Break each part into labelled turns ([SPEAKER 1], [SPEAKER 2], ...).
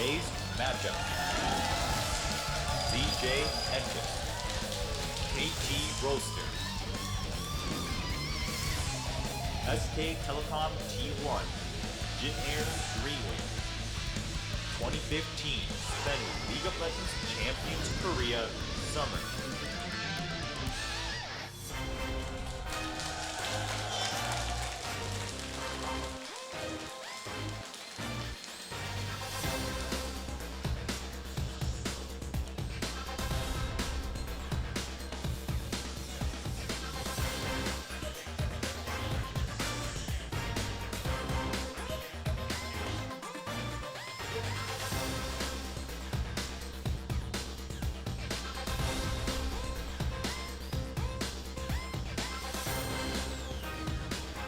[SPEAKER 1] Today's matchup. CJ Entis, KT Roaster, SK Telecom T1, Jin Air Greenwing. 2015 defending League of Legends Champions Korea Summer.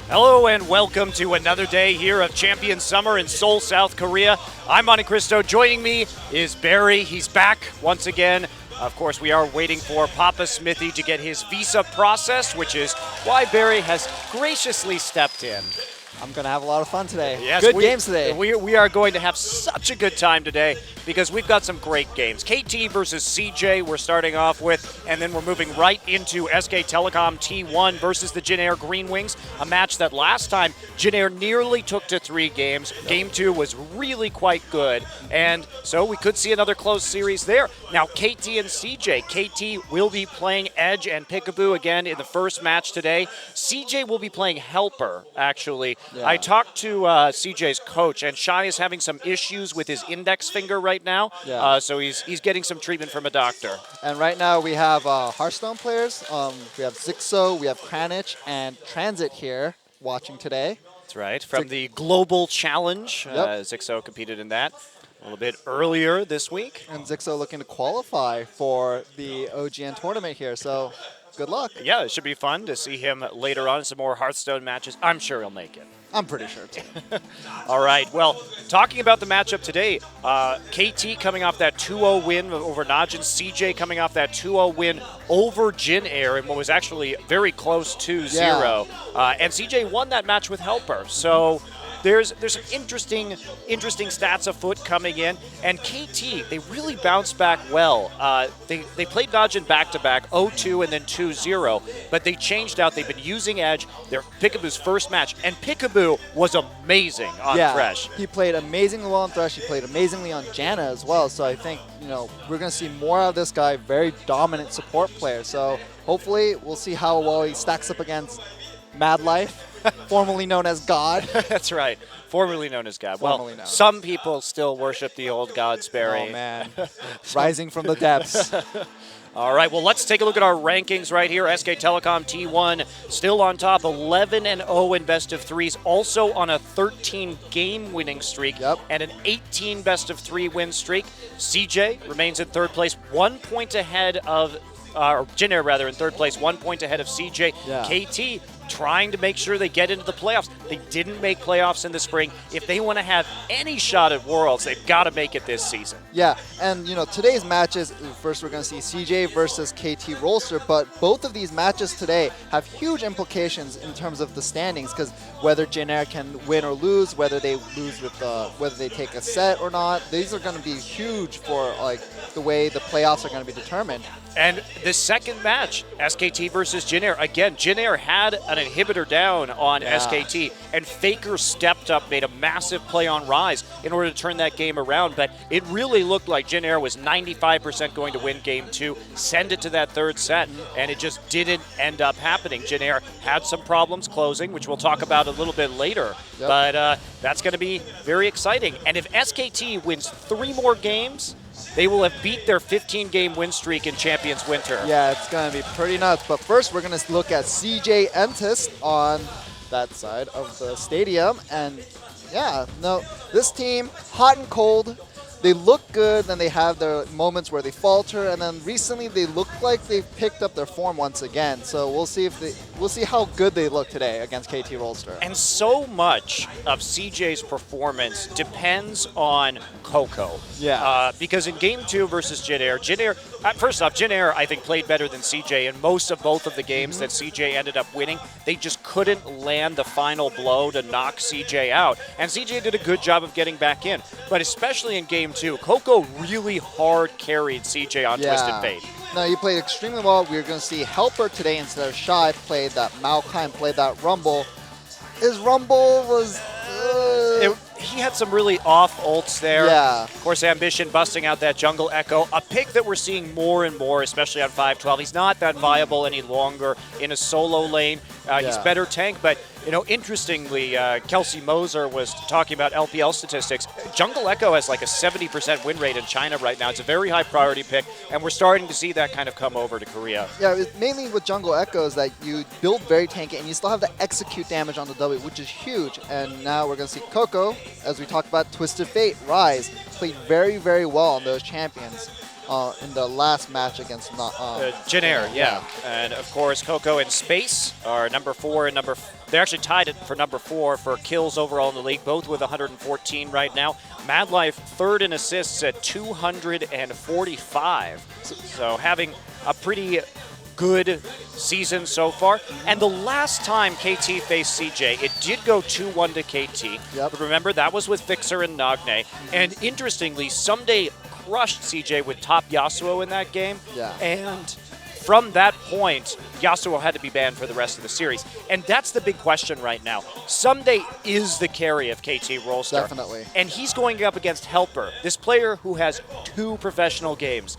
[SPEAKER 2] Hello and welcome to another day here of Champion Summer in Seoul, South Korea. I'm Monte Cristo. Joining me is Barry. He's back once again. Of course, we are waiting for Papa Smithy to get his visa processed, which is why Barry has graciously stepped in.
[SPEAKER 3] I'm going to have a lot of fun today.
[SPEAKER 2] Yes,
[SPEAKER 3] good games today.
[SPEAKER 2] We are going to have such a good time today because we've got some great games. KT versus CJ we're starting off with, and then we're moving right into SK Telecom T1 versus the Jin Air Greenwings, a match that last time Jin Air nearly took to 3 games. Game 2 was really quite good, and so we could see another close series there. Now, KT and CJ. KT will be playing Edge and Peekaboo again in the first match today. CJ will be playing Helper, actually.
[SPEAKER 3] Yeah.
[SPEAKER 2] I talked to CJ's coach, and Shai is having some issues with his index finger right now.
[SPEAKER 3] Yeah.
[SPEAKER 2] So he's getting some treatment from a doctor.
[SPEAKER 3] And right now we have Hearthstone players. We have Zixo, we have Kranich, and Transit here watching today.
[SPEAKER 2] That's right. From the Global Challenge,
[SPEAKER 3] Yep.
[SPEAKER 2] Zixo competed in that a little bit earlier this week.
[SPEAKER 3] And Zixo looking to qualify for the OGN tournament here. So good luck.
[SPEAKER 2] Yeah, it should be fun to see him later on in some more Hearthstone matches. I'm sure he'll make it.
[SPEAKER 3] I'm pretty sure too.
[SPEAKER 2] All right, well, talking about the matchup today, KT coming off that 2-0 win over Najin, CJ coming off that 2-0 win over Jin Air in what was actually very close to 0. And CJ won that match with Helper. So there's some interesting stats afoot coming in. And KT, they really bounced back well. They played Najin back-to-back, 0-2 and then 2-0. But they changed out. They've been using Edge. They're Peekaboo's first match. And Peekaboo was amazing on Thresh.
[SPEAKER 3] He played amazingly well on Thresh. He played amazingly on Janna as well. So I think, we're going to see more out of this guy. Very dominant support player. So hopefully we'll see how well he stacks up against Mad Life, formerly known as God.
[SPEAKER 2] That's right. Formerly known as God.
[SPEAKER 3] Formerly
[SPEAKER 2] Well,
[SPEAKER 3] known.
[SPEAKER 2] some people still worship the old gods, Barry.
[SPEAKER 3] Oh, man. Rising from the depths.
[SPEAKER 2] All right, well, let's take a look at our rankings right here. SK Telecom T1 still on top, 11-0 in best of threes, also on a 13-game winning streak and an 18 best of 3 win streak. CJ remains in third place, 1 point ahead of, or Jin Air rather, in third place, 1 point ahead of CJ. KT trying to make sure they get into the playoffs. They didn't make playoffs in the spring. If they want to have any shot at Worlds, they've got to make it this season.
[SPEAKER 3] Yeah, and today's matches, first we're going to see CJ versus KT Roaster, but both of these matches today have huge implications in terms of the standings, because whether Jin Air can win or lose, whether they lose with whether they take a set or not, these are going to be huge for the way the playoffs are going to be determined.
[SPEAKER 2] And the second match, SKT versus Jin Air. Again, Jin Air had an inhibitor down on SKT, and Faker stepped up, made a massive play on Rise in order to turn that game around. But it really looked like Jin Air was 95% going to win game 2, send it to that third set, and it just didn't end up happening. Jin Air had some problems closing, which we'll talk about a little bit later. But that's going to be very exciting. And if SKT wins 3 more games, they will have beat their 15-game win streak in Champions Winter.
[SPEAKER 3] Yeah, it's going to be pretty nuts. But first, we're going to look at CJ Entis on that side of the stadium. And this team, hot and cold. They look good, then they have their moments where they falter, and then recently they look like they've picked up their form once again. So we'll see how good they look today against KT Roaster.
[SPEAKER 2] And so much of CJ's performance depends on Coco. Because in Game 2 versus Jin Air, first off, Jin Air, I think, played better than CJ in most of both of the games that CJ ended up winning. They just couldn't land the final blow to knock CJ out. And CJ did a good job of getting back in. But especially in game 2, Coco really hard carried CJ on Twisted Fate.
[SPEAKER 3] No, he played extremely well. We're going to see Helper today instead of Shy played that Maokai, played that Rumble. His Rumble was...
[SPEAKER 2] He had some really off ults there.
[SPEAKER 3] Yeah.
[SPEAKER 2] Of course, Ambition busting out that Jungle Echo. A pick that we're seeing more and more, especially on 512. He's not that viable any longer in a solo lane. He's better tank, but interestingly, Kelsey Moser was talking about LPL statistics. Jungle Echo has like a 70% win rate in China right now. It's a very high priority pick, and we're starting to see that kind of come over to Korea.
[SPEAKER 3] Yeah, mainly with Jungle Echo is that you build very tanky, and you still have to execute damage on the W, which is huge. And now we're going to see Coco, as we talked about, Twisted Fate, Rise, played very, very well on those champions. In the last match against
[SPEAKER 2] Jin Air, yeah. And of course, Coco and Space are number 4 and they're actually tied it for number 4 for kills overall in the league, both with 114 right now. Madlife third in assists at 245. So having a pretty good season so far. And the last time KT faced CJ, it did go 2-1 to KT. But remember, that was with Fixer and Nagne. And interestingly, Someday crushed CJ with top Yasuo in that game. And from that point, Yasuo had to be banned for the rest of the series. And that's the big question right now. Someday is the carry of KT Rolster.
[SPEAKER 3] Definitely.
[SPEAKER 2] And he's going up against Helper, this player who has 2 professional games.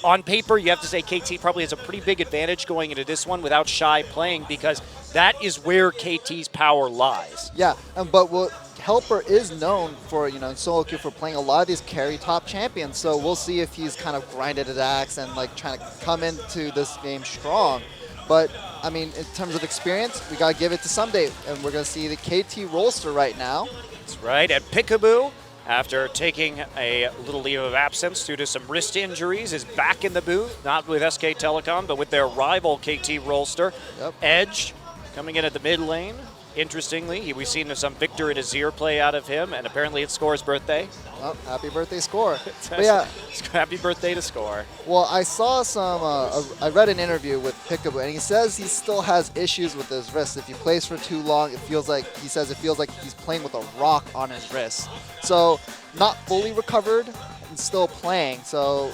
[SPEAKER 2] On paper, you have to say KT probably has a pretty big advantage going into this one without Shy playing, because that is where KT's power lies.
[SPEAKER 3] Yeah, but what Helper is known for, in solo queue for playing a lot of these carry top champions. So we'll see if he's kind of grinded his axe and like trying to come into this game strong. But I mean, in terms of experience, we gotta give it to Someday, and we're gonna see the KT Rolster right now.
[SPEAKER 2] That's right, and Peekaboo, after taking a little leave of absence due to some wrist injuries, is back in the booth, not with SK Telecom, but with their rival KT Rolster. Edge coming in at the mid lane. Interestingly, we've seen some Victor and Azir play out of him, and apparently it's Score's birthday.
[SPEAKER 3] Oh, happy birthday, Score. But yeah,
[SPEAKER 2] happy birthday to Score.
[SPEAKER 3] Well, I saw some, I read an interview with Peekaboo, and he says he still has issues with his wrist. If he plays for too long, he says it feels like he's playing with a rock on his wrist. So, not fully recovered and still playing. So,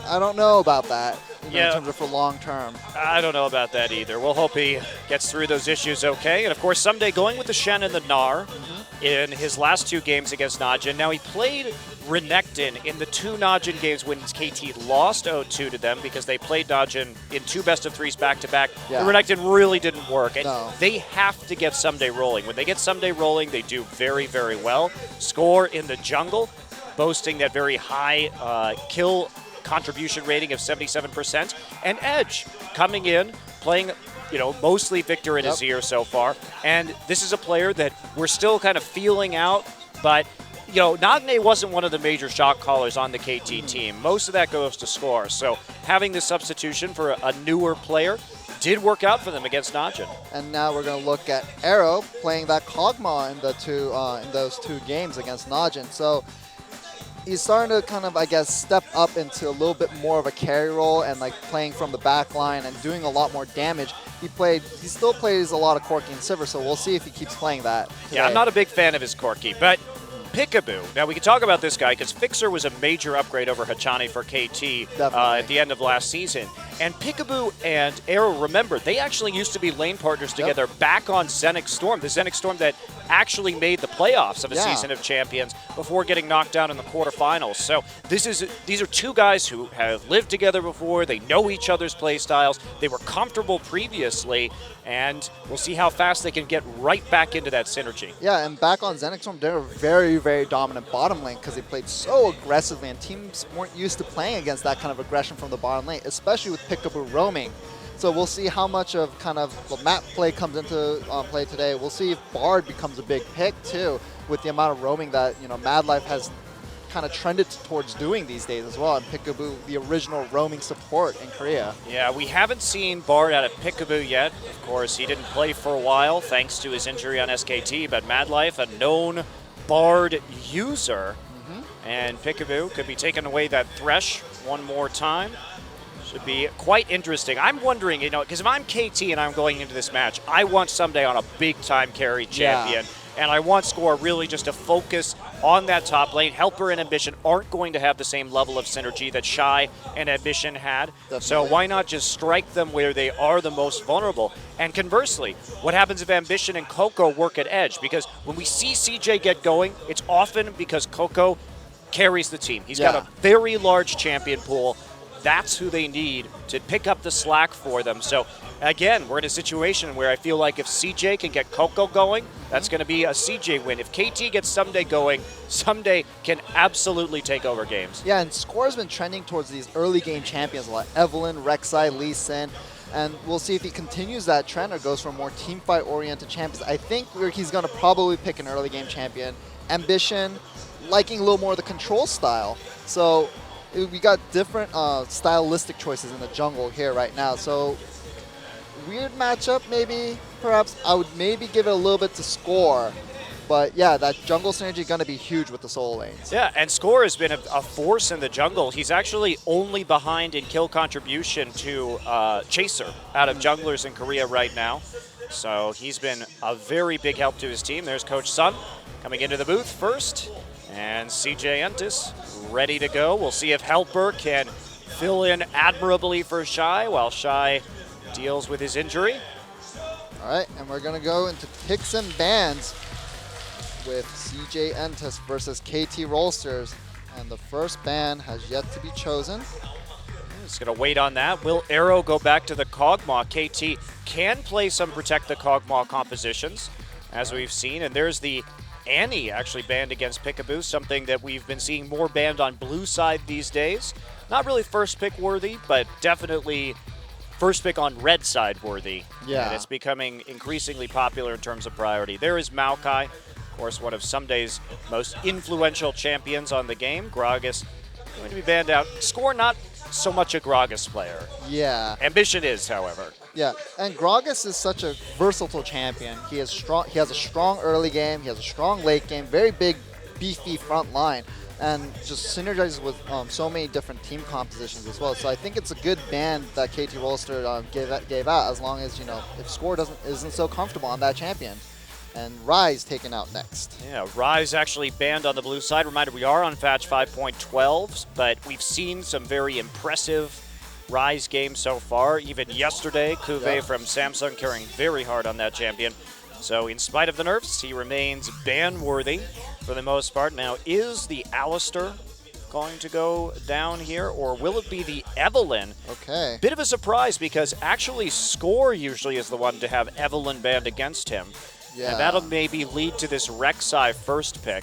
[SPEAKER 3] I don't know about that. In terms of for long term.
[SPEAKER 2] I don't know about that either. We'll hope he gets through those issues okay. And of course, Someday going with the Shen and the Gnar in his last 2 games against Najin. Now he played Renekton in the 2 Najin games when KT lost 0-2 to them because they played Najin in 2 best-of-3s back-to-back. The Renekton really didn't work. And they have to get Someday rolling. When they get Someday rolling, they do very, very well. Score in the jungle, boasting that very high kill contribution rating of 77%, and Edge coming in, playing, mostly Victor and Azir so far, and this is a player that we're still kind of feeling out, but, Nagne wasn't one of the major shot callers on the KT team. Most of that goes to Score, so having this substitution for a newer player did work out for them against Najin.
[SPEAKER 3] And now we're going to look at Arrow playing that Kog'Maw in those 2 games against Najin. So he's starting to kind of, I guess, step up into a little bit more of a carry role and like playing from the back line and doing a lot more damage. He still plays a lot of Corki and Sivir, so we'll see if he keeps playing that today.
[SPEAKER 2] Yeah, I'm not a big fan of his Corki, but Peekaboo. Now, we can talk about this guy because Fixer was a major upgrade over Hachani for KT at the end of last season. And Peekaboo and Arrow, remember, they actually used to be lane partners together back on Zenix Storm, the Zenix Storm that actually made the playoffs of a season of champions before getting knocked down in the quarterfinals. So these are 2 guys who have lived together before. They know each other's play styles. They were comfortable previously, and we'll see how fast they can get right back into that synergy.
[SPEAKER 3] Yeah, and back on Zenix Storm, they're a very, very dominant bottom lane because they played so aggressively, and teams weren't used to playing against that kind of aggression from the bottom lane, especially with Peekaboo roaming. So we'll see how much of kind of the map play comes into play today. We'll see if Bard becomes a big pick too, with the amount of roaming that Madlife has kind of trended towards doing these days as well. And Peekaboo, the original roaming support in Korea.
[SPEAKER 2] Yeah, we haven't seen Bard out of Peekaboo yet. Of course, he didn't play for a while thanks to his injury on SKT, but Madlife, a known Bard user, and Peekaboo could be taking away that Thresh one more time. Should be quite interesting. I'm wondering, because if I'm KT and I'm going into this match, I want Someday on a big-time carry champion. And I want Score really just to focus on that top lane. Helper and Ambition aren't going to have the same level of synergy that Shy and Ambition had.
[SPEAKER 3] Definitely.
[SPEAKER 2] So why not just strike them where they are the most vulnerable? And conversely, what happens if Ambition and Coco work at edge? Because when we see CJ get going, it's often because Coco carries the team. He's got a very large champion pool. That's who they need to pick up the slack for them. So again, we're in a situation where I feel like if CJ can get Coco going, that's going to be a CJ win. If KT gets Someday going, Someday can absolutely take over games.
[SPEAKER 3] Yeah, and Score has been trending towards these early game champions like Evelynn, Rek'Sai, Lee Sin, and we'll see if he continues that trend or goes for more team fight oriented champions. I think he's going to probably pick an early game champion. Ambition, liking a little more of the control style. So we got different stylistic choices in the jungle here right now. So weird matchup maybe, perhaps. I would maybe give it a little bit to Score. But yeah, that jungle synergy going to be huge with the solo lanes.
[SPEAKER 2] Yeah, and Score has been a force in the jungle. He's actually only behind in kill contribution to Chaser out of junglers in Korea right now. So he's been a very big help to his team. There's Coach Sun coming into the booth first. And CJ Entus ready to go. We'll see if Helper can fill in admirably for Shy while Shy deals with his injury.
[SPEAKER 3] All right, and we're going to go into picks and bans with CJ Entus versus KT Rolsters. And the first ban has yet to be chosen.
[SPEAKER 2] Just going to wait on that. Will Arrow go back to the Kog'Maw? KT can play some Protect the Kog'Maw compositions, as we've seen. And there's the Annie actually banned against Peekaboo, something that we've been seeing more banned on blue side these days. Not really first pick worthy, but definitely first pick on red side worthy.
[SPEAKER 3] Yeah.
[SPEAKER 2] And it's becoming increasingly popular in terms of priority. There is Maokai, of course, one of Someday's most influential champions on the game. Gragas going to be banned out. Score not so much a Gragas player.
[SPEAKER 3] Yeah.
[SPEAKER 2] Ambition is, however.
[SPEAKER 3] Yeah, and Gragas is such a versatile champion. He has a strong early game. He has a strong late game. Very big, beefy front line, and just synergizes with so many different team compositions as well. So I think it's a good ban that KT Rolster gave out, as long as if Score isn't so comfortable on that champion. And Rise taken out next.
[SPEAKER 2] Yeah, Rise actually banned on the blue side. Reminder, we are on patch 5.12, but we've seen some very impressive Rise games so far. Even yesterday, Kuve from Samsung carrying very hard on that champion. So in spite of the nerfs, he remains ban-worthy for the most part. Now, is the Alistar going to go down here, or will it be the Evelynn?
[SPEAKER 3] Okay.
[SPEAKER 2] Bit of a surprise, because actually Score usually is the one to have Evelynn banned against him.
[SPEAKER 3] Yeah.
[SPEAKER 2] And that'll maybe lead to this Rek'Sai first pick.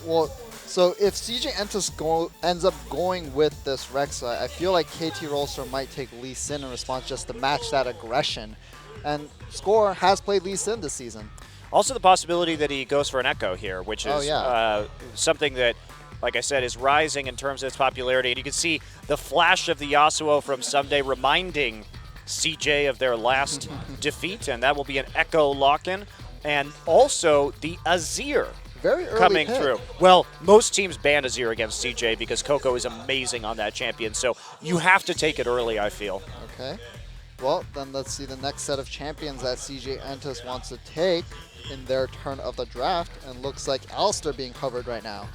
[SPEAKER 3] Well, so if CJ Entus ends up going with this Rek'Sai, I feel like KT Rolster might take Lee Sin in response just to match that aggression. And Score has played Lee Sin this season.
[SPEAKER 2] Also the possibility that he goes for an Echo here, which is something that, like I said, is rising in terms of its popularity. And you can see the flash of the Yasuo from Someday reminding CJ of their last defeat, and that will be an Echo lock-in. And also the Azir
[SPEAKER 3] Very early
[SPEAKER 2] coming
[SPEAKER 3] pick.
[SPEAKER 2] through. Well, most teams ban Azir against CJ because Coco is amazing on that champion, so you have to take it early, I feel.
[SPEAKER 3] Okay. Well, then let's see the next set of champions that CJ Entus wants to take in their turn of the draft, and looks like Alistar being covered right now.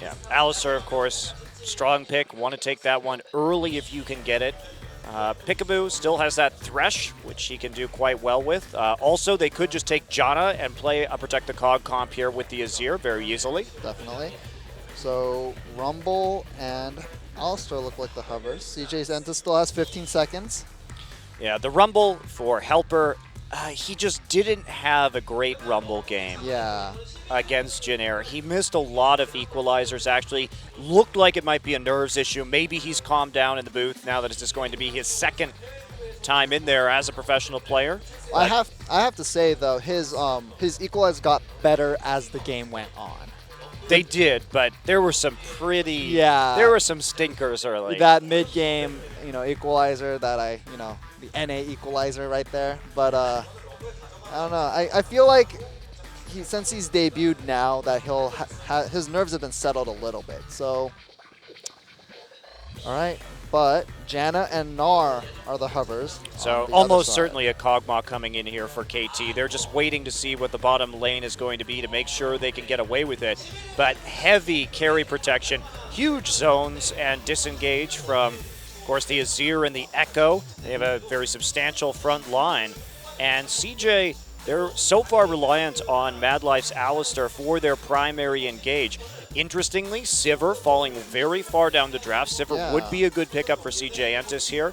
[SPEAKER 2] Yeah, Alistar, of course, strong pick. Want to take that one early if you can get it. Peekaboo still has that Thresh, which he can do quite well with. Also, they could just take Janna and play a Protect the Cog comp here with the Azir very easily.
[SPEAKER 3] Definitely. So Rumble and Alistar look like the hovers. CJ Entus still has 15 seconds.
[SPEAKER 2] Yeah, the Rumble for Helper, he just didn't have a great Rumble game.
[SPEAKER 3] Yeah.
[SPEAKER 2] Against Jin Air. He missed a lot of equalizers, actually. Looked like it might be a nerves issue. Maybe he's calmed down in the booth now that it's just going to be his second time in there as a professional player.
[SPEAKER 3] I have to say though, his equalizer got better as the game went on.
[SPEAKER 2] They did, but there were some there were some stinkers early.
[SPEAKER 3] That mid-game, equalizer that the NA equalizer right there. But I don't know. I feel like since he's debuted now, that his nerves have been settled a little bit. So, all right. but Janna and Gnar are the hovers.
[SPEAKER 2] So
[SPEAKER 3] on the
[SPEAKER 2] almost
[SPEAKER 3] other side.
[SPEAKER 2] certainly a Kog'Maw coming in here for KT. They're just waiting to see what the bottom lane is going to be to make sure they can get away with it. But heavy carry protection, huge zones and disengage from, of course, the Azir and the Echo. They have a very substantial front line. And CJ, they're so far reliant on MadLife's Alistar for their primary engage. Interestingly, Sivir falling very far down the draft. Sivir would be a good pickup for CJ Entus here.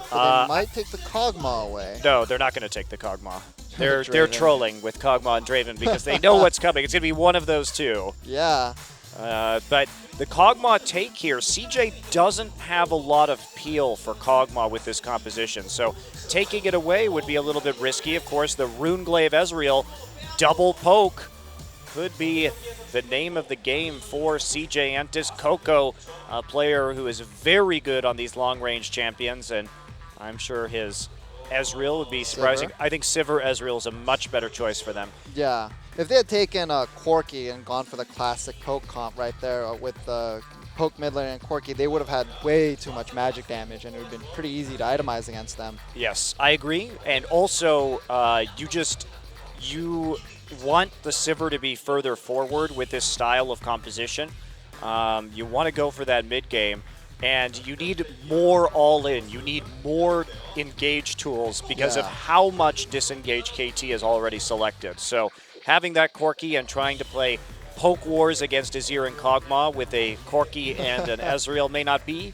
[SPEAKER 3] So they might take the Kog'Maw away.
[SPEAKER 2] No, they're not going to take the Kog'Maw. They're
[SPEAKER 3] Draven.
[SPEAKER 2] trolling with Kog'Maw and Draven because they know what's coming. It's going to be one of those two.
[SPEAKER 3] Yeah.
[SPEAKER 2] But the Kog'Maw take here, CJ doesn't have a lot of peel for Kog'Maw with this composition. So taking it away would be a little bit risky. Of course, the Runeglaive Ezreal double poke could be the name of the game for CJ Entus. Coco, a player who is very good on these long-range champions, and I'm sure his Ezreal would be surprising.
[SPEAKER 3] Sivir?
[SPEAKER 2] I think Sivir Ezreal is a much better choice for them.
[SPEAKER 3] Yeah. If they had taken Corki and gone for the classic poke comp right there with the poke mid lane and Corki, they would have had way too much magic damage, and it would have been pretty easy to itemize against them.
[SPEAKER 2] Yes, I agree. And also, you want the Sivir to be further forward with this style of composition. You want to go for that mid game, and you need more all-in. You need more engage tools because of how much disengage KT has already selected. So having that Corki and trying to play poke wars against Azir and Kog'Maw with a Corki and an Ezreal may not be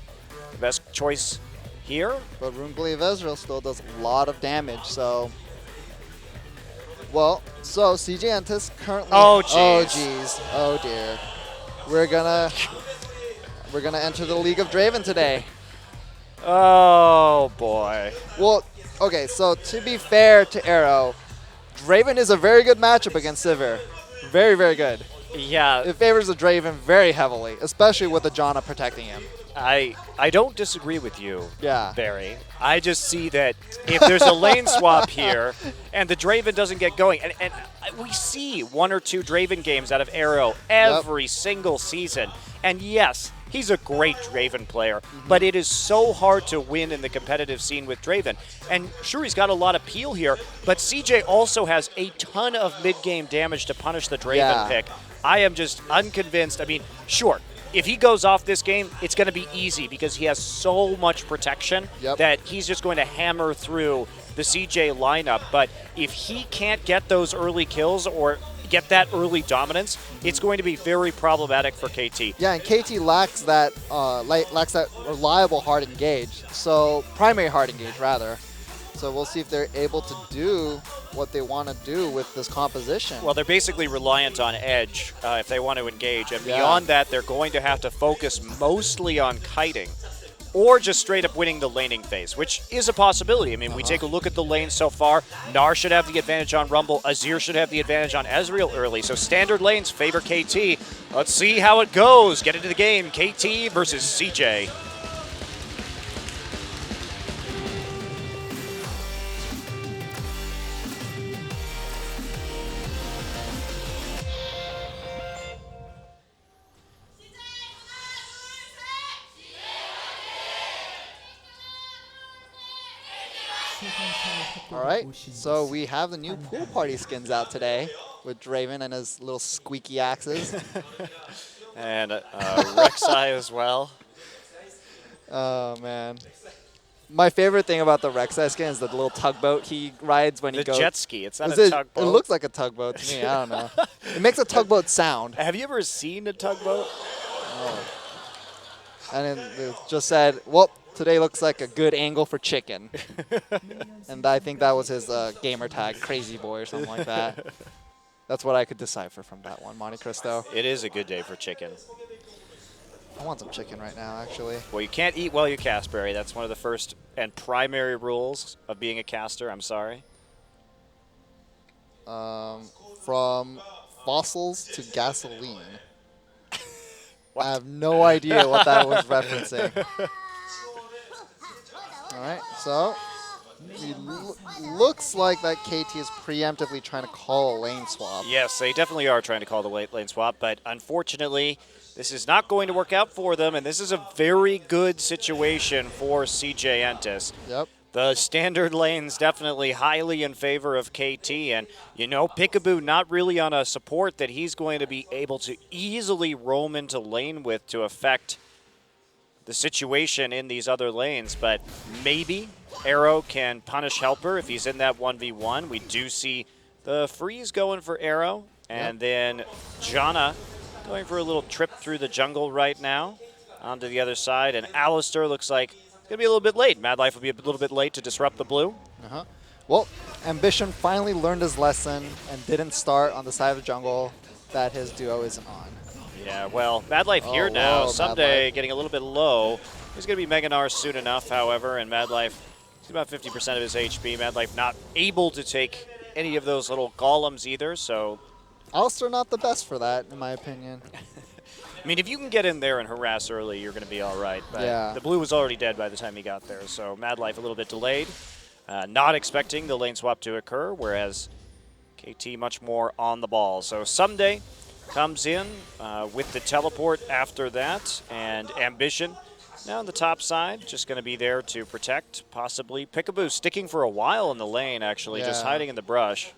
[SPEAKER 2] the best choice here.
[SPEAKER 3] But Runeglaive Ezreal still does a lot of damage, so... Well, so CJ Entus currently...
[SPEAKER 2] Oh, jeez.
[SPEAKER 3] Oh, jeez. Oh, dear. We're gonna enter the League of Draven today.
[SPEAKER 2] Oh, boy.
[SPEAKER 3] Well, okay, so to be fair to Arrow, Draven is a very good matchup against Sivir. Very, very good.
[SPEAKER 2] Yeah,
[SPEAKER 3] It favors the Draven very heavily, especially with the Janna protecting him.
[SPEAKER 2] I don't disagree with you,
[SPEAKER 3] Yeah.
[SPEAKER 2] Barry. I just see that if there's a lane swap here and the Draven doesn't get going, and we see one or two Draven games out of Arrow every single season, and yes, he's a great Draven player, but it is so hard to win in the competitive scene with Draven. And sure, he's got a lot of peel here, but CJ also has a ton of mid-game damage to punish the Draven pick. I am just unconvinced. I mean, sure, if he goes off this game, it's going to be easy because he has so much protection that he's just going to hammer through the CJ lineup. But if he can't get those early kills or get that early dominance, it's going to be very problematic for KT.
[SPEAKER 3] Yeah, and KT lacks that reliable hard engage. So primary hard engage rather. So we'll see if they're able to do what they want to do with this composition.
[SPEAKER 2] Well, they're basically reliant on edge if they want to engage, and beyond that, they're going to have to focus mostly on kiting or just straight up winning the laning phase, which is a possibility. I mean, we take a look at the lane so far. Gnar should have the advantage on Rumble. Azir should have the advantage on Ezreal early. So standard lanes favor KT. Let's see how it goes. Get into the game. KT versus CJ.
[SPEAKER 3] All right, so we have the new pool party skins out today with Draven and his little squeaky axes.
[SPEAKER 2] And Rek'Sai as well.
[SPEAKER 3] Oh, man. My favorite thing about the Rek'Sai skin is the little tugboat he rides when he
[SPEAKER 2] The
[SPEAKER 3] goes.
[SPEAKER 2] jet ski. It's not
[SPEAKER 3] Is
[SPEAKER 2] a
[SPEAKER 3] it
[SPEAKER 2] tugboat.
[SPEAKER 3] looks like a tugboat to me. I don't know. It makes a tugboat sound.
[SPEAKER 2] Have you ever seen a tugboat?
[SPEAKER 3] And then it just said, well, today looks like a good angle for chicken. And I think that was his gamer tag, Crazy Boy or something like that. That's what I could decipher from that one, Monte Cristo.
[SPEAKER 2] It is a good day for chicken.
[SPEAKER 3] I want some chicken right now, actually.
[SPEAKER 2] Well, you can't eat while you cast, Barry. That's one of the first and primary rules of being a caster. I'm sorry.
[SPEAKER 3] From fossils to gasoline. I have no idea what that was referencing. All right, so looks like that KT is preemptively trying to call a lane swap.
[SPEAKER 2] Yes, they definitely are trying to call the lane swap, but unfortunately, this is not going to work out for them, and this is a very good situation for CJ Entus.
[SPEAKER 3] Yep.
[SPEAKER 2] The standard lane's definitely highly in favor of KT, and you know, Peekaboo not really on a support that he's going to be able to easily roam into lane with to affect the situation in these other lanes, but maybe Arrow can punish Helper if he's in that 1v1. We do see the freeze going for Arrow, and then Janna going for a little trip through the jungle right now onto the other side, and Alistair looks like it's going to be a little bit late. Mad Life will be a little bit late to disrupt the blue.
[SPEAKER 3] Well, Ambition finally learned his lesson and didn't start on the side of the jungle that his duo isn't on.
[SPEAKER 2] Yeah, well, Mad Life here
[SPEAKER 3] Oh,
[SPEAKER 2] now.
[SPEAKER 3] whoa,
[SPEAKER 2] Someday
[SPEAKER 3] Mad
[SPEAKER 2] getting a little bit low. He's going to be Mega Gnar soon enough, however, and Mad Life, he's about 50% of his HP. Mad Life not able to take any of those little golems either, so
[SPEAKER 3] Alistair not the best for that, in my opinion.
[SPEAKER 2] I mean, if you can get in there and harass early, you're going to be all right. But
[SPEAKER 3] Yeah.
[SPEAKER 2] the blue was already dead by the time he got there, so Mad Life a little bit delayed. Not expecting the lane swap to occur, whereas KT much more on the ball. So Someday comes in with the teleport after that, and Ambition now on the top side, just going to be there to protect, possibly. Peekaboo sticking for a while in the lane, actually, just
[SPEAKER 3] Yeah.
[SPEAKER 2] hiding in the brush.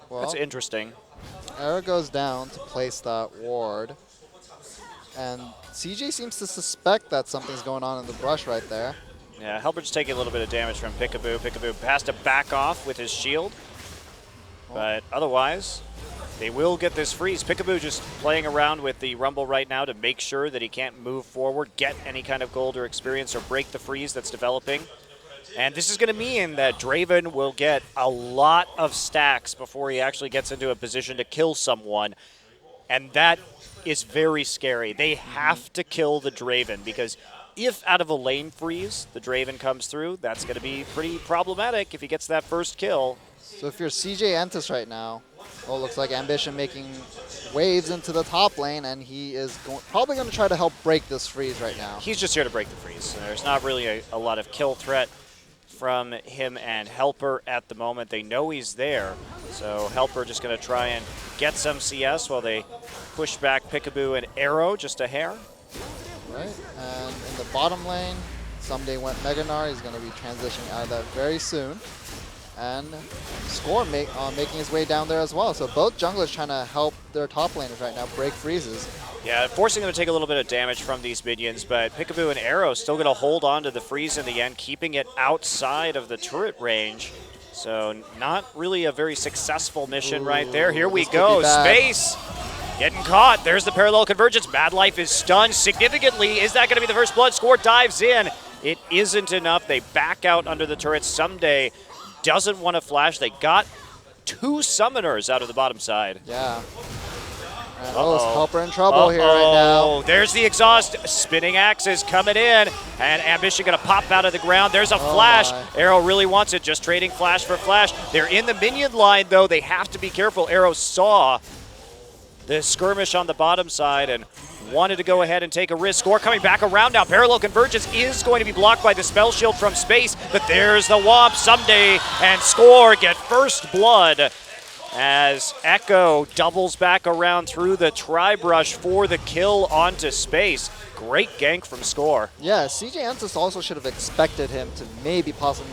[SPEAKER 3] Well,
[SPEAKER 2] That's interesting.
[SPEAKER 3] Arrow goes down to place that ward. And CJ seems to suspect that something's going on in the brush right there.
[SPEAKER 2] Yeah, Helbert's taking a little bit of damage from Peekaboo. Peekaboo has to back off with his shield. But otherwise, they will get this freeze. Peekaboo just playing around with the Rumble right now to make sure that he can't move forward, get any kind of gold or experience, or break the freeze that's developing. And this is going to mean that Draven will get a lot of stacks before he actually gets into a position to kill someone. And that is very scary. They have to kill the Draven, because if out of a lane freeze the Draven comes through, that's going to be pretty problematic if he gets that first kill.
[SPEAKER 3] So if you're CJ Entus right now, well, it looks like Ambition making waves into the top lane, and he is probably going to try to help break this freeze right now.
[SPEAKER 2] He's just here to break the freeze. There's not really a lot of kill threat from him and Helper at the moment. They know he's there, so Helper just going to try and get some CS while they push back Peekaboo and Arrow just a hair.
[SPEAKER 3] Right, and in the bottom lane, Someday went Mega Gnar. He's going to be transitioning out of that very soon. And Score making his way down there as well. So both junglers trying to help their top laners right now break freezes.
[SPEAKER 2] Yeah, forcing them to take a little bit of damage from these minions, but Peekaboo and Arrow still going to hold on to the freeze in the end, keeping it outside of the turret range. So not really a very successful mission right there. Here we
[SPEAKER 3] this could
[SPEAKER 2] go.
[SPEAKER 3] be bad.
[SPEAKER 2] Space getting caught. There's the parallel convergence. Mad Life is stunned significantly. Is that going to be the first blood? Score dives in. It isn't enough. They back out under the turret. Someday doesn't want to flash. They got two summoners out of the bottom side.
[SPEAKER 3] Yeah. And Helper in trouble here right now.
[SPEAKER 2] There's the exhaust. Spinning axes coming in, and Ambition going to pop out of the ground. There's a flash.
[SPEAKER 3] my.
[SPEAKER 2] Arrow really wants it, just trading flash for flash. They're in the minion line, though. They have to be careful. Arrow saw the skirmish on the bottom side and wanted to go ahead and take a risk. Score coming back around now. Parallel convergence is going to be blocked by the spell shield from space, but there's the Womp. Someday and Score get first blood as Echo doubles back around through the tri-brush for the kill onto space. Great gank from Score.
[SPEAKER 3] Yeah, CJ Entus also should have expected him to maybe possibly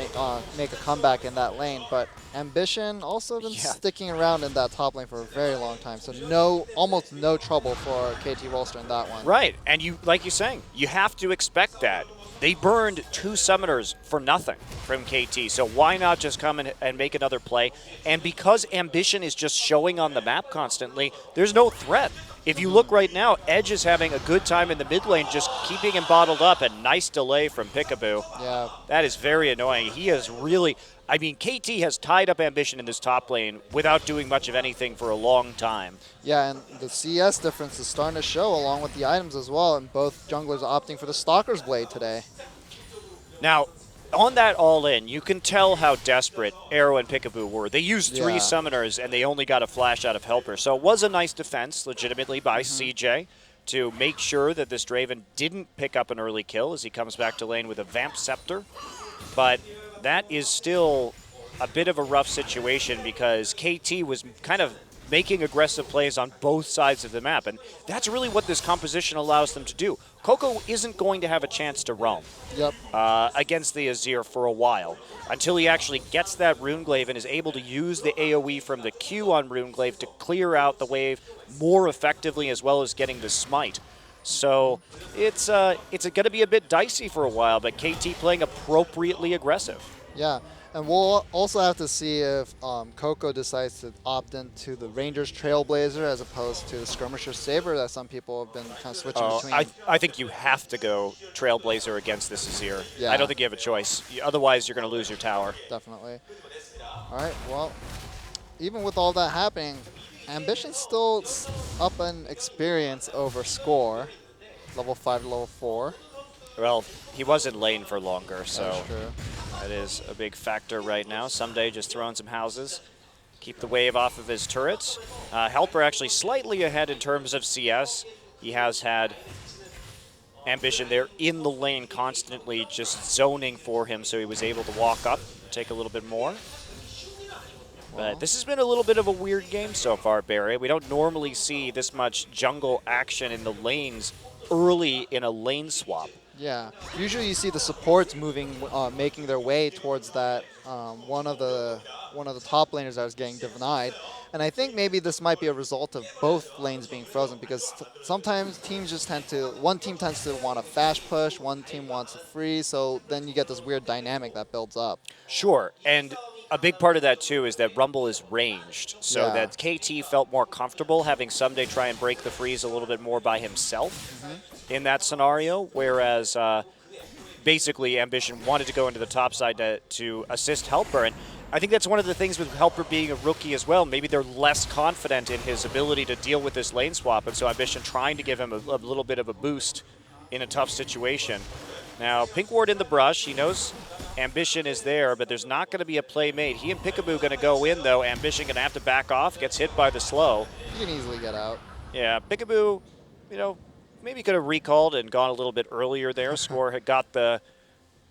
[SPEAKER 3] make a comeback in that lane, but Ambition also been sticking around in that top lane for a very long time, so almost no trouble for KT Rolster in that one.
[SPEAKER 2] Right, and you, like you're saying, you have to expect that. They burned two summoners for nothing from KT, so why not just come in and make another play? And because Ambition is just showing on the map constantly, there's no threat. If you look right now, Edge is having a good time in the mid lane, just keeping him bottled up. A nice delay from Peekaboo.
[SPEAKER 3] Yeah.
[SPEAKER 2] That is very annoying. He is really, I mean, KT has tied up Ambition in this top lane without doing much of anything for a long time.
[SPEAKER 3] Yeah, and the CS difference is starting to show along with the items as well, and both junglers opting for the Stalker's Blade today.
[SPEAKER 2] Now, on that all-in, you can tell how desperate Arrow and Peekaboo were. They used three summoners, and they only got a flash out of Helper. So it was a nice defense, legitimately, by CJ to make sure that this Draven didn't pick up an early kill as he comes back to lane with a Vamp Scepter. But that is still a bit of a rough situation because KT was kind of making aggressive plays on both sides of the map, and that's really what this composition allows them to do. Coco isn't going to have a chance to roam
[SPEAKER 3] Yep.
[SPEAKER 2] against the Azir for a while until he actually gets that Runeglaive and is able to use the AoE from the Q on Runeglaive to clear out the wave more effectively, as well as getting the smite. So it's going to be a bit dicey for a while, but KT playing appropriately aggressive.
[SPEAKER 3] Yeah. And we'll also have to see if Coco decides to opt into the Rangers Trailblazer as opposed to the Skirmisher Saber that some people have been kind of switching between.
[SPEAKER 2] I think you have to go Trailblazer against this Azir.
[SPEAKER 3] Yeah.
[SPEAKER 2] I don't think you have a choice. Otherwise, you're going to lose your tower.
[SPEAKER 3] Definitely. All right, well, even with all that happening, Ambition's still up in experience over Score, level 5 to level 4.
[SPEAKER 2] Well, he was in lane for longer, so
[SPEAKER 3] That's true.
[SPEAKER 2] that is a big factor right now. Someday just throwing some houses, keep the wave off of his turrets. Helper actually slightly ahead in terms of CS. He has had Ambition there in the lane constantly just zoning for him, so he was able to walk up, take a little bit more. But this has been a little bit of a weird game so far, Barry. We don't normally see this much jungle action in the lanes early in a lane swap.
[SPEAKER 3] Yeah, usually you see the supports moving, making their way towards that one of the top laners that was getting denied, and I think maybe this might be a result of both lanes being frozen because sometimes teams just one team tends to want a fast push, one team wants a freeze, so then you get this weird dynamic that builds up.
[SPEAKER 2] Sure, and a big part of that too is that Rumble is ranged, so
[SPEAKER 3] Yeah.
[SPEAKER 2] that KT felt more comfortable having Someday try and break the freeze a little bit more by himself in that scenario, whereas basically Ambition wanted to go into the top side to assist Helper, and I think that's one of the things with Helper being a rookie as well. Maybe they're less confident in his ability to deal with this lane swap, and so Ambition trying to give him a little bit of a boost in a tough situation. Now, Pink Ward in the brush. He knows Ambition is there, but there's not going to be a play made. He and Peekaboo going to go in, though. Ambition going to have to back off. Gets hit by the slow.
[SPEAKER 3] You can easily get out.
[SPEAKER 2] Yeah, Peekaboo, maybe could have recalled and gone a little bit earlier there. Score had got the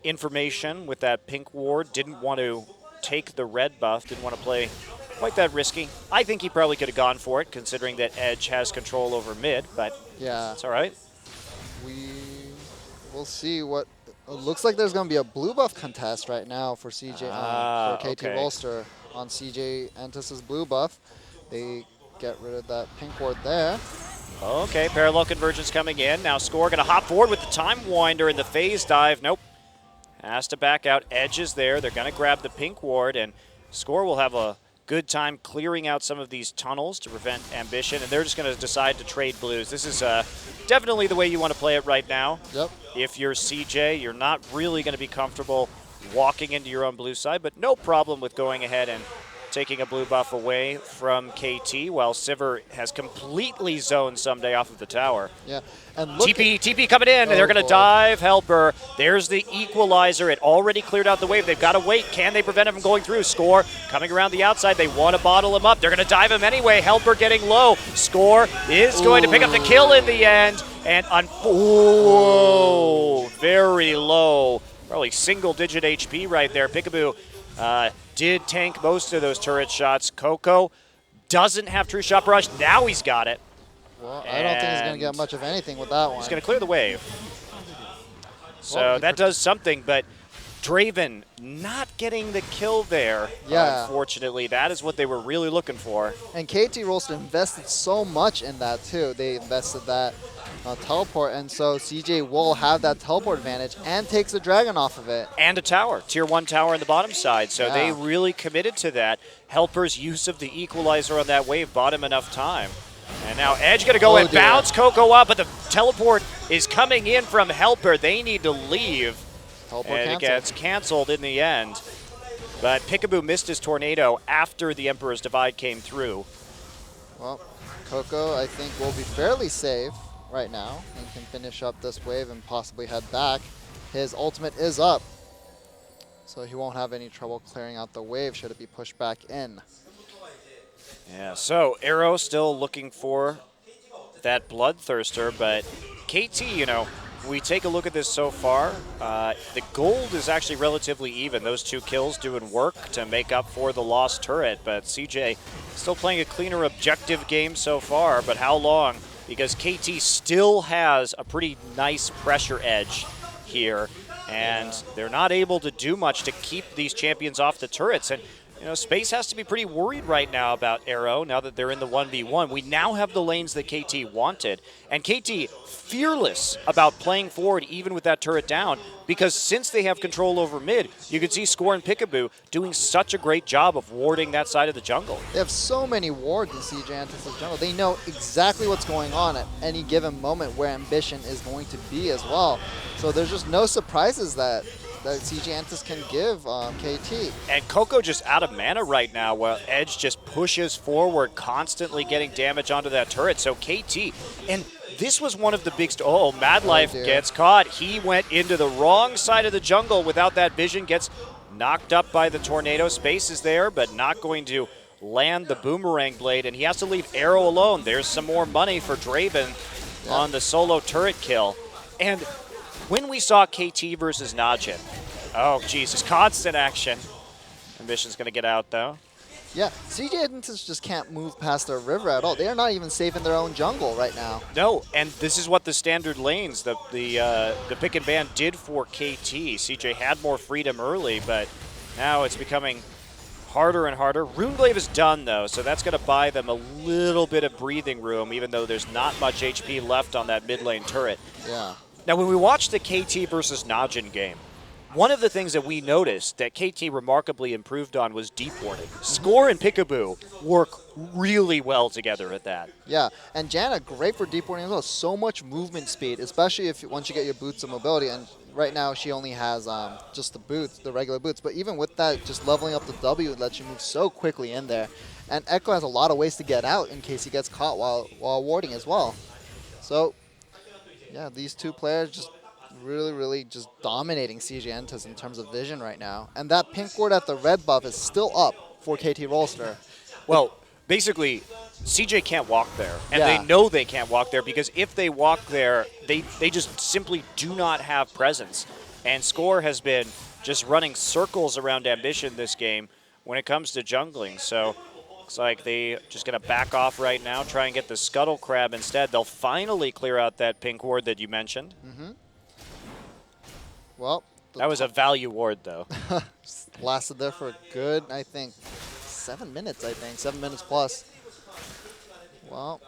[SPEAKER 2] information with that Pink Ward. Didn't want to take the red buff. Didn't want to play quite that risky. I think he probably could have gone for it, considering that Edge has control over mid, but
[SPEAKER 3] Yeah.
[SPEAKER 2] it's all right.
[SPEAKER 3] We'll see what. It looks like there's going to be a blue buff contest right now for CJ for KT
[SPEAKER 2] okay.
[SPEAKER 3] Volster on CJ Entis' blue buff. They get rid of that pink ward there.
[SPEAKER 2] Okay, parallel convergence coming in. Now Score going to hop forward with the Time Winder in the phase dive. Nope. Has to back out. Edge is there. They're going to grab the pink ward, and Score will have a good time clearing out some of these tunnels to prevent Ambition, and they're just going to decide to trade blues. This is definitely the way you want to play it right now.
[SPEAKER 3] Yep.
[SPEAKER 2] If you're CJ, you're not really going to be comfortable walking into your own blue side, but no problem with going ahead and taking a blue buff away from KT, while Sivir has completely zoned Someday off of the tower.
[SPEAKER 3] Yeah. And look
[SPEAKER 2] TP coming in, and they're going to
[SPEAKER 3] boy.
[SPEAKER 2] dive Helper. There's the equalizer. It already cleared out the wave. They've got to wait. Can they prevent him from going through? Score coming around the outside. They want to bottle him up. They're going to dive him anyway. Helper getting low. Score is going to pick up the kill in the end. And very low. Probably single-digit HP right there. Peekaboo did tank most of those turret shots. Coco doesn't have True Shot Barrage. Now he's got it.
[SPEAKER 3] Well, I don't think he's going to get
[SPEAKER 2] And
[SPEAKER 3] much of anything with that one.
[SPEAKER 2] He's going to clear the wave. So
[SPEAKER 3] Well,
[SPEAKER 2] that does something, but Draven not getting the kill there,
[SPEAKER 3] Yeah.
[SPEAKER 2] unfortunately. That is what they were really looking for.
[SPEAKER 3] And KT Rolster invested so much in that too. They invested that teleport, and so CJ will have that teleport advantage and takes the dragon off of it.
[SPEAKER 2] And a tower, tier 1 tower on the bottom side. So they
[SPEAKER 3] Yeah.
[SPEAKER 2] really committed to that. Helper's use of the equalizer on that wave bought him enough time. And now Edge going to go and
[SPEAKER 3] dear.
[SPEAKER 2] bounce Coco up, but the teleport is coming in from Helper. They need to leave.
[SPEAKER 3] Teleport
[SPEAKER 2] And it
[SPEAKER 3] canceled.
[SPEAKER 2] gets canceled in the end. But Peekaboo missed his tornado after the Emperor's Divide came through.
[SPEAKER 3] Well, Coco, I think, will be fairly safe right now and can finish up this wave and possibly head back. His ultimate is up, so he won't have any trouble clearing out the wave should it be pushed back in.
[SPEAKER 2] Yeah, so Arrow still looking for that Bloodthirster, but KT, we take a look at this so far, the gold is actually relatively even. Those 2 kills doing work to make up for the lost turret, but CJ still playing a cleaner objective game so far, but how long? Because KT still has a pretty nice pressure edge here, and they're not able to do much to keep these champions off the turrets. And you know, Space has to be pretty worried right now about Arrow now that they're in the 1v1. We now have the lanes that KT wanted, and KT fearless about playing forward even with that turret down, because since they have control over mid, you can see Score and Peekaboo doing such a great job of warding that side of the jungle.
[SPEAKER 3] They have so many wards in CJ Antis' jungle. They know exactly what's going on at any given moment where Ambition is going to be as well. So there's just no surprises that CJ Antis can give KT.
[SPEAKER 2] And Coco just out of mana right now while Edge just pushes forward, constantly getting damage onto that turret. So KT, and this was one of the big... Mad Life gets caught. He went into the wrong side of the jungle without that vision, gets knocked up by the tornado. Space is there, but not going to land the boomerang blade, and he has to leave Arrow alone. There's some more money for Draven on the solo turret kill. And when we saw KT versus Najin, oh Jesus, constant action. Ambition's gonna get out though.
[SPEAKER 3] Yeah, CJ Antis just can't move past their river at all. They are not even safe in their own jungle right now.
[SPEAKER 2] No, and this is what the standard lanes, the pick and ban did for KT. CJ had more freedom early, but now it's becoming harder and harder. Runeglaive is done though, so that's gonna buy them a little bit of breathing room, even though there's not much HP left on that mid lane turret.
[SPEAKER 3] Yeah.
[SPEAKER 2] Now, when we watched the KT versus Najin game, one of the things that we noticed that KT remarkably improved on was deep warding. Score and Peekaboo work really well together at that.
[SPEAKER 3] Yeah, and Janna, great for deep warding as well. So much movement speed, especially if once you get your boots of mobility. And right now she only has just the boots, the regular boots. But even with that, just leveling up the W lets you move so quickly in there. And Echo has a lot of ways to get out in case he gets caught while warding as well. So, yeah, these 2 players just really just dominating CJ Antis in terms of vision right now. And that pink ward at the red buff is still up for KT Rolster.
[SPEAKER 2] Well, basically, CJ can't walk there. And
[SPEAKER 3] Yeah.
[SPEAKER 2] they know they can't walk there because if they walk there, they just simply do not have presence. And Score has been just running circles around Ambition this game when it comes to jungling. So looks like they just going to back off right now, try and get the Scuttle Crab instead. They'll finally clear out that pink ward that you mentioned.
[SPEAKER 3] Mm-hmm. Well,
[SPEAKER 2] that was a value ward, though.
[SPEAKER 3] lasted there for a good, I think, 7 minutes, 7 minutes plus. Well,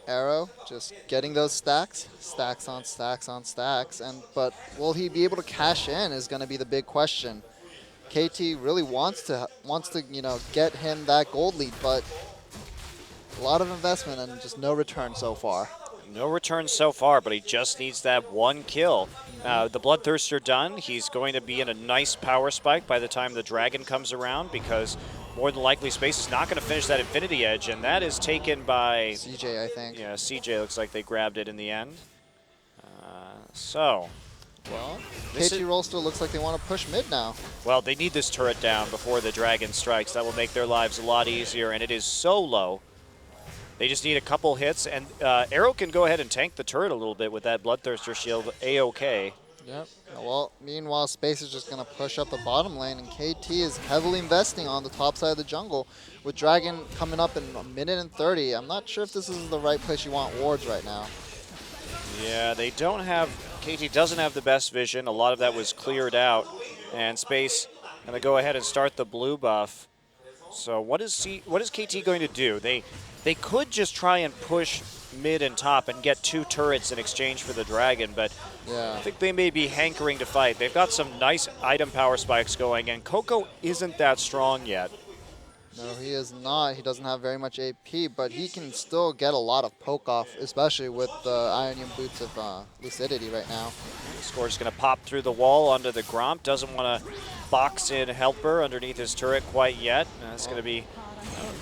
[SPEAKER 3] Arrow just getting those stacks on stacks on stacks, but will he be able to cash in is going to be the big question. KT really wants to get him that gold lead, but a lot of investment and just no return so far.
[SPEAKER 2] No return so far, but he just needs that 1 kill. The Bloodthirster done. He's going to be in a nice power spike by the time the Dragon comes around, because more than likely Space is not going to finish that Infinity Edge, and that is taken by
[SPEAKER 3] CJ, I think.
[SPEAKER 2] Yeah, CJ looks like they grabbed it in the end.
[SPEAKER 3] Well, KT Rolster looks like they want to push mid now.
[SPEAKER 2] Well, they need this turret down before the Dragon strikes. That will make their lives a lot easier, and it is so low. They just need a couple hits, and Arrow can go ahead and tank the turret a little bit with that Bloodthirster shield A-OK.
[SPEAKER 3] Yep. Well, meanwhile, Space is just going to push up the bottom lane, and KT is heavily investing on the top side of the jungle. With Dragon coming up in a minute and 30, I'm not sure if this is the right place you want wards right now.
[SPEAKER 2] Yeah, they don't have... KT doesn't have the best vision. A lot of that was cleared out, and Space going to go ahead and start the blue buff. So what is KT going to do? They could just try and push mid and top and get 2 turrets in exchange for the Dragon, but
[SPEAKER 3] yeah.
[SPEAKER 2] I think they may be hankering to fight. They've got some nice item power spikes going, and Coco isn't that strong yet.
[SPEAKER 3] No, he is not. He doesn't have very much AP, but he can still get a lot of poke off, especially with the Ionian Boots of Lucidity right now.
[SPEAKER 2] Score's going to pop through the wall onto the Gromp. Doesn't want to box in Helper underneath his turret quite yet. That's going to be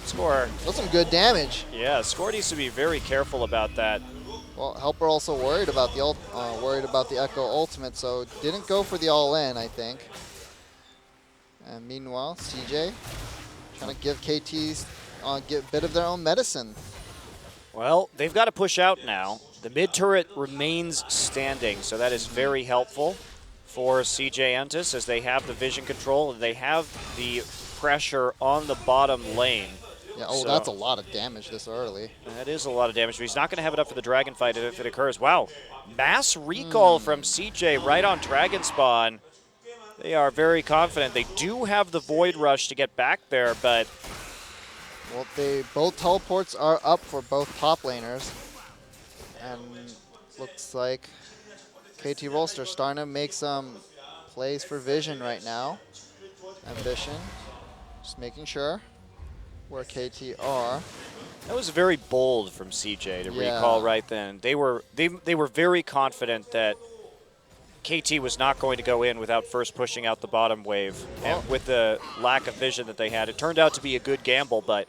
[SPEAKER 2] Score.
[SPEAKER 3] That's some good damage.
[SPEAKER 2] Yeah, Score needs to be very careful about that.
[SPEAKER 3] Well, Helper also worried about the Echo ultimate, so didn't go for the all-in, I think. And meanwhile, CJ trying to give KT's get a bit of their own medicine.
[SPEAKER 2] Well, they've got to push out now. The mid turret remains standing, so that is very helpful for CJ Entus as they have the vision control and they have the pressure on the bottom lane.
[SPEAKER 3] Yeah, oh,
[SPEAKER 2] So
[SPEAKER 3] that's a lot of damage this early.
[SPEAKER 2] that is a lot of damage, but he's not going to have it up for the Dragon fight if it occurs. Wow, mass recall from CJ right on Dragon Spawn. They are very confident. They do have the Void Rush to get back there, but...
[SPEAKER 3] Well, both teleports are up for both top laners. And looks like KT Rolster starting to make some plays for vision right now. Ambition, just making sure where KT are.
[SPEAKER 2] That was very bold from CJ to recall right then. They were very confident that KT was not going to go in without first pushing out the bottom wave. And with the lack of vision that they had, it turned out to be a good gamble, but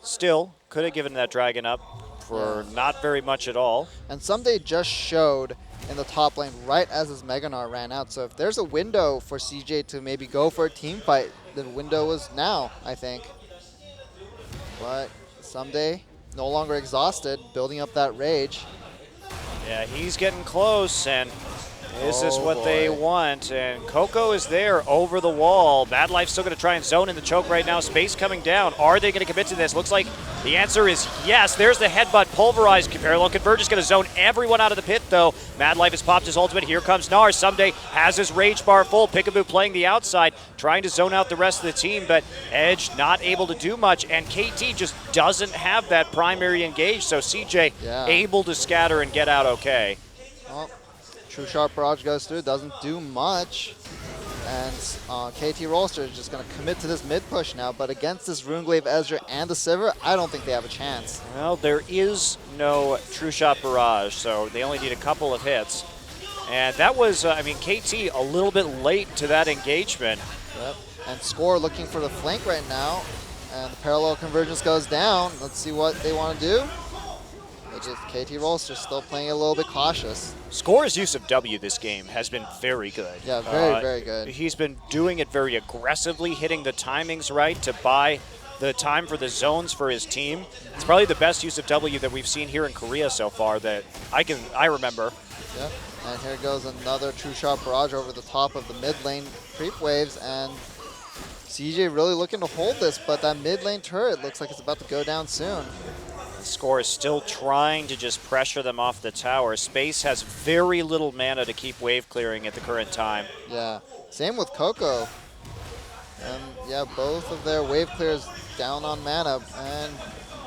[SPEAKER 2] still could have given that dragon up for not very much at all.
[SPEAKER 3] And Someday just showed in the top lane right as his Mega Gnar ran out. So if there's a window for CJ to maybe go for a team fight, the window is now, I think. But Someday, no longer exhausted, building up that rage.
[SPEAKER 2] Yeah, he's getting close, and this is what they want. And Coco is there over the wall. Mad Life's still going to try and zone in the choke right now. Space coming down. Are they going to commit to this? Looks like the answer is yes. There's the headbutt. Pulverized. Parallel Converge is going to zone everyone out of the pit, though. Mad Life has popped his ultimate. Here comes Gnar. Someday has his rage bar full. Peekaboo playing the outside, trying to zone out the rest of the team, but Edge not able to do much, and KT just doesn't have that primary engage, so CJ able to scatter and get out okay.
[SPEAKER 3] Well, True Sharp Barrage goes through, doesn't do much. And KT Rolster is just going to commit to this mid push now, but against this Runeglaive Ezreal and the Sivir, I don't think they have a chance.
[SPEAKER 2] Well, there is no True Shot Barrage, so they only need a couple of hits. And that was, I mean, KT a little bit late to that engagement.
[SPEAKER 3] Yep. And Score looking for the flank right now, and the Parallel Convergence goes down. Let's see what they want to do. Just KT Rolster still playing a little bit cautious.
[SPEAKER 2] Score's use of W this game has been very good.
[SPEAKER 3] Yeah, very good.
[SPEAKER 2] He's been doing it very aggressively, hitting the timings right to buy the time for the zones for his team. It's probably the best use of W that we've seen here in Korea so far that I remember.
[SPEAKER 3] Yep. And here goes another True Shot Barrage over the top of the mid lane creep waves, and CJ really looking to hold this, but that mid lane turret looks like it's about to go down soon.
[SPEAKER 2] Score is still trying to just pressure them off the tower. Space has very little mana to keep wave clearing at the current time.
[SPEAKER 3] Yeah, same with Coco. And yeah, both of their wave clears down on mana, and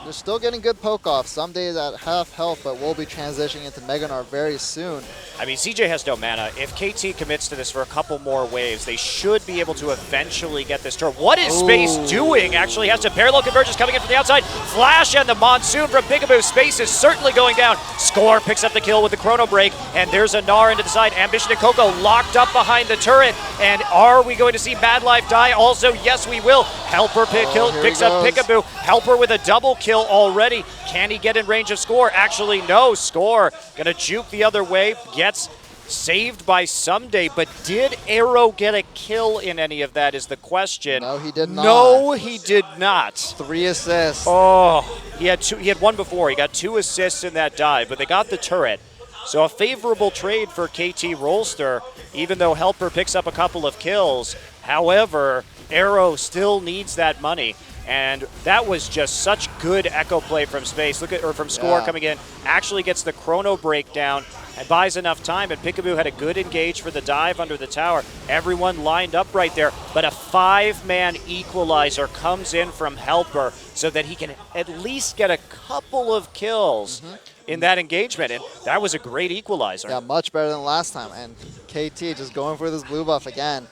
[SPEAKER 3] they're still getting good poke off. Some days at half health, but we'll be transitioning into Mega Gnar very soon.
[SPEAKER 2] I mean, CJ has no mana. If KT commits to this for a couple more waves, they should be able to eventually get this turn. What is Space doing? Actually has to Parallel Convergence coming in from the outside. Flash and the Monsoon from Peekaboo. Space is certainly going down. Score picks up the kill with the Chrono Break, and there's a Gnar into the side. Ambition and Coco locked up behind the turret, and are we going to see Mad Life die? Also, yes, we will. Helper picks up Peekaboo. Helper with a double kill already. Can he get in range of Score? Actually, no. Score gonna juke the other way. Gets saved by Someday, but did Arrow get a kill in any of that is the question.
[SPEAKER 3] No, he did not.
[SPEAKER 2] No, he did not.
[SPEAKER 3] 3 assists.
[SPEAKER 2] Oh, he had one before. He got 2 assists in that dive, but they got the turret. So a favorable trade for KT Rolster, even though Helper picks up a couple of kills. However, Arrow still needs that money. And that was just such good echo play from Space. From Score coming in, actually gets the Chrono Break down and buys enough time. And Peekaboo had a good engage for the dive under the tower. Everyone lined up right there, but a 5-man equalizer comes in from Helper so that he can at least get a couple of kills in that engagement. And that was a great equalizer.
[SPEAKER 3] Yeah, much better than last time. And KT just going for this blue buff again.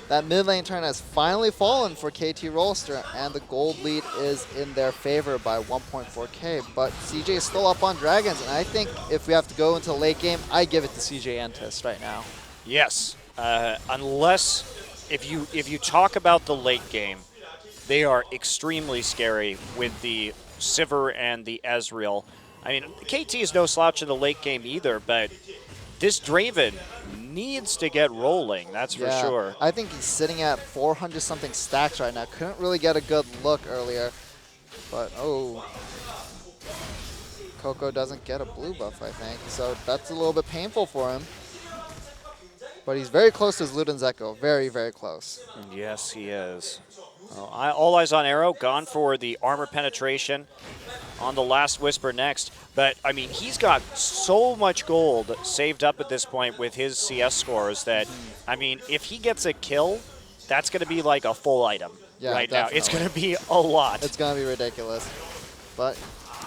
[SPEAKER 3] That mid lane turn has finally fallen for KT Rolster, and the gold lead is in their favor by 1.4k. But CJ is still up on Dragons, and I think if we have to go into the late game, I give it to CJ Entus right now.
[SPEAKER 2] Yes, unless if you talk about the late game, they are extremely scary with the Sivir and the Ezreal. I mean, KT is no slouch in the late game either, but this Draven needs to get rolling, that's for sure.
[SPEAKER 3] I think he's sitting at 400-something stacks right now. Couldn't really get a good look earlier, but Coco doesn't get a blue buff, I think. So that's a little bit painful for him. But he's very close to his Luden's Echo. Very, very close.
[SPEAKER 2] Yes, he is. Well, all eyes on Arrow. Gone for the armor penetration on the last Whisper next. But, I mean, he's got so much gold saved up at this point with his CS scores that, I mean, if he gets a kill, that's going to be like a full item right now. It's going to be a lot.
[SPEAKER 3] It's going to be ridiculous. But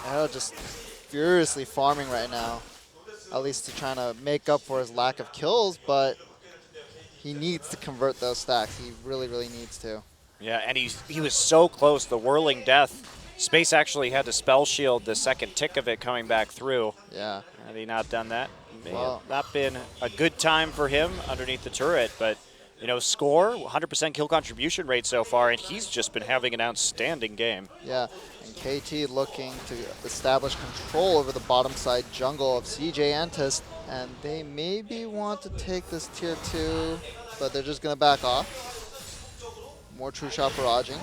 [SPEAKER 3] Arrow just furiously farming right now, at least to trying to make up for his lack of kills, but he needs to convert those stacks. He really, really needs to.
[SPEAKER 2] Yeah, and he was so close. The Whirling Death. Space actually had to spell shield the second tick of it coming back through.
[SPEAKER 3] Yeah.
[SPEAKER 2] Had he not done that, may
[SPEAKER 3] Well,
[SPEAKER 2] have not been a good time for him underneath the turret. But, you know, score, 100% kill contribution rate so far, and he's just been having an outstanding game.
[SPEAKER 3] Yeah, and KT looking to establish control over the bottom side jungle of CJ Entis, and they maybe want to take this tier 2, but they're just going to back off. More true shot barraging.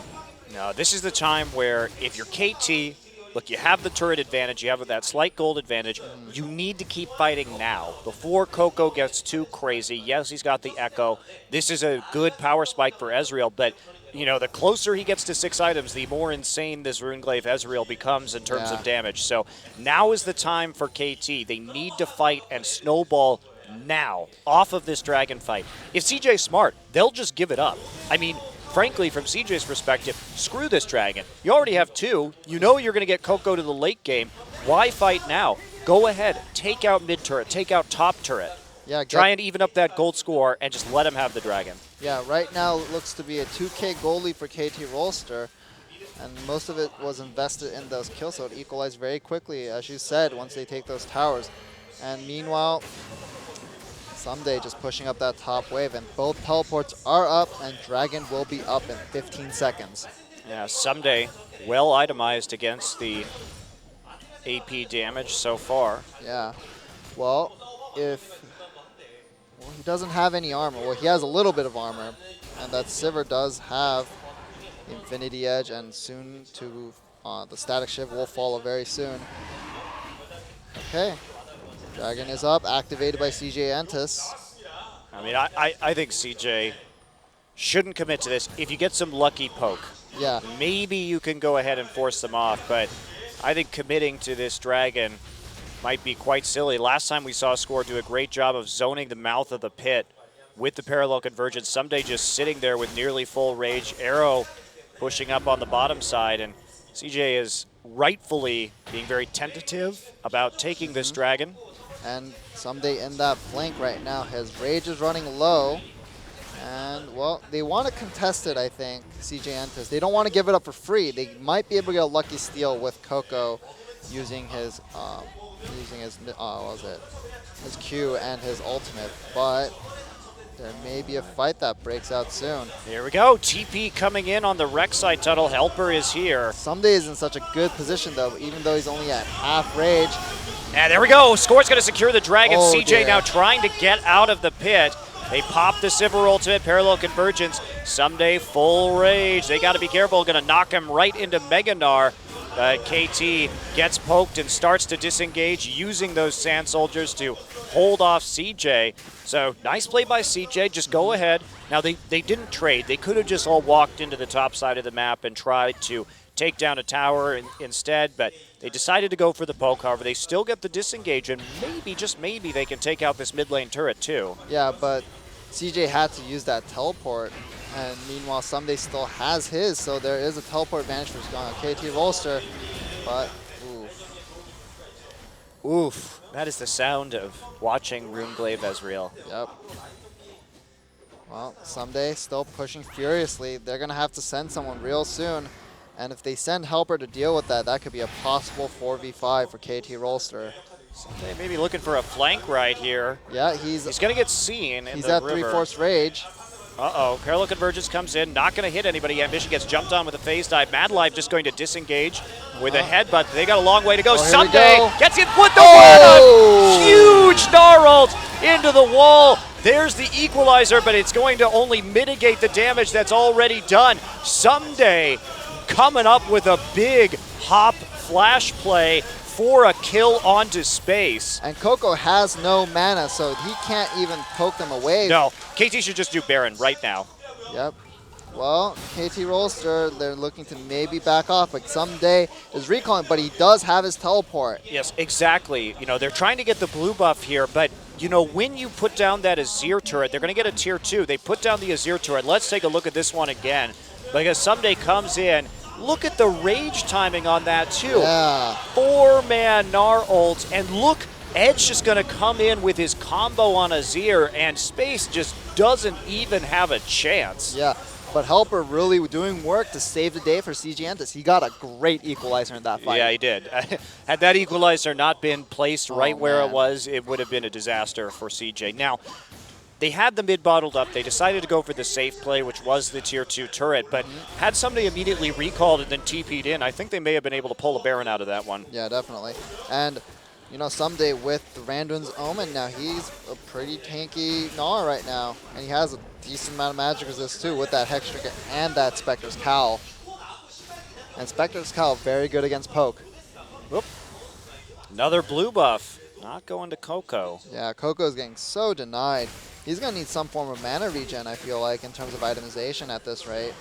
[SPEAKER 2] No, this is the time where if you're KT, look, you have the turret advantage, you have that slight gold advantage, you need to keep fighting now before Coco gets too crazy. Yes, he's got the Echo. This is a good power spike for Ezreal, but you know, the closer he gets to 6 items, the more insane this Runeglaive Ezreal becomes in terms of damage. So now is the time for KT. They need to fight and snowball now off of this dragon fight. If CJ's smart, they'll just give it up. I mean, frankly, from CJ's perspective, screw this dragon. You already have 2. You know you're going to get Coco to the late game. Why fight now? Go ahead. Take out mid turret. Take out top turret.
[SPEAKER 3] Yeah,
[SPEAKER 2] try and even up that gold score and just let him have the dragon.
[SPEAKER 3] Yeah, right now it looks to be a 2K gold lead for KT Rolster, and most of it was invested in those kills, so it equalized very quickly, as you said, once they take those towers. And meanwhile, Someday just pushing up that top wave, and both teleports are up, and Dragon will be up in 15 seconds.
[SPEAKER 2] Yeah, Someday well itemized against the AP damage so far.
[SPEAKER 3] Yeah, well, he doesn't have any armor. Well, he has a little bit of armor, and that Sivir does have the Infinity Edge, and soon to the Static Shiv will follow very soon. Okay, Dragon is up, activated by CJ Entis.
[SPEAKER 2] I mean, I think CJ shouldn't commit to this. If you get some lucky poke,
[SPEAKER 3] yeah,
[SPEAKER 2] maybe you can go ahead and force them off, but I think committing to this Dragon might be quite silly. Last time we saw Score do a great job of zoning the mouth of the pit with the parallel convergence. Someday just sitting there with nearly full rage. Arrow pushing up on the bottom side, and CJ is rightfully being very tentative about taking this Dragon.
[SPEAKER 3] And Someday in that flank right now. His rage is running low. And, well, they want to contest it, I think, CJ Entis. They don't want to give it up for free. They might be able to get a lucky steal with Coco using his his Q and his ultimate, but there may be a fight that breaks out soon.
[SPEAKER 2] Here we go. TP coming in on the Rek'Sai tunnel. Helper is here.
[SPEAKER 3] Someday is in such a good position, though, even though he's only at half rage.
[SPEAKER 2] And there we go. Score's going to secure the Dragon.
[SPEAKER 3] Oh,
[SPEAKER 2] CJ
[SPEAKER 3] dear.
[SPEAKER 2] now trying to get out of the pit. They pop the Sivir ultimate, parallel convergence. Someday full rage. They got to be careful. Going to knock him right into Mega Gnar. KT gets poked and starts to disengage using those Sand Soldiers to hold off CJ. So nice play by CJ. Just go ahead. Now they didn't trade. They could have just all walked into the top side of the map and tried to take down a tower instead, but they decided to go for the poke. However, they still get the disengage, and maybe, just maybe, they can take out this mid lane turret too.
[SPEAKER 3] Yeah, but CJ had to use that teleport, and meanwhile Someday still has his, so there is a teleport advantage for KT Rolster, but
[SPEAKER 2] oof. That is the sound of watching Runeglaive Ezreal.
[SPEAKER 3] Yep. Well, Someday still pushing furiously. They're going to have to send someone real soon. And if they send Helper to deal with that, that could be a possible 4v5 for KT Rolster.
[SPEAKER 2] They may be looking for a flank right here.
[SPEAKER 3] Yeah, he's
[SPEAKER 2] going to get seen in
[SPEAKER 3] he's
[SPEAKER 2] the
[SPEAKER 3] at
[SPEAKER 2] river.
[SPEAKER 3] 3/4 rage.
[SPEAKER 2] Uh-oh, Parallel Convergence comes in, not going to hit anybody. Ambition gets jumped on with a phase dive. Mad Life just going to disengage with a headbutt. They got a long way to go. Someday gets it with the one, huge Gnarled into the wall. There's the equalizer, but it's going to only mitigate the damage that's already done. Someday coming up with a big hop flash play, for a kill onto Space.
[SPEAKER 3] And Coco has no mana, so he can't even poke them away.
[SPEAKER 2] No, KT should just do Baron right now.
[SPEAKER 3] Yep. Well, KT Rolster, they're looking to maybe back off, but someday is recalling, but he does have his teleport.
[SPEAKER 2] Yes, exactly. You know, they're trying to get the blue buff here, but, you know, when you put down that Azir turret, they're going to get a tier 2. They put down the Azir turret. Let's take a look at this one again. Because Someday comes in. Look at the rage timing on that, too.
[SPEAKER 3] Yeah.
[SPEAKER 2] 4-man Gnar ult, and look, Edge just going to come in with his combo on Azir, and Space just doesn't even have a chance.
[SPEAKER 3] Yeah. But Helper really doing work to save the day for CJ Entus. He got a great equalizer in that fight.
[SPEAKER 2] Yeah, he did. Had that equalizer not been placed right where
[SPEAKER 3] man.
[SPEAKER 2] it was, it would have been a disaster for CJ. Now, they had the mid bottled up. They decided to go for the safe play, which was the tier 2 turret. But had somebody immediately recalled and then TP'd in, I think they may have been able to pull a Baron out of that one.
[SPEAKER 3] Yeah, definitely. And, you know, Someday with Randuin's Omen now, he's a pretty tanky Gnar right now. And he has a decent amount of magic resist too with that Hex Trinket and that Spectre's Cowl. And Spectre's Cowl very good against poke.
[SPEAKER 2] Whoop. Another blue buff. Not going to Coco.
[SPEAKER 3] Yeah, Coco's getting so denied. He's going to need some form of mana regen, I feel like, in terms of itemization at this rate.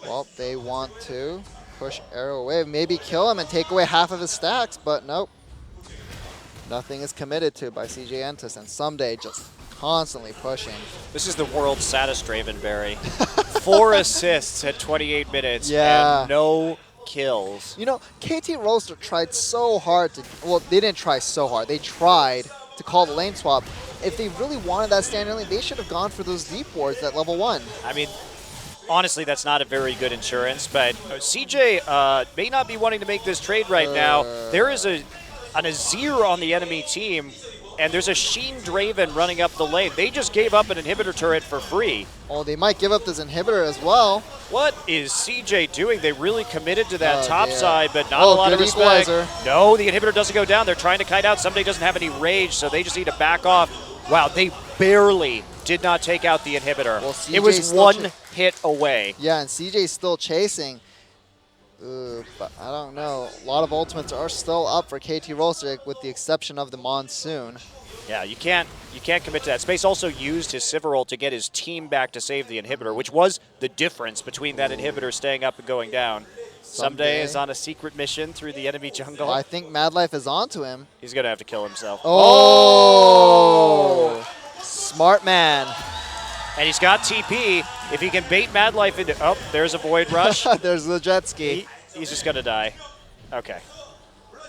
[SPEAKER 3] Well, they want to push Arrow away, maybe kill him and take away half of his stacks, but nope. Nothing is committed to by CJ Entus, and Someday just constantly pushing.
[SPEAKER 2] This is the world's saddest Dravenberry. 4 assists at 28 minutes
[SPEAKER 3] Yeah.
[SPEAKER 2] and no kills.
[SPEAKER 3] You know, KT Rolster tried so hard to, well, they didn't try so hard. They tried to call the lane swap. If they really wanted that standard lane, they should have gone for those deep wards at level 1.
[SPEAKER 2] I mean, honestly, that's not a very good insurance, but CJ may not be wanting to make this trade right now. There is an Azir on the enemy team, and there's a Sheen Draven running up the lane. They just gave up an inhibitor turret for free.
[SPEAKER 3] Oh, they might give up this inhibitor as well.
[SPEAKER 2] What is CJ doing? They really committed to that
[SPEAKER 3] Oh,
[SPEAKER 2] top
[SPEAKER 3] dear.
[SPEAKER 2] side, but not
[SPEAKER 3] Oh,
[SPEAKER 2] a lot of
[SPEAKER 3] good
[SPEAKER 2] respect.
[SPEAKER 3] equalizer.
[SPEAKER 2] No, the inhibitor doesn't go down. They're trying to kite out. Somebody doesn't have any rage, so they just need to back off. Wow, they barely did not take out the inhibitor.
[SPEAKER 3] Well,
[SPEAKER 2] it was
[SPEAKER 3] CJ still
[SPEAKER 2] one hit away.
[SPEAKER 3] Yeah, and CJ's still chasing. But I don't know. A lot of ultimates are still up for KT Rolster, with the exception of the Monsoon.
[SPEAKER 2] Yeah, you can't commit to that. Space also used his Sivir ult to get his team back to save the inhibitor, which was the difference between that inhibitor staying up and going down. Someday is on a secret mission through the enemy jungle.
[SPEAKER 3] I think Madlife is onto him.
[SPEAKER 2] He's going to have to kill himself.
[SPEAKER 3] Oh! Smart man.
[SPEAKER 2] And he's got TP. If he can bait Madlife into... Oh, there's a Void Rush.
[SPEAKER 3] There's the jet ski.
[SPEAKER 2] He's just going to die. Okay.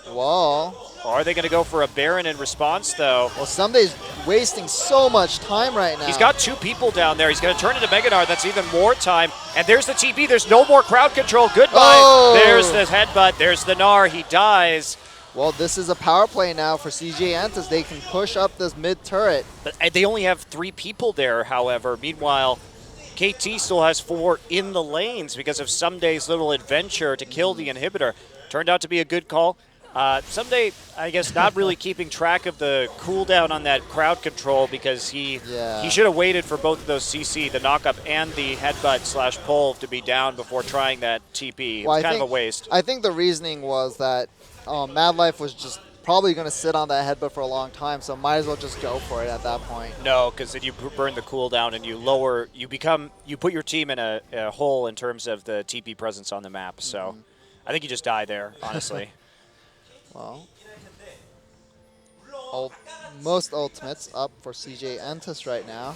[SPEAKER 3] Whoa.
[SPEAKER 2] Are they going to go for a Baron in response, though?
[SPEAKER 3] Well, Somebody's wasting so much time right now.
[SPEAKER 2] He's got 2 people down there. He's going to turn into Mega Gnar. That's even more time. And there's the TP. There's no more crowd control. Goodbye.
[SPEAKER 3] Oh!
[SPEAKER 2] There's the headbutt. There's the Gnar. He dies.
[SPEAKER 3] Well, this is a power play now for CJ Entus. They can push up this mid turret.
[SPEAKER 2] But they only have 3 people there, however. Meanwhile, KT still has 4 in the lanes because of Someday's little adventure to kill the inhibitor. Turned out to be a good call. Someday, I guess, not really keeping track of the cooldown on that crowd control because he should have waited for both of those CC, the knock-up and the headbutt/pull, to be down before trying that TP. It was kind of a waste.
[SPEAKER 3] I think the reasoning was that Madlife was just probably going to sit on that headbutt for a long time, so might as well just go for it at that point.
[SPEAKER 2] No, because then you burn the cooldown and you put your team in a hole in terms of the TP presence on the map. So I think you just die there, honestly.
[SPEAKER 3] Well, most ultimates up for CJ Entus right now.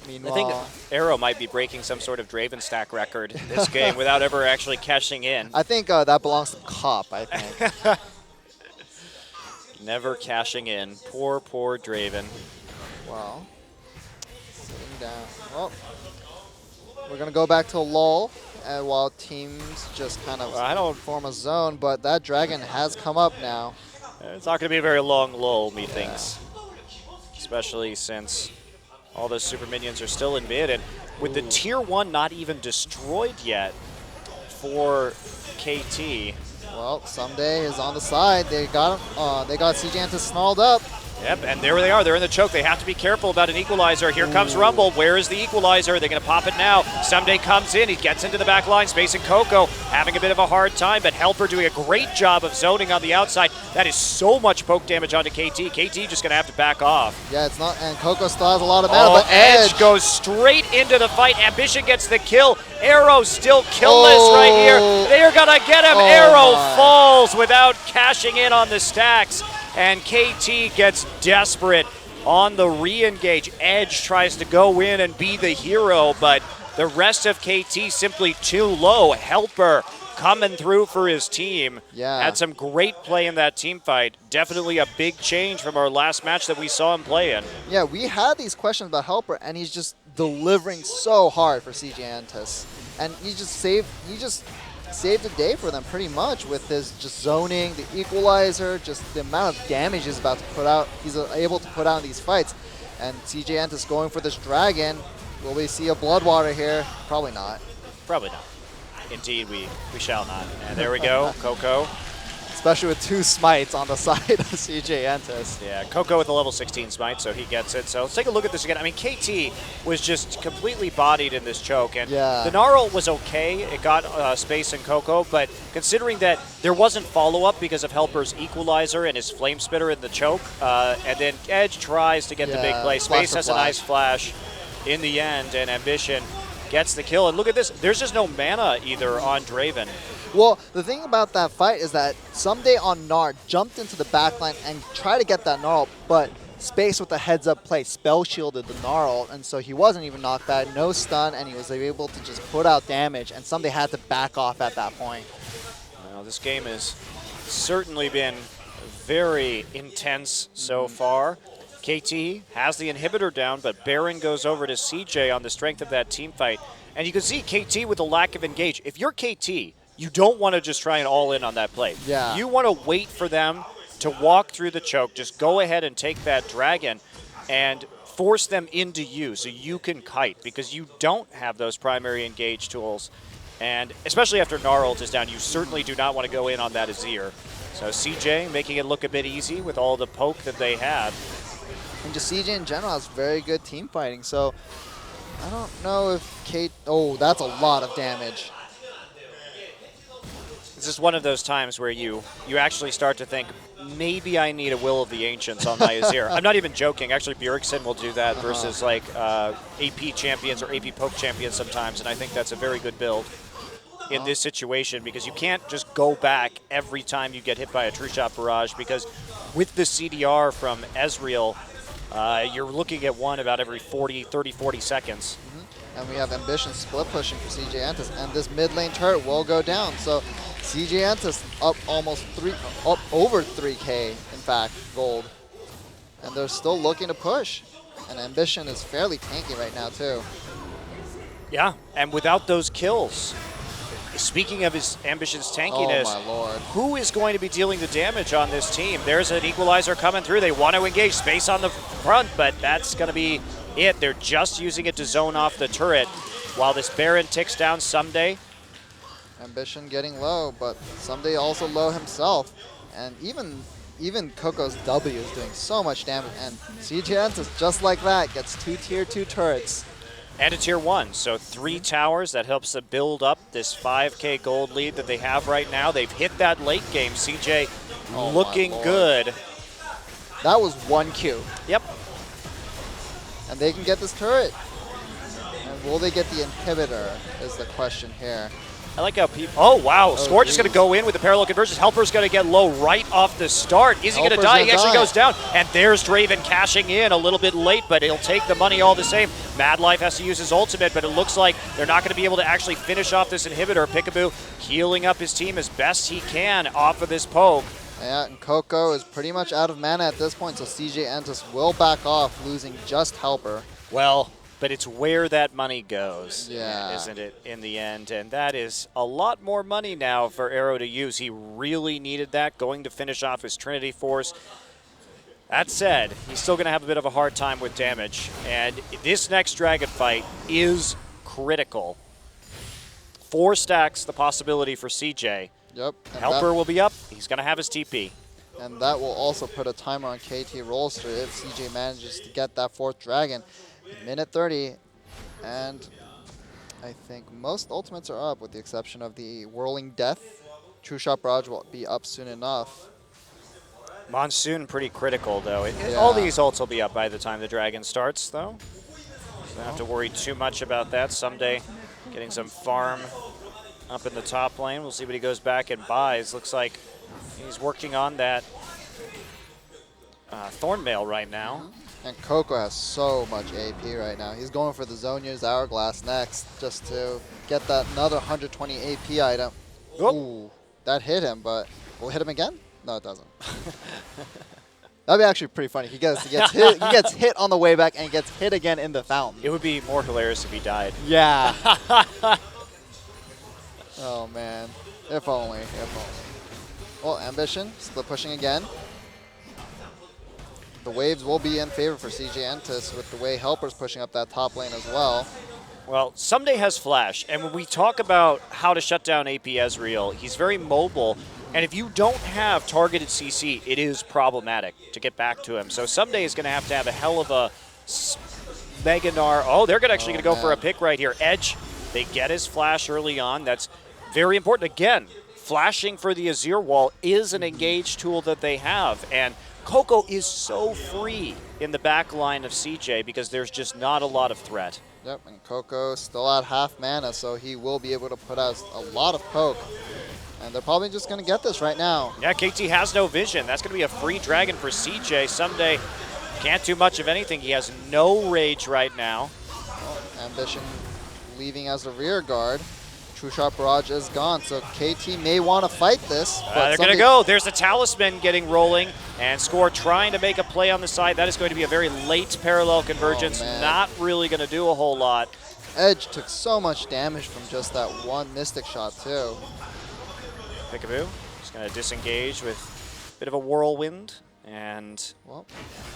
[SPEAKER 3] Meanwhile,
[SPEAKER 2] I think Arrow might be breaking some sort of Draven stack record in this game without ever actually cashing in.
[SPEAKER 3] I think that belongs to Cop, I think.
[SPEAKER 2] Never cashing in. Poor, poor Draven.
[SPEAKER 3] Well, sitting down. Well, we're going to go back to a lull. While teams just kind of form a zone, but that dragon has come up now.
[SPEAKER 2] It's not going to be a very long lull, methinks. Especially since all those super minions are still in mid, and with the tier 1 not even destroyed yet for KT.
[SPEAKER 3] Well, Someday is on the side. They got him. They got CJ Entus snarled up.
[SPEAKER 2] Yep, and there they are. They're in the choke. They have to be careful about an equalizer. Here comes Rumble. Where is the equalizer? They're going to pop it now. Someday comes in. He gets into the back line. Space and Coco having a bit of a hard time, but Helper doing a great job of zoning on the outside. That is so much poke damage onto KT. KT just going to have to back off.
[SPEAKER 3] Yeah, it's not, and Coco still has a lot of mana, but
[SPEAKER 2] Edge goes straight into the fight. Ambition gets the kill. Arrow still killless right here. They're going to get him. Arrow falls without cashing in on the stacks. And KT gets desperate on the re-engage. Edge tries to go in and be the hero, but the rest of KT simply too low. Helper coming through for his team.
[SPEAKER 3] Yeah.
[SPEAKER 2] Had some great play in that team fight. Definitely a big change from our last match that we saw him play in.
[SPEAKER 3] Yeah, we had these questions about Helper, and he's just delivering so hard for CJ Entus. And he just saved the day for them pretty much with his just zoning, the equalizer, just the amount of damage he's about to put out. He's able to put out in these fights. And CJ Entus going for this dragon. Will we see a Bloodwater here? Probably not.
[SPEAKER 2] Probably not. Indeed, we shall not. And there we go, Coco.
[SPEAKER 3] Especially with 2 smites on the side of CJ Entus.
[SPEAKER 2] Yeah, Coco with the level 16 smite, so he gets it. So let's take a look at this again. I mean, KT was just completely bodied in this choke, and the Gnarl was okay. It got Space and Coco, but considering that there wasn't follow-up because of Helper's equalizer and his Flame Spitter in the choke, and then Edge tries to get the big play. Space has a nice flash in the end, and Ambition gets the kill. And look at this. There's just no mana either on Draven.
[SPEAKER 3] Well, the thing about that fight is that Someday on Gnar jumped into the backline and tried to get that Gnarl, but Space with the heads-up play spell shielded the Gnarl, and so he wasn't even knocked back, no stun, and he was able to just put out damage, and Someday had to back off at that point.
[SPEAKER 2] Well, this game has certainly been very intense so far. KT has the inhibitor down, but Baron goes over to CJ on the strength of that team fight. And you can see KT with the lack of engage. If you're KT, you don't want to just try and all in on that play.
[SPEAKER 3] Yeah.
[SPEAKER 2] You want to wait for them to walk through the choke. Just go ahead and take that dragon and force them into you so you can kite, because you don't have those primary engage tools. And especially after Gnarl is down, you certainly do not want to go in on that Azir. So CJ making it look a bit easy with all the poke that they had.
[SPEAKER 3] And just CJ in general has very good team fighting, so I don't know if Kate... Oh, that's a lot of damage.
[SPEAKER 2] This is one of those times where you actually start to think, maybe I need a Will of the Ancients on my Azir. I'm not even joking. Actually, Bjergsen will do that versus like AP champions or AP poke champions sometimes, and I think that's a very good build in this situation, because you can't just go back every time you get hit by a True Shot Barrage, because with the CDR from Ezreal, you're looking at one about every 30, 40 seconds.
[SPEAKER 3] And we have Ambition split pushing for CJ Entus, and this mid lane turret will go down. So CJ Entus up up over 3K, in fact, gold. And they're still looking to push. And Ambition is fairly tanky right now, too.
[SPEAKER 2] Yeah, and without those kills, speaking of his Ambition's tankiness,
[SPEAKER 3] oh my lord,
[SPEAKER 2] who is going to be dealing the damage on this team? There's an equalizer coming through. They want to engage Space on the front, but that's going to be it. They're just using it to zone off the turret while this Baron ticks down Someday.
[SPEAKER 3] Ambition getting low, but Someday also low himself. And even Coco's W is doing so much damage. And CJ Entus, just like that, gets 2 tier 2 turrets.
[SPEAKER 2] And a tier 1, so 3 towers. That helps them build up this 5K gold lead that they have right now. They've hit that late game. CJ looking good.
[SPEAKER 3] That was 1 Q.
[SPEAKER 2] Yep.
[SPEAKER 3] And they can get this turret. And will they get the inhibitor is the question here.
[SPEAKER 2] I like how people... Oh, wow. Scorch is going to go in with the parallel conversions. Helper's going to get low right off the start. Is he going to die? He actually goes down. And there's Draven cashing in a little bit late, but he'll take the money all the same. Mad Life has to use his ultimate, but it looks like they're not going to be able to actually finish off this inhibitor. Peekaboo healing up his team as best he can off of this poke.
[SPEAKER 3] Yeah, and Coco is pretty much out of mana at this point, so CJ Entus will back off, losing just Helper.
[SPEAKER 2] Well, but it's where that money goes,
[SPEAKER 3] yeah,
[SPEAKER 2] isn't it, in the end? And that is a lot more money now for Arrow to use. He really needed that, going to finish off his Trinity Force. That said, he's still going to have a bit of a hard time with damage. And this next Dragon fight is critical. 4 stacks the possibility for CJ.
[SPEAKER 3] Yep.
[SPEAKER 2] Helper will be up. He's going to have his TP.
[SPEAKER 3] And that will also put a timer on KT Rolster if CJ manages to get that 4th dragon. Minute 30, and I think most ultimates are up with the exception of the Whirling Death. True Shot Barrage will be up soon enough.
[SPEAKER 2] Monsoon pretty critical, though.
[SPEAKER 3] Yeah.
[SPEAKER 2] All these ults will be up by the time the dragon starts, though. So don't have to worry too much about that. Someday getting some farm up in the top lane. We'll see what he goes back and buys. Looks like he's working on that Thornmail right now.
[SPEAKER 3] And Coco has so much AP right now. He's going for the Zhonya's Hourglass next just to get that another 120 AP item.
[SPEAKER 2] Whoop.
[SPEAKER 3] Ooh, that hit him, but will it hit him again? No, it doesn't. That'd be actually pretty funny. He gets hit. He gets hit on the way back and gets hit again in the fountain.
[SPEAKER 2] It would be more hilarious if he died.
[SPEAKER 3] Yeah. Oh man. If only. If only. Well, Ambition split pushing again. The waves will be in favor for CJ Entus with the way Helper's pushing up that top lane as well.
[SPEAKER 2] Well, Someday has Flash, and when we talk about how to shut down AP Ezreal, he's very mobile, and if you don't have targeted CC, it is problematic to get back to him. So Someday is going to have a hell of a Mega Gnar. Oh, they're actually going to go for a pick right here. Edge, they get his Flash early on. That's very important. Again, flashing for the Azir wall is an engaged tool that they have, and Coco is so free in the back line of CJ because there's just not a lot of threat.
[SPEAKER 3] Yep, and Coco still at half mana, so he will be able to put out a lot of poke. And they're probably just going to get this right now.
[SPEAKER 2] Yeah, KT has no vision. That's going to be a free dragon for CJ. Someday can't do much of anything. He has no rage right now.
[SPEAKER 3] Well, Ambition leaving as a rear guard. True Shot Barrage is gone, so KT may want to fight this.
[SPEAKER 2] They're going to go. There's the Talisman getting rolling, and Score trying to make a play on the side. That is going to be a very late parallel convergence. Not really going to do a whole lot.
[SPEAKER 3] Edge took so much damage from just that one Mystic Shot, too.
[SPEAKER 2] Peekaboo just going to disengage with a bit of a whirlwind. And,
[SPEAKER 3] well,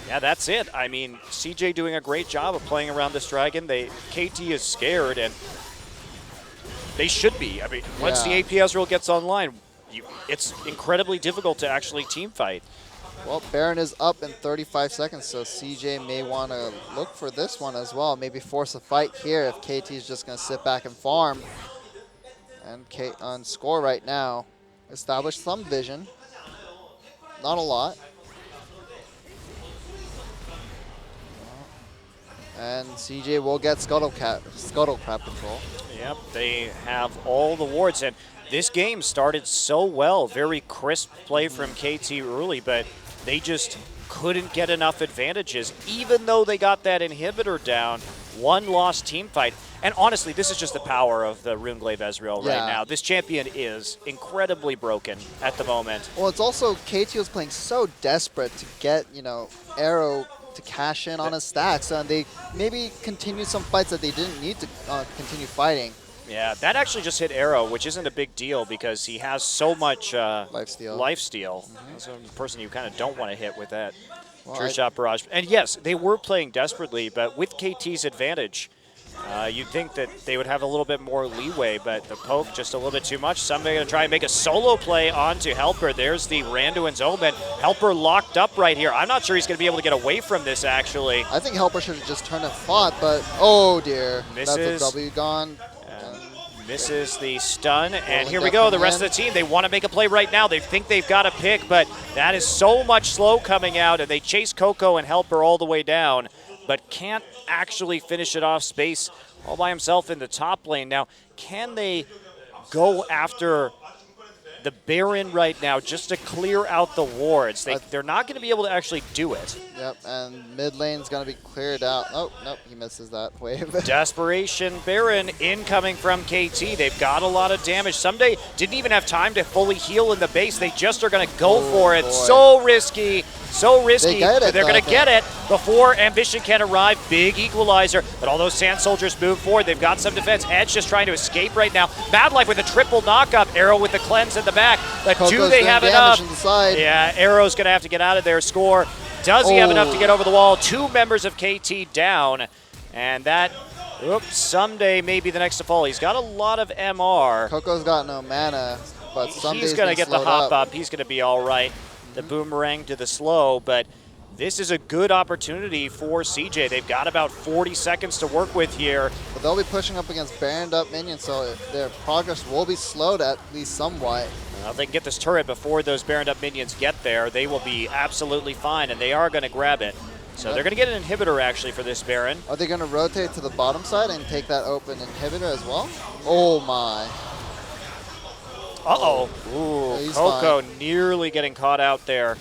[SPEAKER 2] yeah, that's it. I mean, CJ doing a great job of playing around this dragon. KT is scared, and they should be. I mean, once the AP Ezreal gets online, it's incredibly difficult to actually team fight.
[SPEAKER 3] Well, Baron is up in 35 seconds, so CJ may want to look for this one as well. Maybe force a fight here if KT is just going to sit back and farm. And on Score right now, establish some vision. Not a lot. And CJ will get Scuttlecrab control.
[SPEAKER 2] Yep, they have all the wards, and this game started so well. Very crisp play from KT early, but they just couldn't get enough advantages, even though they got that inhibitor down. One lost team fight. And honestly, this is just the power of the Runeglaive Ezreal right now. This champion is incredibly broken at the moment.
[SPEAKER 3] Well, it's also KT was playing so desperate to get, Arrow to cash in on his stacks, and they maybe continued some fights that they didn't need to continue fighting.
[SPEAKER 2] Yeah, that actually just hit Arrow, which isn't a big deal because he has so much lifesteal. That's a person you kind of don't want to hit with that True Shot Barrage. And yes, they were playing desperately, but with KT's advantage, you'd think that they would have a little bit more leeway, but the poke just a little bit too much. Somebody going to try and make a solo play onto Helper. There's the Randuin's Omen. Helper locked up right here. I'm not sure he's going to be able to get away from this, actually.
[SPEAKER 3] I think Helper should have just turned and fought, but oh dear.
[SPEAKER 2] Misses.
[SPEAKER 3] That's a W gone.
[SPEAKER 2] Misses the stun, and here we go. The rest of the team, they want to make a play right now. They think they've got a pick, but that is so much slow coming out, and they chase Coco and Helper all the way down, but can't actually finish it off. Space all by himself in the top lane. Now, can they go after the Baron right now just to clear out the wards? They're not going to be able to actually do it.
[SPEAKER 3] Yep, and mid lane's going to be cleared out. Oh, nope, he misses that wave.
[SPEAKER 2] Desperation Baron incoming from KT. They've got a lot of damage. Someday didn't even have time to fully heal in the base. They just are going to go for it. Boy. So risky. So risky. They're going to get it before Ambition can arrive. Big equalizer. But all those Sand Soldiers move forward. They've got some defense. Edge just trying to escape right now. Mad Life with a triple knockup. Arrow with the cleanse in the back. But
[SPEAKER 3] Coco's
[SPEAKER 2] do they have enough?
[SPEAKER 3] The side.
[SPEAKER 2] Yeah, Arrow's going to have to get out of there. Score. Does he have enough to get over the wall? Two members of KT down. And that, Someday may be the next to fall. He's got a lot of MR.
[SPEAKER 3] Coco's got no mana, but Sunday's
[SPEAKER 2] he's going to get the hop up. He's going to be all right. the boomerang to the slow, but this is a good opportunity for CJ. They've got about 40 seconds to work with here.
[SPEAKER 3] But they'll be pushing up against Baroned Up minions, so their progress will be slowed at least somewhat.
[SPEAKER 2] If they can get this turret before those Baroned Up minions get there, they will be absolutely fine, and they are going to grab it. So they're going to get an inhibitor, actually, for this Baron.
[SPEAKER 3] Are they going to rotate to the bottom side and take that open inhibitor as well? Oh, my.
[SPEAKER 2] Uh-oh. Ooh,
[SPEAKER 3] He's
[SPEAKER 2] Coco nearly getting caught out there.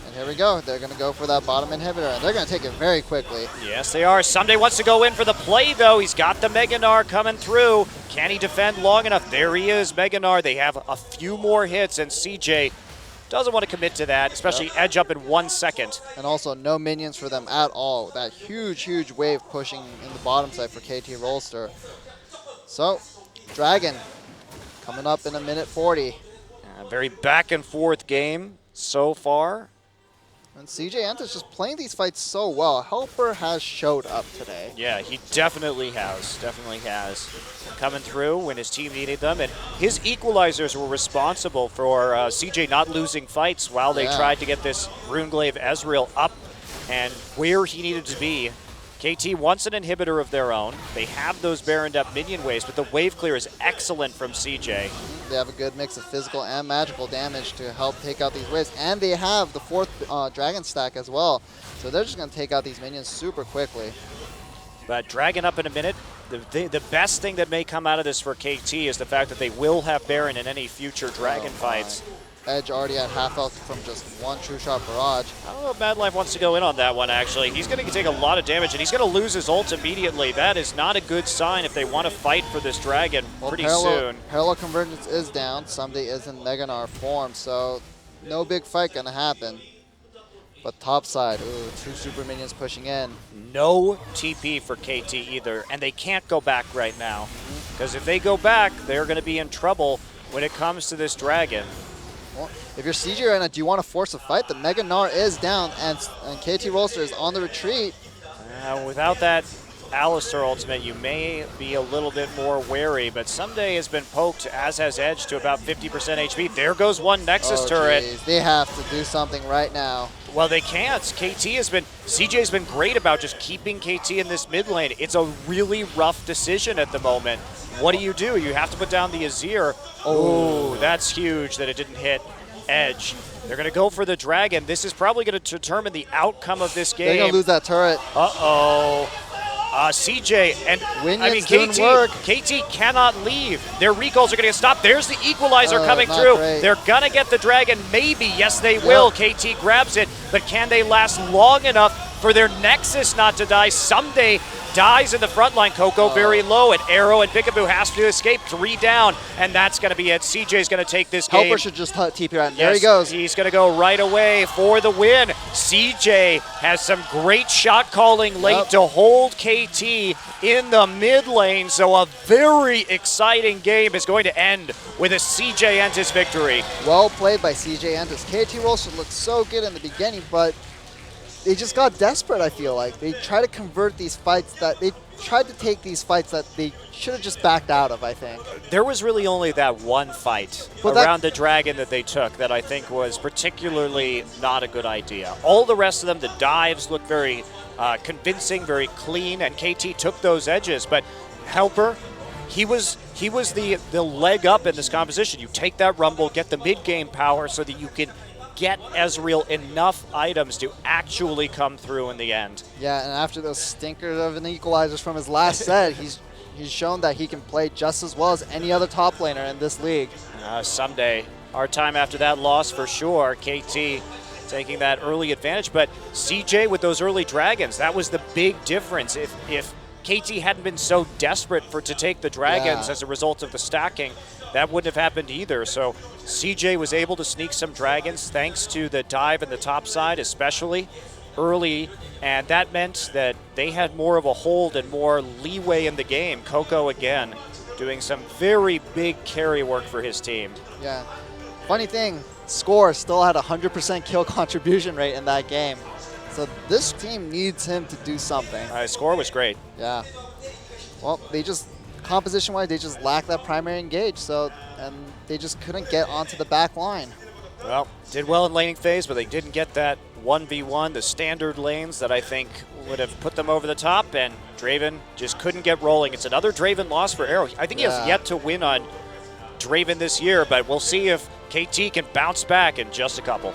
[SPEAKER 3] And here we go. They're going to go for that bottom inhibitor, and they're going to take it very quickly.
[SPEAKER 2] Yes, they are. Someday wants to go in for the play, though. He's got the Mega Gnar coming through. Can he defend long enough? There he is, Mega Gnar. They have a few more hits, and CJ doesn't want to commit to that, especially edge up in 1 second.
[SPEAKER 3] And also no minions for them at all. That huge, huge wave pushing in the bottom side for KT Rolster. So, Dragon coming up in a minute 40.
[SPEAKER 2] A very back and forth game so far.
[SPEAKER 3] And CJ Entus just playing these fights so well. Helper has showed up today.
[SPEAKER 2] Yeah, he definitely has. Definitely has. Coming through when his team needed them. And his equalizers were responsible for CJ not losing fights while they tried to get this Runeglaive Ezreal up and where he needed to be. KT wants an inhibitor of their own. They have those Baroned Up minion waves, but the wave clear is excellent from CJ.
[SPEAKER 3] They have a good mix of physical and magical damage to help take out these waves. And they have the 4th Dragon stack as well. So they're just going to take out these minions super quickly.
[SPEAKER 2] But Dragon up in a minute. The best thing that may come out of this for KT is the fact that they will have Baron in any future Dragon fights.
[SPEAKER 3] Edge already at half health from just one True Shot Barrage.
[SPEAKER 2] I don't know if Mad Life wants to go in on that one, actually. He's going to take a lot of damage, and he's going to lose his ult immediately. That is not a good sign if they want to fight for this Dragon pretty soon.
[SPEAKER 3] Parallel Convergence is down. Someday is in Mega Gnar form, so no big fight going to happen. But top side, ooh, 2 super minions pushing in.
[SPEAKER 2] No TP for KT either, and they can't go back right now. Because if they go back, they're going to be in trouble when it comes to this Dragon.
[SPEAKER 3] Well, if you're CJ right now, do you want to force a fight? The Mega Gnar is down, and KT Rolster is on the retreat.
[SPEAKER 2] Without that Alistar ultimate, you may be a little bit more wary, but Someday has been poked, as has Edge, to about 50% HP. There goes one Nexus turret.
[SPEAKER 3] Geez. They have to do something right now.
[SPEAKER 2] Well, they can't. CJ's been great about just keeping KT in this mid lane. It's a really rough decision at the moment. What do? You have to put down the Azir. Oh, that's huge that it didn't hit Edge. They're going to go for the Dragon. This is probably going to determine the outcome of this game.
[SPEAKER 3] They're going to lose that turret.
[SPEAKER 2] Uh-oh. CJ and KT cannot leave. Their recalls are going to get stopped. There's the equalizer coming through.
[SPEAKER 3] Great.
[SPEAKER 2] They're going to get the Dragon. Maybe. Yes, they will. KT grabs it. But can they last long enough for their Nexus not to die? Someday dies in the front line. Coco very low, and Arrow and Peekaboo has to escape. 3 down, and that's going to be it. CJ's going to take this game.
[SPEAKER 3] Helper should just TP right. There he goes.
[SPEAKER 2] He's going to go right away for the win. CJ has some great shot calling late to hold KT in the mid lane, so a very exciting game is going to end with a CJ Entus victory.
[SPEAKER 3] Well played by CJ Entus. KT Rolster looked so good in the beginning, but they just got desperate, I feel like. They try to convert these fights they tried to take these fights that they should have just backed out of, I think.
[SPEAKER 2] There was really only that one fight around the Dragon that they took that I think was particularly not a good idea. All the rest of them, the dives looked very convincing, very clean, and KT took those edges. But Helper, he was the leg up in this composition. You take that Rumble, get the mid-game power so that you can get Ezreal enough items to actually come through in the end.
[SPEAKER 3] Yeah, and after those stinkers of an equalizers from his last set, he's shown that he can play just as well as any other top laner in this league.
[SPEAKER 2] Someday, our time after that loss for sure. KT taking that early advantage, but CJ with those early Dragons, that was the big difference. If KT hadn't been so desperate to take the Dragons as a result of the stacking, that wouldn't have happened either. So CJ was able to sneak some Dragons thanks to the dive in the top side, especially early, and that meant that they had more of a hold and more leeway in the game. Coco again doing some very big carry work for his team.
[SPEAKER 3] Yeah. Funny thing, Score still had 100% kill contribution rate in that game. So this team needs him to do something.
[SPEAKER 2] Score was great.
[SPEAKER 3] Yeah. Well, they just, composition-wise, they just lack that primary engage, and they just couldn't get onto the back line.
[SPEAKER 2] Well, did well in laning phase, but they didn't get that 1v1, the standard lanes that I think would have put them over the top, and Draven just couldn't get rolling. It's another Draven loss for Arrow. I think he has yet to win on Draven this year, but we'll see if KT can bounce back in just a couple.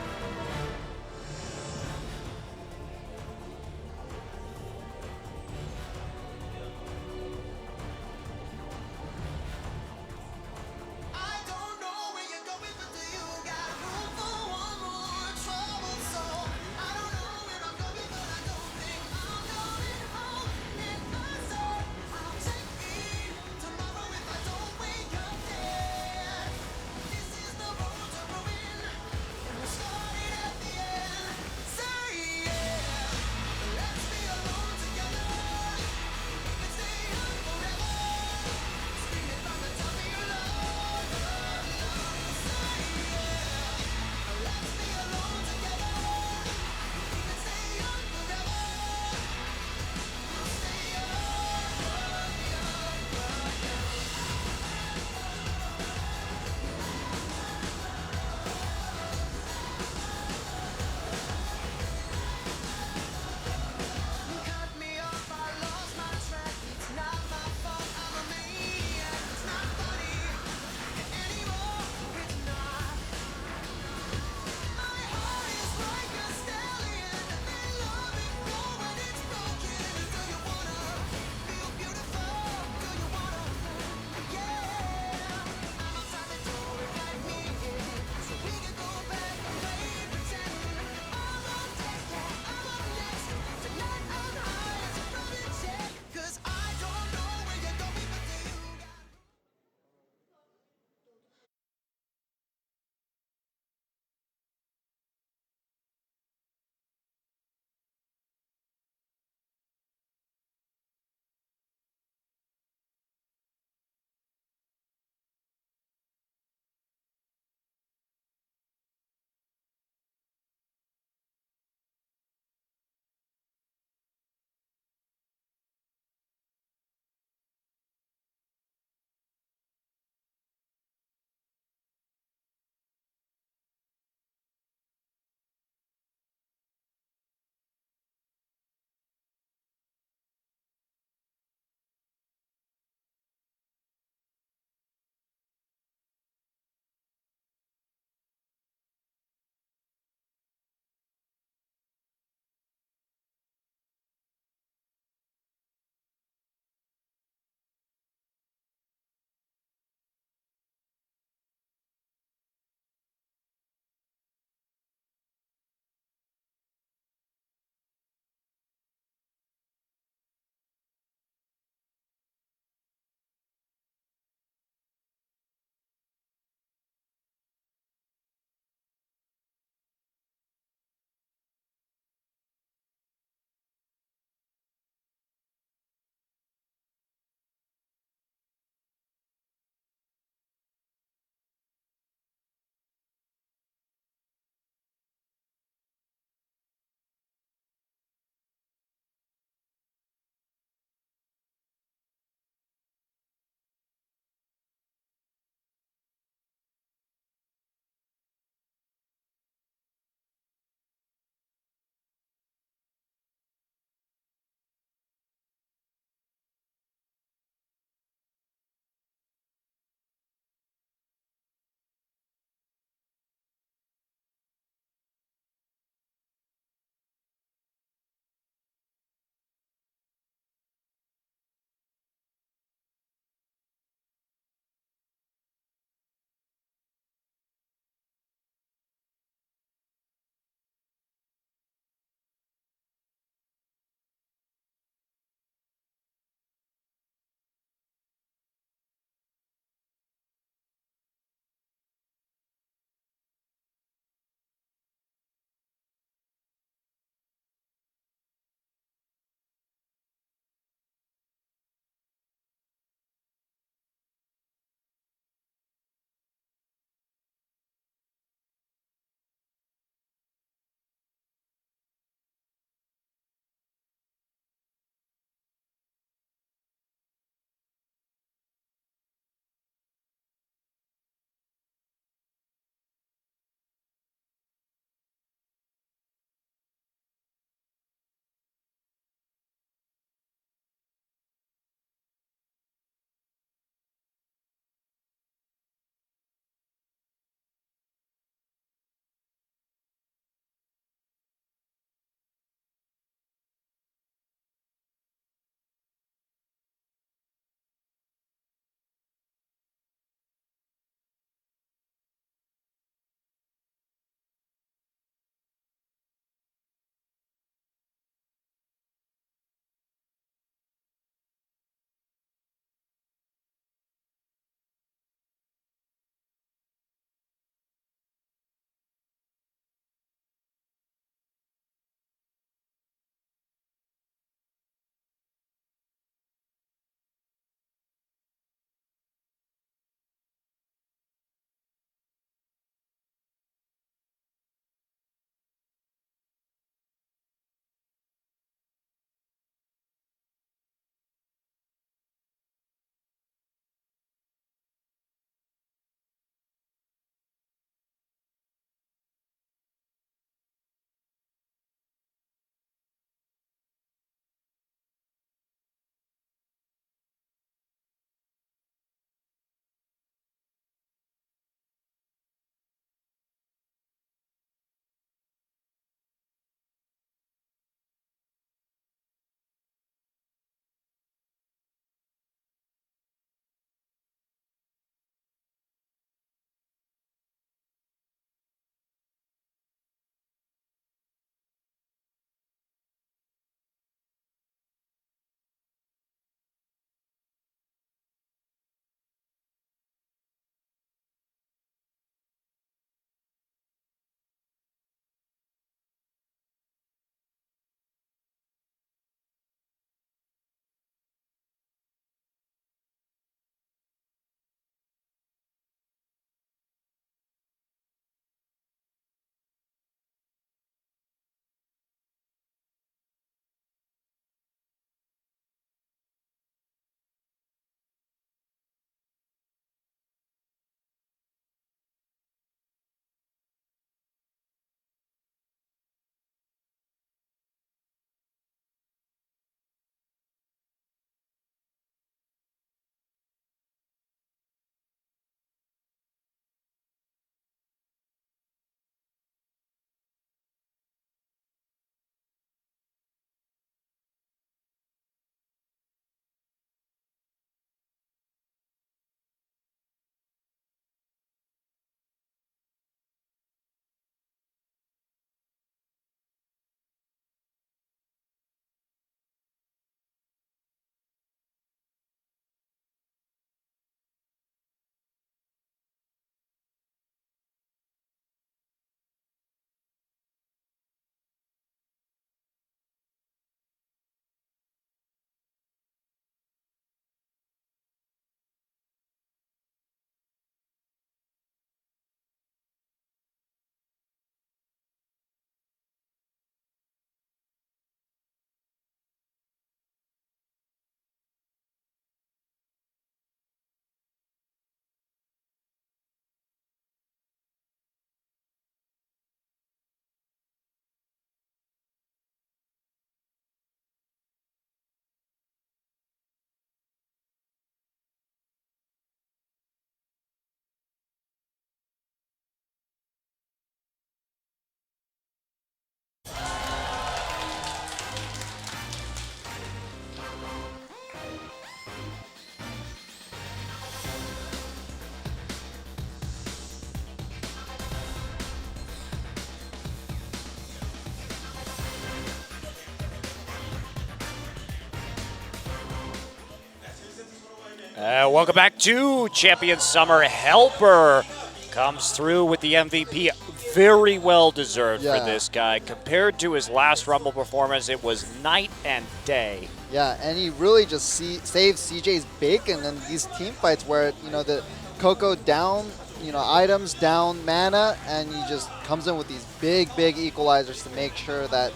[SPEAKER 2] Welcome back to Champion Summer. Helper comes through with the MVP. Very well deserved for this guy. Compared to his last Rumble performance, it was night and day.
[SPEAKER 3] Yeah, and he really just saved CJ's bacon in these team fights where, the Coco down, items, down mana, and he just comes in with these big equalizers to make sure that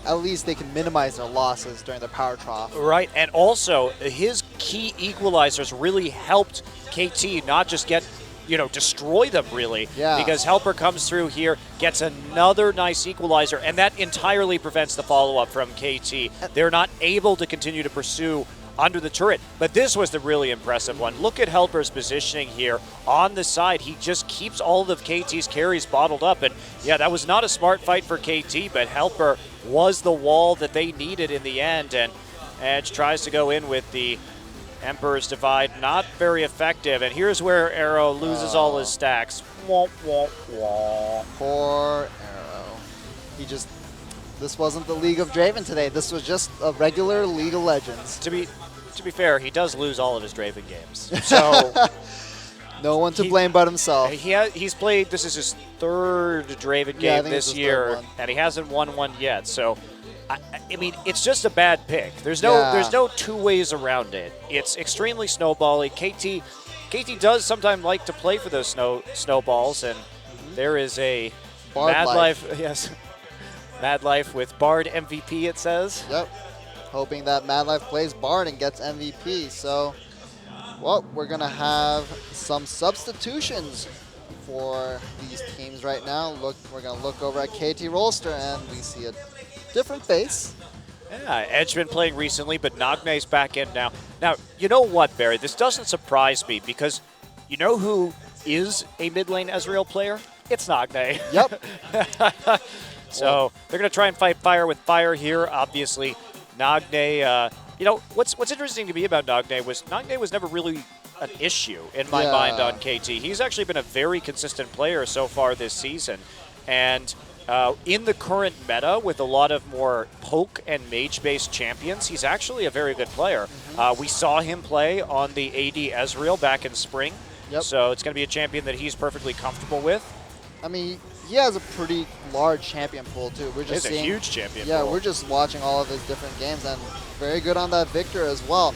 [SPEAKER 3] at least they can minimize their losses during the power trough.
[SPEAKER 2] Right, and also his key equalizers really helped KT not just destroy them really.
[SPEAKER 3] Yeah.
[SPEAKER 2] Because Helper comes through here, gets another nice equalizer, and that entirely prevents the follow-up from KT. They're not able to continue to pursue under the turret, but this was the really impressive one. Look at Helper's positioning here on the side. He just keeps all of KT's carries bottled up, and yeah, that was not a smart fight for KT, but Helper was the wall that they needed in the end, and Edge tries to go in with the Emperor's Divide, not very effective, and here's where Arrow loses all his stacks. Wah, wah, wah.
[SPEAKER 3] Poor Arrow. This wasn't the League of Draven today. This was just a regular League of Legends.
[SPEAKER 2] To be fair, he does lose all of his Draven games, so
[SPEAKER 3] no one to blame but himself.
[SPEAKER 2] He's played. This is his third Draven game this year,
[SPEAKER 3] one.
[SPEAKER 2] and he hasn't won one yet. So, I mean, it's just a bad pick. There's no two ways around it. It's extremely snowbally. KT does sometimes like to play for those snowballs, and there is a
[SPEAKER 3] Bard
[SPEAKER 2] Mad
[SPEAKER 3] life.
[SPEAKER 2] Life. Yes, Mad Life with Bard MVP. It says.
[SPEAKER 3] Yep. Hoping that Mad Life plays Bard and gets MVP. So, well, we're going to have some substitutions for these teams right now. We're going to look over at KT Rolster, and we see a different face.
[SPEAKER 2] Yeah, Edge been playing recently, but Nagne's back in now. Now, you know what, Barry? This doesn't surprise me because you know who is a mid lane Ezreal player? It's Nagne.
[SPEAKER 3] Yep.
[SPEAKER 2] So they're going to try and fight fire with fire here. Obviously, Nagne, what's interesting to me about Nagne was never really an issue in my mind on KT. He's actually been a very consistent player so far this season. And in the current meta, with a lot of more poke and mage-based champions, he's actually a very good player. We saw him play on the AD Ezreal back in spring.
[SPEAKER 3] Yep.
[SPEAKER 2] So it's going to be a champion that he's perfectly comfortable with.
[SPEAKER 3] I mean, he has a pretty large champion pool, too. We're just
[SPEAKER 2] He's a huge champion
[SPEAKER 3] pool.
[SPEAKER 2] pool.
[SPEAKER 3] We're just watching all of his different games, and very good on that Victor as well.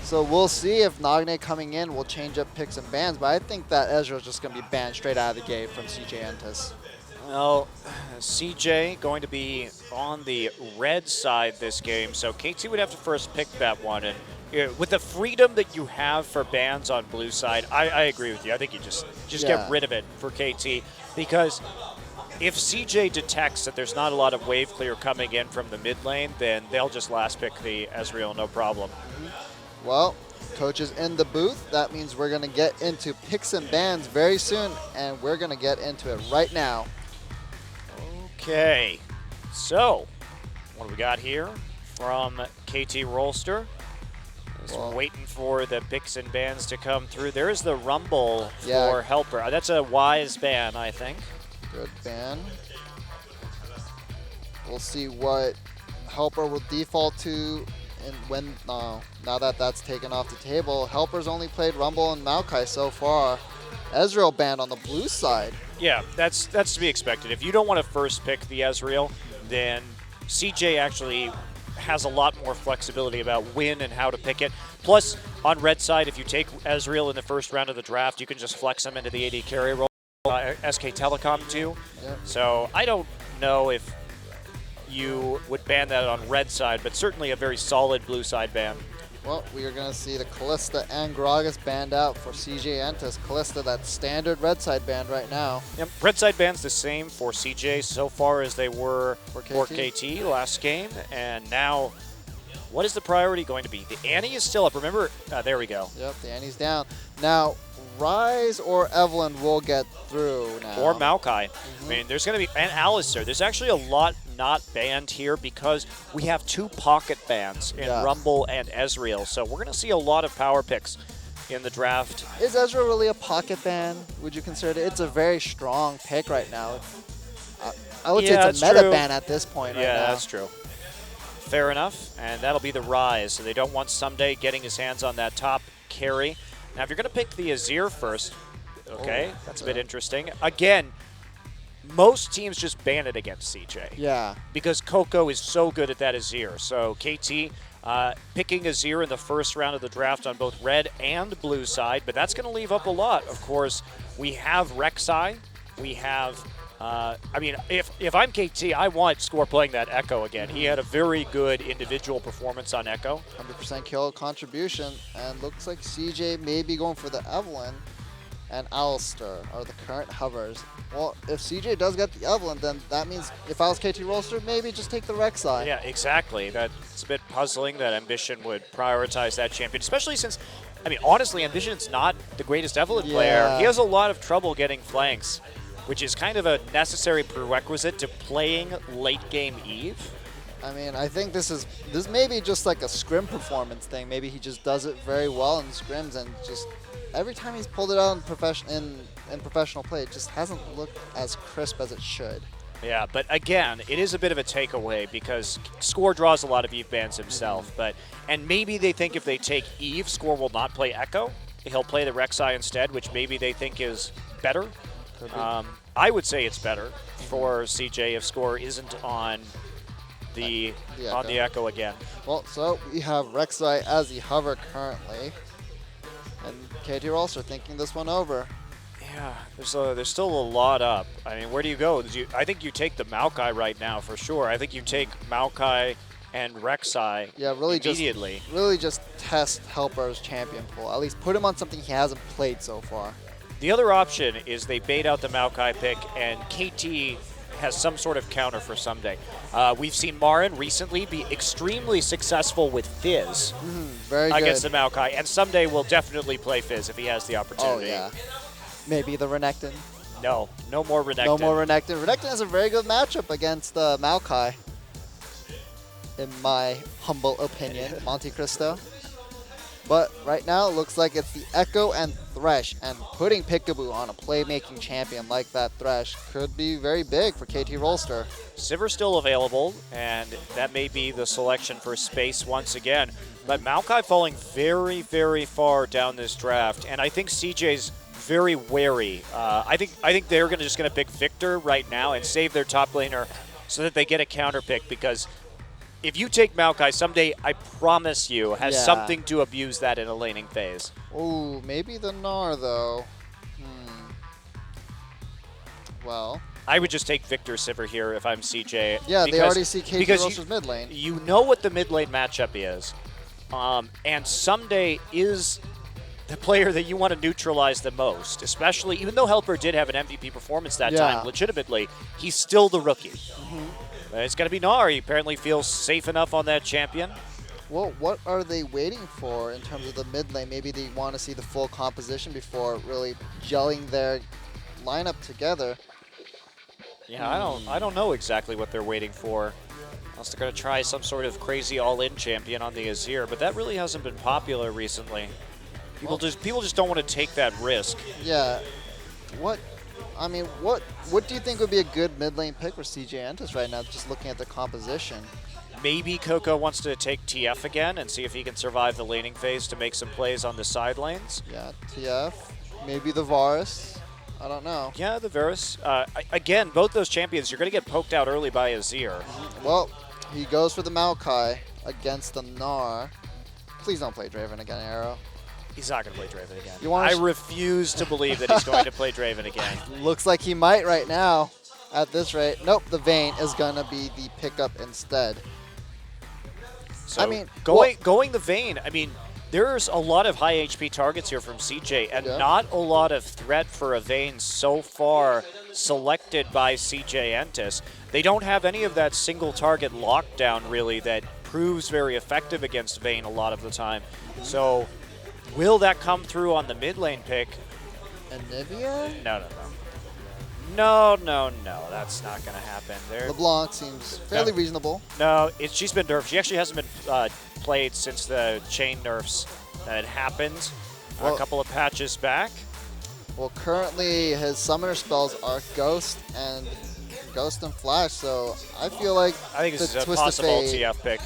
[SPEAKER 3] So we'll see if Nagne coming in will change up picks and bans, but I think that Ezreal's just going to be banned straight out of the gate from CJ Entus.
[SPEAKER 2] Well, CJ going to be on the red side this game, so KT would have to first pick that one. And with the freedom that you have for bans on blue side, I agree with you. I think you just get rid of it for KT, because if CJ detects that there's not a lot of wave clear coming in from the mid lane, then they'll just last pick the Ezreal, no problem.
[SPEAKER 3] Well, Coach is in the booth. That means we're going to get into picks and bans very soon, and we're going to get into it right now.
[SPEAKER 2] Okay, so what do we got here from KT Rolster? Just waiting for the picks and bans to come through. There's the Rumble for Helper. That's a wise ban, I think.
[SPEAKER 3] Good ban. We'll see what Helper will default to, and now that that's taken off the table. Helper's only played Rumble and Maokai so far. Ezreal banned on the blue side.
[SPEAKER 2] Yeah, that's to be expected. If you don't want to first pick the Ezreal, then CJ actually has a lot more flexibility about when and how to pick it. Plus, on red side, if you take Ezreal in the first round of the draft, you can just flex him into the AD carry role. SK Telecom too.
[SPEAKER 3] Yep.
[SPEAKER 2] So I don't know if you would ban that on red side, but certainly a very solid blue side ban.
[SPEAKER 3] Well, we are going to see the Kalista and Gragas banned out for CJ Entus. Kalista, that standard red side banned right now.
[SPEAKER 2] Yep, red side ban's the same for CJ so far as they were for KT last game. And now, what is the priority going to be? The Annie is still up. Remember, there we go.
[SPEAKER 3] Yep, the Annie's down. Now, Ryze or Evelynn will get through now.
[SPEAKER 2] Or Maokai. I mean, there's going to be, and Alistar. There's actually a lot not banned here because we have two pocket bans in Rumble and Ezreal. So we're going to see a lot of power picks in the draft.
[SPEAKER 3] Is Ezreal really a pocket ban? Would you consider it? It's a very strong pick right now. I would say it's a meta ban at this point right now.
[SPEAKER 2] Yeah, that's true. Fair enough. And that'll be the Ryze. So they don't want Someday getting his hands on that top carry. Now, if you're going to pick the Azir first, okay,
[SPEAKER 3] Oh,
[SPEAKER 2] that's a bit interesting. Again, most teams just ban it against CJ.
[SPEAKER 3] Yeah.
[SPEAKER 2] Because Coco is so good at that Azir. So KT picking Azir in the first round of the draft on both red and blue side, but that's going to leave up a lot. Of course, we have Rek'Sai. We have, I mean, if I'm KT, I want Score playing that Echo again. He had a very good individual performance on Echo.
[SPEAKER 3] 100% kill contribution, and looks like CJ may be going for the Evelyn, and Alistair are the current hovers. Well, if CJ does get the Evelyn, then that means if I was KT Rolster, maybe just take the Rek'Sai.
[SPEAKER 2] Yeah, exactly. That's a bit puzzling that Ambition would prioritize that champion, especially since, I mean, honestly, Ambition's not the greatest Evelyn player. He has a lot of trouble getting flanks, which is kind of a necessary prerequisite to playing late game Eve.
[SPEAKER 3] I mean, I think this may be just like a scrim performance thing. Maybe he just does it very well in scrims, and just every time he's pulled it out in professional play, it just hasn't looked as crisp as it should.
[SPEAKER 2] Yeah, but again, it is a bit of a takeaway because Score draws a lot of Eve bans himself. And maybe they think if they take Eve, Score will not play Echo. He'll play the Rek'Sai instead, which maybe they think is better. I would say it's better for CJ if Score isn't on the Echo again.
[SPEAKER 3] Well, so we have Rek'Sai as the hover currently, and KT Rolster thinking this one over.
[SPEAKER 2] Yeah, there's still a lot up. I mean, where do you go? I think you take the Maokai right now for sure. I think you take Maokai and Rek'Sai immediately.
[SPEAKER 3] Really just test Helper's champion pool. At least put him on something he hasn't played so far.
[SPEAKER 2] The other option is they bait out the Maokai pick, and KT has some sort of counter for someday. We've seen Marin recently be extremely successful with Fizz
[SPEAKER 3] Very
[SPEAKER 2] against
[SPEAKER 3] good.
[SPEAKER 2] the Maokai, and someday will definitely play Fizz if he has the
[SPEAKER 3] Oh
[SPEAKER 2] opportunity.
[SPEAKER 3] yeah. Maybe the Renekton.
[SPEAKER 2] No more Renekton.
[SPEAKER 3] No more Renekton. Renekton has a very good matchup against Maokai, in my humble opinion, Monte Cristo. But right now, it looks like it's the Echo and Thresh, and putting Peekaboo on a playmaking champion like that Thresh could be very big for KT Rolster.
[SPEAKER 2] Sivir still available, and that may be the selection for space once again. But Maokai falling very, very far down this draft, and I think CJ's very wary. I think they're just going to pick Victor right now and save their top laner so that they get a counter pick, because if you take Maokai someday, I promise you, has something to abuse that in a laning phase.
[SPEAKER 3] Ooh, maybe the Gnar though. Well,
[SPEAKER 2] I would just take Victor Sivir here if I'm CJ.
[SPEAKER 3] yeah, they already see KT
[SPEAKER 2] because
[SPEAKER 3] Rolster's mid lane.
[SPEAKER 2] You know what the mid lane matchup is, and someday is the player that you want to neutralize the most, especially even though Helper did have an MVP performance that time, legitimately, he's still the rookie. It's going to be Gnar. He apparently feels safe enough on that champion.
[SPEAKER 3] Well, what are they waiting for in terms of the mid lane? Maybe they want to see the full composition before really gelling their lineup together.
[SPEAKER 2] Yeah, I don't know exactly what they're waiting for. Unless they're going to try some sort of crazy all-in champion on the Azir, but that really hasn't been popular recently. People just don't want to take that risk.
[SPEAKER 3] Yeah. What do you think would be a good mid lane pick for CJ Entus right now, just looking at the composition?
[SPEAKER 2] Maybe Coco wants to take TF again and see if he can survive the laning phase to make some plays on the side lanes.
[SPEAKER 3] Yeah, TF. Maybe the Varus. I don't know.
[SPEAKER 2] Yeah, the Varus. Again, both those champions, you're going to get poked out early by Azir.
[SPEAKER 3] Well, he goes for the Maokai against the Gnar. Please don't play Draven again, Arrow.
[SPEAKER 2] He's not going to play Draven again.
[SPEAKER 3] I
[SPEAKER 2] refuse to believe that he's going to play Draven again.
[SPEAKER 3] Looks like he might right now at this rate. Nope, the Vayne is going to be the pickup instead.
[SPEAKER 2] So
[SPEAKER 3] I mean,
[SPEAKER 2] going the Vayne, I mean, there's a lot of high HP targets here from CJ, and not a lot of threat for a Vayne so far selected by CJ Entus. They don't have any of that single target lockdown, really, that proves very effective against Vayne a lot of the time. So will that come through on the mid lane pick?
[SPEAKER 3] Anivia?
[SPEAKER 2] No, that's not going to happen.
[SPEAKER 3] LeBlanc seems fairly reasonable.
[SPEAKER 2] No, she's been nerfed. She actually hasn't been played since the chain nerfs that happened a couple of patches back.
[SPEAKER 3] Well, currently his summoner spells are Ghost and Flash, so I feel like
[SPEAKER 2] I think this
[SPEAKER 3] the
[SPEAKER 2] is a
[SPEAKER 3] Twist of
[SPEAKER 2] possible
[SPEAKER 3] Fate,
[SPEAKER 2] TF pick.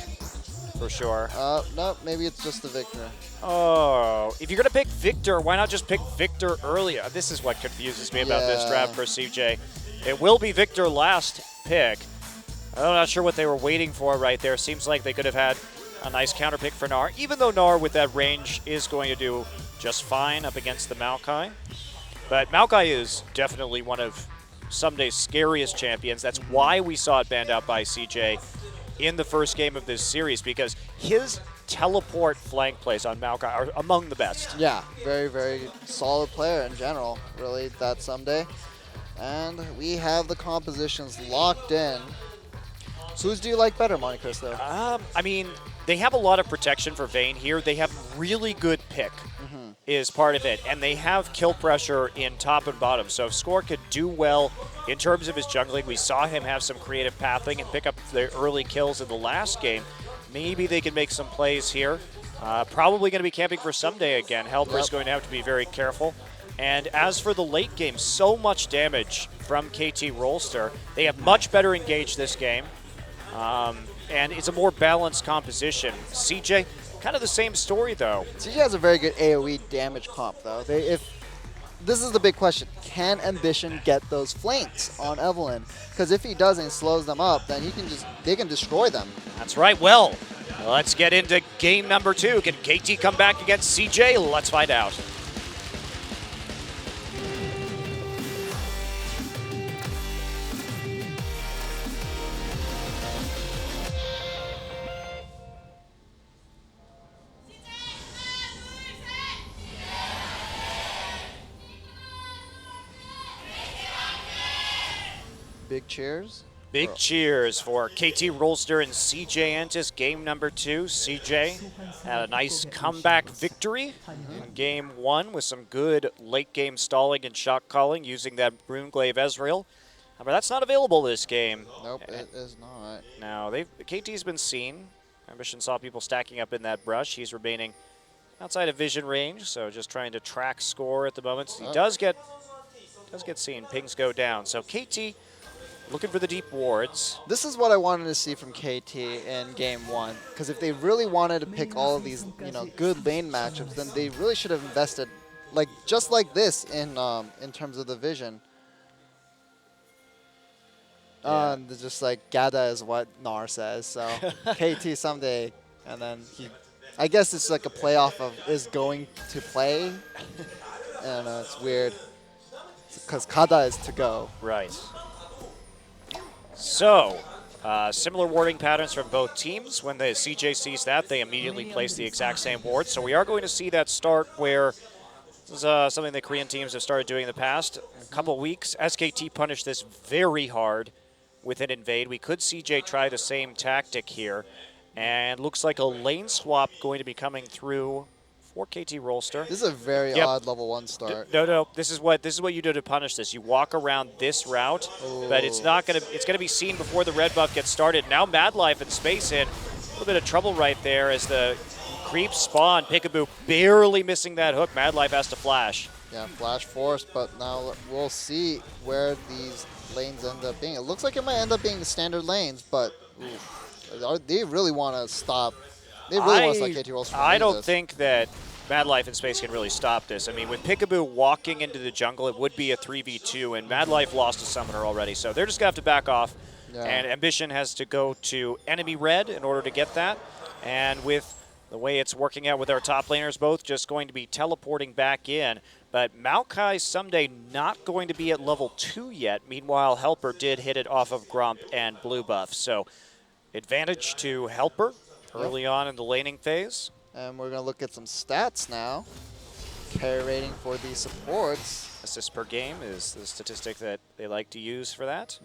[SPEAKER 2] for sure.
[SPEAKER 3] No, maybe it's just the Victor.
[SPEAKER 2] Oh, if you're going to pick Victor, why not just pick Victor earlier? This is what confuses me about this
[SPEAKER 3] Yeah.
[SPEAKER 2] draft for CJ. It will be Victor last pick. I'm not sure what they were waiting for right there. Seems like they could have had a nice counter pick for Gnar, even though Gnar with that range is going to do just fine up against the Maokai. But Maokai is definitely one of Sunday's scariest champions. That's why we saw it banned out by CJ in the first game of this series, because his teleport flank plays on Maokai are among the best.
[SPEAKER 3] Yeah, very, very solid player in general, really, that Someday. And we have the compositions locked in. So whose do you like better, Monte Cristo?
[SPEAKER 2] I mean, they have a lot of protection for Vayne here. They have really good pick is part of it. And they have kill pressure in top and bottom. So if Score could do well in terms of his jungling, we saw him have some creative pathing and pick up the early kills in the last game. Maybe they can make some plays here. Probably going to be camping for Someday again. Helper's going to have to be very careful. And as for the late game, so much damage from KT Rolster. They have much better engaged this game. And it's a more balanced composition. CJ, kind of the same story, though.
[SPEAKER 3] CJ has a very good AoE damage comp, though. If this is the big question, can Ambition get those flanks on Evelynn? Because if he doesn't, slows them up, then they can destroy them.
[SPEAKER 2] That's right. Well, let's get into game number 2. Can KT come back against CJ? Let's find out.
[SPEAKER 3] Big cheers.
[SPEAKER 2] Big cheers for KT Rolster and CJ Entus, game number 2. CJ had a nice comeback victory in game 1 with some good late game stalling and shot calling using that Runeglaive Ezreal. But that's not available this game.
[SPEAKER 3] Nope, it is not.
[SPEAKER 2] Now, KT's been seen. Ambition saw people stacking up in that brush. He's remaining outside of vision range, so just trying to track Score at the moment. So he does get seen. Pings go down. So KT looking for the deep wards.
[SPEAKER 3] This is what I wanted to see from KT in game 1, because if they really wanted to pick all of these, good lane matchups, then they really should have invested, just like this in terms of the vision. Just like Gada is what Gnar says. So KT Someday, and then I guess it's like a playoff of is going to play. I don't know, it's weird because Kada is to go.
[SPEAKER 2] Right. So, similar warding patterns from both teams. When the CJ sees that, they immediately place the exact same ward. So we are going to see that start where this is something that Korean teams have started doing in the past. A couple weeks, SKT punished this very hard with an invade. We could CJ try the same tactic here. And looks like a lane swap going to be coming through for KT Rolster.
[SPEAKER 3] This is a very odd level 1 start.
[SPEAKER 2] No. This is what you do to punish this. You walk around this route, but it's gonna be seen before the red buff gets started. Now Mad Life and Space in a little bit of trouble right there as the creeps spawn. Peekaboo barely missing that hook. Mad Life has to flash.
[SPEAKER 3] Yeah, flash force, but now we'll see where these lanes end up being. It looks like it might end up being the standard lanes, but they really want to stop. They really want to stop KT Rolster.
[SPEAKER 2] I don't think that Mad Life and Space can really stop this. I mean, with Peekaboo walking into the jungle, it would be a 3v2, and Mad Life lost a summoner already, so they're just going to have to back off.
[SPEAKER 3] Yeah.
[SPEAKER 2] And Ambition has to go to enemy red in order to get that. And with the way it's working out with our top laners, both just going to be teleporting back in. But Maokai Someday not going to be at level 2 yet. Meanwhile, Helper did hit it off of Grump and blue buff. So advantage to Helper early on in the laning phase.
[SPEAKER 3] And we're going to look at some stats now. Carry rating for the supports.
[SPEAKER 2] Assists per game is the statistic that they like to use for that.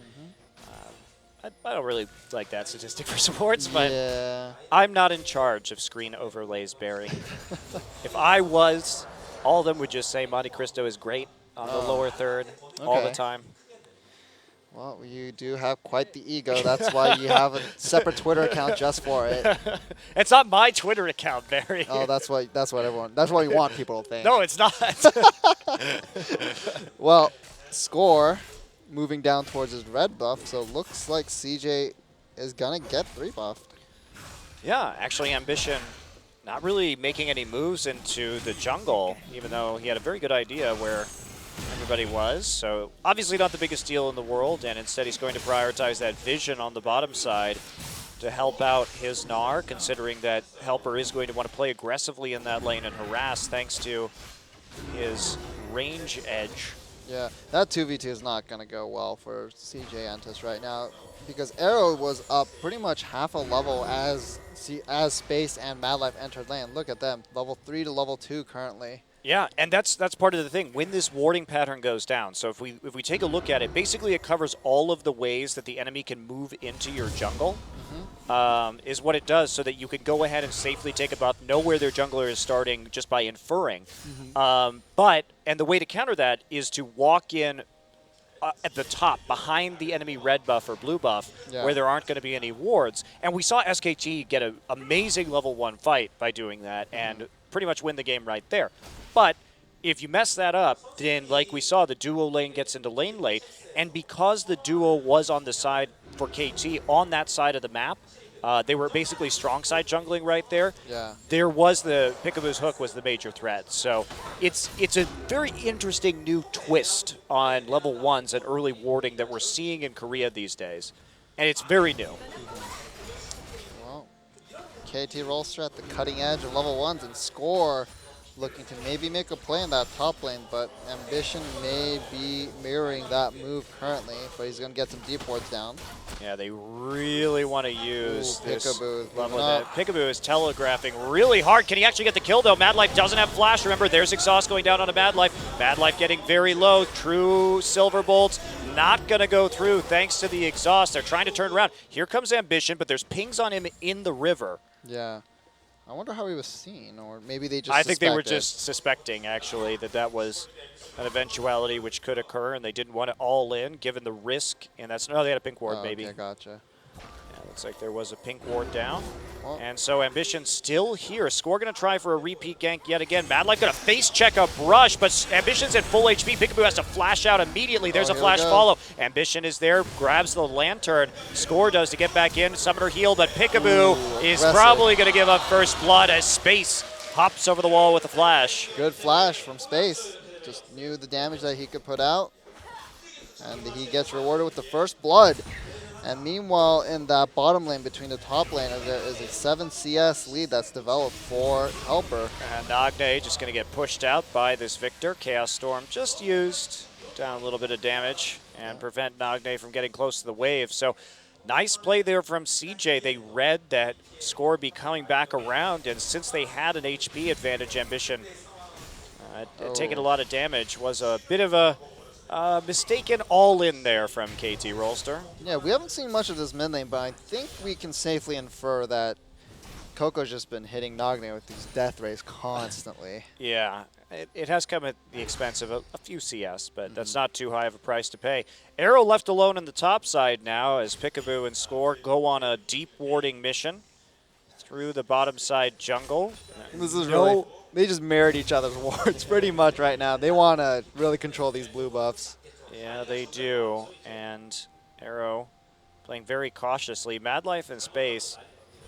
[SPEAKER 2] I don't really like that statistic for supports, but
[SPEAKER 3] yeah.
[SPEAKER 2] I'm not in charge of screen overlays, Barry. If I was, all of them would just say Monte Cristo is great on the lower third all the time.
[SPEAKER 3] Well, you do have quite the ego. That's why you have a separate Twitter account just for it.
[SPEAKER 2] It's not my Twitter account, Barry.
[SPEAKER 3] Oh, that's what you want people to think.
[SPEAKER 2] No, it's not.
[SPEAKER 3] Well, Score moving down towards his red buff, so looks like CJ is gonna get 3 buffed.
[SPEAKER 2] Yeah, actually, Ambition not really making any moves into the jungle, even though he had a very good idea where everybody was. So obviously not the biggest deal in the world, and instead he's going to prioritize that vision on the bottom side to help out his Gnar, considering that Helper is going to want to play aggressively in that lane and harass thanks to his range edge.
[SPEAKER 3] Yeah, that 2v2 is not going to go well for CJ Entus right now because Arrow was up pretty much half a level as Space and Madlife entered lane. Look at them, level 3 to level 2 currently.
[SPEAKER 2] Yeah, and that's part of the thing. When this warding pattern goes down, so if we take a look at it, basically it covers all of the ways that the enemy can move into your jungle, is what it does, so that you can go ahead and safely take a buff, know where their jungler is starting just by inferring. And the way to counter that is to walk in at the top, behind the enemy red buff or blue buff, where there aren't going to be any wards. And we saw SKT get an amazing level 1 fight by doing that, and pretty much win the game right there. But if you mess that up, then like we saw, the duo lane gets into lane late, and because the duo was on the side for KT, on that side of the map, they were basically strong side jungling right there.
[SPEAKER 3] Yeah.
[SPEAKER 2] There was the Peekaboo's hook was the major threat. So it's a very interesting new twist on level 1s and early warding that we're seeing in Korea these days. And it's very new.
[SPEAKER 3] Well, KT Rolster at the cutting edge of level 1s and Score looking to maybe make a play in that top lane, but Ambition may be mirroring that move currently, but he's going to get some deep wards down.
[SPEAKER 2] Yeah, they really want to use this
[SPEAKER 3] Peekaboo
[SPEAKER 2] level.
[SPEAKER 3] moving up.
[SPEAKER 2] Peekaboo is telegraphing really hard. Can he actually get the kill, though? Madlife doesn't have flash. Remember, there's exhaust going down on a Madlife. Madlife getting very low. True Silver Bolts not going to go through thanks to the exhaust. They're trying to turn around. Here comes Ambition, but there's pings on him in the river.
[SPEAKER 3] Yeah. I wonder how he was seen, or maybe they just
[SPEAKER 2] I think they were
[SPEAKER 3] suspected.
[SPEAKER 2] just suspecting, actually, that was an eventuality which could occur, and they didn't want it all in, given the risk. And that's no, they had a pink ward, maybe.
[SPEAKER 3] Okay, gotcha.
[SPEAKER 2] Yeah, looks like there was a pink ward down.
[SPEAKER 3] Well,
[SPEAKER 2] And so Ambition still here. Score going to try for a repeat gank yet again. Madlife going to face check a brush, but Ambition's at full HP. Peekaboo has to flash out immediately. There's a
[SPEAKER 3] here we
[SPEAKER 2] flash
[SPEAKER 3] go.
[SPEAKER 2] follow. Ambition is there, grabs the lantern. Score does to get back in. Summoner heal, but Peekaboo is
[SPEAKER 3] aggressive.
[SPEAKER 2] probably going to give up first blood as Space hops over the wall with a flash.
[SPEAKER 3] good flash from Space. Just knew the damage that he could put out. And he gets rewarded with the first blood. And meanwhile, in that bottom lane between the top lane, there is a 7 CS lead that's developed for Helper.
[SPEAKER 2] And Nagne just going to get pushed out by this Victor. Chaos Storm just used down a little bit of damage and prevent Nagne from getting close to the wave. So nice play there from CJ. They read that Score be coming back around, and since they had an HP advantage, Ambition taking a lot of damage was a bit of a mistaken all-in there from KT Rolster.
[SPEAKER 3] Yeah, we haven't seen much of this mid lane, but I think we can safely infer that Coco's just been hitting Nagne with these death rays constantly.
[SPEAKER 2] Yeah, it has come at the expense of a few CS, but that's not too high of a price to pay. Arrow left alone on the top side now as Peekaboo and Score go on a deep warding mission through the bottom side jungle.
[SPEAKER 3] This is really, they just mirrored each other's wards pretty much right now. They want to really control these blue buffs.
[SPEAKER 2] Yeah, they do. And Arrow playing very cautiously. Madlife and Space,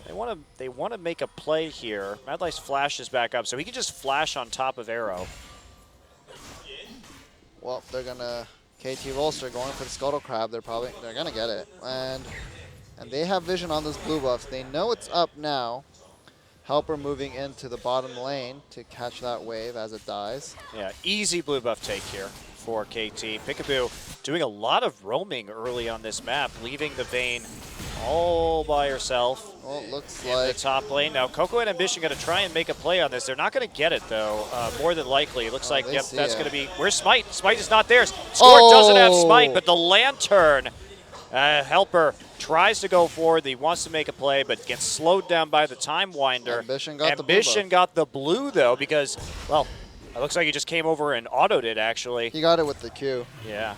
[SPEAKER 2] they want to make a play here. Madlife's flash is back up, so he can just flash on top of Arrow.
[SPEAKER 3] Well, they're gonna KT Rolster going for the Scuttle Crab. They're gonna get it, and they have vision on those blue buffs. They know it's up now. Helper moving into the bottom lane to catch that wave as it dies.
[SPEAKER 2] Yeah, easy blue buff take here for KT. Peekaboo doing a lot of roaming early on this map, leaving the Vayne all by herself.
[SPEAKER 3] Well, it looks
[SPEAKER 2] In the
[SPEAKER 3] like
[SPEAKER 2] top lane. Now, Coco and Ambition going to try and make a play on this. They're not going to get it, though, more than likely. It looks like,
[SPEAKER 3] they
[SPEAKER 2] yep,
[SPEAKER 3] see
[SPEAKER 2] that's
[SPEAKER 3] it.
[SPEAKER 2] going to be... Where's Smite? Smite is not there. Score doesn't have Smite, but the Lantern Helper tries to go forward. He wants to make a play, but gets slowed down by the Time Winder.
[SPEAKER 3] Ambition got the blue
[SPEAKER 2] Ambition
[SPEAKER 3] buff.
[SPEAKER 2] got the blue, though, because, well, it looks like he just came over and autoed it, actually.
[SPEAKER 3] he got it with the Q.
[SPEAKER 2] Yeah.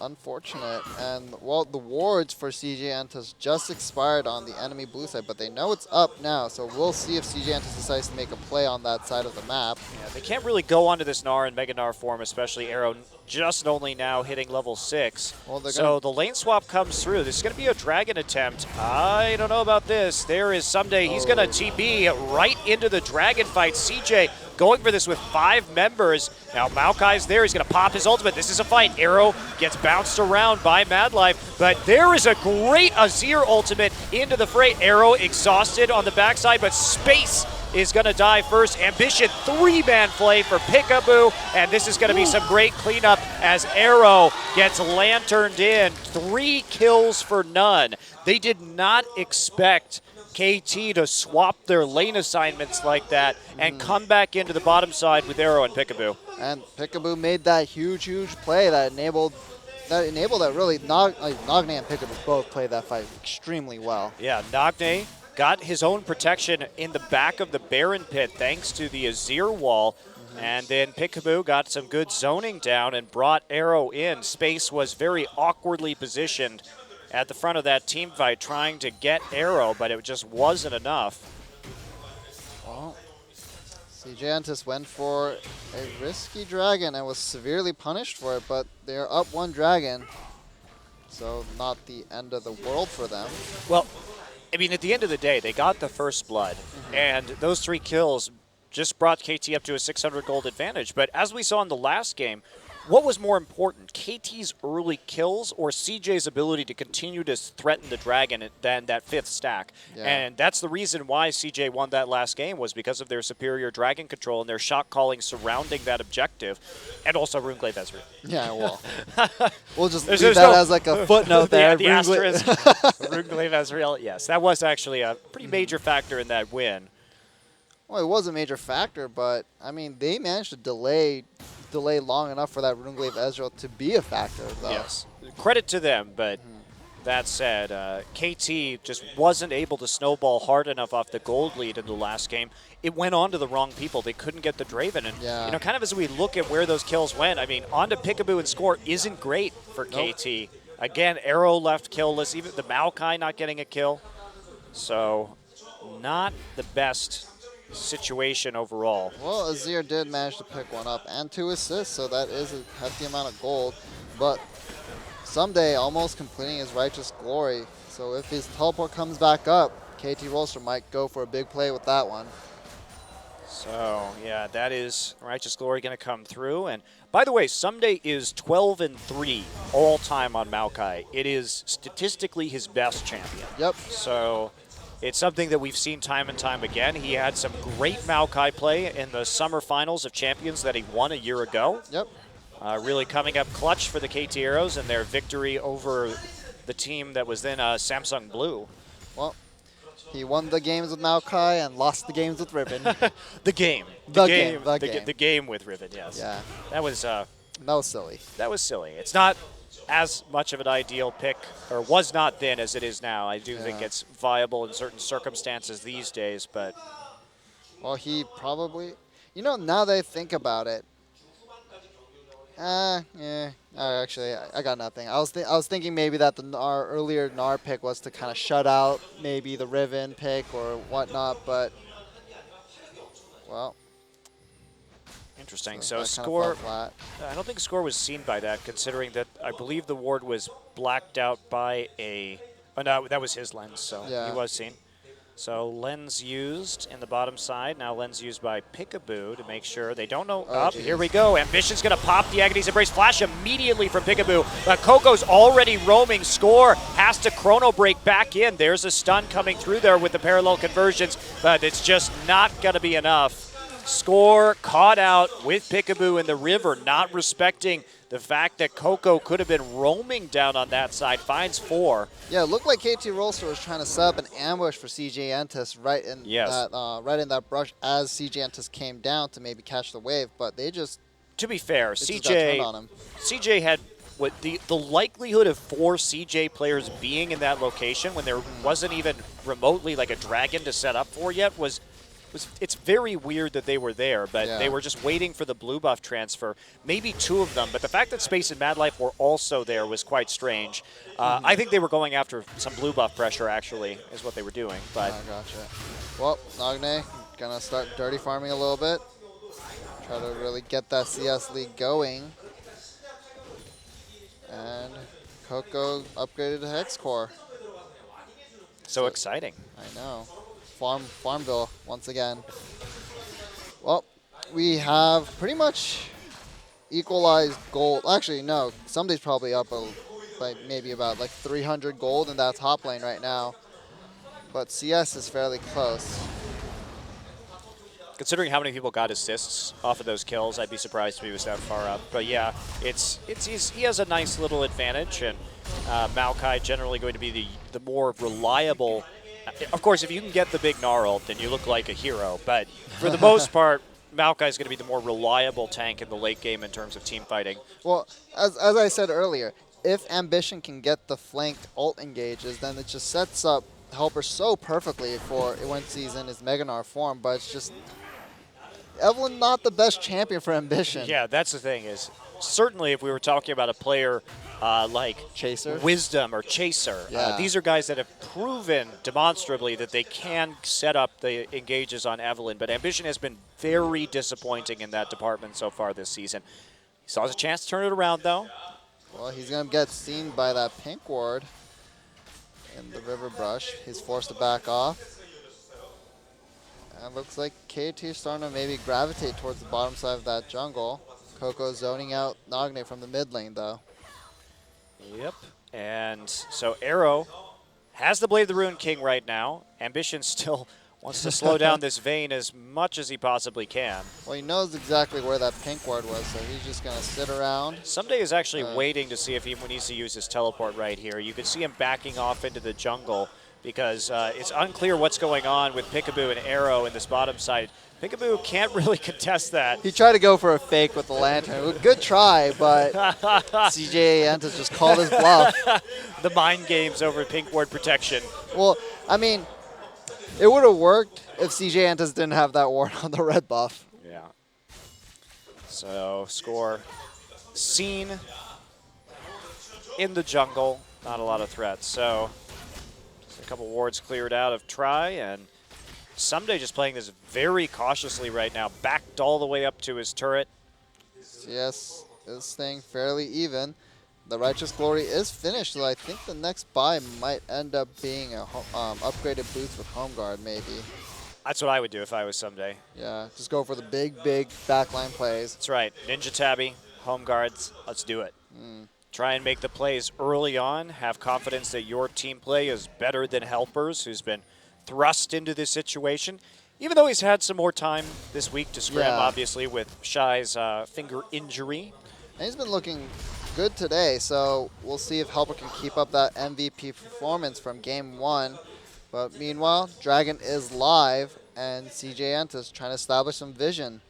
[SPEAKER 3] Unfortunate. And, well, the wards for CJ Entus just expired on the enemy blue side, but they know it's up now, so we'll see if CJ Entus decides to make a play on that side of the map.
[SPEAKER 2] Yeah, they can't really go onto this Gnar and Mega Gnar form, especially Arrow. just only now hitting level 6.
[SPEAKER 3] Well, they're
[SPEAKER 2] So the lane swap comes through. This is going to be a dragon attempt. I don't know about this. There is Someday. He's going to TB right into the dragon fight. CJ going for this with 5 members. Now Maokai's there. He's going to pop his ultimate. This is a fight. Arrow gets bounced around by Madlife, but there is a great Azir ultimate into the fray. Arrow exhausted on the backside, but Space is going to die first. Ambition 3-man play for Peekaboo, and this is going to be some great cleanup as Arrow gets lanterned in. 3 kills for none. They did not expect KT to swap their lane assignments like that and come back into the bottom side with Arrow and Peekaboo.
[SPEAKER 3] And Peekaboo made that huge play that enabled that really. Nagne and Peekaboo both played that fight extremely well.
[SPEAKER 2] Yeah, Nagne got his own protection in the back of the Baron pit thanks to the Azir wall. And then Peekaboo got some good zoning down and brought Arrow in. Space was very awkwardly positioned at the front of that team fight trying to get Arrow, but it just wasn't enough.
[SPEAKER 3] Well, CJ Entus went for a risky dragon and was severely punished for it, but they're up 1 dragon, so not the end of the world for them.
[SPEAKER 2] Well, I mean, at the end of the day, they got the first blood, and those 3 kills just brought KT up to a 600 gold advantage. But as we saw in the last game, what was more important, KT's early kills or CJ's ability to continue to threaten the dragon than that 5th stack?
[SPEAKER 3] Yeah.
[SPEAKER 2] And that's the reason why CJ won that last game, was because of their superior dragon control and their shot calling surrounding that objective, and also Runeglaive Ezreal.
[SPEAKER 3] Yeah, well, we'll just leave
[SPEAKER 2] There's
[SPEAKER 3] that
[SPEAKER 2] no-
[SPEAKER 3] as like a footnote there.
[SPEAKER 2] The asterisk. Runeglaive Ezreal, yes. That was actually a pretty major factor in that win.
[SPEAKER 3] Well, it was a major factor, but I mean, they managed to delay long enough for that Runeglaive Ezreal to be a factor, though.
[SPEAKER 2] Yes. Credit to them, but that said, KT just wasn't able to snowball hard enough off the gold lead in the last game. It went on to the wrong people. They couldn't get the Draven. And,
[SPEAKER 3] Yeah.
[SPEAKER 2] you know, kind of as we look at where those kills went, I mean, on to Peekaboo and score isn't great for
[SPEAKER 3] Nope.
[SPEAKER 2] KT. Again, Arrow left killless, even the Maokai not getting a kill. So, not the best situation overall.
[SPEAKER 3] Well, Azir did manage to pick 1 up and 2 assists, so that is a hefty amount of gold. But Someday almost completing his Righteous Glory. So if his teleport comes back up, KT Rolster might go for a big play with that one.
[SPEAKER 2] So, yeah, that is Righteous Glory going to come through. And by the way, Someday is 12-3 all time on Maokai. It is statistically his best champion.
[SPEAKER 3] Yep.
[SPEAKER 2] So it's something that we've seen time and time again. He had some great Maokai play in the Summer Finals of Champions that he won a year ago.
[SPEAKER 3] Yep.
[SPEAKER 2] Really coming up clutch for the KT Arrows and their victory over the team that was then Samsung Blue.
[SPEAKER 3] Well, he won the games with Maokai and lost the games with Riven.
[SPEAKER 2] The game with Riven, yes.
[SPEAKER 3] Yeah,
[SPEAKER 2] That was
[SPEAKER 3] that was silly.
[SPEAKER 2] that was silly. It's not as much of an ideal pick, or was not then as it is now. I do think
[SPEAKER 3] Yeah.
[SPEAKER 2] it's viable in certain circumstances these days, but
[SPEAKER 3] Well, he probably, now that I think about it, actually, I got nothing. I was thinking maybe that our earlier Gnar pick was to kind of shut out maybe the Riven pick or whatnot, but well,
[SPEAKER 2] interesting.
[SPEAKER 3] that
[SPEAKER 2] So
[SPEAKER 3] kinda
[SPEAKER 2] score,
[SPEAKER 3] fell flat.
[SPEAKER 2] I don't think score was seen by that, considering that I believe the ward was blacked out by a, oh no, that was his lens, so
[SPEAKER 3] Yeah.
[SPEAKER 2] he was seen. So lens used in the bottom side. Now lens used by Peekaboo to make sure they don't know.
[SPEAKER 3] Oh,
[SPEAKER 2] Up,
[SPEAKER 3] geez.
[SPEAKER 2] here we go. Ambition's going to pop the Agony's Embrace. Flash immediately from Peekaboo. But Coco's already roaming. Score has to chrono break back in. There's a stun coming through there with the parallel conversions, but it's just not going to be enough. Score caught out with Peekaboo in the river, not respecting the fact that Coco could have been roaming down on that side. Finds 4.
[SPEAKER 3] Yeah, it looked like KT Rolster was trying to set up an ambush for CJ Entus right in that brush as CJ Entus came down to maybe catch the wave, but they just
[SPEAKER 2] To be fair,
[SPEAKER 3] just got turned on him.
[SPEAKER 2] CJ had what the likelihood of 4 CJ players being in that location when there wasn't even remotely like a dragon to set up for yet was it's very weird that they were there, but
[SPEAKER 3] Yeah.
[SPEAKER 2] they were just waiting for the blue buff transfer. Maybe 2 of them, but the fact that Space and Madlife were also there was quite strange. I think they were going after some blue buff pressure, actually, is what they were doing. But
[SPEAKER 3] Gotcha. Well, Nagne gonna start dirty farming a little bit. Try to really get that CS league going. And Coco upgraded to Hex Core.
[SPEAKER 2] So exciting.
[SPEAKER 3] I know. Farmville once again. Well, we have pretty much equalized gold. Actually, no. Somebody's probably up maybe about 300 gold in that top lane right now. But CS is fairly close.
[SPEAKER 2] Considering how many people got assists off of those kills, I'd be surprised if he was that far up. But yeah, he has a nice little advantage, and Maokai generally going to be the more reliable. Of course, if you can get the big Gnarl, then you look like a hero. But for the most part, Maokai is going to be the more reliable tank in the late game in terms of team fighting.
[SPEAKER 3] Well, as I said earlier, if Ambition can get the flanked ult engages, then it just sets up Helper so perfectly for when he's in his Mega Gnar form. But it's just Evelynn not the best champion for Ambition.
[SPEAKER 2] Yeah, that's the thing is, certainly if we were talking about a player like
[SPEAKER 3] Chaser,
[SPEAKER 2] Wisdom, or Chaser,
[SPEAKER 3] yeah.
[SPEAKER 2] These are guys that have proven demonstrably that they can set up the engages on Evelynn, but Ambition has been very disappointing in that department so far this season. He still has a chance to turn it around, though.
[SPEAKER 3] Well, he's going to get seen by that pink ward in the River Brush. He's forced to back off. And looks like KT is starting to maybe gravitate towards the bottom side of that jungle. Coco zoning out Nagne from the mid lane, though.
[SPEAKER 2] Yep. And so Arrow has the Blade of the Ruined King right now. Ambition still wants to slow down this Vayne as much as he possibly can.
[SPEAKER 3] Well, he knows exactly where that pink ward was, so he's just going to sit around.
[SPEAKER 2] Someday is actually waiting to see if he needs to use his teleport right here. You can see him backing off into the jungle because it's unclear what's going on with Peekaboo and Arrow in this bottom side. Peekaboo can't really contest that.
[SPEAKER 3] He tried to go for a fake with the lantern. Good try, but CJ Entus just called his bluff.
[SPEAKER 2] The mind games over pink ward protection.
[SPEAKER 3] Well, I mean, it would have worked if CJ Entus didn't have that ward on the red buff.
[SPEAKER 2] Yeah. So, score seen in the jungle. Not a lot of threats. So, just a couple wards cleared out of Try, and Someday just playing this very cautiously right now. Backed all the way up to his turret.
[SPEAKER 3] CS is staying fairly even. The Righteous Glory is finished, so I think the next buy might end up being a upgraded boost with Home Guard, maybe.
[SPEAKER 2] That's what I would do if I was Someday.
[SPEAKER 3] Yeah, just go for the big backline plays.
[SPEAKER 2] That's right. Ninja Tabby, Home Guards, let's do it. Try and make the plays early on. Have confidence that your team play is better than Helper's, who's been thrust into this situation. Even though he's had some more time this week to scrim, obviously, with Shy's finger injury.
[SPEAKER 3] And he's been looking good today, so we'll see if Helper can keep up that MVP performance from Game 1. But meanwhile, Dragon is live, and CJ Entus trying to establish some vision.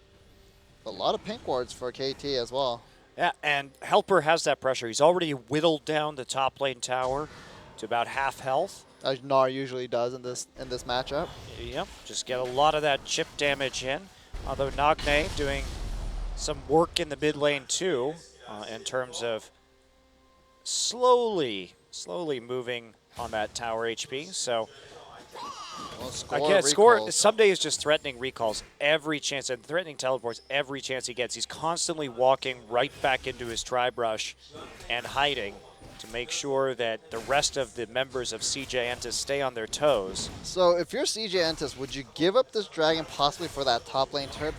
[SPEAKER 3] A lot of pink wards for KT as well.
[SPEAKER 2] Yeah, and Helper has that pressure. He's already whittled down the top lane tower to about half health.
[SPEAKER 3] As Gnar usually does in this matchup.
[SPEAKER 2] Yep, just get a lot of that chip damage in. Although Nagne doing some work in the mid lane too, in terms of slowly moving on that tower HP. So again, Someday is just threatening recalls every chance and threatening teleports every chance he gets. He's constantly walking right back into his Tri-Brush and hiding to make sure that the rest of the members of CJ Entus stay on their toes.
[SPEAKER 3] So if you're CJ Entus, would you give up this dragon possibly for that top lane turret?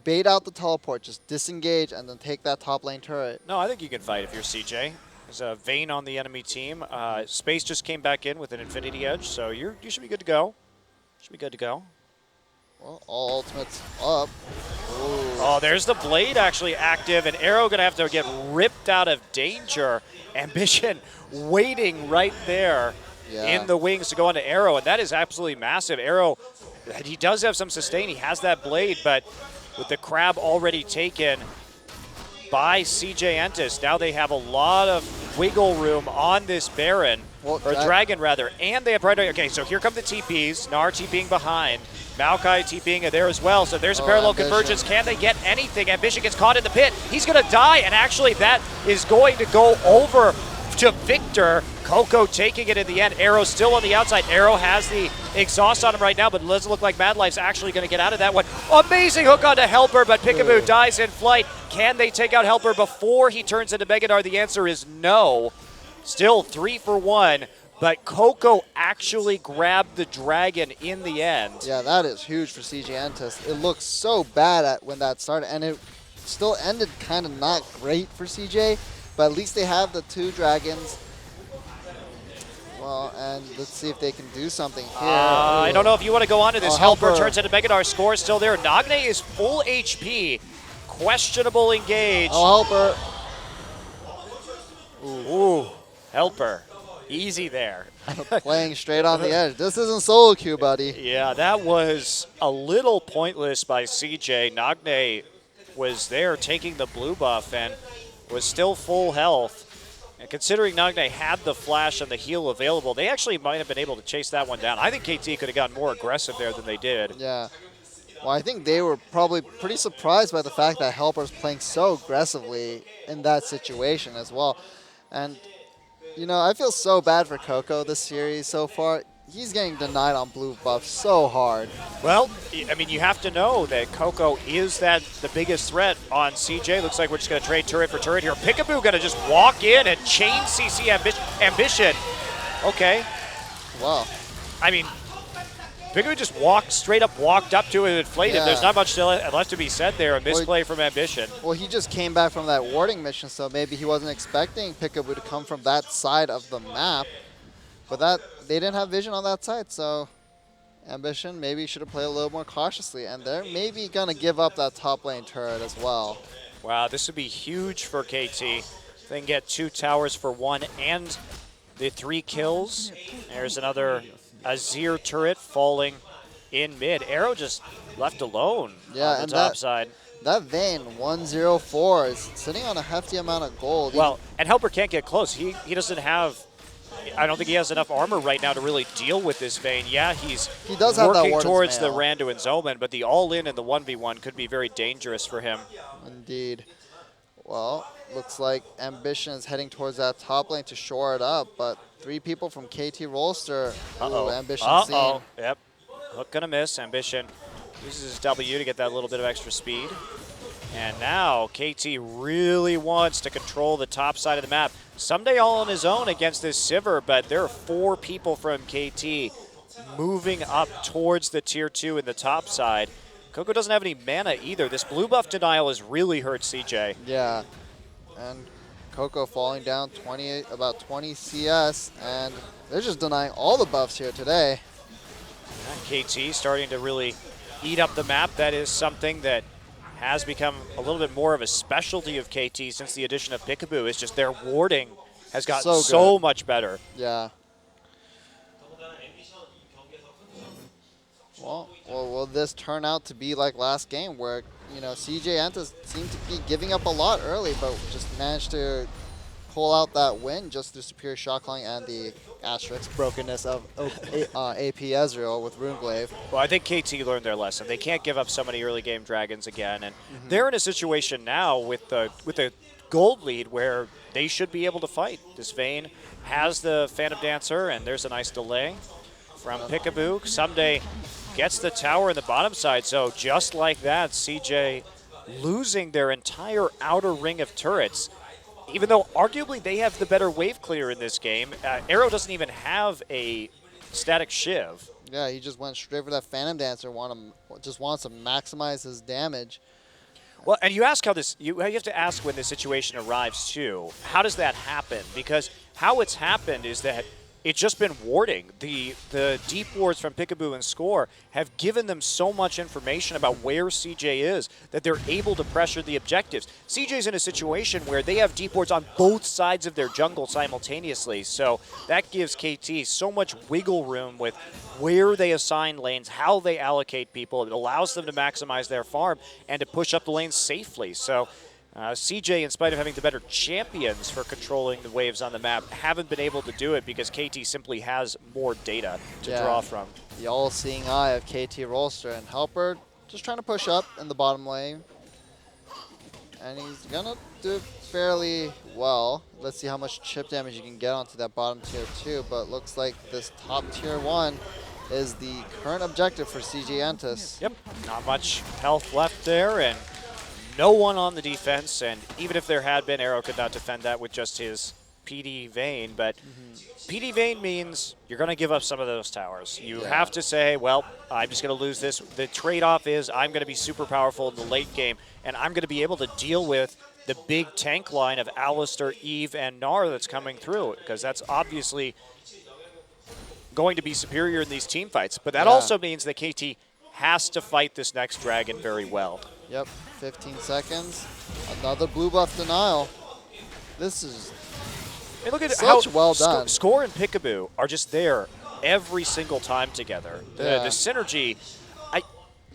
[SPEAKER 3] Bait out the teleport, just disengage, and then take that top lane turret?
[SPEAKER 2] No, I think you can fight if you're CJ. There's a Vayne on the enemy team. Space just came back in with an Infinity Edge, so you should be good to go. Should be good to go.
[SPEAKER 3] Well, all ultimates up. Ooh.
[SPEAKER 2] Oh, there's the Blade actually active, and Arrow going to have to get ripped out of danger. Ambition waiting right there in the wings to go onto Arrow, and that is absolutely massive. Arrow, he does have some sustain. He has that Blade, but with the Crab already taken by CJ Entus, now they have a lot of wiggle room on this Baron, or Dragon rather, and they have Predator. Okay, so here come the TPs. Gnar TPing behind. Maokai TPing there as well, so there's a parallel convergence. Can they get anything? Ambition gets caught in the pit. He's going to die, and actually that is going to go over to Victor. Coco taking it in the end. Arrow still on the outside. Arrow has the exhaust on him right now, but it doesn't look like Mad Life's actually going to get out of that one. Amazing hook onto Helper, but Peekaboo dies in flight. Can they take out Helper before he turns into Megadar? The answer is no. Still 3 for 1, but Coco actually grabbed the dragon in the end.
[SPEAKER 3] Yeah, that is huge for CJ Entus. It looked so bad when that started, and it still ended kind of not great for CJ, but at least they have the 2 dragons. Well, and let's see if they can do something here.
[SPEAKER 2] I don't know if you want to go on to this.
[SPEAKER 3] Oh,
[SPEAKER 2] Helper
[SPEAKER 3] Helper.
[SPEAKER 2] turns into Megadar. Score is still there. Nagne is full HP. Questionable engage.
[SPEAKER 3] Oh, Helper.
[SPEAKER 2] Ooh, Helper. Easy there.
[SPEAKER 3] Playing straight on the edge. This isn't solo queue, buddy.
[SPEAKER 2] Yeah, that was a little pointless by CJ. Nagne was there taking the blue buff and was still full health. And considering Nagne had the flash and the heal available, they actually might have been able to chase that one down. I think KT could have gotten more aggressive there than they did.
[SPEAKER 3] Yeah. Well, I think they were probably pretty surprised by the fact that Helper's playing so aggressively in that situation as well. And, you know, I feel so bad for Coco this series so far. He's getting denied on blue buff so hard.
[SPEAKER 2] Well, I mean, you have to know that Coco is the biggest threat on CJ. Looks like we're just going to trade turret for turret here. Peekaboo going to just walk in and chain CC Ambition. Okay.
[SPEAKER 3] Wow.
[SPEAKER 2] I mean, Peekaboo just straight up walked up to it and inflated.
[SPEAKER 3] Yeah.
[SPEAKER 2] There's not much left to be said there. A misplay from Ambition.
[SPEAKER 3] Well, he just came back from that warding mission, so maybe he wasn't expecting Peekaboo to come from that side of the map. But they didn't have vision on that side, so Ambition maybe should have played a little more cautiously. And they're maybe going to give up that top lane turret as well.
[SPEAKER 2] Wow, this would be huge for KT. They can get 2 towers for 1 and the 3 kills. There's another Azir turret falling in mid. Arrow just left alone on the top side.
[SPEAKER 3] That Vayne 104 is sitting on a hefty amount of gold.
[SPEAKER 2] Well, and Helper can't get close. He doesn't have, I don't think he has enough armor right now to really deal with this Vayne. Yeah, he
[SPEAKER 3] does have that
[SPEAKER 2] working
[SPEAKER 3] Warden's
[SPEAKER 2] towards the
[SPEAKER 3] Mail.
[SPEAKER 2] Randu and Zoman, but the all-in and the 1v1 could be very dangerous for him.
[SPEAKER 3] Indeed. Well, looks like Ambition is heading towards that top lane to shore it up, but 3 people from KT Rolster. Ooh, Ambition seen.
[SPEAKER 2] Yep. Hook gonna miss. Ambition uses his W to get that little bit of extra speed. And now KT really wants to control the top side of the map. Someday all on his own against this Sivir, but there are 4 people from KT moving up towards the tier 2 in the top side. Coco doesn't have any mana either. This blue buff denial has really hurt CJ.
[SPEAKER 3] Yeah. And Coco falling down about 20 CS, and they're just denying all the buffs here today.
[SPEAKER 2] KT starting to really eat up the map. That is something that has become a little bit more of a specialty of KT since the addition of Peekaboo. It's just their warding has gotten so much better.
[SPEAKER 3] Yeah. Well, will this turn out to be like last game where, you know, CJ Entus seemed to be giving up a lot early, but just managed to pull out that win just through superior shot calling and the asterisk brokenness of AP Ezreal with Runeglaive.
[SPEAKER 2] Well, I think KT learned their lesson. They can't give up so many early game dragons again, and they're in a situation now with the gold lead where they should be able to fight. This Vayne has the Phantom Dancer, and there's a nice delay from Peekaboo. Someday gets the tower in the bottom side, so just like that, CJ losing their entire outer ring of turrets. Even though arguably they have the better wave clear in this game, Arrow doesn't even have a static Shiv.
[SPEAKER 3] Yeah, he just went straight for that Phantom Dancer, just wants to maximize his damage.
[SPEAKER 2] Well, and you ask how this, you have to ask when this situation arrives too. How does that happen? Because how it's happened is that it's just been warding. The deep wards from Peekaboo and Score have given them so much information about where CJ is that they're able to pressure the objectives. CJ's in a situation where they have deep wards on both sides of their jungle simultaneously, so that gives KT so much wiggle room with where they assign lanes, how they allocate people. It allows them to maximize their farm and to push up the lanes safely. So CJ, in spite of having the better champions for controlling the waves on the map, haven't been able to do it because KT simply has more data to draw from.
[SPEAKER 3] The all-seeing eye of KT Rolster, and Helper just trying to push up in the bottom lane. And he's going to do fairly well. Let's see how much chip damage you can get onto that bottom tier 2, but looks like this top tier 1 is the current objective for CJ Entus.
[SPEAKER 2] Yep, not much health left there, and no one on the defense, and even if there had been, Arrow could not defend that with just his PD Vayne, but PD Vayne means you're going to give up some of those towers. You have to say, well, I'm just going to lose this. The trade-off is I'm going to be super powerful in the late game, and I'm going to be able to deal with the big tank line of Alistar, Eve, and Gnar that's coming through, because that's obviously going to be superior in these team fights. But that also means that KT has to fight this next dragon very well.
[SPEAKER 3] Yep, 15 seconds. Another blue buff denial. This is
[SPEAKER 2] Look at
[SPEAKER 3] such
[SPEAKER 2] how
[SPEAKER 3] well done.
[SPEAKER 2] Score and Peekaboo are just there every single time together. The synergy,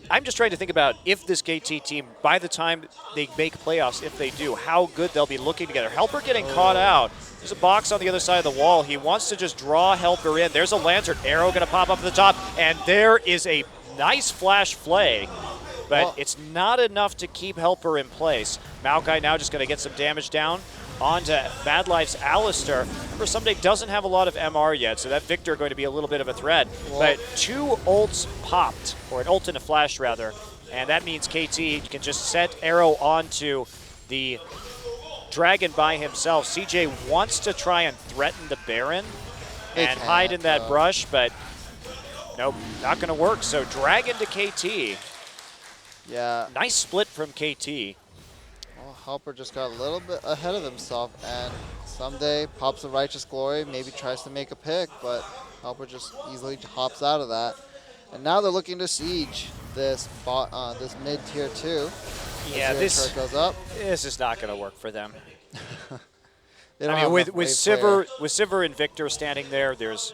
[SPEAKER 2] I'm just trying to think about if this KT team, by the time they make playoffs, if they do, how good they'll be looking together. Helper getting caught out. There's a box on the other side of the wall. He wants to just draw Helper in. There's a Lantern. Arrow going to pop up at the top, and there is a nice flash play, but it's not enough to keep Helper in place. Maokai now just going to get some damage down onto Bad Life's Alistar. Remember, Someday doesn't have a lot of MR yet, so that Victor going to be a little bit of a threat. But 2 ults popped, or an ult and a flash rather, and that means KT can just set Arrow onto the Dragon by himself. CJ wants to try and threaten the Baron and hide in that brush, but nope, not going to work. So Dragon to KT.
[SPEAKER 3] Yeah.
[SPEAKER 2] Nice split from KT.
[SPEAKER 3] Well, Helper just got a little bit ahead of himself, and Someday pops a Righteous Glory, maybe tries to make a pick, but Helper just easily hops out of that. And now they're looking to siege this this mid tier 2.
[SPEAKER 2] Yeah, this
[SPEAKER 3] turret goes up.
[SPEAKER 2] This is not going to work for them.
[SPEAKER 3] They don't
[SPEAKER 2] I
[SPEAKER 3] have
[SPEAKER 2] mean,
[SPEAKER 3] enough
[SPEAKER 2] with Sivir and Victor standing there, there's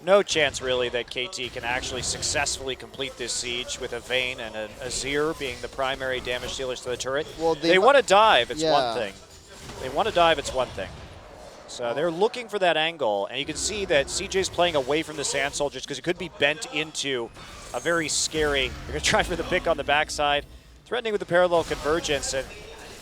[SPEAKER 2] no chance really that KT can actually successfully complete this siege with a Vayne and an Azir being the primary damage dealers to the turret.
[SPEAKER 3] Well,
[SPEAKER 2] they want to dive, it's one thing. They want to dive, it's one thing. So they're looking for that angle, and you can see that CJ's playing away from the Sand Soldiers because it could be bent into a very scary, they're going to try for the pick on the backside, threatening with the parallel convergence, and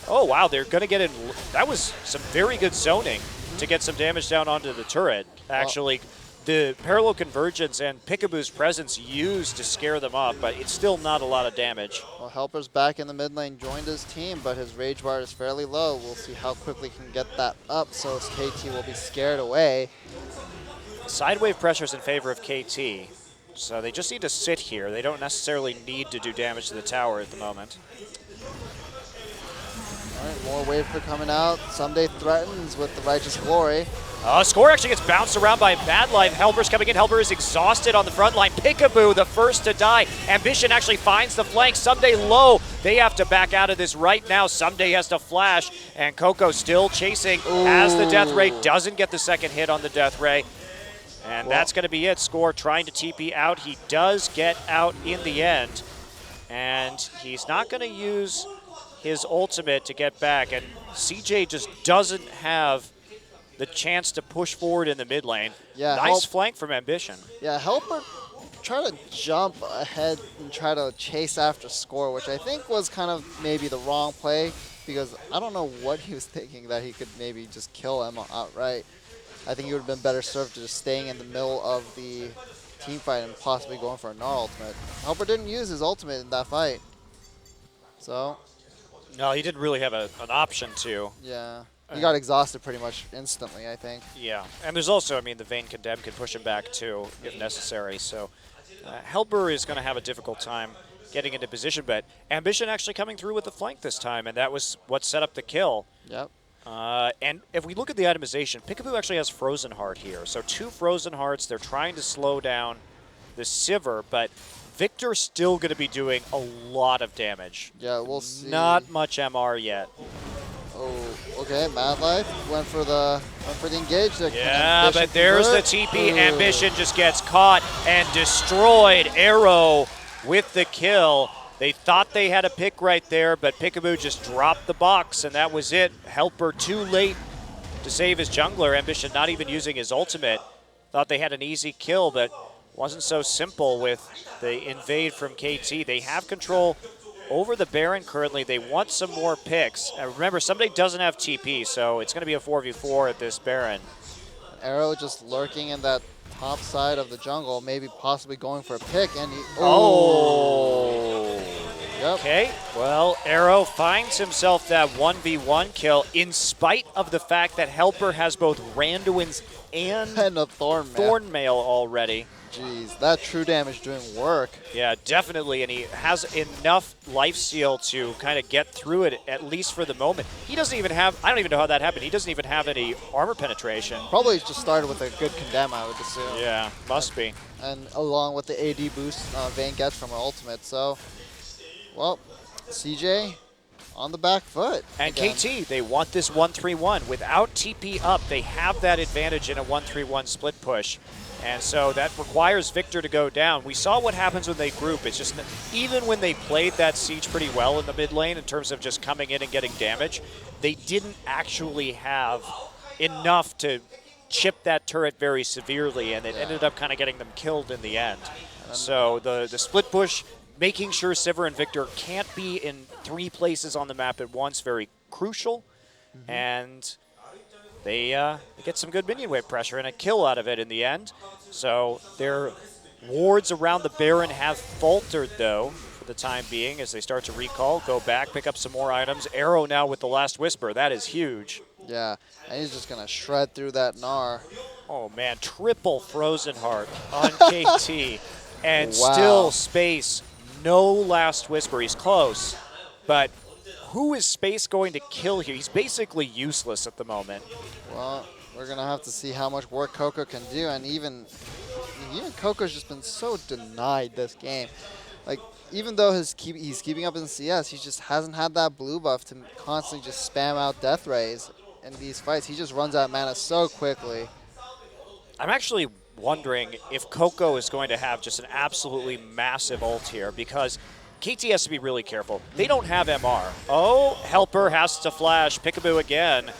[SPEAKER 2] oh wow, they're going to get in. That was some very good zoning to get some damage down onto the turret. Actually, the parallel convergence and Peekaboo's presence used to scare them off, but it's still not a lot of damage.
[SPEAKER 3] Well, Helper's back in the mid lane, joined his team, but his rage bar is fairly low. We'll see how quickly he can get that up, so KT will be scared away.
[SPEAKER 2] Sidewave pressure's in favor of KT, so they just need to sit here. They don't necessarily need to do damage to the tower at the moment.
[SPEAKER 3] All right, more wave for coming out. Someday threatens with the Righteous Glory.
[SPEAKER 2] Score actually gets bounced around by Bad Life. Helper's coming in. Helper is exhausted on the front line. Peekaboo, the first to die. Ambition actually finds the flank. Someday low. They have to back out of this right now. Someday has to flash, and Coco still chasing as the Death Ray doesn't get the second hit on the Death Ray. And that's going to be it. Score trying to TP out. He does get out in the end, and he's not going to use his ultimate to get back, and CJ just doesn't have the chance to push forward in the mid lane. Yeah, nice flank from Ambition.
[SPEAKER 3] Yeah, Helper try to jump ahead and try to chase after Score, which I think was kind of maybe the wrong play, because I don't know what he was thinking that he could maybe just kill him outright. I think he would have been better served to just staying in the middle of the team fight and possibly going for a Gnar ultimate. Helper didn't use his ultimate in that fight, so.
[SPEAKER 2] No, he didn't really have an option to.
[SPEAKER 3] Yeah. He got exhausted pretty much instantly, I think.
[SPEAKER 2] Yeah, and there's also, I mean, the Vayne Condemn can push him back too, if necessary. So Helper is going to have a difficult time getting into position, but Ambition actually coming through with the flank this time, and that was what set up the kill.
[SPEAKER 3] Yep.
[SPEAKER 2] And if we look at the itemization, Peekaboo actually has Frozen Heart here. So 2 Frozen Hearts, they're trying to slow down the Sivir, but Victor's still going to be doing a lot of damage.
[SPEAKER 3] Yeah, we'll see.
[SPEAKER 2] Not much MR yet.
[SPEAKER 3] Oh, okay. Mad Life went for the engage.
[SPEAKER 2] Yeah, but there's the TP. Ambition just gets caught and destroyed. Arrow with the kill. They thought they had a pick right there, but Peekaboo just dropped the box, and that was it. Helper too late to save his jungler. Ambition not even using his ultimate. Thought they had an easy kill, but wasn't so simple with the invade from KT. They have control over the Baron currently. They want some more picks. And remember, somebody doesn't have TP, so it's going to be a 4v4 at this Baron.
[SPEAKER 3] Arrow just lurking in that top side of the jungle, maybe possibly going for a pick, and he, Yep.
[SPEAKER 2] Okay, well, Arrow finds himself that 1v1 kill in spite of the fact that Helper has both Randuin's and
[SPEAKER 3] And a Thornmail.
[SPEAKER 2] Thornmail already.
[SPEAKER 3] Jeez, that true damage doing work.
[SPEAKER 2] Yeah, definitely, and he has enough lifesteal to kind of get through it, at least for the moment. He doesn't even have, I don't even know how that happened, he doesn't even have any armor penetration.
[SPEAKER 3] Probably just started with a good condemn, I would assume.
[SPEAKER 2] Yeah, must be.
[SPEAKER 3] And along with the AD boost Vayne gets from her ultimate. So, well, CJ on the back foot.
[SPEAKER 2] And
[SPEAKER 3] again.
[SPEAKER 2] KT, they want this 1-3-1. Without TP up, they have that advantage in a 1-3-1 split push. And so that requires Victor to go down. We saw what happens when they group. It's just, even when they played that siege pretty well in the mid lane in terms of just coming in and getting damage, they didn't actually have enough to chip that turret very severely, and it ended up kind of getting them killed in the end. So the split push, making sure Sivir and Victor can't be in 3 places on the map at once, very crucial. And they get some good minion wave pressure and a kill out of it in the end. So their wards around the Baron have faltered, though, for the time being, as they start to recall, go back, pick up some more items. Arrow now with the Last Whisper. That is huge.
[SPEAKER 3] Yeah, and he's just going to shred through that Gnar.
[SPEAKER 2] Oh, man, triple Frozen Heart on KT. And
[SPEAKER 3] Wow.
[SPEAKER 2] still Space, no Last Whisper. He's close, but who is Space going to kill here? He's basically useless at the moment.
[SPEAKER 3] Well, we're going to have to see how much work Coco can do, and even Coco's just been so denied this game. Like, even though he's keeping up in CS, he just hasn't had that blue buff to constantly just spam out death rays in these fights. He just runs out of mana so quickly.
[SPEAKER 2] I'm actually wondering if Coco is going to have just an absolutely massive ult here, because KT has to be really careful. They don't have MR. Oh, Helper has to flash. Peekaboo again.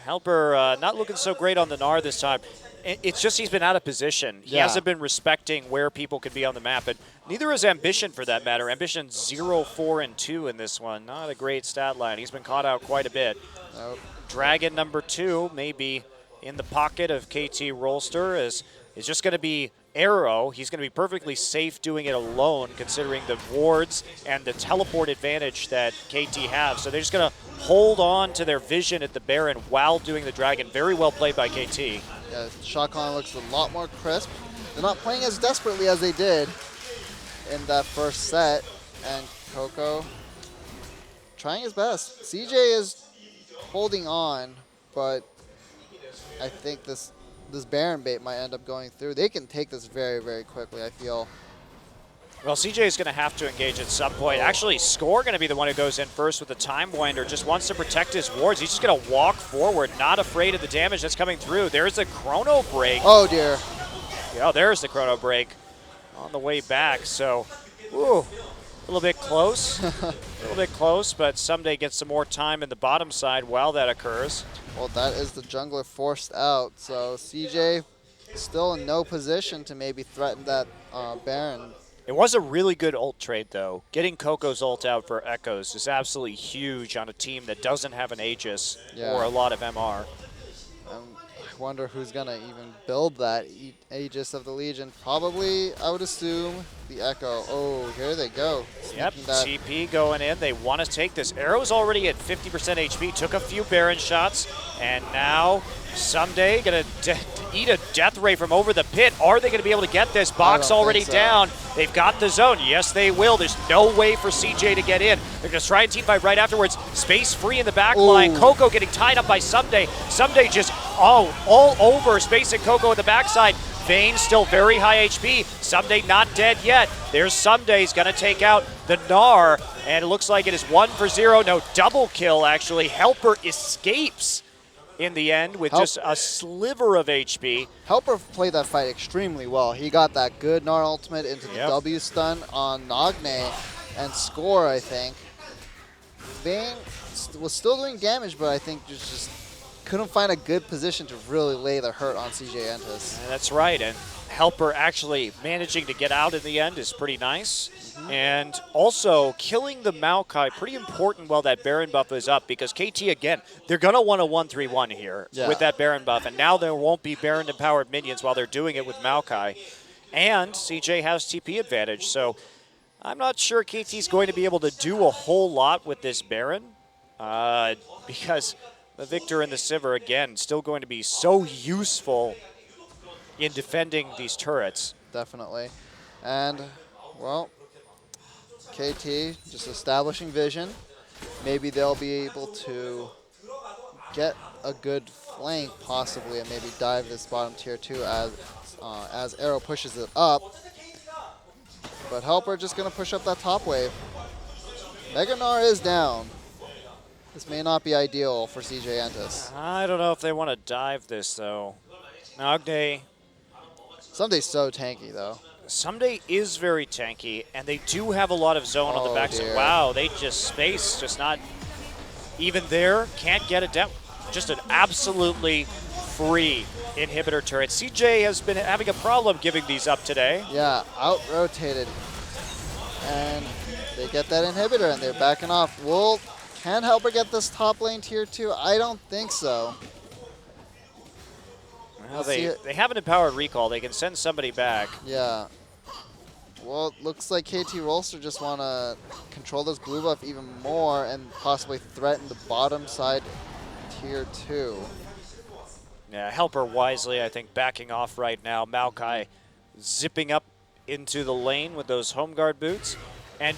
[SPEAKER 2] Helper not looking so great on the Gnar this time. It's just he's been out of position. He
[SPEAKER 3] Yeah.
[SPEAKER 2] hasn't been respecting where people could be on the map, and neither is Ambition for that matter. Ambition 0-4-2 in this one. Not a great stat line. He's been caught out quite a bit.
[SPEAKER 3] Nope.
[SPEAKER 2] Dragon number 2 maybe in the pocket of KT Rolster is just going to be Arrow. He's going to be perfectly safe doing it alone, considering the wards and the teleport advantage that KT have. So they're just going to hold on to their vision at the Baron while doing the Dragon. Very well played by KT.
[SPEAKER 3] Yeah, Shotgun looks a lot more crisp. They're not playing as desperately as they did in that first set. And Coco trying his best. CJ is holding on, but I think this Baron bait might end up going through. They can take this very, very quickly, I feel.
[SPEAKER 2] Well, CJ is going to have to engage at some point. Actually, Score going to be the one who goes in first with the Time Winder. Just wants to protect his wards. He's just going to walk forward, not afraid of the damage that's coming through. There's a Chrono Break.
[SPEAKER 3] Oh, dear.
[SPEAKER 2] Yeah, there's the Chrono Break on the way back. So, ooh, a little bit close. A little bit close, but Someday gets some more time in the bottom side while that occurs.
[SPEAKER 3] Well, that is the jungler forced out. So CJ still in no position to maybe threaten that Baron.
[SPEAKER 2] It was a really good ult trade, though. Getting Coco's ult out for Echoes is absolutely huge on a team that doesn't have an Aegis
[SPEAKER 3] Yeah.
[SPEAKER 2] or a lot of MR.
[SPEAKER 3] I wonder who's going to even build that Aegis of the Legion. Probably, I would assume, the Echo. Oh, here they go.
[SPEAKER 2] Yep,
[SPEAKER 3] Sneaking that.
[SPEAKER 2] TP going in. They want to take this. Arrow's already at 50% HP. Took a few Baron shots, and now Someday going to eat a Death Ray from over the pit. Are they going to be able to get this? Box
[SPEAKER 3] don't
[SPEAKER 2] already
[SPEAKER 3] think so.
[SPEAKER 2] down. They've got the zone. Yes, they will. There's no way for CJ to get in. They're going to try and team fight right afterwards. Space free in the back line.
[SPEAKER 3] Ooh.
[SPEAKER 2] Coco getting tied up by Someday. Someday just all over Space and Coco at the backside. Vayne still very high HP. Someday not dead yet. There's Someday's going to take out the Gnar, and it looks like it is 1-0. No, double kill, actually. Helper escapes in the end with just a sliver of HP.
[SPEAKER 3] Helper played that fight extremely well. He got that good Gnar ultimate into the
[SPEAKER 2] Yep.
[SPEAKER 3] W stun on Nagne and Score, I think. Vayne was still doing damage, but I think just couldn't find a good position to really lay the hurt on CJ Entus.
[SPEAKER 2] And that's right, and Helper actually managing to get out in the end is pretty nice. And also, killing the Maokai, pretty important while that Baron buff is up, because KT, again, they're going to want a 1-3-1 here with that Baron buff, and now there won't be Baron-empowered minions while they're doing it with Maokai. And CJ has TP advantage, so I'm not sure KT's going to be able to do a whole lot with this Baron because the Victor and the Sivir, again, still going to be so useful in defending these turrets.
[SPEAKER 3] Definitely. And, well, KT just establishing vision. Maybe they'll be able to get a good flank possibly and maybe dive this bottom tier 2 as Arrow pushes it up. But Helper just going to push up that top wave. Mega Gnar is down. This may not be ideal for CJ Entus.
[SPEAKER 2] I don't know if they want to dive this, though. Nagne,
[SPEAKER 3] Sunday's so tanky, though.
[SPEAKER 2] Someday is very tanky, and they do have a lot of zone on the backside.
[SPEAKER 3] Dear.
[SPEAKER 2] Wow, they just space, just not even there. Can't get it down. Just an absolutely free inhibitor turret. CJ has been having a problem giving these up today.
[SPEAKER 3] Yeah, out-rotated. And they get that inhibitor, and they're backing off. Can Helper get this top lane tier 2? I don't think so.
[SPEAKER 2] Well, they have an empowered recall. They can send somebody back.
[SPEAKER 3] Yeah. Well, it looks like KT Rolster just want to control this blue buff even more and possibly threaten the bottom side tier 2.
[SPEAKER 2] Yeah, Helper wisely, I think, backing off right now. Maokai zipping up into the lane with those home guard boots. And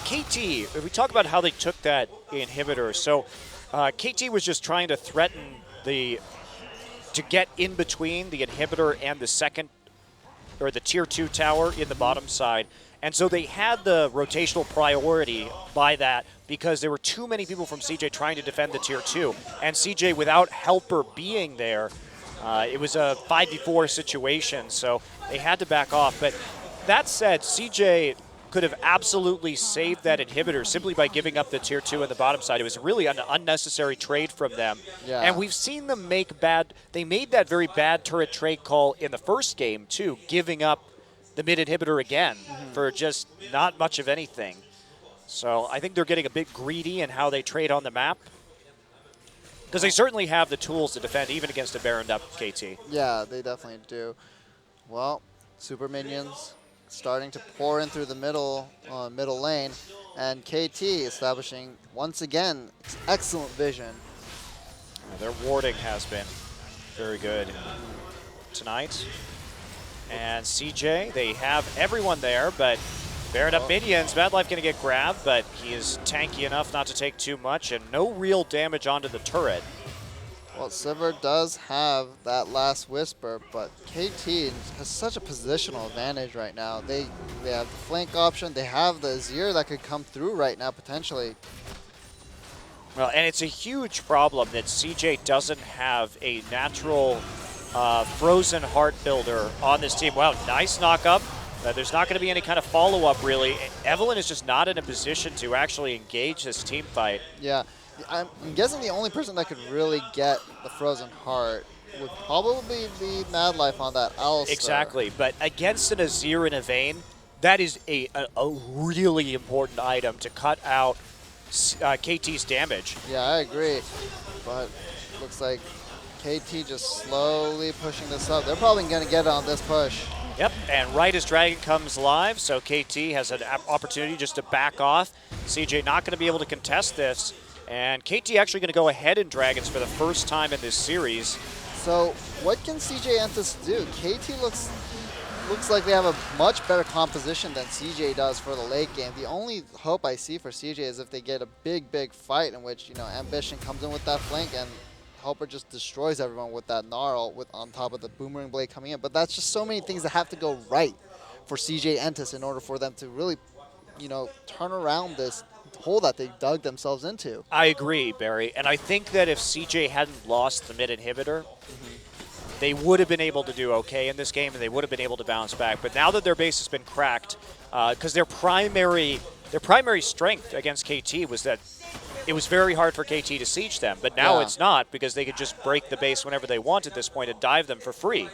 [SPEAKER 2] KT, if we talk about how they took that inhibitor, so KT was just trying to threaten to get in between the inhibitor and the second, or the tier 2 tower in the bottom side. And so they had the rotational priority by that because there were too many people from CJ trying to defend the tier 2. And CJ, without Helper being there, it was a 5v4 situation, so they had to back off. But that said, CJ could have absolutely saved that inhibitor simply by giving up the tier 2 on the bottom side. It was really an unnecessary trade from them.
[SPEAKER 3] Yeah.
[SPEAKER 2] And we've seen them they made that very bad turret trade call in the first game too, giving up the mid inhibitor again for just not much of anything. So I think they're getting a bit greedy in how they trade on the map, because they certainly have the tools to defend even against a Baroned up KT.
[SPEAKER 3] Yeah, they definitely do. Well, super minions starting to pour in through the middle lane, and KT establishing once again excellent vision.
[SPEAKER 2] Their warding has been very good tonight. And CJ, they have everyone there, but Baron up minions. Mad Life going to get grabbed, but he is tanky enough not to take too much, and no real damage onto the turret.
[SPEAKER 3] Well, Sivir does have that last whisper, but KT has such a positional advantage right now. They have the flank option. They have the Azir that could come through right now potentially.
[SPEAKER 2] Well, and it's a huge problem that CJ doesn't have a natural Frozen Heart builder on this team. Wow, nice knock up. There's not going to be any kind of follow-up, really. Evelynn is just not in a position to actually engage this team fight.
[SPEAKER 3] Yeah, I'm guessing the only person that could really get the Frozen Heart would probably be Mad Life on that Alistar.
[SPEAKER 2] Exactly, but against an Azir and a Vayne, that is a really important item to cut out KT's damage.
[SPEAKER 3] Yeah, I agree, but looks like KT just slowly pushing this up. They're probably going to get it on this push.
[SPEAKER 2] Yep, and right as Dragon comes live, so KT has an opportunity just to back off. CJ not going to be able to contest this, and KT actually going to go ahead in Dragons for the first time in this series.
[SPEAKER 3] So what can CJ Entus do? KT looks like they have a much better composition than CJ does for the late game. The only hope I see for CJ is if they get a big fight in which, you know, Ambition comes in with that flank and Helper just destroys everyone with that Gnarl on top of the Boomerang Blade coming in. But that's just so many things that have to go right for CJ Entus in order for them to really, you know, turn around this hole that they dug themselves into.
[SPEAKER 2] I agree, Barry, and I think that if CJ hadn't lost the mid inhibitor, they would have been able to do okay in this game, and they would have been able to bounce back. But now that their base has been cracked, because their primary strength against KT was that it was very hard for KT to siege them, but now it's not, because they could just break the base whenever they want at this point and dive them for free.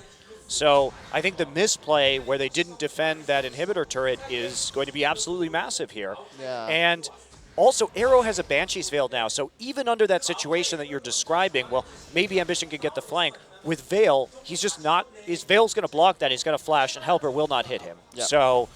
[SPEAKER 2] So I think the misplay where they didn't defend that inhibitor turret is going to be absolutely massive here.
[SPEAKER 3] Yeah.
[SPEAKER 2] And also, Arrow has a Banshee's Veil now, so even under that situation that you're describing, well, maybe Ambition could get the flank. With Veil, he's just not, his Veil's going to block that, he's going to flash, and Helper will not hit him.
[SPEAKER 3] Yep.
[SPEAKER 2] So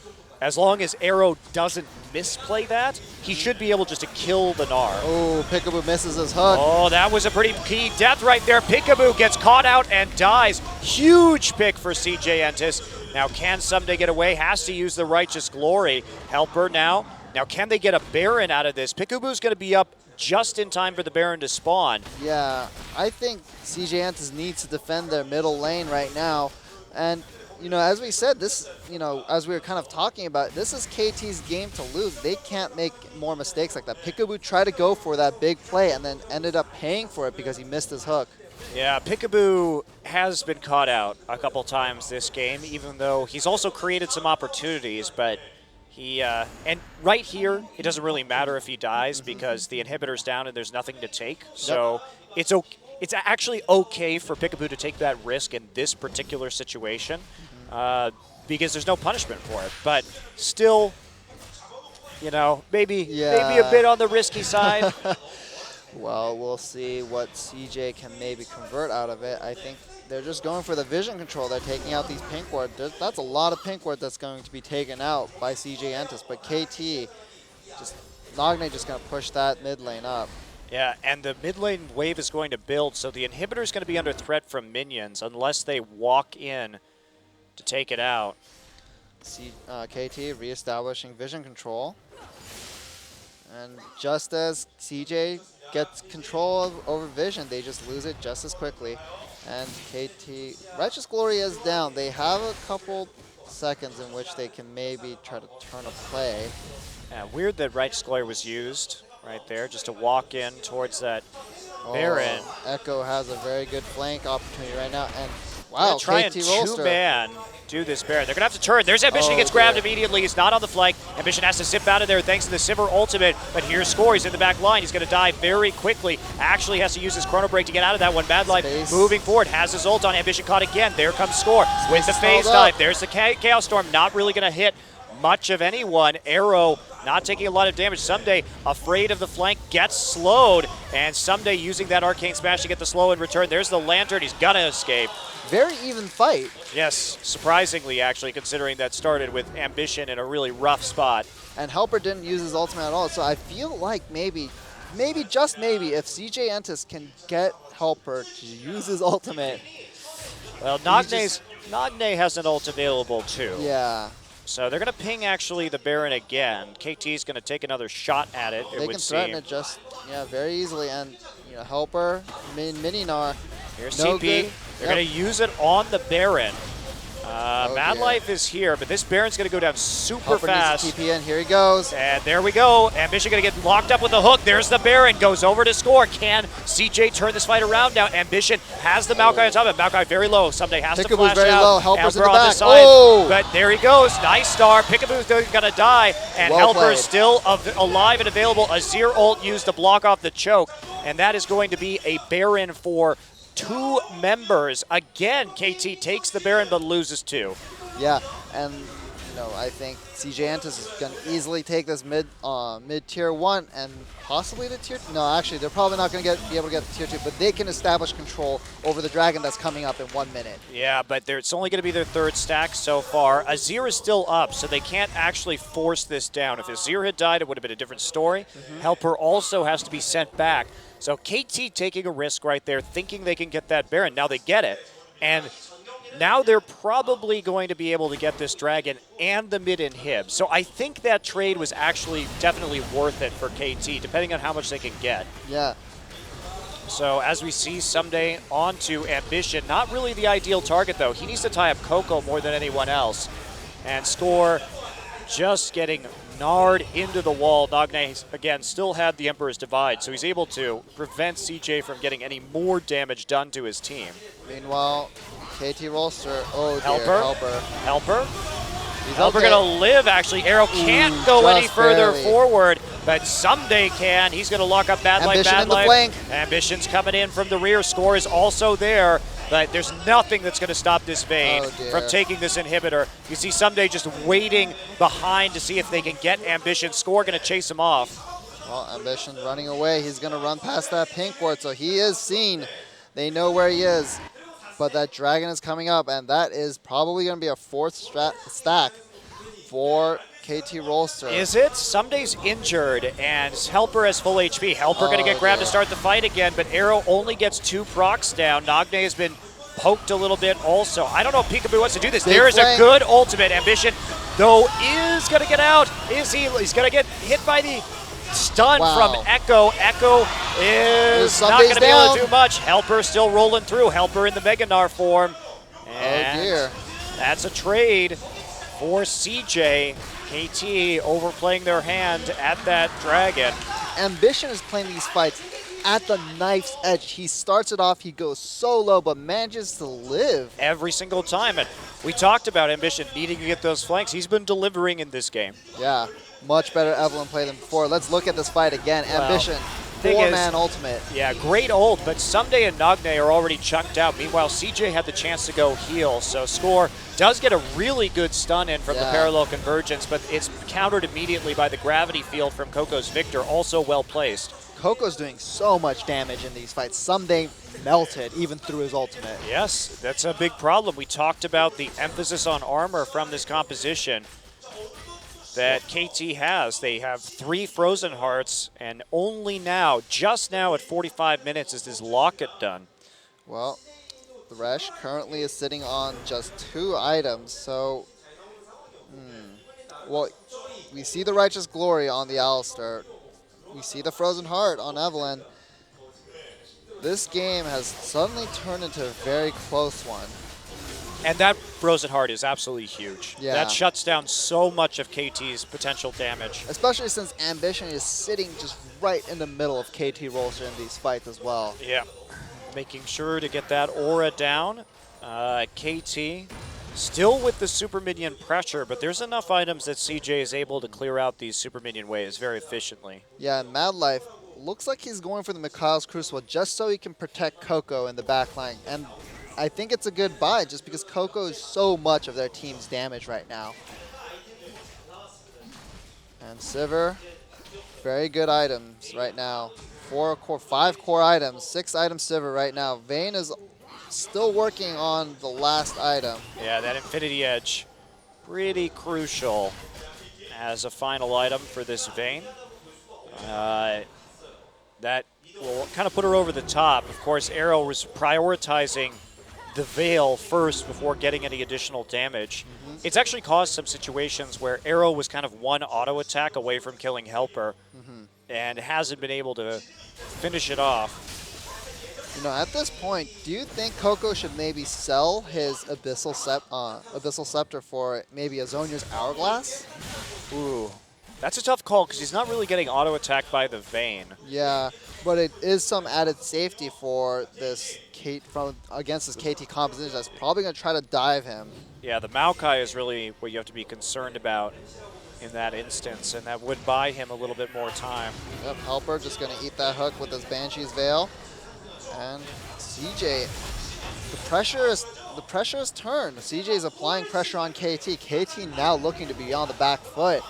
[SPEAKER 2] as long as Arrow doesn't misplay that, he should be able just to kill the Gnar.
[SPEAKER 3] Oh, Peekaboo misses his hook.
[SPEAKER 2] Oh, that was a pretty key death right there. Peekaboo gets caught out and dies. Huge pick for CJ Entus. Now, can Someday get away? Has to use the Righteous Glory. Helper now. Now, can they get a Baron out of this? Peekaboo's going to be up just in time for the Baron to spawn.
[SPEAKER 3] Yeah, I think CJ Entus needs to defend their middle lane right now. And, you know, as we said, this, you know, as we were kind of talking about, this is KT's game to lose. They can't make more mistakes like that. Peekaboo tried to go for that big play and then ended up paying for it because he missed his hook.
[SPEAKER 2] Yeah, Peekaboo has been caught out a couple times this game, even though he's also created some opportunities, but he, and right here, it doesn't really matter if he dies because the inhibitor's down and there's nothing to take. So it's okay. It's actually okay for Peekaboo to take that risk in this particular situation because there's no punishment for it. But still, you know, maybe a bit on the risky side.
[SPEAKER 3] Well, we'll see what CJ can maybe convert out of it. I think they're just going for the vision control. They're taking out these pink ward. That's a lot of pink ward that's going to be taken out by CJ Entus. But KT, Nagne just going to push that mid lane up.
[SPEAKER 2] Yeah, and the mid lane wave is going to build, so the inhibitor is going to be under threat from minions unless they walk in to take it out.
[SPEAKER 3] KT reestablishing vision control. And just as CJ gets control over vision, they just lose it just as quickly. And KT, Righteous Glory is down. They have a couple seconds in which they can maybe try to turn a play.
[SPEAKER 2] Yeah, weird that Righteous Glory was used right there just to walk in towards that Baron.
[SPEAKER 3] Echo has a very good flank opportunity right now. And wow,
[SPEAKER 2] try and
[SPEAKER 3] KT Rolster.
[SPEAKER 2] two-man do this Baron. They're going to have to turn. There's Ambition. He gets grabbed immediately. He's not on the flank. Ambition has to zip out of there thanks to the Sivir ultimate. But here's Score. He's in the back line. He's going to die very quickly. Actually has to use his Chrono Break to get out of that one. Bad Life moving forward. Has his ult on. Ambition caught again. There comes Score with the phase dive. There's the Chaos Storm. Not really going to hit much of anyone. Arrow not taking a lot of damage. Someday, afraid of the flank, gets slowed. And Someday using that Arcane Smash to get the slow in return. There's the Lantern. He's going to escape.
[SPEAKER 3] Very even fight.
[SPEAKER 2] Yes, surprisingly, actually, considering that started with Ambition in a really rough spot.
[SPEAKER 3] And Helper didn't use his ultimate at all. So I feel like maybe, just maybe, if CJ Entus can get Helper to use his ultimate.
[SPEAKER 2] Well, Nagne has an ult available too.
[SPEAKER 3] Yeah.
[SPEAKER 2] So they're going to ping, actually, the Baron again. KT's going to take another shot at it,
[SPEAKER 3] They can threaten it just, very easily. And, you know, Helper, Mini Gnar.
[SPEAKER 2] Here's
[SPEAKER 3] no
[SPEAKER 2] CP.
[SPEAKER 3] good.
[SPEAKER 2] They're going to use it on the Baron. Mad Life is here, but this Baron's going to go down super
[SPEAKER 3] Helper
[SPEAKER 2] fast.
[SPEAKER 3] needs to TP in. Here he goes.
[SPEAKER 2] And there we go. Ambition going to get locked up with the hook. There's the Baron. Goes over to Score. Can CJ turn this fight around now? Ambition has the Maokai on top of it. Maokai very low. Someday has to flash
[SPEAKER 3] very
[SPEAKER 2] out.
[SPEAKER 3] low. Helper's in the
[SPEAKER 2] on
[SPEAKER 3] back.
[SPEAKER 2] the side.
[SPEAKER 3] Oh!
[SPEAKER 2] But there he goes. Nice star. Peekaboo's going to die. And
[SPEAKER 3] Well
[SPEAKER 2] Helper is
[SPEAKER 3] played.
[SPEAKER 2] still alive and available. Azir ult used to block off the choke. And that is going to be a Baron for 2 members. Again, KT takes the Baron but loses 2.
[SPEAKER 3] Yeah, and I think CJ Entus is going to easily take this mid tier 1 and possibly the tier. No, actually, they're probably not going to be able to get the tier 2, but they can establish control over the dragon that's coming up in 1 minute.
[SPEAKER 2] Yeah, but it's only going to be their 3rd stack so far. Azir is still up, so they can't actually force this down. If Azir had died, it would have been a different story. Helper also has to be sent back. So KT taking a risk right there, thinking they can get that Baron. Now they get it, and now they're probably going to be able to get this dragon and the mid inhib. So I think that trade was actually definitely worth it for KT, depending on how much they can get.
[SPEAKER 3] Yeah.
[SPEAKER 2] So as we see Someday onto Ambition, not really the ideal target though. He needs to tie up Coco more than anyone else. And Score just getting gnarred into the wall. Nagne, again, still had the Emperor's Divide, so he's able to prevent CJ from getting any more damage done to his team.
[SPEAKER 3] Meanwhile, KT Rolster, oh dear,
[SPEAKER 2] Helper.
[SPEAKER 3] He's
[SPEAKER 2] Helper
[SPEAKER 3] okay.
[SPEAKER 2] going to live, actually. Arrow can't go any
[SPEAKER 3] just
[SPEAKER 2] further
[SPEAKER 3] barely.
[SPEAKER 2] forward, but Someday can. He's going to lock up Bad Life,
[SPEAKER 3] Ambition
[SPEAKER 2] Bad
[SPEAKER 3] in the
[SPEAKER 2] Life.
[SPEAKER 3] flank.
[SPEAKER 2] Ambition's coming in from the rear. Score is also there, but there's nothing that's going to stop this Vayne from taking this inhibitor. You see Someday just waiting behind to see if they can get Ambition. Score going to chase him off.
[SPEAKER 3] Well, Ambition running away. He's going to run past that pink ward, so he is seen. They know where he is. But that dragon is coming up, and that is probably going to be a 4th stack for KT Rolster.
[SPEAKER 2] Is it? Sunday's injured, and Helper has full HP. Helper going to get grabbed to start the fight again, but Arrow only gets 2 procs down. Nagne has been poked a little bit also. I don't know if Peekaboo wants to do this. There is a good ultimate. Ambition, though, is going to get out. Is he? He's going to get hit by the stun from Echo. Echo is not going to be able to do much. Helper still rolling through. Helper in the Mega Gnar form. And
[SPEAKER 3] oh dear.
[SPEAKER 2] That's a trade for CJ. KT overplaying their hand at that dragon.
[SPEAKER 3] Ambition is playing these fights at the knife's edge. He starts it off, he goes solo, but manages to live.
[SPEAKER 2] Every single time. And we talked about Ambition needing to get those flanks. He's been delivering in this game.
[SPEAKER 3] Yeah, much better Evelynn play than before. Let's look at this fight again.
[SPEAKER 2] Well,
[SPEAKER 3] Ambition, 4-man ultimate.
[SPEAKER 2] Yeah, great ult, but Someday and Nagne are already chunked out. Meanwhile, CJ had the chance to go heal, so Score does get a really good stun in from the parallel convergence, but it's countered immediately by the gravity field from Coco's Victor, also well placed.
[SPEAKER 3] Coco's doing so much damage in these fights. Someday melted even through his ultimate.
[SPEAKER 2] Yes, that's a big problem. We talked about the emphasis on armor from this composition that KT has. They have 3 Frozen Hearts, and only now, just now at 45 minutes, is this Locket done.
[SPEAKER 3] Well, Thresh currently is sitting on just 2 items, so... Well, we see the Righteous Glory on the Alistar. We see the Frozen Heart on Evelynn. This game has suddenly turned into a very close one.
[SPEAKER 2] And that Frozen Heart is absolutely huge.
[SPEAKER 3] Yeah.
[SPEAKER 2] That shuts down so much of KT's potential damage.
[SPEAKER 3] Especially since Ambition is sitting just right in the middle of KT Rolster in these fights as well.
[SPEAKER 2] Yeah. Making sure to get that aura down. KT still with the super minion pressure, but there's enough items that CJ is able to clear out these super minion waves very efficiently.
[SPEAKER 3] Yeah, and Mad Life looks like he's going for the Mikhail's Crucible just so he can protect Coco in the backline. And I think it's a good buy just because Coco is so much of their team's damage right now. And Sivir, very good items right now. 5 core items, 6 items Sivir right now. Vayne is still working on the last item.
[SPEAKER 2] Yeah, that Infinity Edge, pretty crucial as a final item for this Vayne. That will kind of put her over the top. Of course, Arrow was prioritizing the Veil first before getting any additional damage. It's actually caused some situations where Arrow was kind of one auto attack away from killing Helper and hasn't been able to finish it off.
[SPEAKER 3] You know, at this point, do you think Coco should maybe sell his Abyssal Scepter for maybe a Zhonya's Hourglass?
[SPEAKER 2] Ooh, that's a tough call because he's not really getting auto attacked by the Vayne.
[SPEAKER 3] Yeah, but it is some added safety for this against this KT composition that's probably going to try to dive him.
[SPEAKER 2] Yeah, the Maokai is really what you have to be concerned about in that instance, and that would buy him a little bit more time.
[SPEAKER 3] Yep, Helper just going to eat that hook with his Banshee's Veil. And CJ, the pressure is turned. CJ is applying pressure on KT. KT now looking to be on the back foot.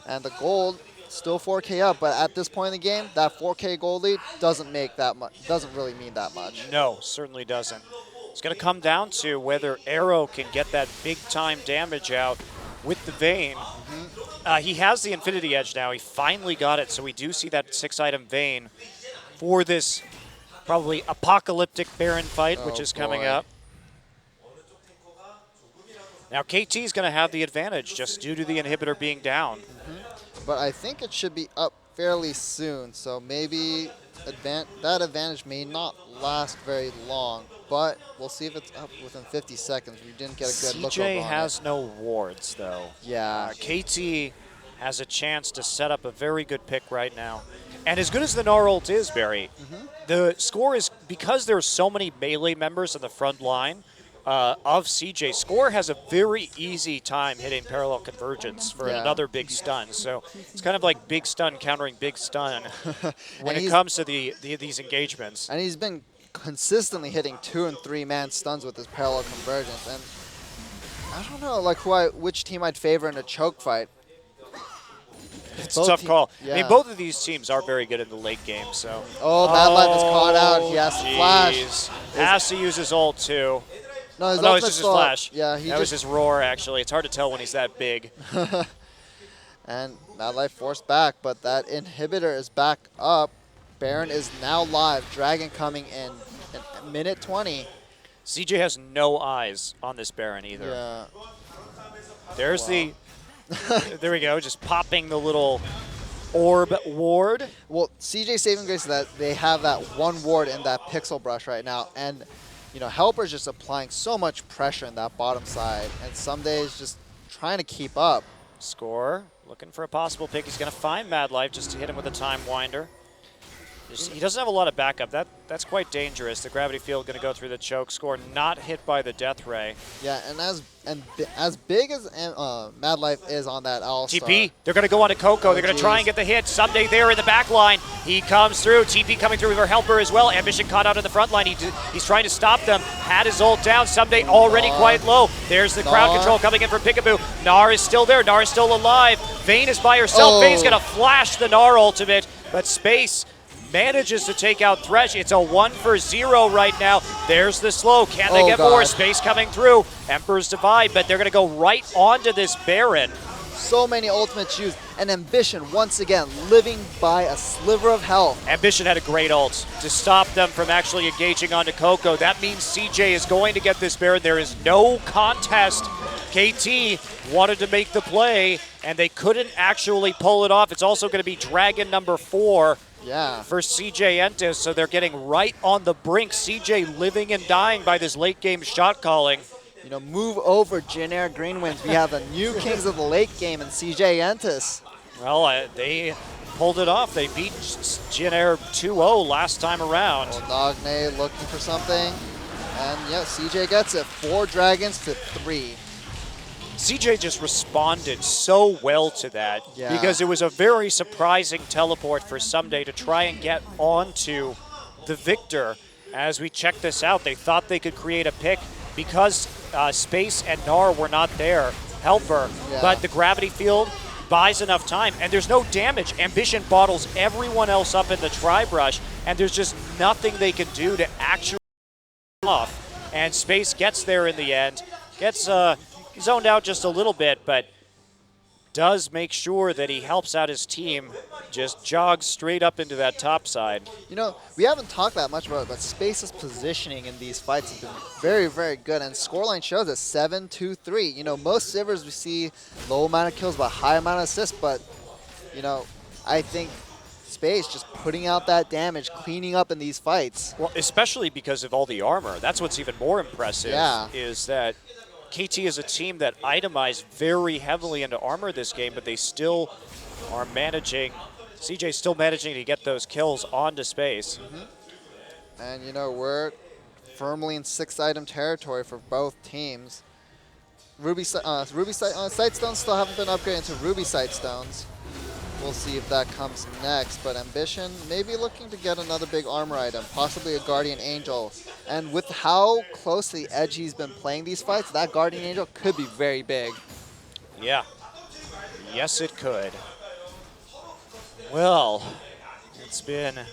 [SPEAKER 3] And the gold still 4K up, but at this point in the game, that 4K gold lead doesn't really mean that much.
[SPEAKER 2] No, certainly doesn't. It's going to come down to whether Arrow can get that big time damage out with the Vayne. He has the Infinity Edge now. He finally got it, so we do see that 6-item Vayne for this probably apocalyptic Baron fight, which is coming up. Now KT's going to have the advantage just due to the inhibitor being down.
[SPEAKER 3] But I think it should be up fairly soon, so maybe that advantage may not last very long, but we'll see if it's up within 50 seconds. We didn't get a good look over on
[SPEAKER 2] CJ has no wards, though.
[SPEAKER 3] Yeah.
[SPEAKER 2] KT has a chance to set up a very good pick right now. And as good as the Gnar ult is, Barry, the Score is, because there are so many melee members in the front line of CJ, Score has a very easy time hitting parallel convergence for another big stun. So it's kind of like big stun countering big stun when it comes to these engagements.
[SPEAKER 3] And he's been consistently hitting 2- and 3-man stuns with his parallel convergence. And I don't know, like which team I'd favor in a choke fight.
[SPEAKER 2] It's a tough call. Yeah. I mean, both of these teams are very good in the late game, so.
[SPEAKER 3] Oh, Mad Life is caught out. He has to flash.
[SPEAKER 2] Has to use his ult, too.
[SPEAKER 3] No,
[SPEAKER 2] it's just his flash.
[SPEAKER 3] Yeah,
[SPEAKER 2] that was his roar, actually. It's hard to tell when he's that big.
[SPEAKER 3] And Mad Life forced back, but that inhibitor is back up. Baron is now live. Dragon coming in minute 20.
[SPEAKER 2] CJ has no eyes on this Baron either.
[SPEAKER 3] Yeah.
[SPEAKER 2] There's the, there we go, just popping the little orb ward.
[SPEAKER 3] Well, CJ saving grace is that they have that one ward in that pixel brush right now, and you know Helper's just applying so much pressure in that bottom side, and some days just trying to keep up.
[SPEAKER 2] Score, looking for a possible pick. He's going to find Mad Life just to hit him with a Time Winder. He doesn't have a lot of backup. That's quite dangerous. The gravity field going to go through the choke. Score not hit by the Death Ray.
[SPEAKER 3] Yeah, and as big as Mad Life is on that All-Star.
[SPEAKER 2] TP, they're going to go on to Coco. They're going to try and get the hit. Someday there in the back line. He comes through. TP coming through with her Helper as well. Ambition caught out in the front line. He's trying to stop them. Had his ult down. Someday already quite low. There's the crowd control coming in from Peekaboo. Gnar is still there. Gnar is still alive. Vayne is by herself. Vayne's going to flash the Gnar ultimate, but Space manages to take out Thresh. It's a 1-for-0 right now. There's the slow. Can they get more? Space coming through. Emperor's Divide, but they're going to go right onto this Baron.
[SPEAKER 3] So many ultimates used. And Ambition, once again, living by a sliver of health.
[SPEAKER 2] Ambition had a great ult to stop them from actually engaging onto Coco. That means CJ is going to get this Baron. There is no contest. KT wanted to make the play, and they couldn't actually pull it off. It's also going to be Dragon number 4.
[SPEAKER 3] Yeah.
[SPEAKER 2] For CJ Entus, so they're getting right on the brink. CJ living and dying by this late game shot calling.
[SPEAKER 3] You know, move over, Jin Air Green Winds. We have the new kings of the late game in CJ Entus.
[SPEAKER 2] Well, they pulled it off. They beat Jin Air 2-0 last time around.
[SPEAKER 3] Nagne looking for something. And yeah, CJ gets it. 4 dragons to 3.
[SPEAKER 2] CJ just responded so well to that because it was a very surprising teleport for Someday to try and get onto the victor. As we check this out, they thought they could create a pick because Space and Gnar were not there, Helper, but the gravity field buys enough time, and there's no damage. Ambition bottles everyone else up in the tri-brush, and there's just nothing they can do to actually off. And Space gets there in the end, gets zoned out just a little bit, but does make sure that he helps out his team, just jogs straight up into that top side. You
[SPEAKER 3] know, we haven't talked that much about it, but Space's positioning in these fights has been very, very good, and scoreline shows it 7-2-3. You know, most Sivers we see low amount of kills but high amount of assists, but, you know, I think Space just putting out that damage, cleaning up in these fights.
[SPEAKER 2] Well, especially because of all the armor. That's what's even more impressive, is that KT is a team that itemized very heavily into armor this game, but they still are managing, CJ's still managing to get those kills onto Space.
[SPEAKER 3] And, you know, we're firmly in 6-item territory for both teams. Sightstones still haven't been upgraded into Ruby Sightstones. We'll see if that comes next, but Ambition maybe looking to get another big armor item, possibly a Guardian Angel. And with how close to the edge he's been playing these fights, that Guardian Angel could be very big.
[SPEAKER 2] Yeah. Yes, it could. Well, it's been a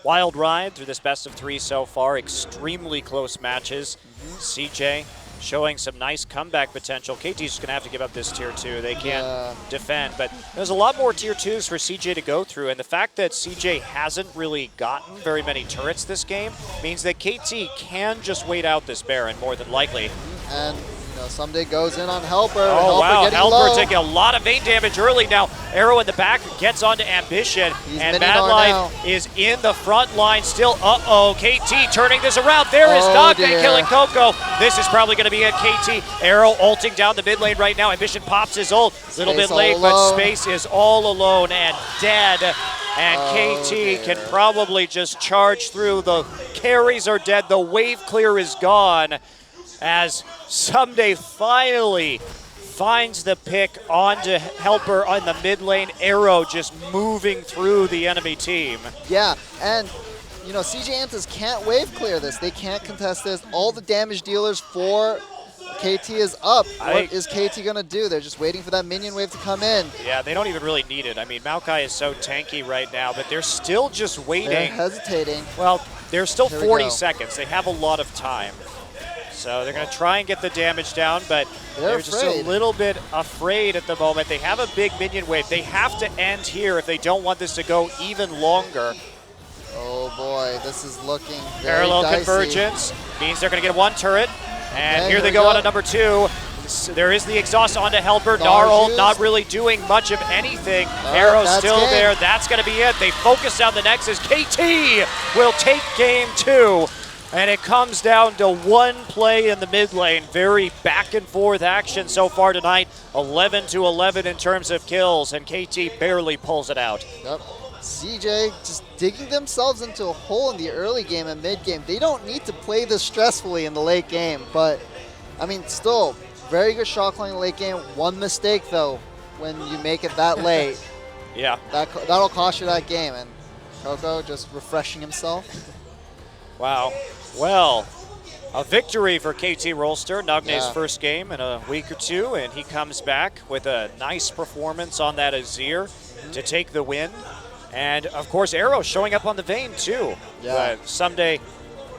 [SPEAKER 2] wild ride through this best of 3 so far. Extremely close matches. CJ showing some nice comeback potential. KT's just going to have to give up this tier 2. They can't defend, but there's a lot more tier 2s for CJ to go through, and the fact that CJ hasn't really gotten very many turrets this game means that KT can just wait out this Baron more than likely.
[SPEAKER 3] And you know, Someday goes in on Helper.
[SPEAKER 2] Oh, wow, Helper taking a lot of Vayne damage early now. Arrow in the back gets onto Ambition, and Mad Life is in the front line still. Uh-oh, KT turning this around. There is Nagne killing Coco. This is probably going to be a KT. Arrow ulting down the mid lane right now. Ambition pops his ult. A little bit late, but Space is all alone and dead. And KT can probably just charge through. The carries are dead. The wave clear is gone as Someday finally finds the pick onto Helper on the mid lane. Arrow just moving through the enemy team.
[SPEAKER 3] Yeah, and you know, CJ Entus can't wave clear this. They can't contest this. All the damage dealers for KT is up. What is KT going to do? They're just waiting for that minion wave to come in.
[SPEAKER 2] Yeah, they don't even really need it. I mean, Maokai is so tanky right now, but they're still just waiting.
[SPEAKER 3] They're hesitating.
[SPEAKER 2] Well, there's still 40 seconds. They have a lot of time. So they're going to try and get the damage down, but they're just a
[SPEAKER 3] afraid.
[SPEAKER 2] little bit afraid at the moment. They have a big minion wave. They have to end here if they don't want this to go even longer.
[SPEAKER 3] Oh boy, this is looking very
[SPEAKER 2] Parallel
[SPEAKER 3] dicey.
[SPEAKER 2] convergence means they're going to get one turret. And
[SPEAKER 3] Okay,
[SPEAKER 2] here they
[SPEAKER 3] we
[SPEAKER 2] go on to number 2. There is the exhaust onto Helper. Gnarl not really doing much of anything. Arrow's
[SPEAKER 3] that's
[SPEAKER 2] still
[SPEAKER 3] game.
[SPEAKER 2] there. That's going to be it. They focus down the Nexus. KT will take game 2. And it comes down to one play in the mid lane. Very back and forth action so far tonight. 11 to 11 in terms of kills, and KT barely pulls it out.
[SPEAKER 3] Yep. CJ just digging themselves into a hole in the early game and mid game. They don't need to play this stressfully in the late game, but I mean, still very good shot calling in the late game. One mistake though, when you make it that late,
[SPEAKER 2] Yeah.
[SPEAKER 3] that'll cost you that game. And Coco just refreshing himself.
[SPEAKER 2] Wow. Well, a victory for KT Rolster, Nagne's
[SPEAKER 3] Yeah.
[SPEAKER 2] first game in a week or two, and he comes back with a nice performance on that Azir to take the win. And, of course, Arrow showing up on the Vayne, too.
[SPEAKER 3] Yeah.
[SPEAKER 2] Someday,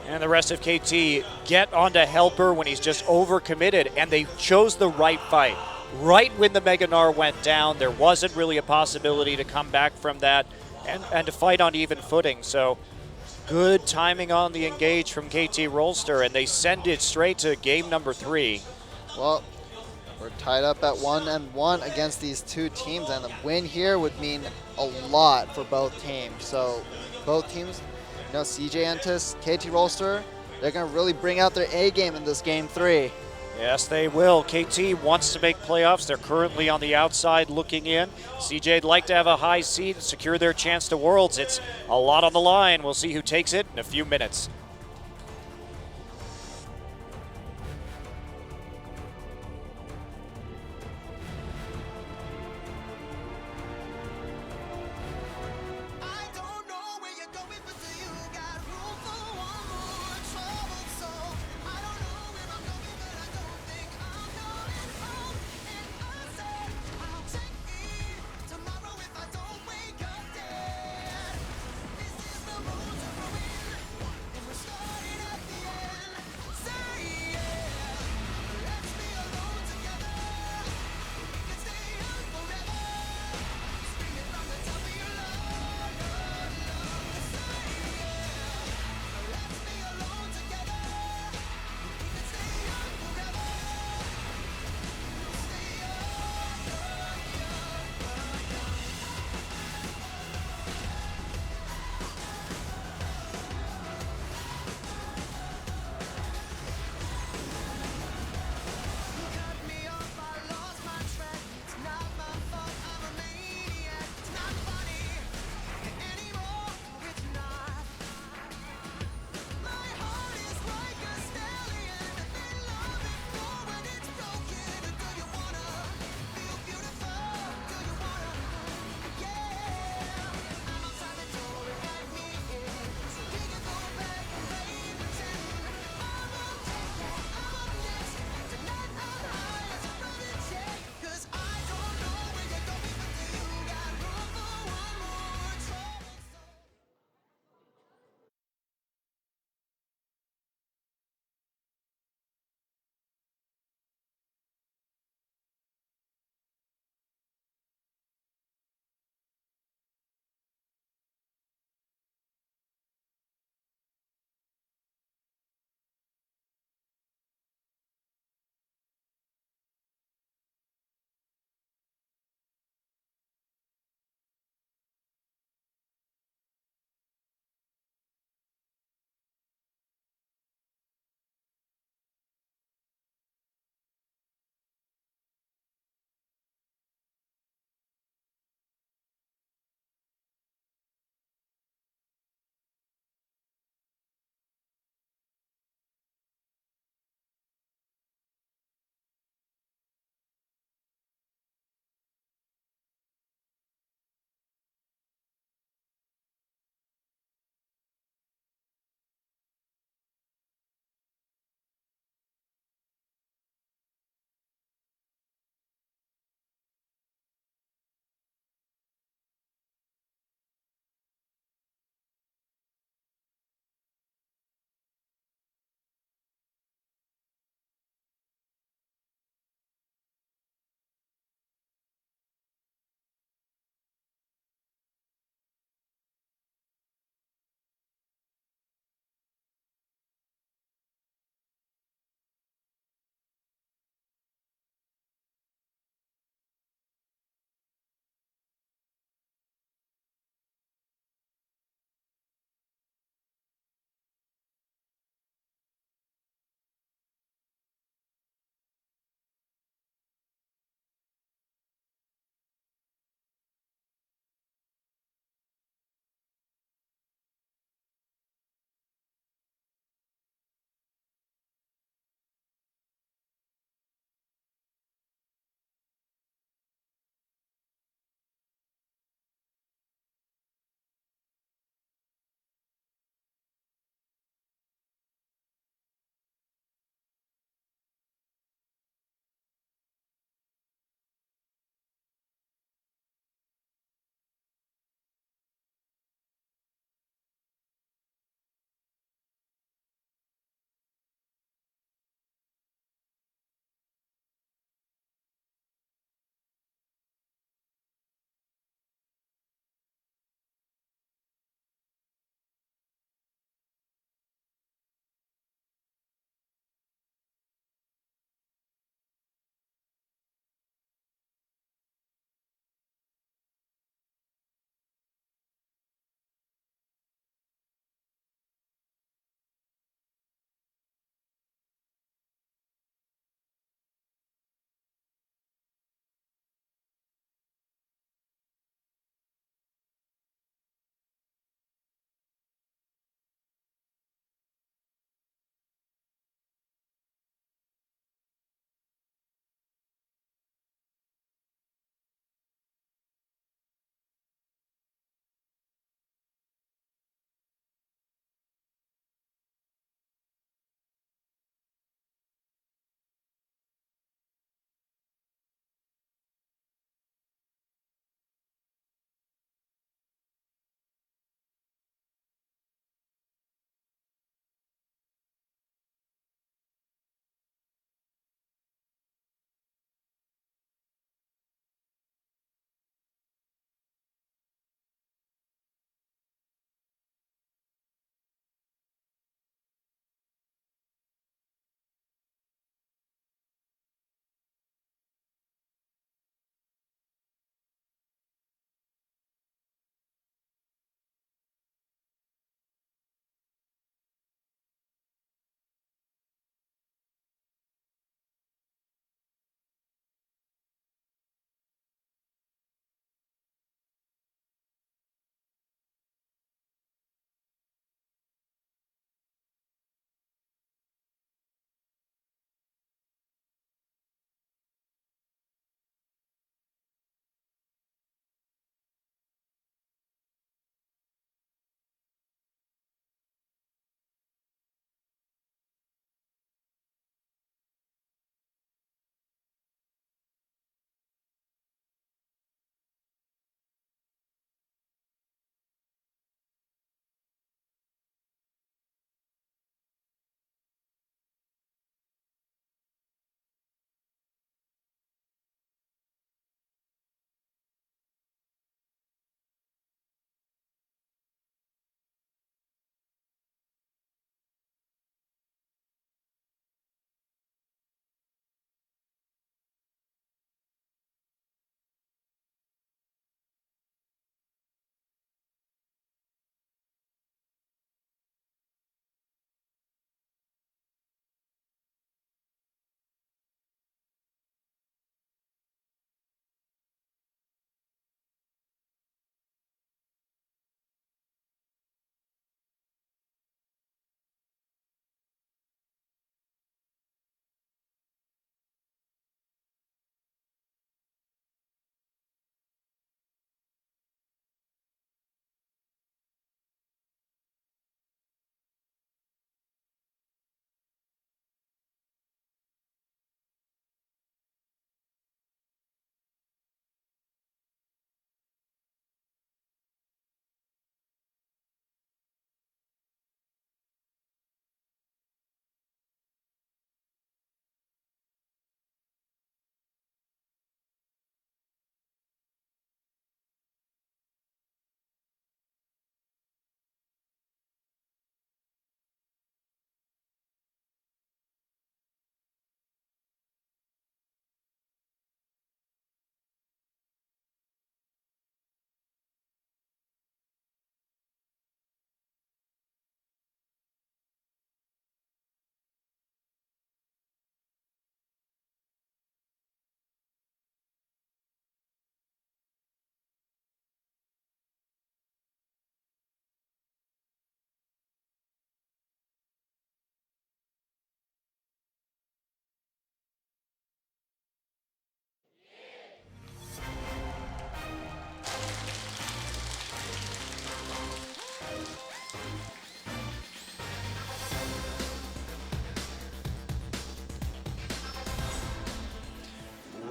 [SPEAKER 2] and the rest of KT get onto Helper when he's just overcommitted, and they chose the right fight. Right when the Mega Gnar went down, there wasn't really a possibility to come back from that and to fight on even footing. So good timing on the engage from KT Rolster, and they send it straight to game number 3.
[SPEAKER 3] Well, we're tied up at 1-1 against these two teams, and a win here would mean a lot for both teams. So both teams, you know, CJ Entus, KT Rolster, they're going to really bring out their A game in this game 3.
[SPEAKER 2] Yes, they will. KT wants to make playoffs. They're currently on the outside looking in. CJ'd like to have a high seed and secure their chance to Worlds. It's a lot on the line. We'll see who takes it in a few minutes.
[SPEAKER 4] I don't know where you're going, but do you got room for one more troubled soul? I don't know where I'm going, but I don't think I'm going home. And I said I'll check in tomorrow if I don't wake up dead. This is the road to ruin, and we're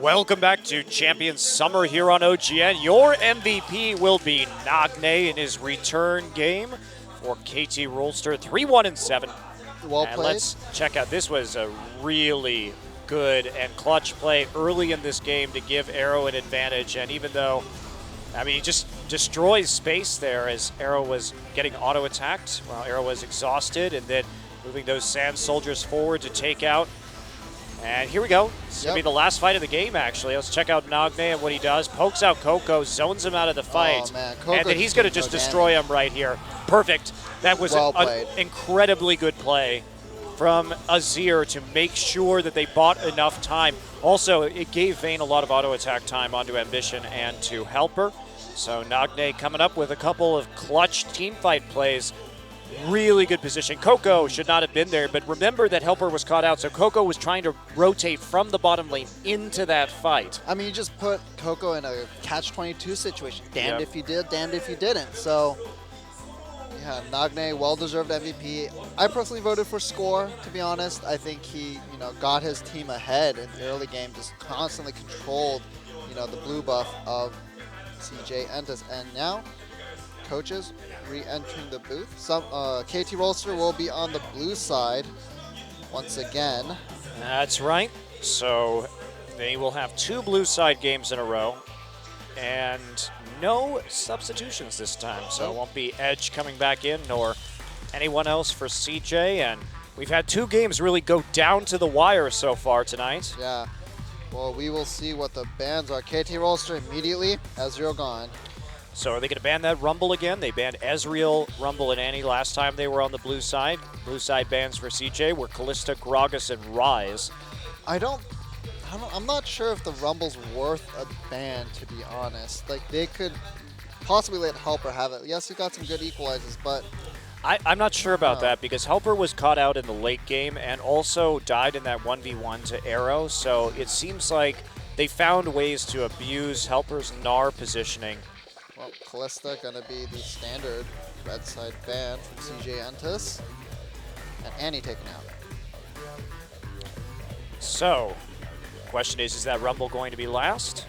[SPEAKER 2] Welcome back to Champions Summer here on OGN. Your MVP will be Nagne in his return game for KT Rolster, 3-1-7.
[SPEAKER 3] Well
[SPEAKER 2] And
[SPEAKER 3] played.
[SPEAKER 2] let's check out. This was a really good and clutch play early in this game to give Arrow an advantage. And even though, I mean, he just destroys space there as Arrow was getting auto-attacked while Arrow was exhausted, and then moving those Sand Soldiers forward to take out. And here we go. This will be
[SPEAKER 3] Yep.
[SPEAKER 2] the last fight of the game, actually. Let's check out Nagne and what he does. Pokes out Coco, zones him out of the fight.
[SPEAKER 3] Oh, man.
[SPEAKER 2] And
[SPEAKER 3] Coco
[SPEAKER 2] then he's
[SPEAKER 3] just
[SPEAKER 2] going to
[SPEAKER 3] did
[SPEAKER 2] just
[SPEAKER 3] no
[SPEAKER 2] destroy him right here. Perfect. That was
[SPEAKER 3] Well
[SPEAKER 2] an
[SPEAKER 3] played.
[SPEAKER 2] incredibly good play from Azir to make sure that they bought enough time. Also, it gave Vayne a lot of auto attack time onto Ambition and to Helper. So Nagne coming up with a couple of clutch team fight plays. Really good position. Coco should not have been there, but remember that Helper was caught out, so Coco was trying to rotate from the bottom lane into that fight.
[SPEAKER 3] I mean, you just put Coco in a catch-22 situation. Damned
[SPEAKER 2] Yep.
[SPEAKER 3] if you did, damned if you didn't. So, yeah, Nagne, well-deserved MVP. I personally voted for Score, to be honest. I think he, got his team ahead in the early game, just constantly controlled, the blue buff of CJ Entus. And now, coaches re-entering the booth. Some KT Rolster will be on the blue side once again.
[SPEAKER 2] That's right. So they will have 2 blue side games in a row and no substitutions this time. So it won't be Edge coming back in nor anyone else for CJ. And we've had 2 games really go down to the wire so far tonight.
[SPEAKER 3] Yeah. Well, we will see what the bans are. KT Rolster immediately, Ezreal gone.
[SPEAKER 2] So are they going to ban that Rumble again? They banned Ezreal, Rumble, and Annie last time they were on the blue side. Blue side bans for CJ were Kalista, Gragas, and Ryze.
[SPEAKER 3] I'm not sure if the Rumble's worth a ban, to be honest. Like, they could possibly let Helper have it. Yes, he got some good equalizers, but
[SPEAKER 2] I'm not sure about
[SPEAKER 3] No.
[SPEAKER 2] that because Helper was caught out in the late game and also died in that 1v1 to Arrow. So it seems like they found ways to abuse Helper's Gnar positioning.
[SPEAKER 3] well, Kalista gonna be the standard red side ban from CJ Entus. And Annie taken out.
[SPEAKER 2] So, question is that Rumble going to be last?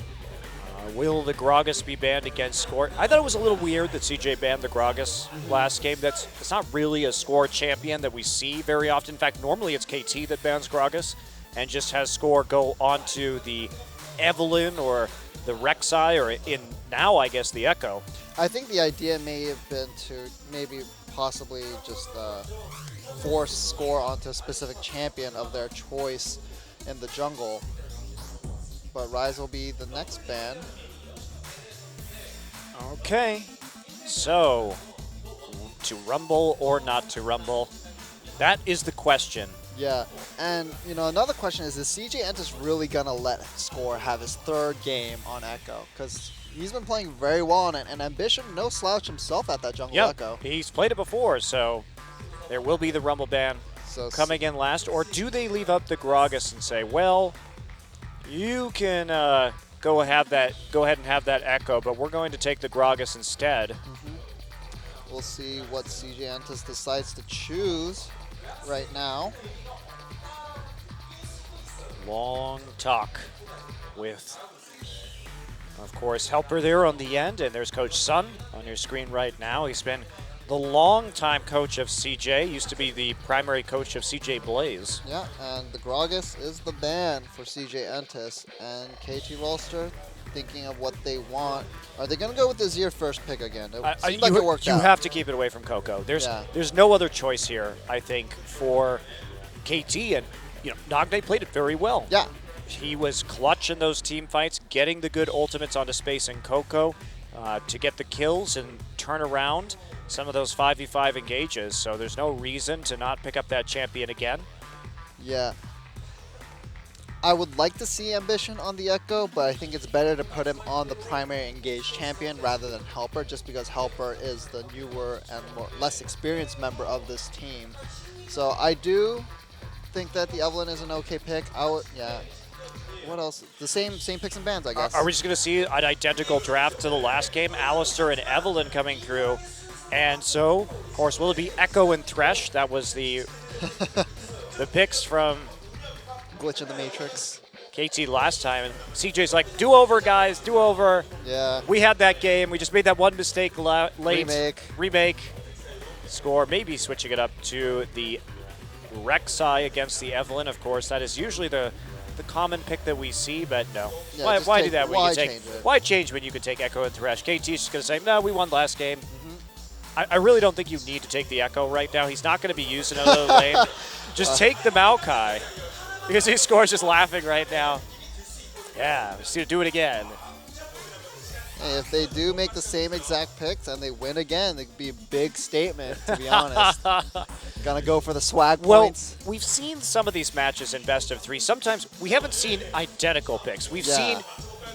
[SPEAKER 2] Will the Gragas be banned against Score? I thought it was a little weird that CJ banned the Gragas last game. That's not really a Score champion that we see very often. In fact, normally it's KT that bans Gragas and just has Score go onto the Evelynn or the Rek'Sai or in now, I guess, the Echo.
[SPEAKER 3] I think the idea may have been to maybe possibly just force Score onto a specific champion of their choice in the jungle. But Ryze will be the next ban.
[SPEAKER 2] Okay, so to Rumble or not to Rumble? That is the question.
[SPEAKER 3] Yeah, and another question is CJ Entus really gonna let Score have his 3rd game on Echo? Because he's been playing very well on it, and Ambition no slouch himself at that jungle
[SPEAKER 2] Yeah,
[SPEAKER 3] Echo.
[SPEAKER 2] he's played it before, so there will be the Rumble ban
[SPEAKER 3] So
[SPEAKER 2] coming in last. Or do they leave up the Gragas and say, well, you can go ahead and have that Echo, but we're going to take the Gragas instead.
[SPEAKER 3] we'll see what CJ Entus decides to choose right now.
[SPEAKER 2] Long talk with, of course, Helper there on the end, and there's Coach Sun on your screen right now. He's been the longtime coach of CJ, used to be the primary coach of CJ Blaze.
[SPEAKER 3] Yeah, and the Gragas is the ban for CJ Entus, and KT Rolster thinking of what they want. Are they going to go with the Azir first pick again? It seemed like it worked
[SPEAKER 2] you
[SPEAKER 3] out.
[SPEAKER 2] have to keep it away from Coco.
[SPEAKER 3] Yeah.
[SPEAKER 2] There's no other choice here, I think, for KT, and Nagne played it very well.
[SPEAKER 3] Yeah,
[SPEAKER 2] He was clutch in those team fights, getting the good ultimates onto Space and Coco to get the kills and turn around some of those 5v5 engages. So there's no reason to not pick up that champion again.
[SPEAKER 3] yeah. I would like to see Ambition on the Echo, but I think it's better to put him on the primary engaged champion rather than Helper, just because Helper is the newer and less experienced member of this team. So I do think that the Evelynn is an okay pick. Yeah. What else? The same picks and bans, I guess.
[SPEAKER 2] Are we just going to see an identical draft to the last game? Alistair and Evelynn coming through. And so, of course, will it be Echo and Thresh? That was the picks from
[SPEAKER 3] Glitch in the Matrix.
[SPEAKER 2] KT last time, and CJ's like, do over, guys, do over.
[SPEAKER 3] Yeah.
[SPEAKER 2] We had that game. We just made that one mistake late.
[SPEAKER 3] Remake.
[SPEAKER 2] Score, maybe switching it up to the Rek'Sai against the Evelynn. Of course, that is usually the common pick that we see, but no.
[SPEAKER 3] Yeah,
[SPEAKER 2] why do
[SPEAKER 3] just
[SPEAKER 2] that when
[SPEAKER 3] why
[SPEAKER 2] you take?
[SPEAKER 3] change it?
[SPEAKER 2] Why change when you could take Echo and Thresh? KT's just going to say, no, we won last game. I really don't think you need to take the Echo right now. He's not going to be used in another lane. Just take the Maokai. Because he scores just laughing right now. Yeah, just gonna do it again.
[SPEAKER 3] Hey, if they do make the same exact picks and they win again, it could be a big statement, to be honest. Gonna go for the swag
[SPEAKER 2] Well,
[SPEAKER 3] points.
[SPEAKER 2] we've seen some of these matches in best of 3. Sometimes we haven't seen identical picks. We've seen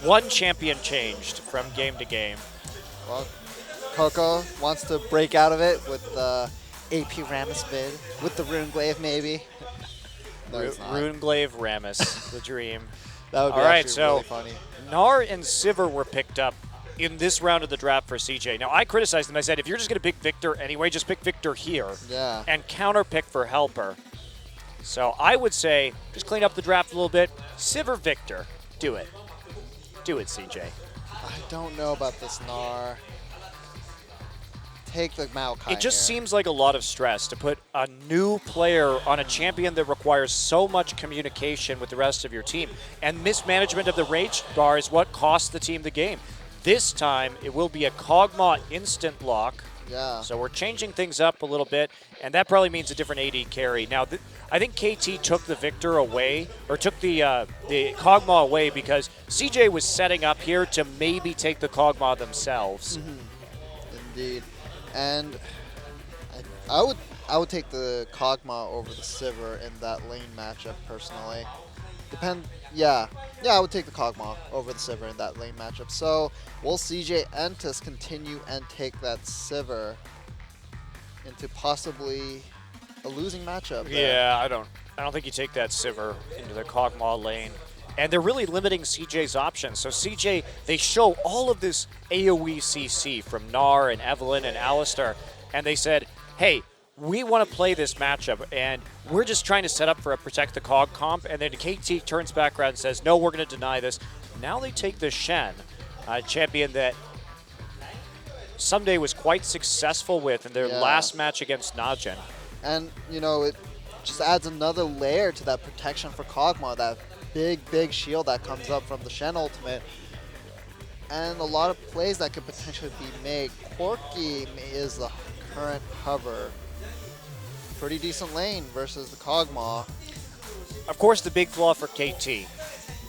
[SPEAKER 2] one champion changed from game to game.
[SPEAKER 3] Well, Coco wants to break out of it with the AP Rammus bid, with the Runeglaive maybe. No, it's not.
[SPEAKER 2] Runeglaive Rammus, the dream.
[SPEAKER 3] That would be
[SPEAKER 2] All right,
[SPEAKER 3] actually
[SPEAKER 2] so
[SPEAKER 3] really funny.
[SPEAKER 2] Gnar and Sivir were picked up in this round of the draft for CJ. Now, I criticized them. I said, if you're just going to pick Victor anyway, just pick Victor here.
[SPEAKER 3] Yeah.
[SPEAKER 2] And counter pick for Helper. So I would say, just clean up the draft a little bit. Sivir Victor. Do it. Do it, CJ.
[SPEAKER 3] I don't know about this Gnar. Take the Maokai
[SPEAKER 2] It just
[SPEAKER 3] here.
[SPEAKER 2] seems like a lot of stress to put a new player on a champion that requires so much communication with the rest of your team. And mismanagement of the Rage Bar is what cost the team the game. This time, it will be a Kog'Maw instant lock.
[SPEAKER 3] Yeah.
[SPEAKER 2] So we're changing things up a little bit, and that probably means a different AD carry. Now, I think KT took the Victor away, or took the Kog'Maw away because CJ was setting up here to maybe take the Kog'Maw themselves.
[SPEAKER 3] Indeed. And I would take the Kog'Maw over the Sivir in that lane matchup personally. Yeah, I would take the Kog'Maw over the Sivir in that lane matchup. So will CJ Entus continue and take that Sivir into possibly a losing matchup? there?
[SPEAKER 2] Yeah, I don't think you take that Sivir into the Kog'Maw lane. And they're really limiting CJ's options. So CJ, they show all of this AoE CC from Gnar and Evelynn and Alistar, and they said, hey, we want to play this matchup, and we're just trying to set up for a Protect the Cog comp, and then KT turns back around and says, no, we're going to deny this. Now they take the Shen, a champion that Someday was quite successful with in their last match against Najin.
[SPEAKER 3] And, you know, it just adds another layer to that protection for Kog'Maw, that big shield that comes up from the Shen ultimate. And a lot of plays that could potentially be made. Corki is the current hover. Pretty decent lane versus the Kog'Maw.
[SPEAKER 2] Of course, the big flaw for KT,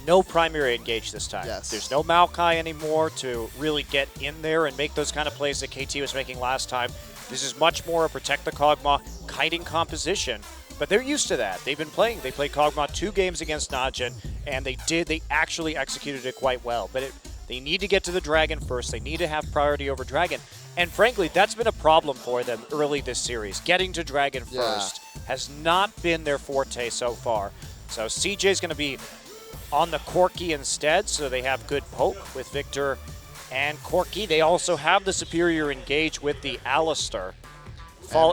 [SPEAKER 2] no primary engage this time.
[SPEAKER 3] Yes.
[SPEAKER 2] There's no Maokai anymore to really get in there and make those kind of plays that KT was making last time. This is much more a Protect the Kog'Maw kiting composition, but they're used to that. They've been playing. They played Kog'Maw 2 games against Najin, and they actually executed it quite well. But they need to get to the Dragon first. They need to have priority over Dragon. And frankly, that's been a problem for them early this series. Getting to Dragon first has not been their forte so far. So CJ's going to be on the Corki instead, so they have good poke with Victor and Corki. They also have the superior engage with the Alistar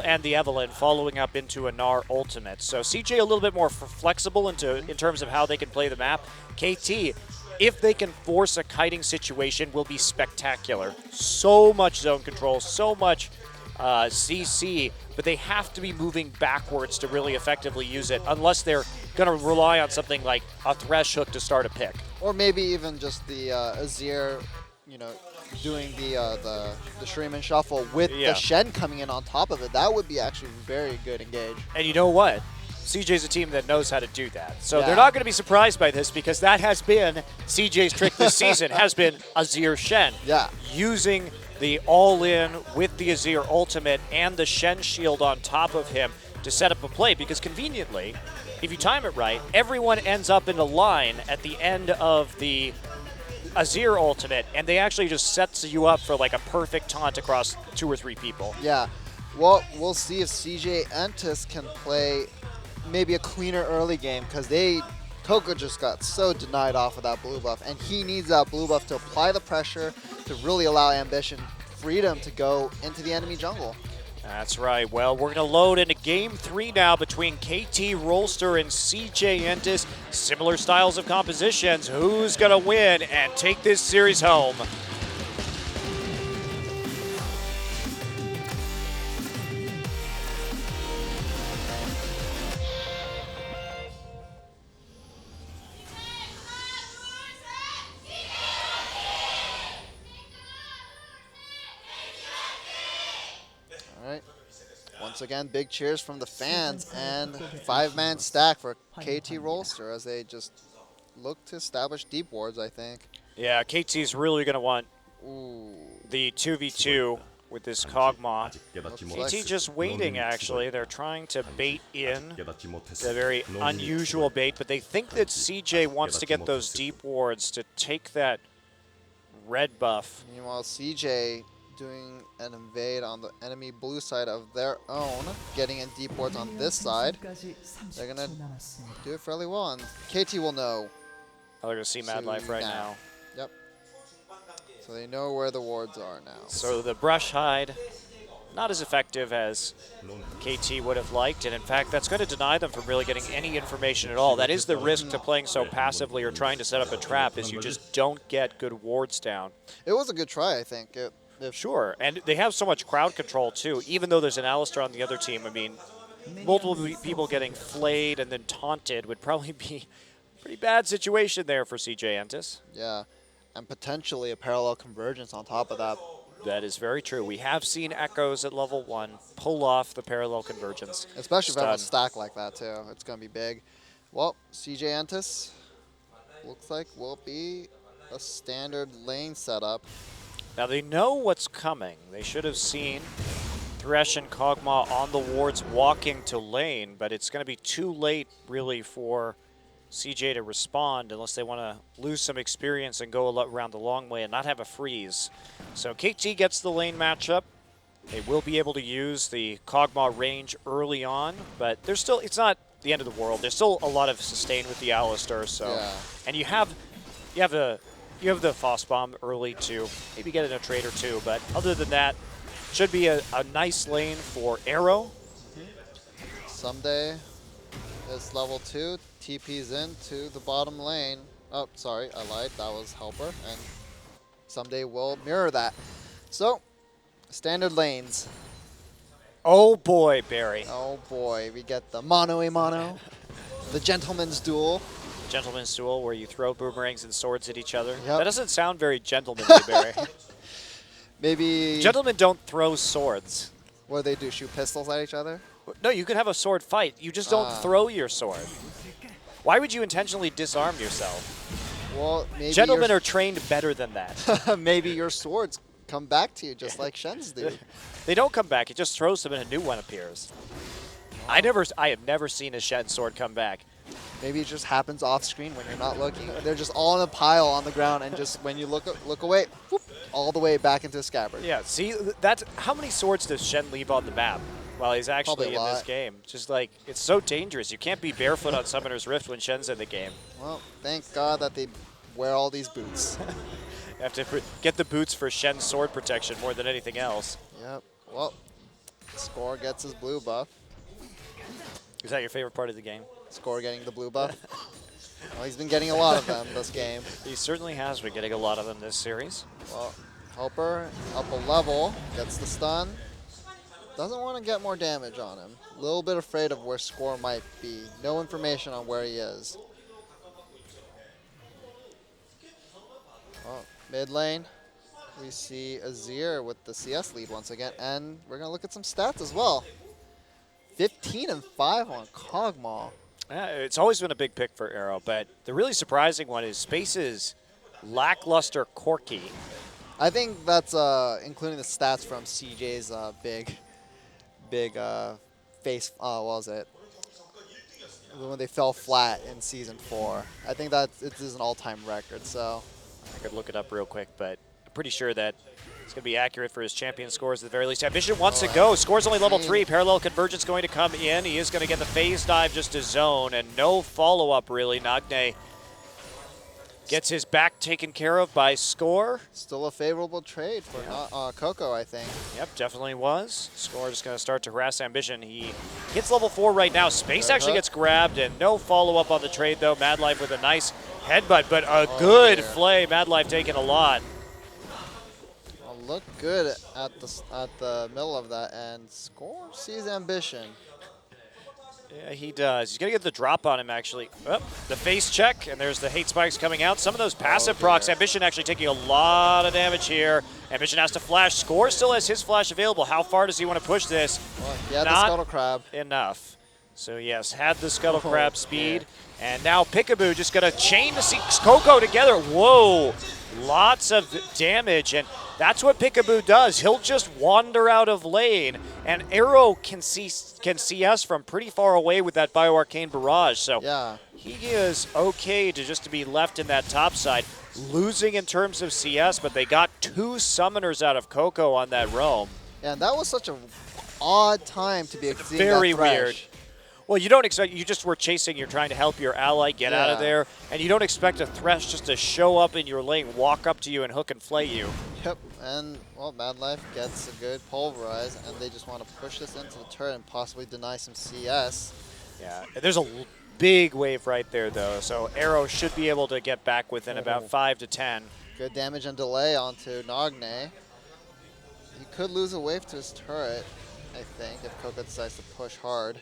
[SPEAKER 2] and the Evelynn following up into a Gnar ultimate. So CJ a little bit more flexible in terms of how they can play the map. KT, if they can force a kiting situation, will be spectacular. So much zone control, so much CC, but they have to be moving backwards to really effectively use it, unless they're going to rely on something like a Thresh hook to start a pick.
[SPEAKER 3] Or maybe even just the Azir, you know, doing the Shuriman Shuffle with the Shen coming in on top of it. That would be actually very good engage.
[SPEAKER 2] And you know what? CJ's a team that knows how to do that. So they're not going to be surprised by this, because that has been CJ's trick this season, has been Azir Shen.
[SPEAKER 3] Yeah.
[SPEAKER 2] Using the all-in with the Azir ultimate and the Shen shield on top of him to set up a play, because conveniently, if you time it right, everyone ends up in a line at the end of the Azir ultimate, and they actually just sets you up for like a perfect taunt across 2 or 3 people.
[SPEAKER 3] Yeah. Well, we'll see if CJ Entus can play maybe a cleaner early game, because Coco just got so denied off of that blue buff, and he needs that blue buff to apply the pressure to really allow Ambition freedom to go into the enemy jungle.
[SPEAKER 2] That's right. Well, we're going to load into Game 3 now between KT Rolster and CJ Entus. Similar styles of compositions. Who's going to win and take this series home?
[SPEAKER 3] All right. Once again, big cheers from the fans and 5-man stack for KT Rolster as they just look to establish deep wards, I think.
[SPEAKER 2] Yeah, KT's really going to want
[SPEAKER 3] Ooh.
[SPEAKER 2] the 2v2 with this Kog'Maw.
[SPEAKER 3] like
[SPEAKER 2] KT just waiting, actually. They're trying to bait in the very unusual bait, but they think that CJ wants to get those deep wards to take that red buff.
[SPEAKER 3] Meanwhile, CJ doing an invade on the enemy blue side of their own, getting in deep wards on this side. They're going to do it fairly well, and KT will know.
[SPEAKER 2] Oh, they're going to see Mad Life right now.
[SPEAKER 3] Yep. So they know where the wards are now.
[SPEAKER 2] So the Brush Hide, not as effective as KT would have liked, and in fact, that's going to deny them from really getting any information at all. That is the risk to playing so passively or trying to set up a trap, is you just don't get good wards down.
[SPEAKER 3] It was a good try, I think.
[SPEAKER 2] Sure, and they have so much crowd control too, even though there's an Alistar on the other team. I mean, multiple people getting flayed and then taunted would probably be a pretty bad situation there for CJ Entus.
[SPEAKER 3] Yeah, and potentially a parallel convergence on top of that.
[SPEAKER 2] That is very true. We have seen Echoes at level 1 pull off the parallel convergence.
[SPEAKER 3] Especially if they have a
[SPEAKER 2] Stun.
[SPEAKER 3] stack like that too. It's going to be big. Well, CJ Entus looks like will be a standard lane setup.
[SPEAKER 2] Now they know what's coming. They should have seen Thresh and Kog'Maw on the wards walking to lane, but it's going to be too late really for CJ to respond unless they want to lose some experience and go around the long way and not have a freeze. So KT gets the lane matchup. They will be able to use the Kog'Maw range early on, but there's still, it's not the end of the world. There's still a lot of sustain with the Alistar, so
[SPEAKER 3] Yeah.
[SPEAKER 2] and you have the Foss Bomb early to maybe get in a trade or two, but other than that, should be a nice lane for Arrow.
[SPEAKER 3] Someday is level 2, TP's into the bottom lane. Oh, sorry, I lied. That was Helper, and someday we'll mirror that. So, standard lanes.
[SPEAKER 2] Oh boy, Barry.
[SPEAKER 3] Oh boy, we get the mono-a-mono, the gentleman's duel.
[SPEAKER 2] Gentleman's duel where you throw boomerangs and swords at each other.
[SPEAKER 3] Yep.
[SPEAKER 2] That doesn't sound very gentlemanly, Barry.
[SPEAKER 3] Maybe,
[SPEAKER 2] Gentlemen don't throw swords.
[SPEAKER 3] what do they do, shoot pistols at each other?
[SPEAKER 2] No, you can have a sword fight. You just don't throw your sword. Why would you intentionally disarm yourself?
[SPEAKER 3] Well, maybe
[SPEAKER 2] Gentlemen are trained better than that.
[SPEAKER 3] maybe your swords come back to you just like Shen's do.
[SPEAKER 2] They don't come back. It just throws them and a new one appears. I have never seen a Shen sword come back.
[SPEAKER 3] Maybe it just happens off screen when you're not looking. They're just all in a pile on the ground, and just when you look away, whoop, all the way back into the scabbard.
[SPEAKER 2] Yeah, see, that's how many swords does Shen leave on the map while he's actually
[SPEAKER 3] Probably a
[SPEAKER 2] in this
[SPEAKER 3] lot.
[SPEAKER 2] game? Just like, it's so dangerous. You can't be barefoot on Summoner's Rift when Shen's in the game.
[SPEAKER 3] Well, thank God that they wear all these boots.
[SPEAKER 2] You have to get the boots for Shen's sword protection more than anything else.
[SPEAKER 3] Yep. Well, Score gets his blue buff.
[SPEAKER 2] Is that your favorite part of the game?
[SPEAKER 3] Score getting the blue buff. Well, he's been getting a lot of them this game.
[SPEAKER 2] He certainly has been getting a lot of them this series.
[SPEAKER 3] Well, Helper up a level, gets the stun. Doesn't want to get more damage on him. A little bit afraid of where Score might be. No information on where he is. Well, mid lane, we see Azir with the CS lead once again, and we're going to look at some stats as well. 15 and 5 on Kog'Maw.
[SPEAKER 2] It's always been a big pick for Arrow, but the really surprising one is Space's lackluster Corki.
[SPEAKER 3] I think that's including the stats from CJ's big face. What was it? When they fell flat in season 4. I think that it is an all-time record. So
[SPEAKER 2] I could look it up real quick, but I'm pretty sure that it's going to be accurate for his champion scores at the very least. Ambition wants to go. Scores only level 3. Parallel Convergence going to come in. He is going to get the phase dive just to zone, and no follow-up really. Nagne Gets his back taken care of by Score.
[SPEAKER 3] Still a favorable trade for Coco, I think.
[SPEAKER 2] Yep, definitely was. Score just going to start to harass Ambition. He hits level 4 right now. Space actually gets grabbed, and no follow-up on the trade, though. Mad Life with a nice headbutt, but a good flay. Mad Life taking a lot.
[SPEAKER 3] Well, look good at the middle of that, and Score sees Ambition.
[SPEAKER 2] Yeah, he does. He's going to get the drop on him, actually. Oh, the face check, and there's the hate spikes coming out. Some of those passive procs. Ambition actually taking a lot of damage here. Ambition has to flash. Score still has his flash available. How far does he want to push this?
[SPEAKER 3] Well, he had the
[SPEAKER 2] Not
[SPEAKER 3] Scuttle Crab.
[SPEAKER 2] enough. So, yes, had the Scuttle Crab speed. And now Peekaboo just going to chain the Coco together. Whoa. Lots of damage, and that's what Peekaboo does. He'll just wander out of lane, and Arrow can see us from pretty far away with that BioArcane barrage. So
[SPEAKER 3] Yeah.
[SPEAKER 2] he is okay to be left in that top side, losing in terms of CS, but they got 2 summoners out of Coco on that roam.
[SPEAKER 3] Yeah, and that was such an odd time to be seeing
[SPEAKER 2] Very
[SPEAKER 3] that Thresh.
[SPEAKER 2] weird. Well, you don't expect, you just were chasing, you're trying to help your ally get out of
[SPEAKER 3] Yeah.
[SPEAKER 2] there, and you don't expect a Thresh just to show up in your lane, walk up to you, and hook and flay you.
[SPEAKER 3] Yep, and well, Mad Life gets a good pulverize, and they just want to push this into the turret and possibly deny some CS.
[SPEAKER 2] Yeah, there's a big wave right there, though, so Arrow should be able to get back within about 5 to 10.
[SPEAKER 3] Good damage and delay onto Nagne. He could lose a wave to his turret, I think, if Coco decides to push hard.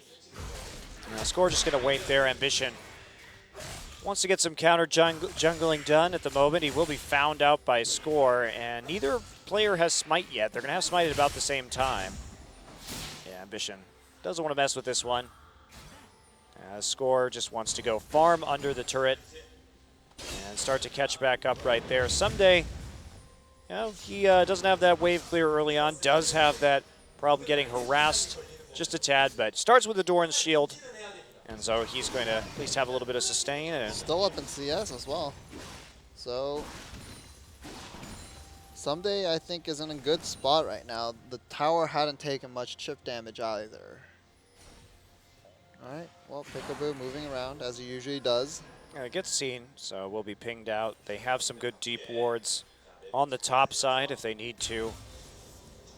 [SPEAKER 2] Score just going to wait there. Ambition wants to get some counter jungling done at the moment. He will be found out by Score, and neither player has Smite yet. They're going to have Smite at about the same time. Yeah, Ambition doesn't want to mess with this one. Score just wants to go farm under the turret and start to catch back up right there. Someday, you know, he doesn't have that wave clear early on, does have that problem getting harassed just a tad, but starts with the Doran's shield, and so he's going to at least have a little bit of sustain. And
[SPEAKER 3] Still up in CS as well. So, Someday I think is in a good spot right now. The tower hadn't taken much chip damage either. Alright, well, Peekaboo moving around as he usually does.
[SPEAKER 2] it gets seen, so will be pinged out. They have some good deep wards on the top side if they need to.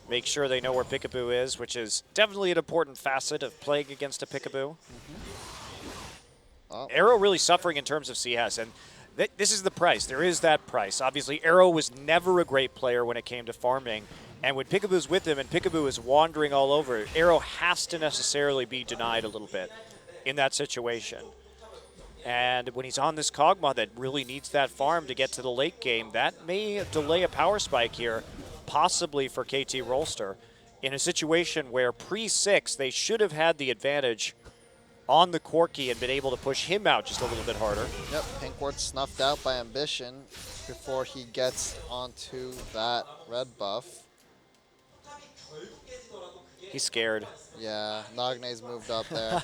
[SPEAKER 2] Make sure they know where Peekaboo is, which is definitely an important facet of playing against a Peekaboo.
[SPEAKER 3] Oh.
[SPEAKER 2] Arrow really suffering in terms of CS, and this is the price. There is that price. Obviously, Arrow was never a great player when it came to farming, and when Peekaboo's with him and Peekaboo is wandering all over, Arrow has to necessarily be denied a little bit in that situation. And when he's on this Kog'Maw that really needs that farm to get to the late game, that may delay a power spike here, possibly for KT Rolster, in a situation where pre-6 they should have had the advantage on the Corki and been able to push him out just a little bit harder.
[SPEAKER 3] Yep, Pink Ward snuffed out by Ambition before he gets onto that red buff.
[SPEAKER 2] He's scared.
[SPEAKER 3] Yeah, Nagne's moved up there.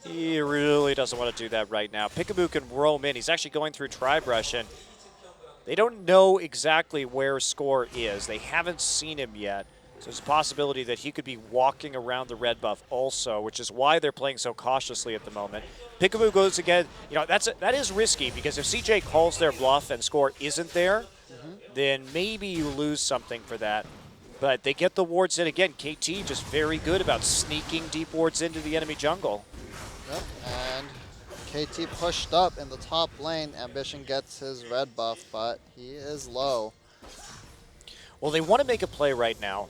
[SPEAKER 2] He really doesn't want to do that right now. Peekaboo can roam in. He's actually going through Tri-Brush, and they don't know exactly where Score is. They haven't seen him yet. So there's a possibility that he could be walking around the red buff also, which is why they're playing so cautiously at the moment. Peekaboo goes again. You know, that is risky, because if CJ calls their bluff and Score isn't there, then maybe you lose something for that. But they get the wards in again. KT just very good about sneaking deep wards into the enemy jungle.
[SPEAKER 3] Yep, and KT pushed up in the top lane. Ambition gets his red buff, but he is low.
[SPEAKER 2] Well, they want to make a play right now.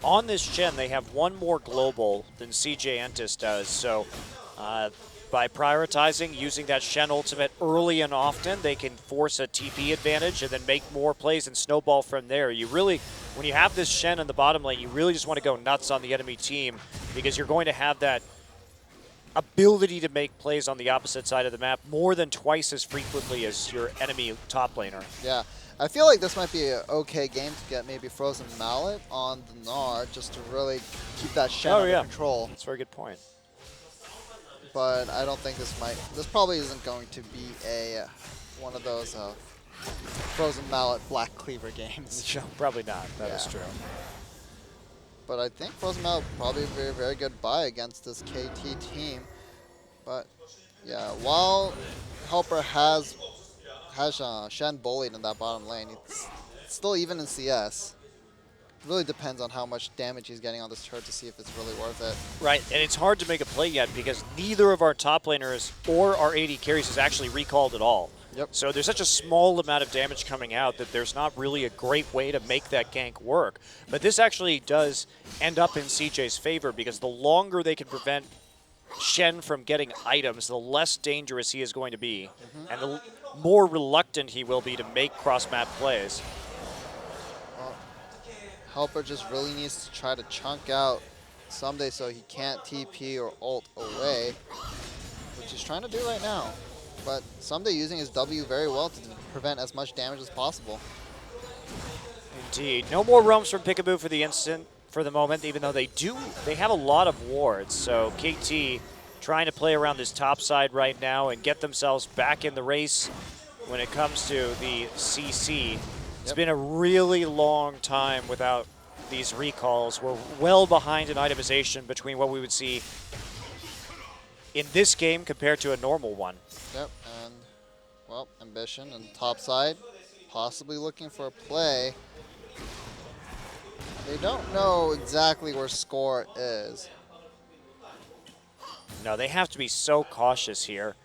[SPEAKER 2] On this gen, they have one more global than CJ Entus does, so by prioritizing, using that Shen ultimate early and often, they can force a TP advantage and then make more plays and snowball from there. You really, when you have this Shen in the bottom lane, you really just want to go nuts on the enemy team, because you're going to have that ability to make plays on the opposite side of the map more than twice as frequently as your enemy top laner.
[SPEAKER 3] Yeah, I feel like this might be an okay game to get maybe Frozen Mallet on the Gnar just to really keep that Shen under control.
[SPEAKER 2] That's a very good point.
[SPEAKER 3] But I don't think this probably isn't going to be one of those Frozen Mallet Black Cleaver games.
[SPEAKER 2] Probably not. That is true.
[SPEAKER 3] But I think Frozen Mallet probably a very, very good buy against this KT team. But yeah, while Helper has has Shen bullied in that bottom lane. It's still even in CS. It really depends on how much damage he's getting on this turret to see if it's really worth it.
[SPEAKER 2] Right, and it's hard to make a play yet because neither of our top laners or our AD carries is actually recalled at all.
[SPEAKER 3] Yep.
[SPEAKER 2] So there's such a small amount of damage coming out that there's not really a great way to make that gank work. But this actually does end up in CJ's favor because the longer they can prevent Shen from getting items, the less dangerous he is going to be, and the more reluctant he will be to make cross-map plays.
[SPEAKER 3] Helper just really needs to try to chunk out Someday so he can't TP or ult away, which he's trying to do right now. But Someday using his W very well to prevent as much damage as possible.
[SPEAKER 2] Indeed. No more roams from Peekaboo for the instant, for the moment, even though they have a lot of wards. So KT trying to play around this top side right now and get themselves back in the race when it comes to the CC. It's been a really long time without these recalls. We're well behind in itemization between what we would see in this game compared to a normal one.
[SPEAKER 3] Yep, and, well, Ambition and top side, possibly looking for a play. They don't know exactly where score is.
[SPEAKER 2] No, they have to be so cautious here.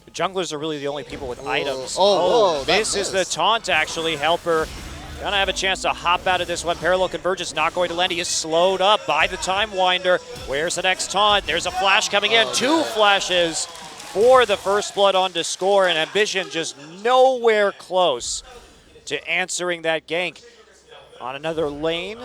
[SPEAKER 2] The junglers are really the only people with items.
[SPEAKER 3] Oh, that
[SPEAKER 2] misses the
[SPEAKER 3] missed.
[SPEAKER 2] taunt, actually. Helper gonna have a chance to hop out of this one. Parallel Convergence not going to land. He is slowed up by the Time Winder. Where's the next taunt? There's a flash coming in. Two flashes for the first blood on to score, and Ambition just nowhere close to answering that gank on another lane.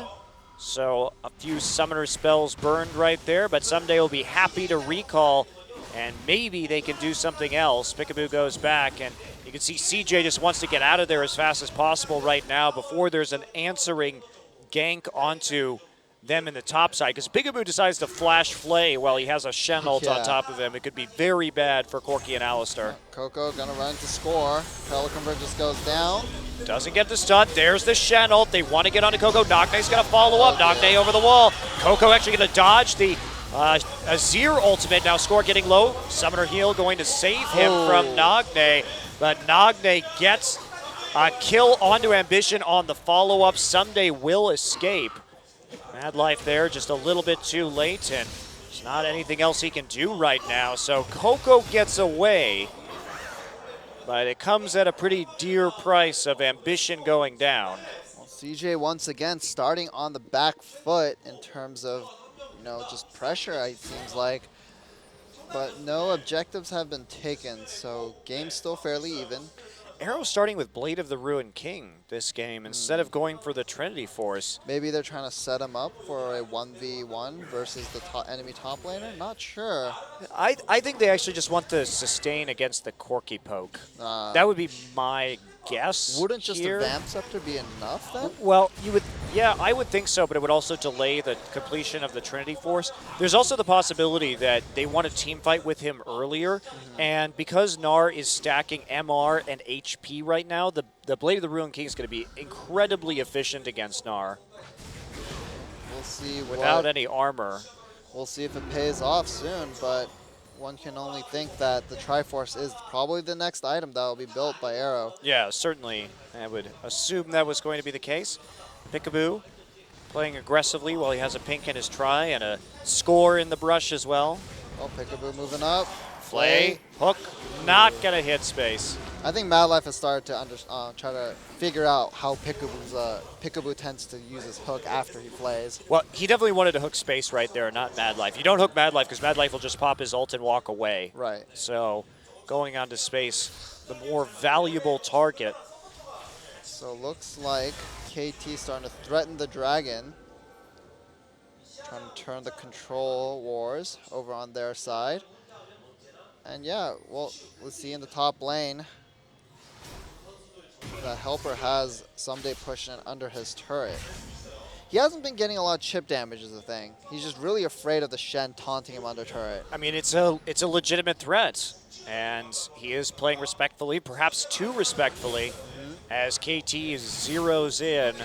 [SPEAKER 2] So a few summoner spells burned right there, but Someday will be happy to recall, and maybe they can do something else. Peekaboo goes back, and you can see CJ just wants to get out of there as fast as possible right now before there's an answering gank onto them in the top side, because Peekaboo decides to flash Flay while he has a Shen ult on top of him. It could be very bad for Corki and Alistar.
[SPEAKER 3] Coco gonna run to score. Parallel Convergence goes down.
[SPEAKER 2] Doesn't get the stun. There's the Shen ult. They want to get onto Coco. Nogne's going to follow up. Nogne over the wall. Coco actually going to dodge the Azir ultimate. Now score getting low. Summoner heal going to save him from Nogne. But Nogne gets a kill onto Ambition on the follow-up. Someday will escape. Mad Life there just a little bit too late, and there's not anything else he can do right now. So Coco gets away. But it comes at a pretty dear price of Ambition going down.
[SPEAKER 3] Well, CJ once again starting on the back foot in terms of, just pressure, it seems like. But no objectives have been taken, so game's still fairly even.
[SPEAKER 2] Arrow starting with Blade of the Ruined King this game instead of going for the Trinity Force.
[SPEAKER 3] Maybe they're trying to set him up for a 1v1 versus the enemy top laner? Not sure.
[SPEAKER 2] I think they actually just want to sustain against the Corki poke. That would be my guess.
[SPEAKER 3] Wouldn't just
[SPEAKER 2] here.
[SPEAKER 3] a Vamp Scepter be enough then?
[SPEAKER 2] Well, yeah, I would think so, but it would also delay the completion of the Trinity Force. There's also the possibility that they want to team fight with him earlier, and because Gnar is stacking MR and HP right now, the Blade of the Ruined King is going to be incredibly efficient against Gnar.
[SPEAKER 3] We'll see.
[SPEAKER 2] Without any armor.
[SPEAKER 3] We'll see if it pays off soon, but one can only think that the Triforce is probably the next item that will be built by Arrow.
[SPEAKER 2] Yeah, certainly. I would assume that was going to be the case. Peekaboo playing aggressively while he has a pink in his try and a score in the brush as well.
[SPEAKER 3] Oh, Peekaboo moving up.
[SPEAKER 2] Flay, hook, not going to hit space.
[SPEAKER 3] I think Mad Life has started to try to figure out how Peekaboo tends to use his hook after he flays.
[SPEAKER 2] Well, he definitely wanted to hook space right there, not Mad Life. You don't hook Mad Life because Mad Life will just pop his ult and walk away.
[SPEAKER 3] Right.
[SPEAKER 2] So going on to space, the more valuable target.
[SPEAKER 3] So looks like KT starting to threaten the dragon. Trying to turn the control wars over on their side. And yeah, well, let's see in the top lane. The Helper has Someday pushing under his turret. He hasn't been getting a lot of chip damage is the thing. He's just really afraid of the Shen taunting him under turret.
[SPEAKER 2] I mean, it's a legitimate threat, and he is playing respectfully, perhaps too respectfully, as KT zeroes in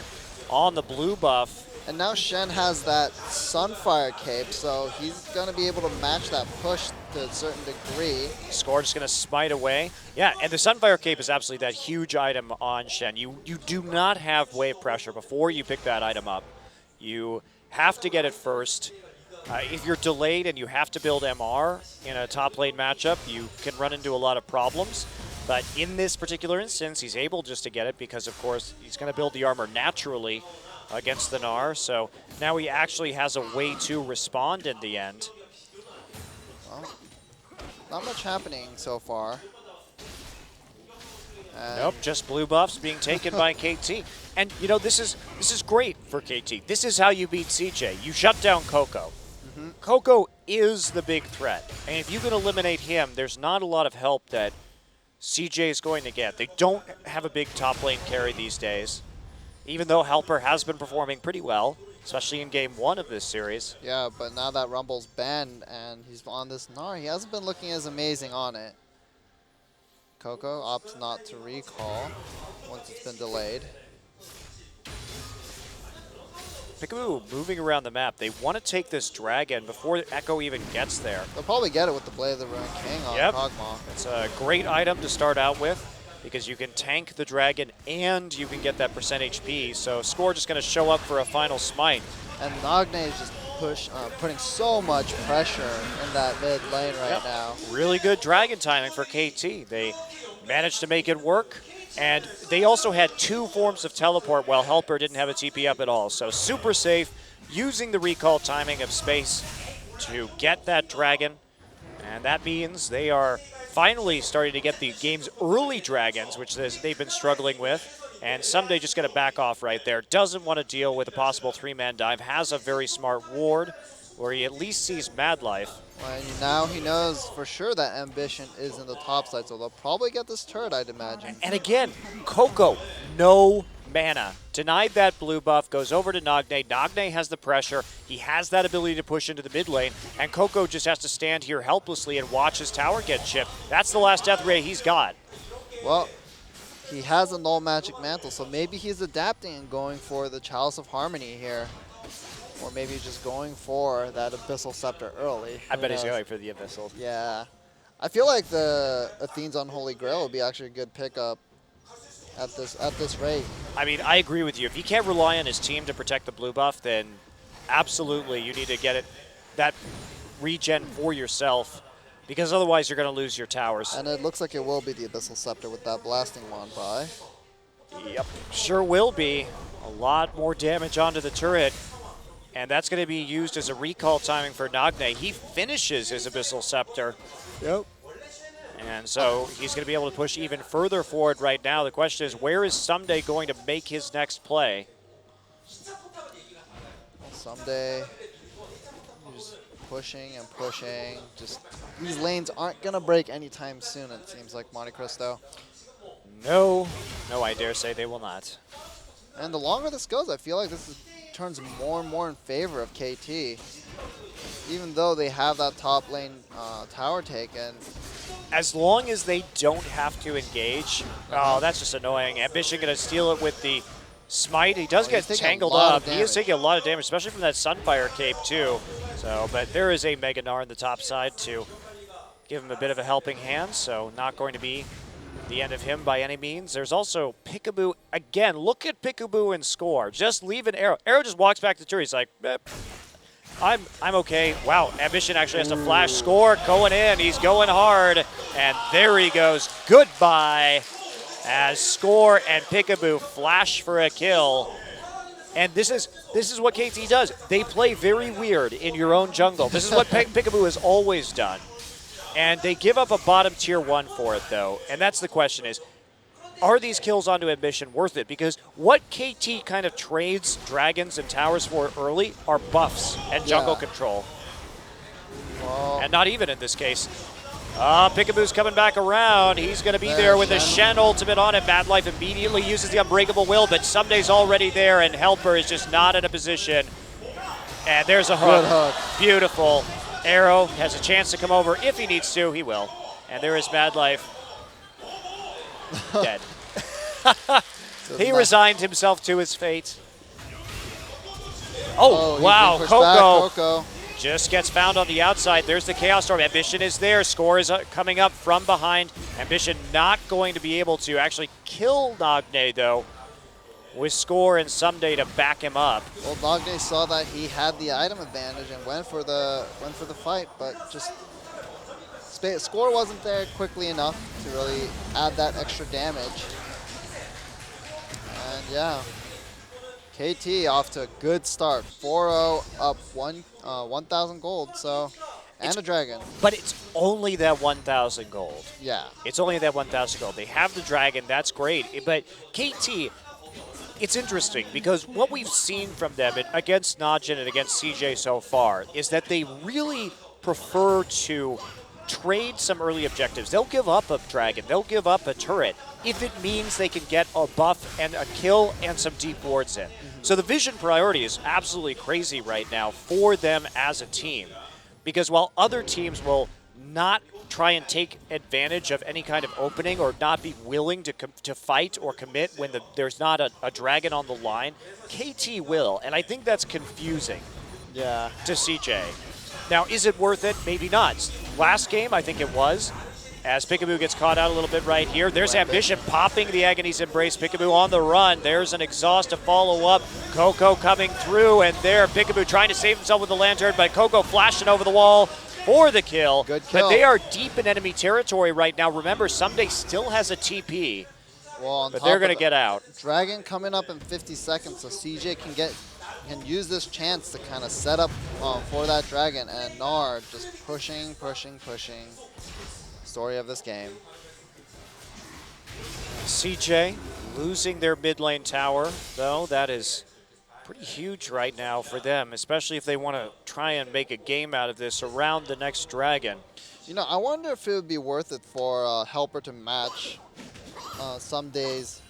[SPEAKER 2] on the blue buff.
[SPEAKER 3] And now Shen has that Sunfire cape, so he's going to be able to match that push to a certain degree.
[SPEAKER 2] Score just going to smite away. Yeah, and the Sunfire Cape is absolutely that huge item on Shen. You do not have wave pressure before you pick that item up. You have to get it first. If you're delayed and you have to build MR in a top lane matchup, you can run into a lot of problems. But in this particular instance, he's able just to get it because, of course, he's going to build the armor naturally against the Gnar. So now he actually has a way to respond in the end.
[SPEAKER 3] Well, not much happening so far. And
[SPEAKER 2] Nope, just blue buffs being taken by KT. And, you know, this is great for KT. This is how you beat CJ. You shut down Coco. Coco is the big threat. And if you can eliminate him, there's not a lot of help that CJ is going to get. They don't have a big top lane carry these days, even though Helper has been performing pretty well, especially in game 1 of this series.
[SPEAKER 3] yeah, but now that Rumble's banned and he's on this Gnar, he hasn't been looking as amazing on it. Coco opts not to recall once it's been delayed.
[SPEAKER 2] Peekaboo moving around the map. They want to take this dragon before Echo even gets there.
[SPEAKER 3] They'll probably get it with the Blade of the Ruined King on
[SPEAKER 2] Yep.
[SPEAKER 3] Kog'Maw.
[SPEAKER 2] It's a great item to start out with because you can tank the dragon and you can get that percent HP. So Score just going to show up for a final smite.
[SPEAKER 3] And Nagne is just putting so much pressure in that mid lane right
[SPEAKER 2] Yep.
[SPEAKER 3] now.
[SPEAKER 2] Really good dragon timing for KT. They managed to make it work. And they also had 2 forms of teleport while Helper didn't have a TP up at all. So super safe, using the recall timing of space to get that dragon. And that means they are finally starting to get the game's early dragons, which they've been struggling with. And Someday just going to back off right there. Doesn't want to deal with a possible 3-man dive. Has a very smart ward where he at least sees Mad Life.
[SPEAKER 3] And now he knows for sure that Ambition is in the top side, so they'll probably get this turret, I'd imagine.
[SPEAKER 2] And again, Coco, no mana. Denied that blue buff, goes over to Nagne. Nagne has the pressure. He has that ability to push into the mid lane, and Coco just has to stand here helplessly and watch his tower get chipped. That's the last death ray he's got.
[SPEAKER 3] Well, he has a null magic mantle, so maybe he's adapting and going for the Chalice of Harmony here. Or maybe just going for that Abyssal Scepter early.
[SPEAKER 2] I
[SPEAKER 3] Who
[SPEAKER 2] bet he's
[SPEAKER 3] knows?
[SPEAKER 2] going for the Abyssal.
[SPEAKER 3] Yeah. I feel like the Athene's Unholy Grail would be actually a good pickup at this rate.
[SPEAKER 2] I mean, I agree with you. If he can't rely on his team to protect the blue buff, then absolutely you need to get that regen for yourself, because otherwise you're going to lose your towers.
[SPEAKER 3] And it looks like it will be the Abyssal Scepter with that blasting wand by.
[SPEAKER 2] Yep, sure will be. A lot more damage onto the turret. And that's going to be used as a recall timing for Nagne. He finishes his Abyssal Scepter.
[SPEAKER 3] Yep.
[SPEAKER 2] And so he's going to be able to push even further forward right now. The question is, where is Someday going to make his next play?
[SPEAKER 3] Someday, just pushing and pushing. Just these lanes aren't going to break anytime soon, it seems like, Monte Cristo.
[SPEAKER 2] No, I dare say they will not.
[SPEAKER 3] And the longer this goes, I feel like turns more and more in favor of KT. Even though they have that top lane tower taken.
[SPEAKER 2] As long as they don't have to engage, oh, that's just annoying. Ambition going to steal it with the smite. He does get
[SPEAKER 3] he's taking a
[SPEAKER 2] tangled
[SPEAKER 3] lot
[SPEAKER 2] up.
[SPEAKER 3] of
[SPEAKER 2] He is
[SPEAKER 3] damage.
[SPEAKER 2] taking a lot of damage, especially from that Sunfire Cape too. So, but there is a Mega Gnar in the top side to give him a bit of a helping hand. So not going to be the end of him by any means. There's also Peekaboo. Again, look at Peekaboo and Score. Just leave an Arrow. Arrow just walks back to the turret. He's like, I'm okay. Wow, Ambition actually has to flash. Score going in. He's going hard. And there he goes. Goodbye. As Score and Peekaboo flash for a kill. And this is what KT does. They play very weird in your own jungle. This is what Peekaboo has always done. And they give up a bottom tier 1 for it, though. And that's the question is, are these kills onto Ambition worth it? Because what KT kind of trades dragons and towers for early are buffs and jungle control.
[SPEAKER 3] Well,
[SPEAKER 2] And not even in this case. Peekaboo's coming back around. He's going to be there with a Shen ultimate on it. Mad Life immediately uses the Unbreakable Will, but Someday's already there, and Helper is just not in a position. And there's a hook.
[SPEAKER 3] Good hook.
[SPEAKER 2] Beautiful. Arrow has a chance to come over. If he needs to, he will. And there is Mad Life. Dead. He resigned himself to his fate. Oh,
[SPEAKER 3] he's
[SPEAKER 2] wow,
[SPEAKER 3] being pushed back.
[SPEAKER 2] Coco
[SPEAKER 3] Coco.
[SPEAKER 2] just gets found on the outside. There's the Chaos Storm. Ambition is there. Score is coming up from behind. Ambition not going to be able to actually kill Nagne, though, with Score and Someday to back him up.
[SPEAKER 3] Well, Nagne saw that he had the item advantage and went for the fight, but just Score wasn't there quickly enough to really add that extra damage. And yeah, KT off to a good start. 4-0 up 1,000 gold. So, and a dragon.
[SPEAKER 2] But it's only that 1,000 gold.
[SPEAKER 3] Yeah.
[SPEAKER 2] It's only that 1,000 gold. They have the dragon. That's great. But KT, it's interesting because what we've seen from them against Najin and against CJ so far is that they really prefer to trade some early objectives. They'll give up a dragon. They'll give up a turret if it means they can get a buff and a kill and some deep wards in. So the vision priority is absolutely crazy right now for them as a team. Because while other teams will not try and take advantage of any kind of opening or not be willing to fight or commit when there's not a dragon on the line, KT will. And I think that's confusing
[SPEAKER 3] Yeah.
[SPEAKER 2] to CJ. Now, is it worth it? Maybe not. Last game, I think it was. As Peekaboo gets caught out a little bit right here. There's Ambition popping the Agony's Embrace. Peekaboo on the run. There's an Exhaust to follow up. Coco coming through, and there Peekaboo trying to save himself with the Lantern, but Coco flashing over the wall for the kill.
[SPEAKER 3] Good kill.
[SPEAKER 2] But they are deep in enemy territory right now. Remember, Someday still has a TP,
[SPEAKER 3] Well, on
[SPEAKER 2] but
[SPEAKER 3] top
[SPEAKER 2] they're
[SPEAKER 3] of
[SPEAKER 2] going to
[SPEAKER 3] that,
[SPEAKER 2] get out.
[SPEAKER 3] Dragon coming up in 50 seconds, so CJ can use this chance to kind of set up for that dragon, and Nard just pushing. Story of this game.
[SPEAKER 2] CJ losing their mid lane tower, though. That is pretty huge right now for them, especially if they want to try and make a game out of this around the next dragon.
[SPEAKER 3] You know, I wonder if it would be worth it for Helper to match Someday's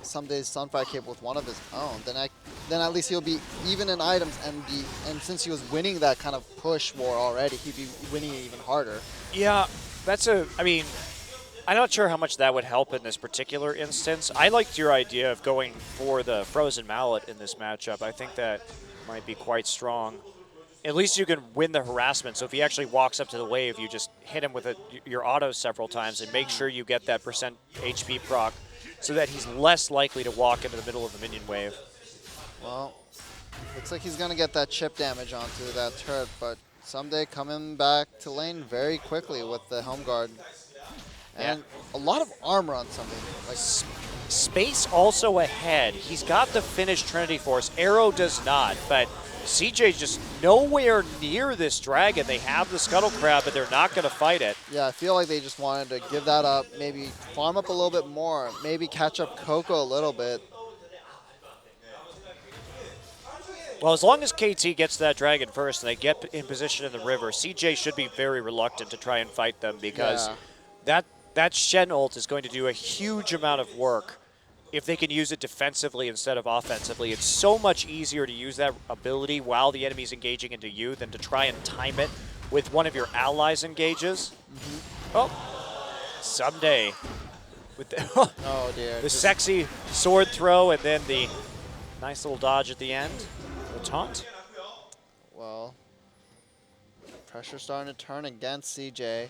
[SPEAKER 3] Sunfire Cape with one of his own. Then at least he'll be even in items, and since he was winning that kind of push war already, he'd be winning it even harder.
[SPEAKER 2] Yeah, I mean, I'm not sure how much that would help in this particular instance. I liked your idea of going for the Frozen Mallet in this matchup. I think that might be quite strong. At least you can win the harassment. So if he actually walks up to the wave, you just hit him with your auto several times and make sure you get that percent HP proc so that he's less likely to walk into the middle of the minion wave.
[SPEAKER 3] Well, looks like he's going to get that chip damage onto that turret, but Someday coming back to lane very quickly with the Helm Guard. And a lot of armor on Someday. Like,
[SPEAKER 2] Space also ahead. He's got the finished Trinity Force. Arrow does not, but CJ's just nowhere near this dragon. They have the Scuttle Crab, but they're not going to fight it.
[SPEAKER 3] yeah, I feel like they just wanted to give that up, maybe farm up a little bit more, maybe catch up Coco a little bit.
[SPEAKER 2] Well, as long as KT gets that dragon first and they get in position in the river, CJ should be very reluctant to try and fight them because that Shen ult is going to do a huge amount of work if they can use it defensively instead of offensively. It's so much easier to use that ability while the enemy's engaging into you than to try and time it with one of your allies engages. Oh, Someday. With the,
[SPEAKER 3] Oh dear.
[SPEAKER 2] the sexy sword throw and then the nice little dodge at the end. The taunt.
[SPEAKER 3] Well, pressure starting to turn against CJ,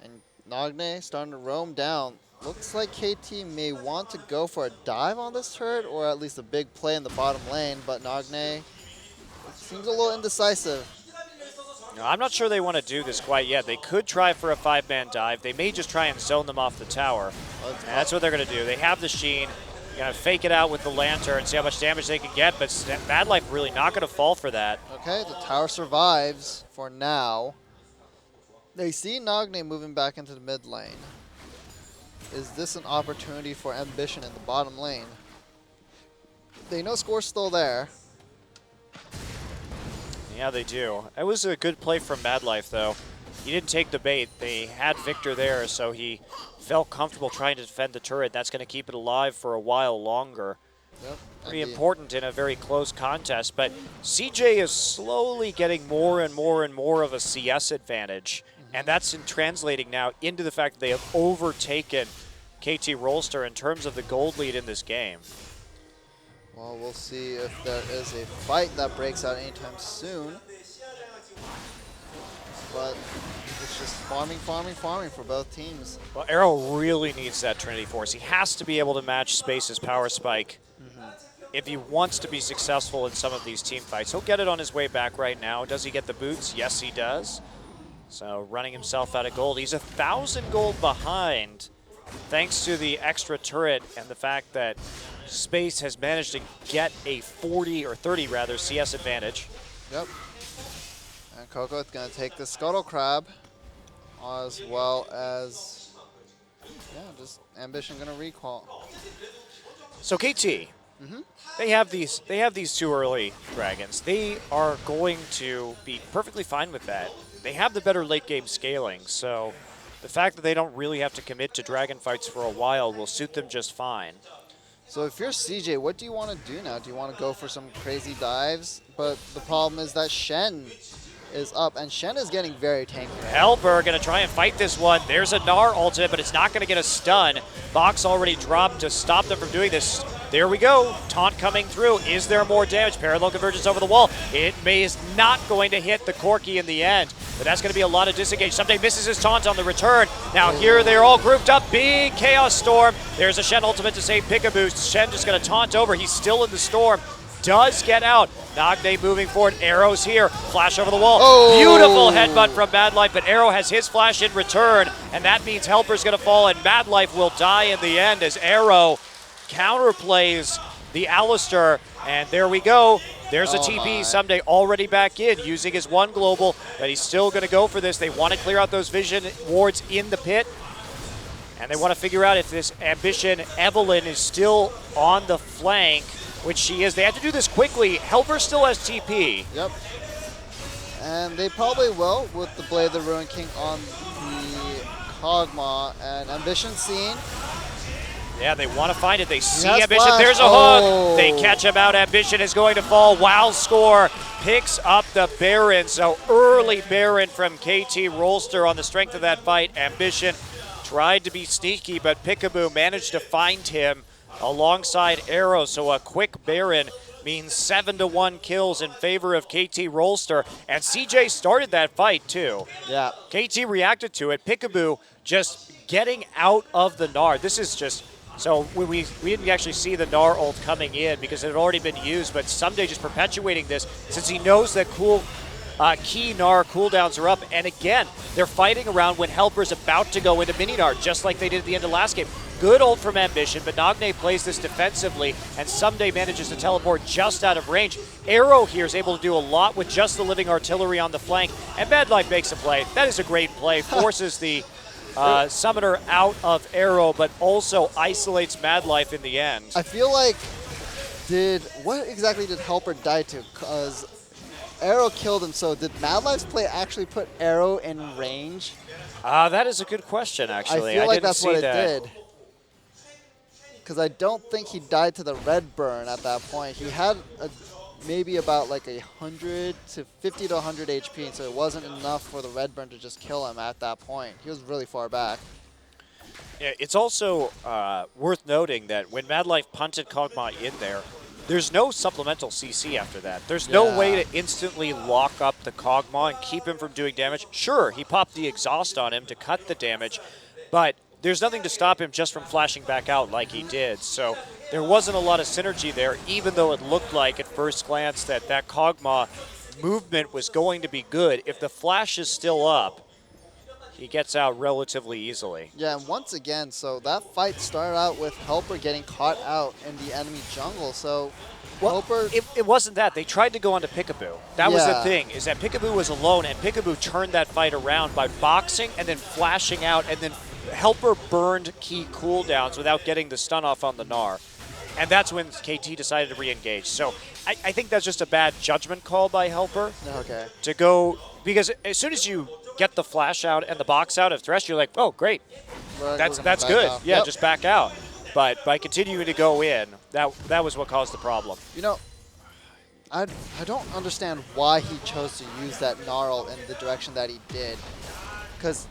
[SPEAKER 3] and Nagne starting to roam down. Looks like KT may want to go for a dive on this turret, or at least a big play in the bottom lane, but Nagne seems a little indecisive.
[SPEAKER 2] No, I'm not sure they want to do this quite yet. They could try for a 5-man dive. They may just try and zone them off the tower. And that's what they're going to do. They have the Sheen. Going to fake it out with the Lantern and see how much damage they can get, but Bad Life really not going to fall for that.
[SPEAKER 3] Okay, the tower survives for now. They see Nagne moving back into the mid lane. Is this an opportunity for Ambition in the bottom lane? They know Score's still there.
[SPEAKER 2] Yeah, they do. It was a good play from Bad Life, though. He didn't take the bait. They had Victor there, so he felt comfortable trying to defend the turret. That's going to keep it alive for a while longer.
[SPEAKER 3] Yep.
[SPEAKER 2] Pretty important in a very close contest, but CJ is slowly getting more and more of a CS advantage, and that's translating now into the fact that they have overtaken KT Rolster in terms of the gold lead in this game.
[SPEAKER 3] Well, we'll see if there is a fight that breaks out anytime soon. But it's just farming for both teams.
[SPEAKER 2] Well, Arrow really needs that Trinity Force. He has to be able to match Space's power spike if he wants to be successful in some of these team fights. He'll get it on his way back right now. Does he get the boots? Yes, he does. So running himself out of gold. He's 1,000 gold behind thanks to the extra turret and the fact that Space has managed to get a 40 or 30 rather CS advantage.
[SPEAKER 3] Yep. And Coco is going to take the Scuttle Crab as well as, yeah, just Ambition going to recall.
[SPEAKER 2] So KT, they have these two early dragons. They are going to be perfectly fine with that. They have the better late game scaling, so the fact that they don't really have to commit to dragon fights for a while will suit them just fine.
[SPEAKER 3] So if you're CJ, what do you want to do now? Do you want to go for some crazy dives? But the problem is that Shen is up, and Shen is getting very tanky.
[SPEAKER 2] Helper going to try and fight this one. There's a Gnar ultimate, but it's not going to get a stun. Box already dropped to stop them from doing this. There we go. Taunt coming through. Is there more damage? Parallel convergence over the wall. It is not going to hit the Corki in the end, but that's going to be a lot of disengage. Someday misses his taunt on the return. Now here they're all grouped up. Big Chaos Storm. There's a Shen ultimate to save Pick-a-Boost. Shen just going to taunt over. He's still in the storm. Does get out. Nagne moving forward. Arrow's here. Flash over the wall.
[SPEAKER 3] Oh.
[SPEAKER 2] Beautiful headbutt from Mad Life, but Arrow has his flash in return, and that means Helper's going to fall, and Mad Life will die in the end as Arrow counterplays the Alistair, and there we go. There's a TP. Someday already back in, using his one global, but he's still going to go for this. They want to clear out those vision wards in the pit, and they want to figure out if this Ambition Evelynn is still on the flank, which she is. They have to do this quickly. Helper still has TP.
[SPEAKER 3] Yep. And they probably will with the Blade of the Ruin King on the Kog'Maw, and Ambition seen.
[SPEAKER 2] Yeah, they want to find it. They see
[SPEAKER 3] Yes,
[SPEAKER 2] Ambition.
[SPEAKER 3] flash.
[SPEAKER 2] There's a
[SPEAKER 3] Oh.
[SPEAKER 2] hook. They catch him out. Ambition is going to fall. Wow score picks up the Baron. So early Baron from KT Rolster on the strength of that fight. Ambition tried to be sneaky, but Pickaboo managed to find him alongside Arrow. So a quick Baron means 7-1 kills in favor of KT Rolster. And CJ started that fight too.
[SPEAKER 3] Yeah.
[SPEAKER 2] KT reacted to it. Pickaboo just getting out of the Gnar. This is just, so we didn't actually see the Gnar ult coming in because it had already been used, but Someday just perpetuating this since he knows that key Gnar cooldowns are up. And again, they're fighting around when Helper's about to go into mini Gnar, just like they did at the end of last game. Good ult from Ambition, but Nagne plays this defensively, and Someday manages to teleport just out of range. Arrow here is able to do a lot with just the living artillery on the flank, and Mad Life makes a play. That is a great play, forces the Summoner out of Arrow, but also isolates Mad Life in the end.
[SPEAKER 3] I feel like, what exactly did Helper die to? Because Arrow killed him, so did Mad Life's play actually put Arrow in range?
[SPEAKER 2] That is a good question, actually.
[SPEAKER 3] I feel like
[SPEAKER 2] didn't
[SPEAKER 3] that's
[SPEAKER 2] see
[SPEAKER 3] what it
[SPEAKER 2] that.
[SPEAKER 3] did. Because I don't think he died to the red burn at that point. He had maybe about like 100 to 50 to 100 HP, so it wasn't enough for the red burn to just kill him at that point. He was really far back.
[SPEAKER 2] Yeah, it's also worth noting that when Mad Life punted Kog'Maw in there, there's no supplemental CC after that. There's no way to instantly lock up the Kog'Maw and keep him from doing damage. Sure, he popped the exhaust on him to cut the damage, but there's nothing to stop him just from flashing back out like he did. So there wasn't a lot of synergy there, even though it looked like at first glance that that Kog'Maw movement was going to be good. If the flash is still up, he gets out relatively easily.
[SPEAKER 3] Yeah, and once again, so that fight started out with Helper getting caught out in the enemy jungle. So Helper...
[SPEAKER 2] It wasn't that. They tried to go onto Pickaboo. That was the
[SPEAKER 3] Yeah.
[SPEAKER 2] thing, is that Pickaboo was alone, and Pickaboo turned that fight around by boxing and then flashing out, and then Helper burned key cooldowns without getting the stun off on the Gnar. And that's when KT decided to re-engage. So I think that's just a bad judgment call by Helper
[SPEAKER 3] Okay.
[SPEAKER 2] to go, because as soon as you get the flash out and the box out of Thresh, you're like, oh, great. That's
[SPEAKER 3] back
[SPEAKER 2] good.
[SPEAKER 3] off.
[SPEAKER 2] Yeah,
[SPEAKER 3] Yep.
[SPEAKER 2] just back out. But by continuing to go in, that was what caused the problem.
[SPEAKER 3] You know, I don't understand why he chose to use that Gnarl in the direction that he did. Because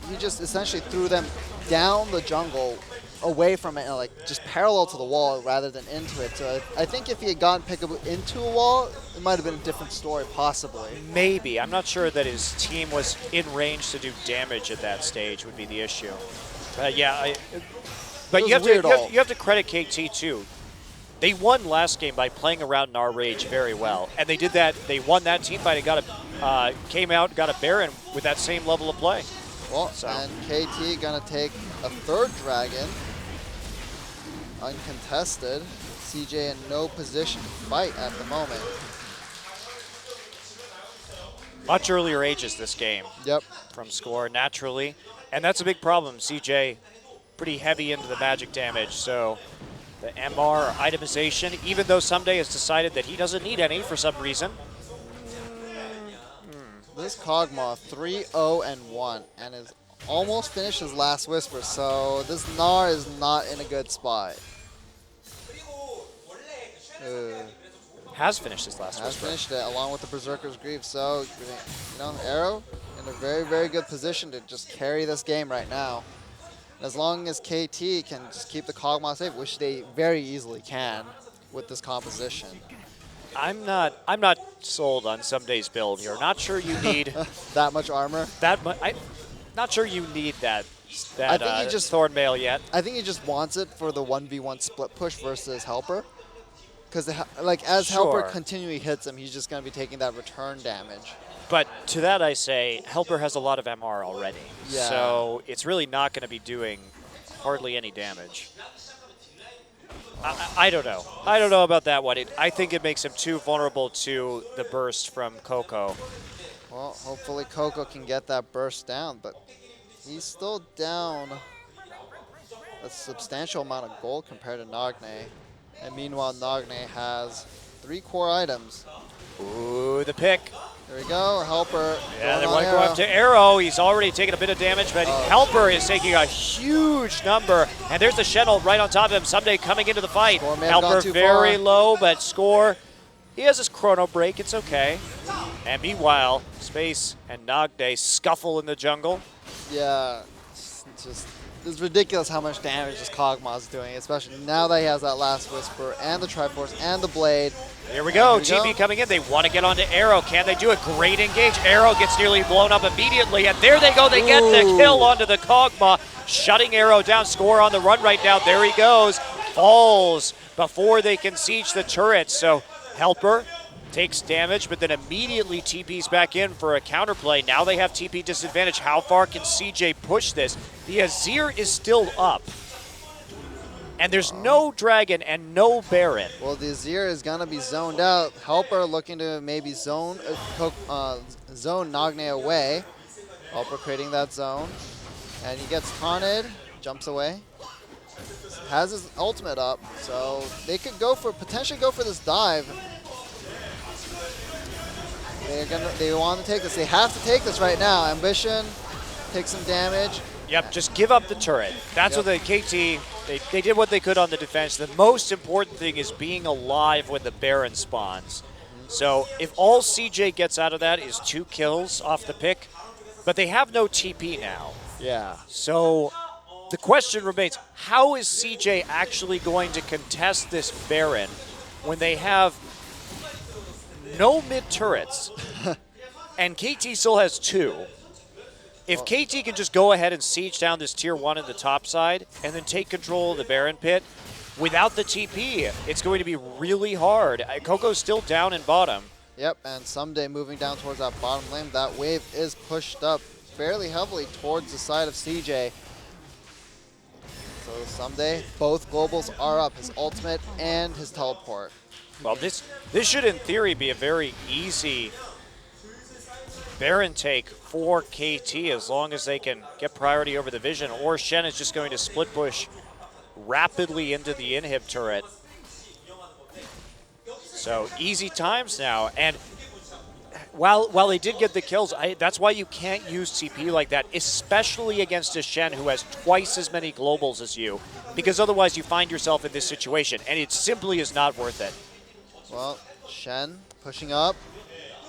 [SPEAKER 3] he just essentially threw them down the jungle away from it and like just parallel to the wall rather than into it. So I think if he had gotten Peekaboo into a wall, it might have been a different story, possibly.
[SPEAKER 2] Maybe. I'm not sure that his team was in range to do damage at that stage would be the issue. Yeah, but
[SPEAKER 3] was
[SPEAKER 2] you have,
[SPEAKER 3] weird
[SPEAKER 2] to,
[SPEAKER 3] all.
[SPEAKER 2] you have to credit KT too. They won last game by playing around Gnar Rage very well, and they did that. They won that team fight and came out, got a Baron with that same level of play.
[SPEAKER 3] Well,
[SPEAKER 2] So.
[SPEAKER 3] and KT gonna take a third dragon, uncontested. CJ in no position to fight at the moment.
[SPEAKER 2] Much earlier ages this game
[SPEAKER 3] Yep.
[SPEAKER 2] from score naturally, and that's a big problem. CJ pretty heavy into the magic damage, so the MR itemization, even though Someday has decided that he doesn't need any for some reason.
[SPEAKER 3] This Kog'Maw 3-0-1 and is almost finished his last Whisper, so this Gnar is not in a good spot.
[SPEAKER 2] Has finished his last
[SPEAKER 3] Has
[SPEAKER 2] whisper.
[SPEAKER 3] finished it along with the Berserker's Grief, so you know, Arrow in a very, very good position to just carry this game right now. And as long as KT can just keep the Kog'Maw safe, which they very easily can with this composition.
[SPEAKER 2] I'm not sold on Someday's build here. Not sure you need
[SPEAKER 3] That much armor.
[SPEAKER 2] that much. I'm not sure you need that
[SPEAKER 3] I think he just-
[SPEAKER 2] Thornmail yet.
[SPEAKER 3] I think he just wants it for the 1v1 split push versus Helper. Because like as Helper
[SPEAKER 2] Sure.
[SPEAKER 3] continually hits him, he's just going to be taking that return damage.
[SPEAKER 2] But to that I say, Helper has a lot of MR already.
[SPEAKER 3] Yeah.
[SPEAKER 2] So it's really not going to be doing hardly any damage. I don't know. I don't know about that one. I think it makes him too vulnerable to the burst from Coco.
[SPEAKER 3] Well, hopefully Coco can get that burst down, but he's still down a substantial amount of gold compared to Nagne. And meanwhile, Nagne has 3 core items.
[SPEAKER 2] Ooh, the pick.
[SPEAKER 3] There we go, Helper.
[SPEAKER 2] Yeah, they
[SPEAKER 3] going
[SPEAKER 2] want to
[SPEAKER 3] on
[SPEAKER 2] go
[SPEAKER 3] Arrow.
[SPEAKER 2] after Arrow. He's already taken a bit of damage, but Helper is taking a huge number. And there's the Shenel right on top of him. Someday coming into the fight.
[SPEAKER 3] Score may have
[SPEAKER 2] Helper
[SPEAKER 3] gone too
[SPEAKER 2] very
[SPEAKER 3] far.
[SPEAKER 2] low, but Score, he has his chrono break. It's okay. And meanwhile, Space and Nagne scuffle in the jungle.
[SPEAKER 3] Yeah, it's ridiculous how much damage this Kog'Maw is doing, especially now that he has that last Whisper and the Triforce and the Blade.
[SPEAKER 2] Here we go.
[SPEAKER 3] Here we
[SPEAKER 2] TP
[SPEAKER 3] go.
[SPEAKER 2] coming in. They want to get onto Arrow. Can they do it? Great engage. Arrow gets nearly blown up immediately. And there they go. They get the
[SPEAKER 3] Ooh.
[SPEAKER 2] kill onto the Kog'Maw. Shutting Arrow down. Score on the run right now. There he goes. Falls before they can siege the turret. So Helper takes damage, but then immediately TP's back in for a counterplay. Now they have TP disadvantage. How far can CJ push this? The Azir is still up. And there's no Dragon and no Baron.
[SPEAKER 3] Well, the Azir is going to be zoned out. Helper looking to maybe zone Nagne away. Helper creating that zone. And he gets taunted, jumps away. Has his ultimate up, so they could potentially go for this dive. They want to take this. They have to take this right now. Ambition, take some damage.
[SPEAKER 2] Yep, just give up the turret. That's
[SPEAKER 3] Yep.
[SPEAKER 2] what the KT, they did what they could on the defense. The most important thing is being alive when the Baron spawns. So if all CJ gets out of that is 2 kills off the pick, but they have no TP now.
[SPEAKER 3] Yeah.
[SPEAKER 2] So the question remains, how is CJ actually going to contest this Baron when they have no mid turrets and KT still has 2? If KT can just go ahead and siege down this tier 1 in the top side and then take control of the Baron pit without the TP, it's going to be really hard. Coco's still down in bottom.
[SPEAKER 3] Yep, and Someday moving down towards that bottom lane. That wave is pushed up fairly heavily towards the side of CJ. So Someday, both globals are up, his ultimate and his teleport.
[SPEAKER 2] Well, this should in theory be a very easy Baron take for KT as long as they can get priority over the vision, or Shen is just going to split push rapidly into the inhib turret. So easy times now, and while they did get the kills, that's why you can't use TP like that, especially against a Shen who has twice as many globals as you, because otherwise you find yourself in this situation, and it simply is not worth it.
[SPEAKER 3] Well, Shen pushing up.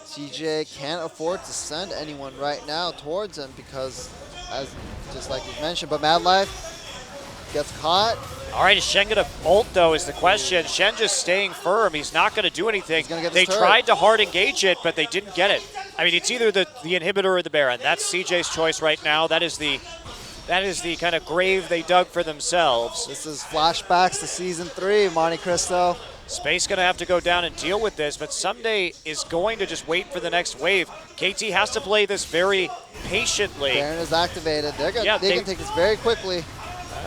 [SPEAKER 3] CJ can't afford to send anyone right now towards him because, just like you mentioned, but Mad Life gets caught.
[SPEAKER 2] All right, is Shen going to ult, though, is the question. Shen just staying firm. He's not going to do anything.
[SPEAKER 3] He's gonna get
[SPEAKER 2] They
[SPEAKER 3] this turret.
[SPEAKER 2] tried to hard engage it, but they didn't get it. I mean, it's either the inhibitor or the Baron. That's CJ's choice right now. That is the kind of grave they dug for themselves.
[SPEAKER 3] This is flashbacks to Season 3, Monte Cristo.
[SPEAKER 2] Space going to have to go down and deal with this, but Someday is going to just wait for the next wave. KT has to play this very patiently.
[SPEAKER 3] Baron is activated.
[SPEAKER 2] Yeah,
[SPEAKER 3] they can take this very quickly.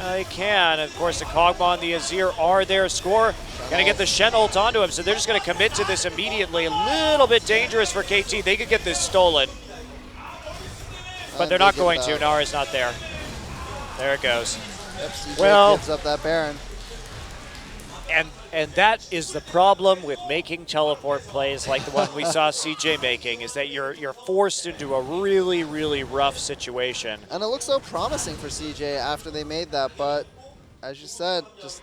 [SPEAKER 2] They can. Of course, the Kog'Maw and the Azir are there. Score going to get the Shen ult onto him, so they're just going to commit to this immediately. A little bit dangerous for KT. They could get this stolen, but they're not going to. Nara's not there. There it goes.
[SPEAKER 3] Yep, CJ
[SPEAKER 2] Well-
[SPEAKER 3] gives up that Baron.
[SPEAKER 2] And that is the problem with making teleport plays like the one we saw CJ making, is that you're forced into a really, really rough situation.
[SPEAKER 3] And it looks so promising for CJ after they made that, but as you said, just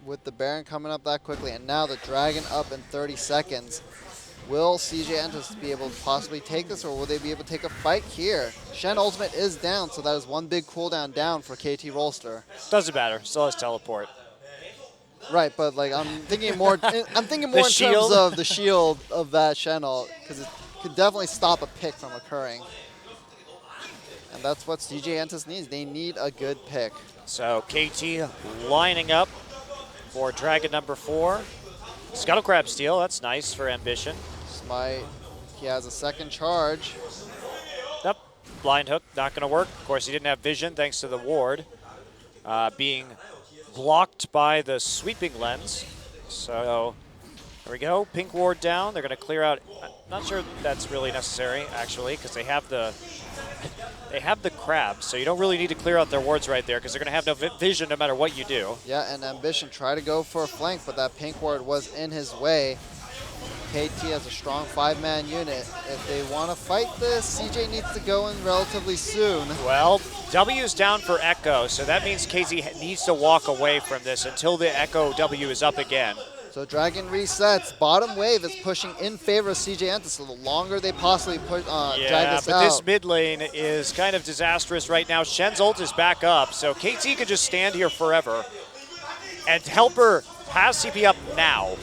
[SPEAKER 3] with the Baron coming up that quickly, and now the Dragon up in 30 seconds, will CJ Entus be able to possibly take this, or will they be able to take a fight here? Shen ultimate is down, so that is one big cooldown down for KT Rolster.
[SPEAKER 2] Doesn't matter. Still has teleport.
[SPEAKER 3] Right, but like I'm thinking more. I'm thinking more in
[SPEAKER 2] shield?
[SPEAKER 3] terms of the shield of that Shen ult, because it could definitely stop a pick from occurring. And that's what CJ Entus needs. They need a good pick.
[SPEAKER 2] So KT lining up for Dragon number 4. Scuttle Crab steal. That's nice for Ambition.
[SPEAKER 3] Smite. He has a second charge.
[SPEAKER 2] Nope. Blind hook, not going to work. Of course, he didn't have vision thanks to the ward being blocked by the sweeping lens. So there we go. Pink ward down. They're going to clear out. I'm not sure that's really necessary, actually, because they have the crab. So you don't really need to clear out their wards right there, because they're going to have no vision no matter what you do.
[SPEAKER 3] Yeah, and Ambition tried to go for a flank, but that pink ward was in his way. KT has a strong 5-man unit. If they want to fight this, CJ needs to go in relatively soon.
[SPEAKER 2] Well, W's down for Echo, so that means KT needs to walk away from this until the Echo W is up again.
[SPEAKER 3] So Dragon resets. Bottom wave is pushing in favor of CJ Entus, so the longer they possibly drag this
[SPEAKER 2] but
[SPEAKER 3] out.
[SPEAKER 2] this mid lane is kind of disastrous right now. Shen's ult is back up, so KT could just stand here forever. And Helper has CP up now.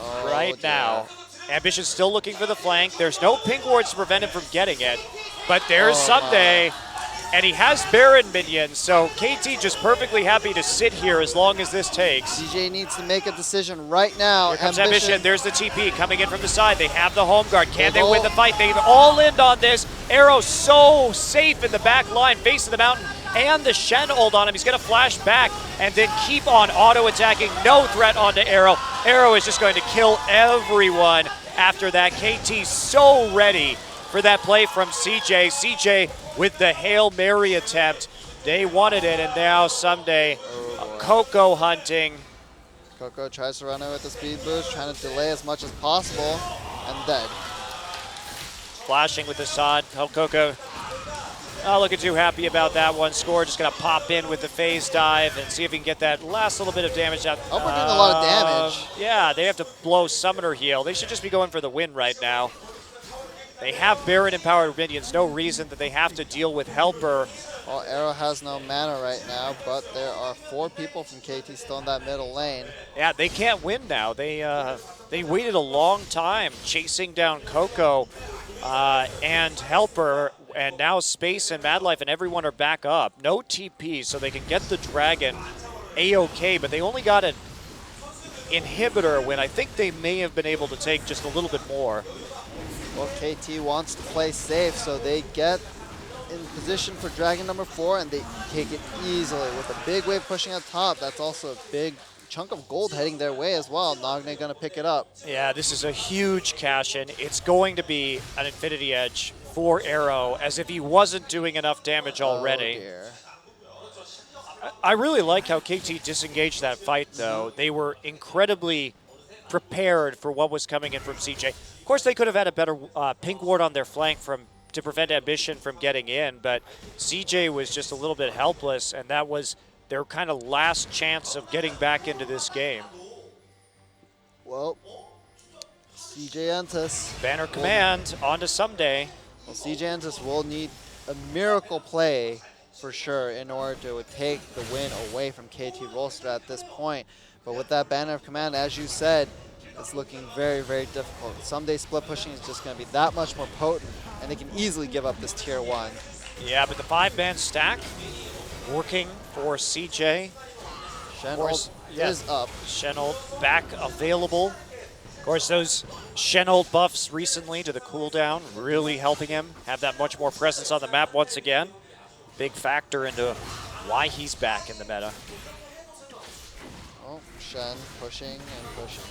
[SPEAKER 3] Oh,
[SPEAKER 2] Right
[SPEAKER 3] dear.
[SPEAKER 2] now. Ambition's still looking for the flank. There's no pink wards to prevent him from getting it. But there's Someday, and he has Baron minions, so KT just perfectly happy to sit here as long as this takes.
[SPEAKER 3] CJ needs to make a decision right now.
[SPEAKER 2] Here comes Ambition. There's the TP coming in from the side. They have the home guard. Can they win the fight? They've all in on this. Arrow so safe in the back line, facing the mountain, and the Shen ult on him. He's going to flash back and then keep on auto-attacking. No threat onto Arrow. Arrow is just going to kill everyone after that. KT so ready for that play from CJ. CJ with the Hail Mary attempt. They wanted it, and now Someday Coco hunting.
[SPEAKER 3] Coco tries to run away with the speed boost, trying to delay as much as possible, and dead.
[SPEAKER 2] Flashing with the Sod. Coco not looking too happy about that one. Score just going to pop in with the phase dive and see if he can get that last little bit of damage out.
[SPEAKER 3] Oh, we're doing a lot of damage.
[SPEAKER 2] Yeah, they have to blow Summoner Heal. They should just be going for the win right now. They have Baron empowered minions. No reason that they have to deal with Helper.
[SPEAKER 3] Well, Arrow has no mana right now, but there are 4 people from KT still in that middle lane.
[SPEAKER 2] Yeah, they can't win now. They waited a long time chasing down Coco and Helper, and now Space and Madlife and everyone are back up. No TP, so they can get the Dragon A-OK, but they only got an inhibitor when I think they may have been able to take just a little bit more.
[SPEAKER 3] Well, KT wants to play safe, so they get in position for Dragon number 4, and they take it easily with a big wave pushing up top. That's also a big chunk of gold heading their way as well. Nagne going to pick it up.
[SPEAKER 2] Yeah, this is a huge cash-in. It's going to be an Infinity Edge for Arrow, as if he wasn't doing enough damage already.
[SPEAKER 3] Oh, dear.
[SPEAKER 2] I really like how KT disengaged that fight, though. They were incredibly prepared for what was coming in from CJ. Of course, they could have had a better pink ward on their flank to prevent Ambition from getting in, but CJ was just a little bit helpless, and that was their kind of last chance of getting back into this game.
[SPEAKER 3] Well, CJ Entus.
[SPEAKER 2] Banner command, on to Someday.
[SPEAKER 3] Well, CJ Entus will need a miracle play for sure in order to take the win away from KT Rolster at this point. But with that banner of command, as you said, it's looking very, very difficult. Someday split pushing is just going to be that much more potent, and they can easily give up this tier 1.
[SPEAKER 2] Yeah, but the 5-man stack working for CJ.
[SPEAKER 3] Shenold
[SPEAKER 2] yeah.
[SPEAKER 3] is up.
[SPEAKER 2] Shenold back available. Of course, those Shenold buffs recently to the cooldown really helping him have that much more presence on the map once again. Big factor into why he's back in the meta.
[SPEAKER 3] Oh, Shen pushing and pushing.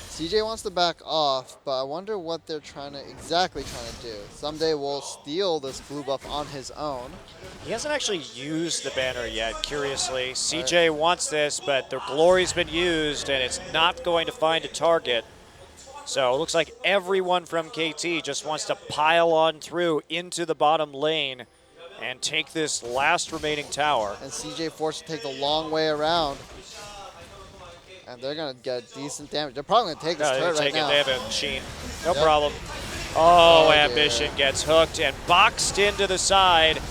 [SPEAKER 3] CJ wants to back off, but I wonder what they're exactly trying to do. Someday we'll steal this blue buff on his own.
[SPEAKER 2] He hasn't actually used the banner yet, curiously. CJ wants this, but the glory's been used, and it's not going to find a target. So it looks like everyone from KT just wants to pile on through into the bottom lane and take this last remaining tower.
[SPEAKER 3] And CJ forced to take the long way around. And they're going to get decent damage. They're probably going to take this turret right now.
[SPEAKER 2] They have a Sheen. No
[SPEAKER 3] Yep.
[SPEAKER 2] problem. Oh,
[SPEAKER 3] dear.
[SPEAKER 2] Ambition gets hooked and boxed into the side.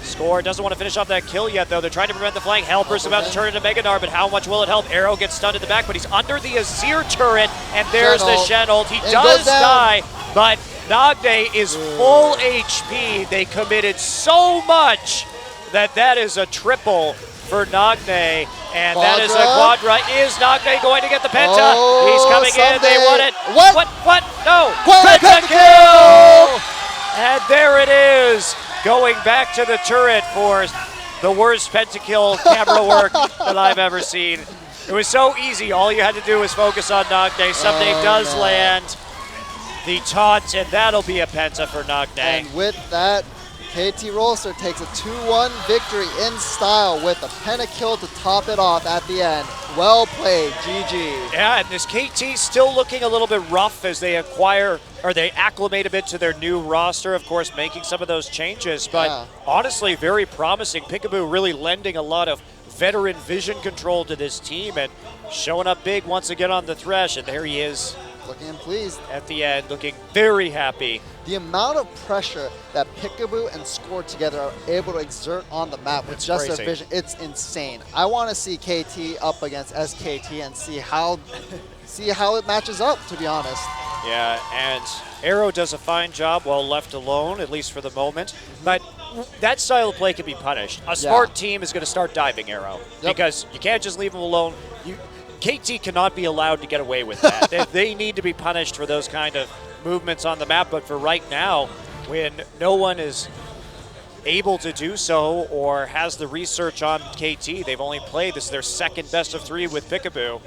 [SPEAKER 2] Score doesn't want to finish off that kill yet, though. They're trying to prevent the flank. Helper's about to turn into Mega Gnar, but how much will it help? Arrow gets stunned in the back, but he's under the Azir turret, and there's the Shenold. He does die, but Nagne is full HP. They committed so much that is a triple for Nagne, and that is a quadra. Is Nagne going to get the penta?
[SPEAKER 3] Oh,
[SPEAKER 2] He's coming in. They won it.
[SPEAKER 3] What?
[SPEAKER 2] No.
[SPEAKER 3] Pentakill!
[SPEAKER 2] And there it is. Going back to the turret for the worst pentakill camera work that I've ever seen. It was so easy. All you had to do was focus on Nagne. Someday does land the taunt, and that'll be a penta for Nagne.
[SPEAKER 3] And with that, KT Rolster takes a 2-1 victory in style with a pentakill to top it off at the end. Well played, GG.
[SPEAKER 2] Yeah, and this KT still looking a little bit rough as they they acclimate a bit to their new roster, of course, making some of those changes. But honestly, very promising. Peekaboo really lending a lot of veteran vision control to this team and showing up big once again on the Thresh. And there he is.
[SPEAKER 3] Looking pleased.
[SPEAKER 2] At the end, looking very happy.
[SPEAKER 3] The amount of pressure that Peekaboo and Score together are able to exert on the map with just their vision, it's insane. I want to see KT up against SKT and see how it matches up, to be honest.
[SPEAKER 2] Yeah, and Arrow does a fine job while left alone, at least for the moment. But that style of play can be punished. A smart team is going to start diving Arrow because you can't just leave him alone. KT cannot be allowed to get away with that. They need to be punished for those kind of movements on the map, but for right now, when no one is able to do so or has the research on KT, they've only played, this is their second best of 3 with Peekaboo.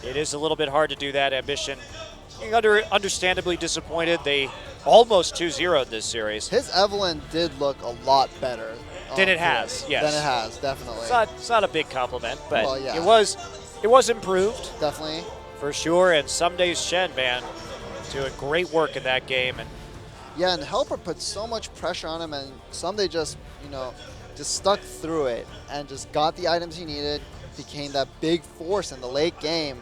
[SPEAKER 2] It is a little bit hard to do that. Ambition, understandably disappointed. They almost 2-0'd this series.
[SPEAKER 3] His Evelynn did look a lot better.
[SPEAKER 2] Than it has, yes.
[SPEAKER 3] Than it has, definitely.
[SPEAKER 2] It's not a big compliment, but
[SPEAKER 3] well, yeah.
[SPEAKER 2] it was improved.
[SPEAKER 3] Definitely.
[SPEAKER 2] For sure, and Someday's Shen, man, doing great work in that game. And
[SPEAKER 3] yeah, and Helper put so much pressure on him, and Someday just, just stuck through it and just got the items he needed, became that big force in the late game.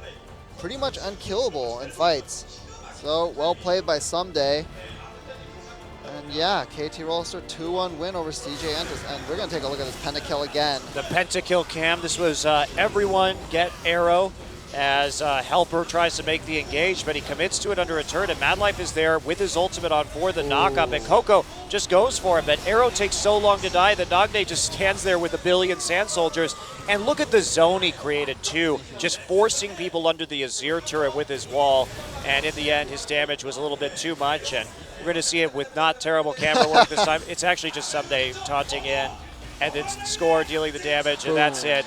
[SPEAKER 3] Pretty much unkillable in fights. So, well played by Someday. And yeah, KT Rolster 2-1 win over CJ Entus. And we're going to take a look at this pentakill again.
[SPEAKER 2] The pentakill cam, this was everyone get Arrow as Helper tries to make the engage, but he commits to it under a turret, and Madlife is there with his ultimate on for the knock-up, and Coco just goes for him, but Arrow takes so long to die that Nagne just stands there with a billion Sand Soldiers, and look at the zone he created too, just forcing people under the Azir turret with his wall, and in the end his damage was a little bit too much, and we're going to see it with not terrible camera work this time. It's actually just Someday taunting in, and then Score dealing the damage, and that's it.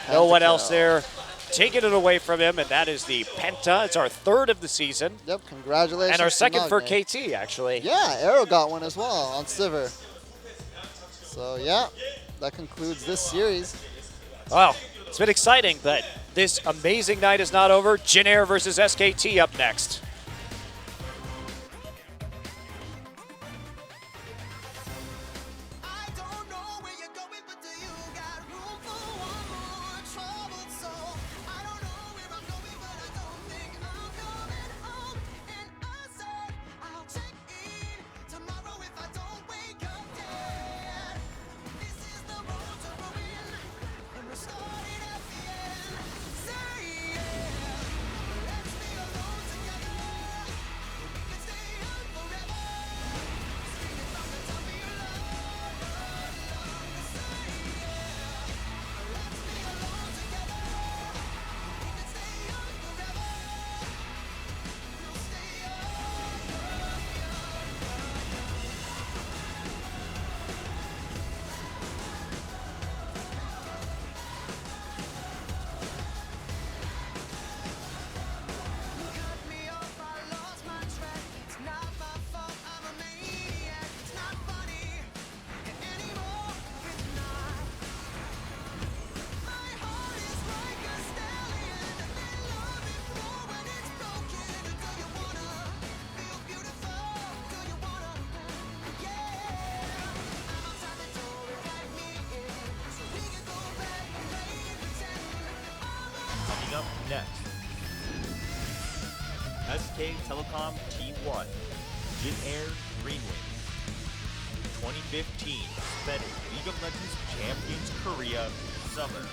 [SPEAKER 2] No one else there taking it away from him, and that is the Penta. It's our 3rd of the season.
[SPEAKER 3] Yep, congratulations.
[SPEAKER 2] And our 2nd for
[SPEAKER 3] Nagne.
[SPEAKER 2] KT, actually.
[SPEAKER 3] Yeah, Arrow got one as well on Sivir. So yeah, that concludes this series.
[SPEAKER 2] Well, it's been exciting, but this amazing night is not over. Jin Air versus SKT up next.
[SPEAKER 1] next. SK Telecom Team 1, Jin Air Green Wings. 2015 Sped League of Legends Champions Korea Summer.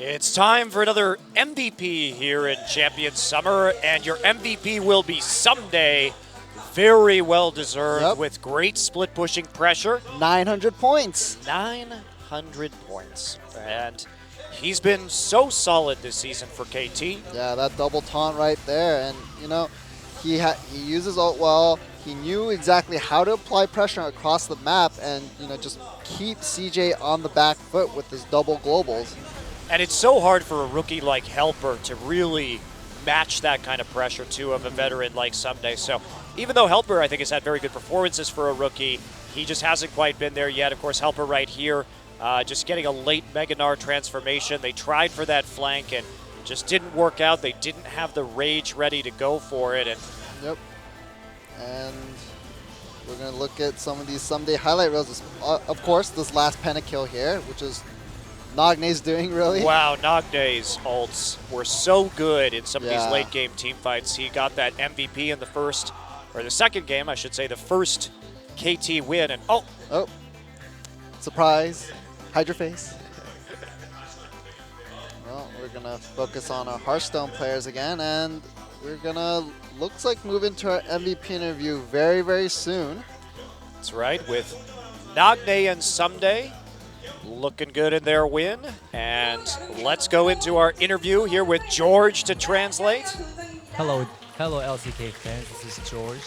[SPEAKER 2] It's time for another MVP here in Champion Summer, and your MVP will be someday very well deserved
[SPEAKER 3] Yep.
[SPEAKER 2] with great split pushing pressure.
[SPEAKER 3] 900 points.
[SPEAKER 2] 900 points. And he's been so solid this season for KT.
[SPEAKER 3] Yeah, that double taunt right there. And, you know, he uses ult well. He knew exactly how to apply pressure across the map and, you know, just keep CJ on the back foot with his double globals.
[SPEAKER 2] And it's so hard for a rookie like Helper to really match that kind of pressure too of a veteran like Someday. So even though Helper, I think, has had very good performances for a rookie, he just hasn't quite been there yet. Of course, Helper right here, just getting a late Mega Gnar transformation. They tried for that flank and just didn't work out. They didn't have the rage ready to go for it. And
[SPEAKER 3] Yep. And we're going to look at some of these Someday highlight reels. Of course, this last pentakill here, which is Nagne's doing, really.
[SPEAKER 2] wow, Nagne's ults were so good in some of these
[SPEAKER 3] Yeah.
[SPEAKER 2] late game team fights. He got that MVP in the first, or the second game, I should say, the first KT win. And oh,
[SPEAKER 3] Oh, surprise. Hydra face. Well, we're going to focus on our Hearthstone players again, and we're going to, looks like, move into our MVP interview very, very soon.
[SPEAKER 2] that's right, with Nagne and Someday looking good in their win. And let's go into our interview here with George to translate.
[SPEAKER 5] Hello, LCK fans. This is George.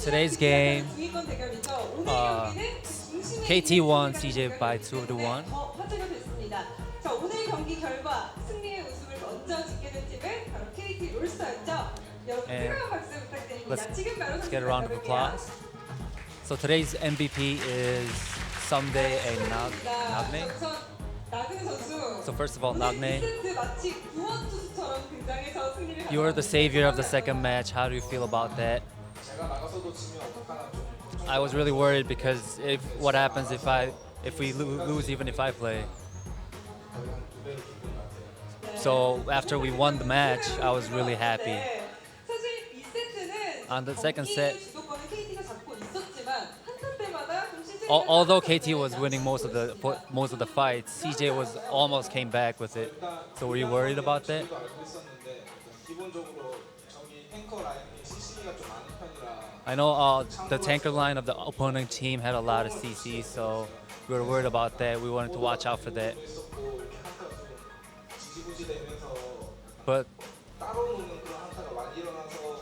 [SPEAKER 5] Today's game, KT won CJ by 2-1.
[SPEAKER 6] 자, 오늘 경기 결과 승리의 웃음을 먼저 짓게 된 팀은 바로 KT 롤스터였죠. 여러분
[SPEAKER 5] And
[SPEAKER 6] 뜨거운 박수 부탁드립니다.
[SPEAKER 5] let's-
[SPEAKER 6] 지금 바로
[SPEAKER 5] Let's get a round of applause. So today's MVP is Someday and Nagne.
[SPEAKER 6] 우선 나그네 선수.
[SPEAKER 5] So first of all,
[SPEAKER 6] 오늘
[SPEAKER 5] Nagne,
[SPEAKER 6] 2세트 마치 구원 투수처럼 등장해서 승리를
[SPEAKER 5] you are the
[SPEAKER 6] 가져왔습니다.
[SPEAKER 5] savior of the second match. How do you feel about that? I was really worried because what happens if we lose even if I play. So after we won the match, I was really happy.
[SPEAKER 6] 네, 사실 2세트는
[SPEAKER 5] On the second set,
[SPEAKER 6] 주도권을 KT가 잡고 있었지만 한타 때마다 좀 시즌
[SPEAKER 5] although KT was winning most of the fights, CJ was almost came back with it. So were you worried about that? I know the tanker line of the opponent team had a lot of CC, so we were worried about that. We wanted to watch out for that. But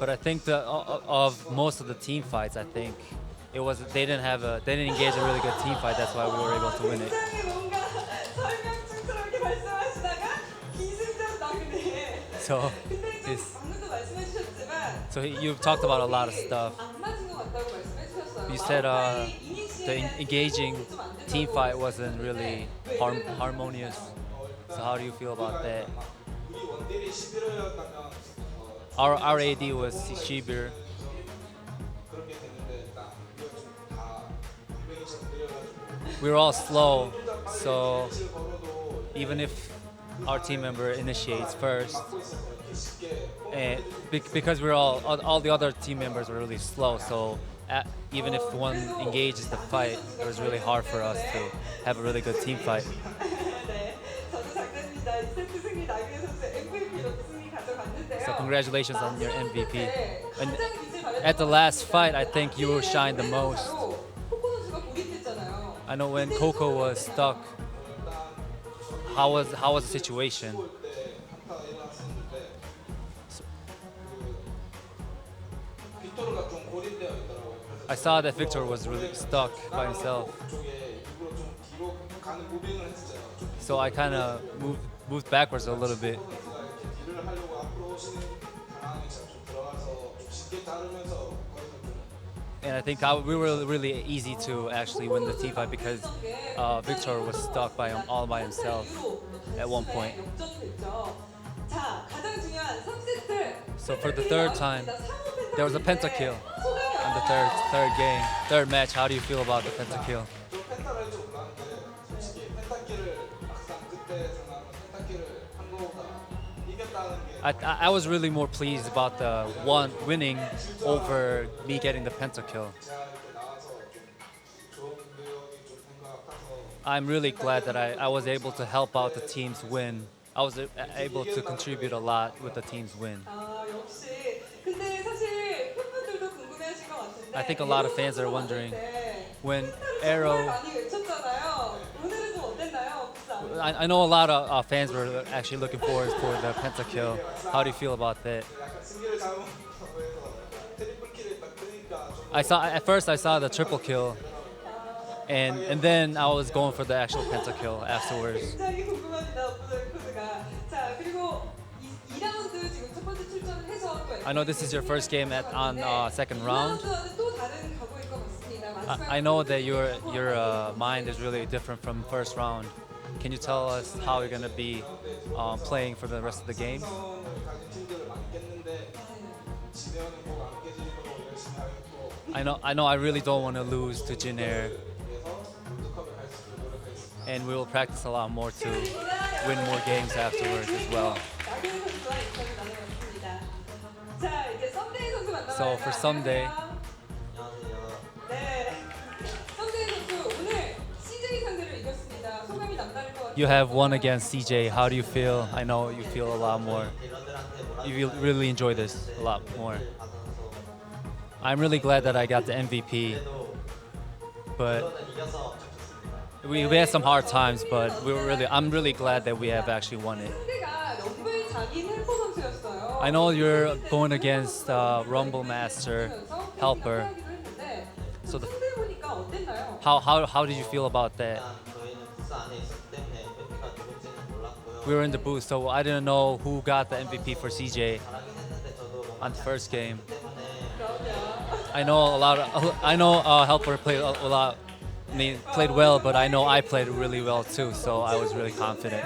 [SPEAKER 5] I think of most of the team fights, I think they didn't engage a really good team fight. That's why we were able to win it.
[SPEAKER 6] 굉장히 뭔가 설명충처럼 말씀하시다가 기승전 나그네.
[SPEAKER 5] So
[SPEAKER 6] 근데 좀
[SPEAKER 5] it's-
[SPEAKER 6] 방금도 말씀해 주셨지만
[SPEAKER 5] So you've talked about a lot of stuff.
[SPEAKER 6] 안 맞은 것 같다고 말씀해 주셨어요.
[SPEAKER 5] You said
[SPEAKER 6] 마오카이
[SPEAKER 5] the
[SPEAKER 6] 이니시에
[SPEAKER 5] engaging
[SPEAKER 6] 좀안 된다고.
[SPEAKER 5] team fight wasn't really harmonious. So how do you feel about that? Our AD was Shibir. We were all slow, so even if our team member initiates first, and because we're all the other team members were really slow, so even if one engages the fight, it was really hard for us to have a really good team fight.
[SPEAKER 6] 네, 저도 작가입니다. 2세트 승리 나그네 선수 MVP로 승리 가져갔는데요.
[SPEAKER 5] So congratulations on your MVP. And
[SPEAKER 6] 가장 빛을 발했던
[SPEAKER 5] at the last fight, I think you shined the most.
[SPEAKER 6] 코코 선수가 고립됐잖아요.
[SPEAKER 5] I know when Coco was stuck, how was the situation? I saw that Victor was really stuck by himself. So I kind of moved backwards a little bit. And I think we were really easy to actually win the team fight because Victor was stuck all by himself at one point.
[SPEAKER 6] 자, 가장 중요한 3세트.
[SPEAKER 5] So for the third time, there was a pentakill on the third match. How do you feel about the pentakill? I was really more pleased about the winning over me getting the pentakill. I'm really glad that I was able to help out the team's win. I was able to contribute a lot with the team's win.
[SPEAKER 6] 아, 역시. 근데 사실 팬분들도 궁금해하실 것 같은데.
[SPEAKER 5] I think a lot of fans are wondering when Arrow.
[SPEAKER 6] 정말 많이 외쳤잖아요. 오늘은 좀 어땠나요? 부산?
[SPEAKER 5] I know a lot of fans were actually looking forward for the pentakill. How do you feel about that? At first I saw the triple kill, and then I was going for the actual pentakill afterwards.
[SPEAKER 6] 굉장히 궁금합니다, 오늘 코드가. 자, 그리고 2라운드 지금 첫 번째 출전을 해서 또
[SPEAKER 5] I know this is your first game on second round.
[SPEAKER 6] 2라운드와는 또 다른 각오일 것 같습니다.
[SPEAKER 5] I know that your mind is really different from first round. Can you tell us how you're gonna be playing for the rest of the game? I know. I really don't want to lose to Jin Air, and we will practice a lot more to win more games afterwards as well.
[SPEAKER 6] 나경원 선수와 인터뷰 나눠봤습니다. 자, 이제 썸데이 선수 만나봐요.
[SPEAKER 5] So for Sunday,
[SPEAKER 6] 네. 썸데이 선수 오늘 CJ 상대를 이겼습니다. 소감이 남다를 것 같아요.
[SPEAKER 5] you have won against CJ. How do you feel? I know you feel a lot more. You really enjoy this a lot more. I'm really glad that I got the MVP, but we had some hard times, but I'm really glad that we have actually won it.
[SPEAKER 6] 상대가 럼블 장인 헬퍼 선수였어요.
[SPEAKER 5] I know you're going against Rumble Master Helper. So the,
[SPEAKER 6] 상대 보니까 어땠나요?
[SPEAKER 5] how did you feel about that? We were in the booth, so I didn't know who got the MVP for CJ on the first game. I know Helper played a lot. I mean, played well, but I know I played really well too, so I was really confident.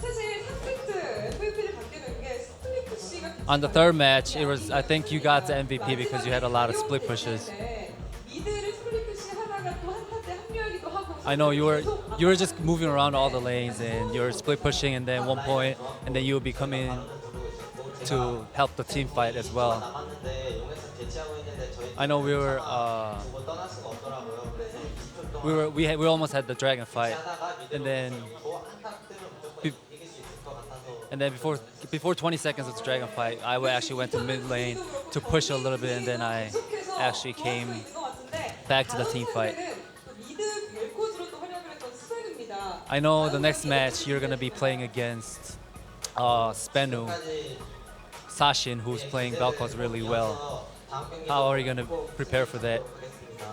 [SPEAKER 6] 사실 3세트 MVP를 받게 된 게 스플릿 푸시가
[SPEAKER 5] On the third match, I think you got the MVP because you had a lot of split pushes.
[SPEAKER 6] 미드를 스플릿 푸시 하다가 또 한타 때 합류하기도 하고.
[SPEAKER 5] I know you were just moving around all the lanes and you're split pushing, and then one point, and then you would be coming to help the team fight as well. I know we almost had the dragon fight, and then before 20 seconds of the dragon fight, I actually went to mid lane to push a little bit, and then I actually came back to the team fight.
[SPEAKER 6] 미드 벨코즈로 또 활약을 했던 스페누입니다.
[SPEAKER 5] I know the next match you're gonna be playing against Spenu, Sashin, who's playing Vel'Koz really well. How are you gonna prepare for that?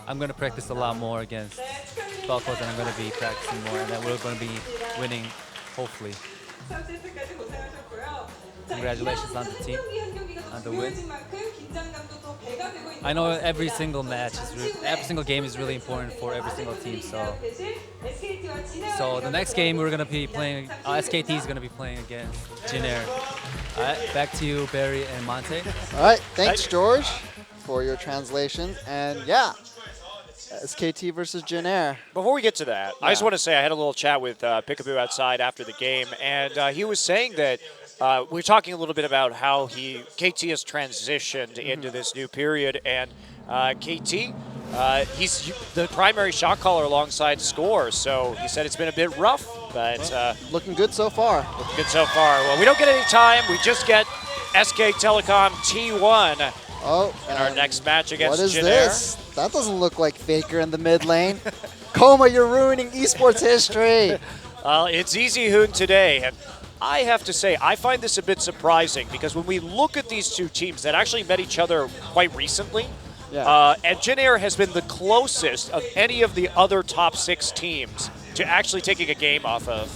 [SPEAKER 5] I'm gonna practice a lot more against Vel'Koz, and I'm gonna be practicing more, and then we're gonna be winning, hopefully.
[SPEAKER 6] 3세트까지 고생하셨고요.
[SPEAKER 5] Congratulations on the team, on the win.
[SPEAKER 6] 만큼 긴장감도 더 배가 되고 있는
[SPEAKER 5] I know
[SPEAKER 6] 것
[SPEAKER 5] every
[SPEAKER 6] 같습니다.
[SPEAKER 5] single match every single game is really important for every single team. So the next game we're gonna be playing, SKT is gonna be playing against Jin Air. All right, back to you, Barry and Monte.
[SPEAKER 3] All right, thanks, George, for your translation. And yeah, SKT versus Jin Air.
[SPEAKER 2] Before we get to that, I just
[SPEAKER 3] Yeah.
[SPEAKER 2] want to say I had a little chat with Peekaboo outside after the game, and he was saying that we were talking a little bit about how KT has transitioned into this new period, and KT, he's the primary shot caller alongside Score, so he said it's been a bit rough, but
[SPEAKER 3] Looking good so far.
[SPEAKER 2] looking good so far. Well, we don't get any time. We just get SK Telecom T1
[SPEAKER 3] Oh,
[SPEAKER 2] in our
[SPEAKER 3] and
[SPEAKER 2] next match against
[SPEAKER 3] what is
[SPEAKER 2] Jin
[SPEAKER 3] this? That doesn't look like Faker in the mid lane. Coma, you're ruining esports history.
[SPEAKER 2] It's Easy Hoon today, and I have to say, I find this a bit surprising because when we look at these two teams that actually met each other quite recently,
[SPEAKER 3] Yeah.
[SPEAKER 2] and Jin Air has been the closest of any of the other top 6 teams to actually taking a game off of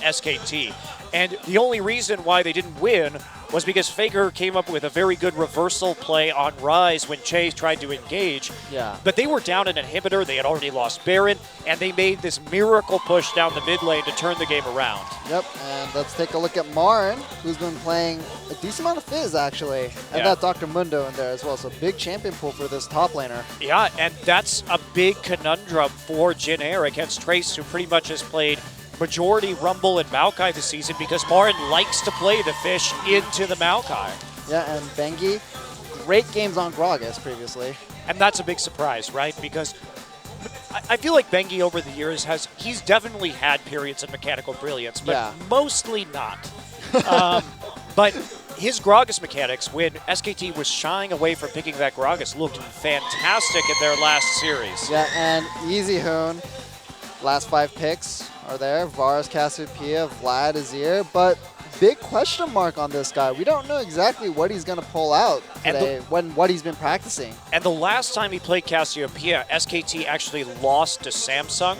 [SPEAKER 2] SKT. And the only reason why they didn't win was because Faker came up with a very good reversal play on Rise when Chase tried to engage.
[SPEAKER 3] Yeah.
[SPEAKER 2] But they were down an inhibitor, they had already lost Baron, and they made this miracle push down the mid lane to turn the game around.
[SPEAKER 3] Yep, and let's take a look at Marin, who's been playing a decent amount of Fizz, actually. And
[SPEAKER 2] Yeah.
[SPEAKER 3] that Dr. Mundo in there as well, so big champion pool for this top laner.
[SPEAKER 2] Yeah, and that's a big conundrum for Jin Air against Trace, who pretty much has played majority Rumble and Maokai this season because Marin likes to play the fish into the Maokai.
[SPEAKER 3] Yeah, and Bengi, great games on Gragas previously.
[SPEAKER 2] And that's a big surprise, right? Because I feel like Bengi over the years he's definitely had periods of mechanical brilliance, but
[SPEAKER 3] Yeah.
[SPEAKER 2] mostly not. But his Gragas mechanics, when SKT was shying away from picking that Gragas, looked fantastic in their last series.
[SPEAKER 3] Yeah, and Easy Hoon, last 5 picks are there. Varus, Cassiopeia, Vlad, Azir, but big question mark on this guy. We don't know exactly what he's going to pull out
[SPEAKER 2] And
[SPEAKER 3] today, what he's been practicing.
[SPEAKER 2] And the last time he played Cassiopeia, SKT actually lost to Samsung.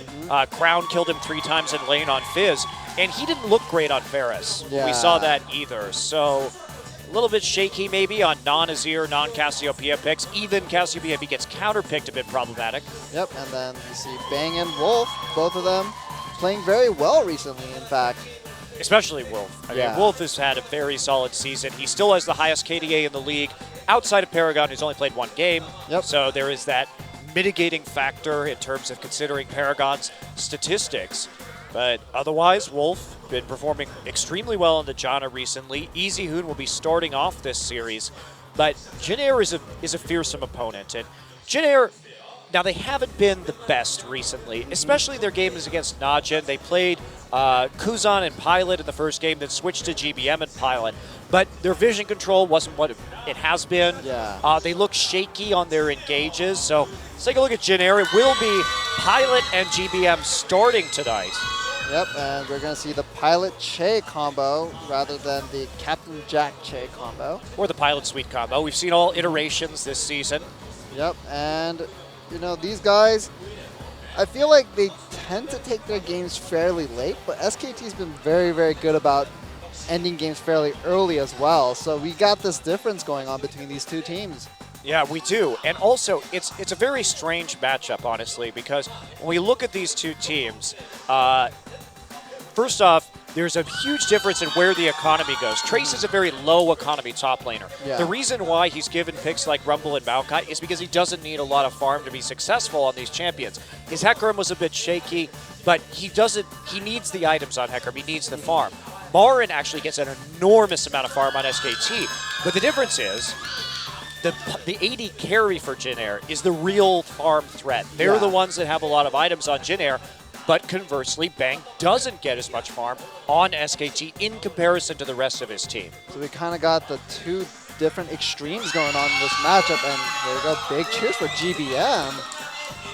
[SPEAKER 2] Crown killed him 3 times in lane on Fizz, and he didn't look great on Varus.
[SPEAKER 3] Yeah.
[SPEAKER 2] We saw that either. So a little bit shaky maybe on non-Azir, non-Cassiopeia picks. Even Cassiopeia, if he gets counter-picked, a bit problematic.
[SPEAKER 3] Yep, and then you see Bang and Wolf, both of them playing very well recently, in fact.
[SPEAKER 2] Especially Wolf. I mean,
[SPEAKER 3] Yeah.
[SPEAKER 2] Wolf has had a very solid season. He still has the highest KDA in the league. Outside of Paragon, he's only played 1 game.
[SPEAKER 3] Yep.
[SPEAKER 2] So there is that mitigating factor in terms of considering Paragon's statistics. But otherwise, Wolf been performing extremely well in the Janna recently. Easy Hoon will be starting off this series. But Jin Air is a fearsome opponent. And Jin Air, now they haven't been the best recently, especially their games against Najin. They played Kuzan and Pilot in the first game, then switched to GBM and Pilot. But their vision control wasn't what it has been.
[SPEAKER 3] Yeah.
[SPEAKER 2] They look shaky on their engages. So let's take a look at Jin Air. It will be Pilot and GBM starting tonight.
[SPEAKER 3] Yep, and we're going to see the Pilot Che combo rather than the Captain Jack Che combo.
[SPEAKER 2] Or the Pilot Suite combo. We've seen all iterations this season.
[SPEAKER 3] Yep, and you know, these guys, I feel like they tend to take their games fairly late, but SKT's been very, very good about ending games fairly early as well. So we got this difference going on between these two teams.
[SPEAKER 2] Yeah, we do. And also, it's a very strange matchup, honestly, because when we look at these two teams, first off, there's a huge difference in where the economy goes. Trace is a very low economy top laner.
[SPEAKER 3] Yeah.
[SPEAKER 2] The reason why he's given picks like Rumble and Maokai is because he doesn't need a lot of farm to be successful on these champions. His Hecarim was a bit shaky, but he needs the items on Hecarim. He needs the farm. Marin actually gets an enormous amount of farm on SKT, but the difference is the AD carry for Jin Air is the real farm threat. They're
[SPEAKER 3] Yeah.
[SPEAKER 2] the ones that have a lot of items on Jin Air, but conversely, Bang doesn't get as much farm on SKT in comparison to the rest of his team.
[SPEAKER 3] So we kind of got the two different extremes going on in this matchup, and there we go, big cheers for GBM.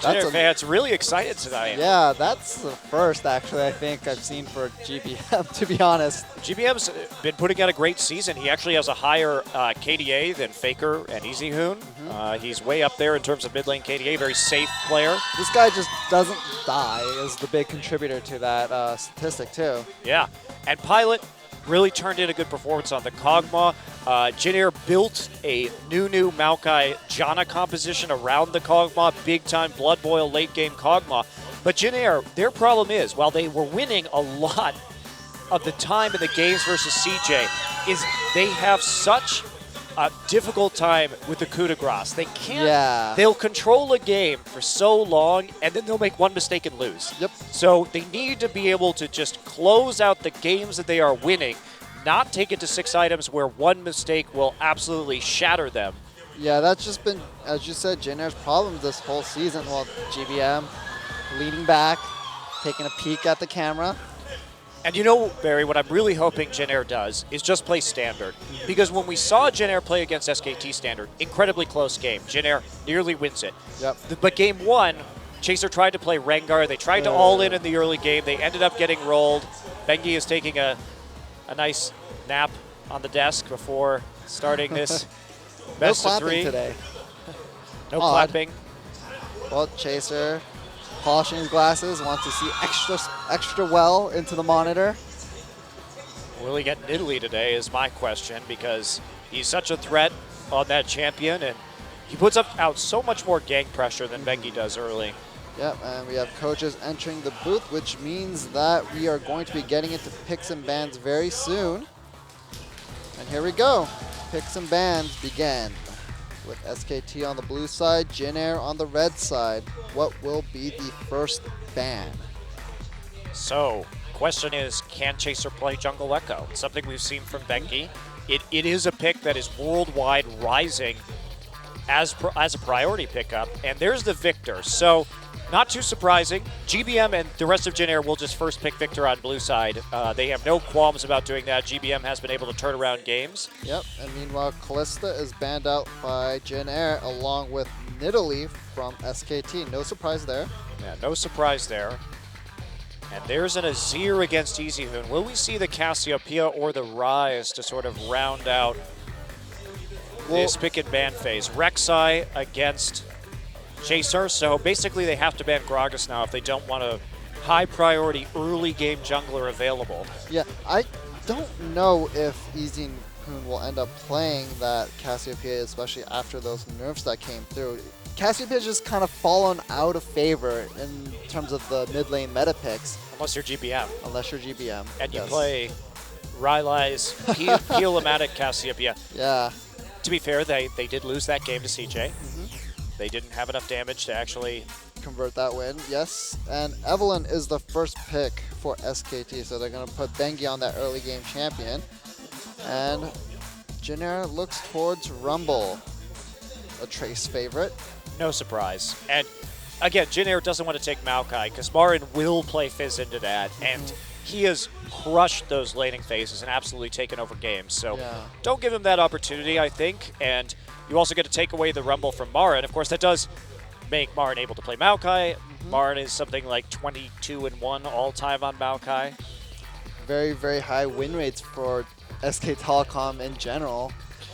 [SPEAKER 2] Jin Air fans really excited tonight.
[SPEAKER 3] Yeah, that's the first, actually, I think I've seen for GBM, to be honest.
[SPEAKER 2] GBM's been putting out a great season. He actually has a higher KDA than Faker and Easy Hoon. He's way up there in terms of mid lane KDA, very safe player.
[SPEAKER 3] This guy just doesn't die is the big contributor to that statistic, too.
[SPEAKER 2] Yeah, and Pilot really turned in a good performance on the Kog'Maw. Jin Air built a Nunu Maokai Janna composition around the Kog'Maw, big-time Blood Boil late-game Kog'Maw. But Jin Air, their problem is, while they were winning a lot of the time in the games versus CJ, is they have such a difficult time with the coup de grace. They can't.
[SPEAKER 3] Yeah.
[SPEAKER 2] They'll control a game for so long, and then they'll make one mistake and lose.
[SPEAKER 3] Yep.
[SPEAKER 2] So they need to be able to just close out the games that they are winning, not take it to 6 items where one mistake will absolutely shatter them.
[SPEAKER 3] Yeah, that's just been, as you said, Jin Air's problem this whole season. Well, GBM leaning back, taking a peek at the camera.
[SPEAKER 2] And you know, Barry, what I'm really hoping Jin Air does is just play Standard. Because when we saw Jin Air play against SKT Standard, incredibly close game. Jin Air nearly wins it.
[SPEAKER 3] Yep.
[SPEAKER 2] But game 1, Chaser tried to play Rengar. They tried to all in the early game. They ended up getting rolled. Bengi is taking a nice nap on the desk before starting this
[SPEAKER 3] No
[SPEAKER 2] best of
[SPEAKER 3] clapping
[SPEAKER 2] 3.
[SPEAKER 3] today.
[SPEAKER 2] No
[SPEAKER 3] Odd.
[SPEAKER 2] clapping.
[SPEAKER 3] Well, Chaser polishing his glasses, wants to see extra well into the monitor.
[SPEAKER 2] Will he get in Italy today is my question, because he's such a threat on that champion, and he puts out so much more gank pressure than Bengi does early.
[SPEAKER 3] Yep, and we have coaches entering the booth, which means that we are going to be getting into picks and bans very soon. And here we go. Picks and bans begin with SKT on the blue side, Jin Air on the red side. What will be the first ban?
[SPEAKER 2] So, question is, can Chaser play Jungle Echo? It's something we've seen from Bengi. It is a pick that is worldwide rising as a priority pickup, and there's the Victor. So, not too surprising. GBM and the rest of Jin Air will just first pick Victor on blue side. They have no qualms about doing that. GBM has been able to turn around games.
[SPEAKER 3] Yep, and meanwhile, Callista is banned out by Jin Air along with Nidalee from SKT. No surprise there.
[SPEAKER 2] Yeah, no surprise there. And there's an Azir against EasyHoon. Will we see the Cassiopeia or the Rise to sort of round out this pick and ban phase? Rek'Sai against Chaser. So basically they have to ban Gragas now if they don't want a high priority early game jungler available.
[SPEAKER 3] Yeah, I don't know if Easy Hoon will end up playing that Cassiopeia, especially after those nerfs that came through. Cassiopeia just kind of fallen out of favor in terms of the mid lane meta picks,
[SPEAKER 2] Unless you're GBM.
[SPEAKER 3] unless you're GBM.
[SPEAKER 2] And you
[SPEAKER 3] yes.
[SPEAKER 2] play Rylai's Peel-O-Matic Cassiopeia.
[SPEAKER 3] Yeah,
[SPEAKER 2] To be fair, they did lose that game to CJ. They didn't have enough damage to actually...
[SPEAKER 3] convert that win, yes. And Evelynn is the first pick for SKT, so they're going to put Bengi on that early game champion. And Jin Air looks towards Rumble, a Trace favorite.
[SPEAKER 2] No surprise. And again, Jin Air doesn't want to take Maokai because Marin will play Fizz into that, and he has crushed those laning phases and absolutely taken over games. So
[SPEAKER 3] Yeah.
[SPEAKER 2] don't give him that opportunity, I think. And you also get to take away the Rumble from Marin. Of course, that does make Marin able to play Maokai. Marin is something like 22-1 all-time on Maokai.
[SPEAKER 3] Very, very high win rates for SK Telecom in general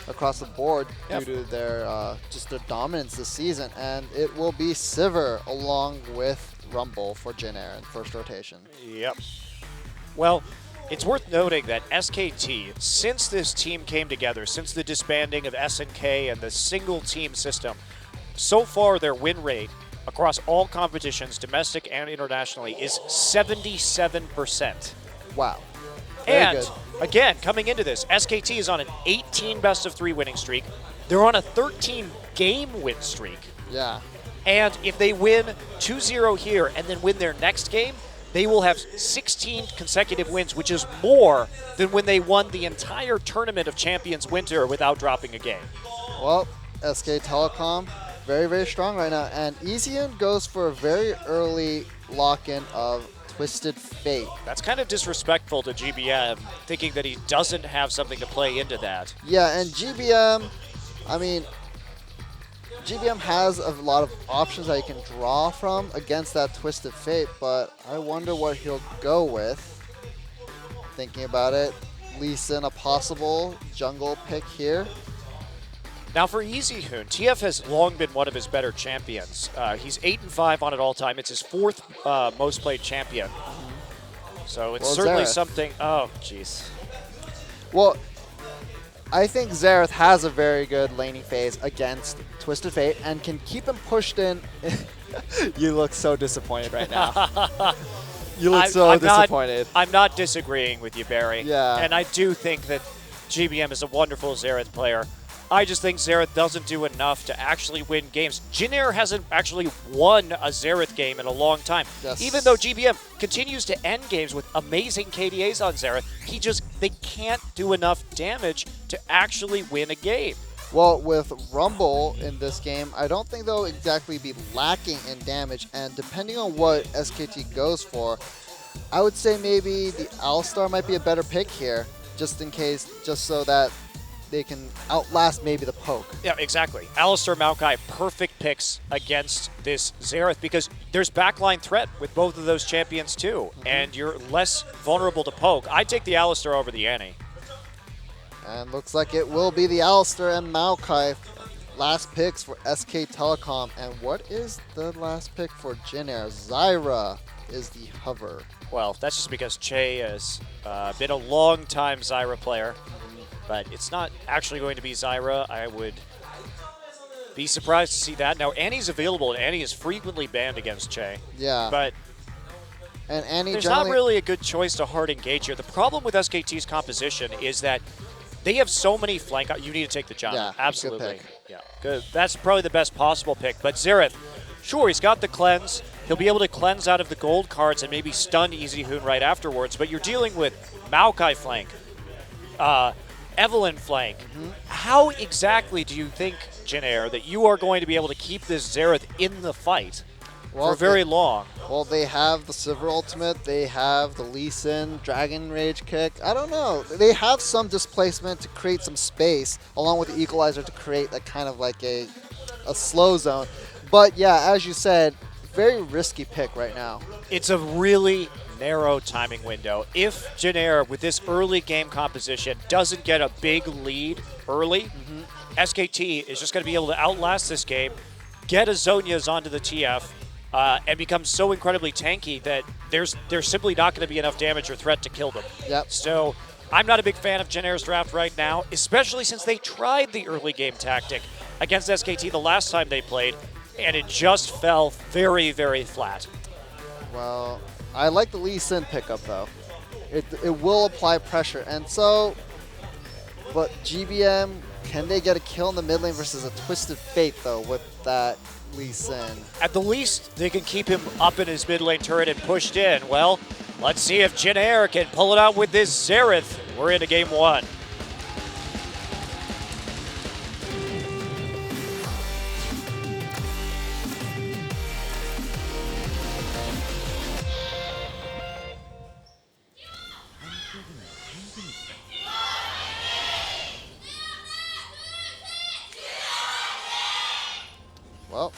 [SPEAKER 3] across the board
[SPEAKER 2] Yep.
[SPEAKER 3] due to their just their dominance this season. And it will be Sivir along with Rumble for Jin Air in first rotation.
[SPEAKER 2] Yep. Well, it's worth noting that SKT, since this team came together, since the disbanding of SNK and the single team system, so far their win rate across all competitions, domestic and internationally, is 77%.
[SPEAKER 3] Wow. Very
[SPEAKER 2] And
[SPEAKER 3] good.
[SPEAKER 2] again, coming into this, SKT is on an 18 best-of-3 winning streak. They're on a 13-game win streak.
[SPEAKER 3] Yeah.
[SPEAKER 2] And if they win 2-0 here and then win their next game, they will have 16 consecutive wins, which is more than when they won the entire Tournament of Champions Winter without dropping a game.
[SPEAKER 3] Well, SK Telecom, very, very strong right now. And Easian goes for a very early lock-in of Twisted Fate.
[SPEAKER 2] That's kind of disrespectful to GBM, thinking that he doesn't have something to play into that.
[SPEAKER 3] Yeah, and GBM, I mean, GBM has a lot of options that he can draw from against that Twisted Fate, but I wonder what he'll go with. Thinking about it, Lee Sin, a possible jungle pick here.
[SPEAKER 2] Now for EasyHoon, TF has long been one of his better champions. He's 8-5 on it all time. It's his fourth most played champion. So it's
[SPEAKER 3] Well,
[SPEAKER 2] certainly
[SPEAKER 3] Xerath.
[SPEAKER 2] something. Oh, jeez.
[SPEAKER 3] Well, I think Xerath has a very good laning phase against Twisted Fate and can keep him pushed in. You look so disappointed right now. You look so disappointed.
[SPEAKER 2] I'm not disagreeing with you, Barry.
[SPEAKER 3] Yeah.
[SPEAKER 2] And I do think that GBM is a wonderful Xerath player. I just think Xerath doesn't do enough to actually win games. Jin Air hasn't actually won a Xerath game in a long time.
[SPEAKER 3] Yes.
[SPEAKER 2] Even though GBM continues to end games with amazing KDAs on Xerath, they can't do enough damage to actually win a game.
[SPEAKER 3] Well, with Rumble in this game, I don't think they'll exactly be lacking in damage, and depending on what SKT goes for, I would say maybe the Alistar might be a better pick here, just in case, just so that they can outlast maybe the poke.
[SPEAKER 2] Yeah, exactly. Alistar, Maokai, perfect picks against this Xerath because there's backline threat with both of those champions too, and you're less vulnerable to poke. I'd take the Alistar over the Annie.
[SPEAKER 3] And looks like it will be the Alistar and Maokai last picks for SK Telecom. And what is the last pick for Jin Air? Zyra is the hover.
[SPEAKER 2] Well, that's just because Che has been a long-time Zyra player, but it's not actually going to be Zyra. I would be surprised to see that. Now, Annie's available, and Annie is frequently banned against Che,
[SPEAKER 3] Yeah.
[SPEAKER 2] but
[SPEAKER 3] And Annie
[SPEAKER 2] there's
[SPEAKER 3] generally
[SPEAKER 2] not really a good choice to hard engage here. The problem with SKT's composition is that they have so many flank. You need to take the John.
[SPEAKER 3] Yeah, good
[SPEAKER 2] Absolutely.
[SPEAKER 3] pick.
[SPEAKER 2] Yeah, good. That's probably the best possible pick. But Xerath, sure, he's got the cleanse. He'll be able to cleanse out of the gold cards and maybe stun EasyHoon right afterwards. But you're dealing with Maokai flank, Evelynn flank. How exactly do you think Jin Air, that you are going to be able to keep this Xerath in the fight for very long.
[SPEAKER 3] Well, they have the Silver Ultimate, they have the Lee Sin Dragon Rage kick. I don't know. They have some displacement to create some space, along with the Equalizer to create a kind of like a slow zone. But yeah, as you said, very risky pick right now.
[SPEAKER 2] It's a really narrow timing window. If Jin Air, with this early game composition, doesn't get a big lead early, SKT is just going to be able to outlast this game, get a Zhonya's onto the TF, and become so incredibly tanky that there's simply not going to be enough damage or threat to kill them.
[SPEAKER 3] Yep.
[SPEAKER 2] So I'm not a big fan of Jin Air's draft right now, especially since they tried the early game tactic against SKT the last time they played, and it just fell very, very flat.
[SPEAKER 3] Well, I like the Lee Sin pickup though. It will apply pressure, and so, but GBM, can they get a kill in the mid lane versus a Twisted Fate though with that Lee Sin?
[SPEAKER 2] At the least, they can keep him up in his mid lane turret and pushed in. Well, let's see if Jin Air can pull it out with this Xerath. We're into game one.
[SPEAKER 3] Well,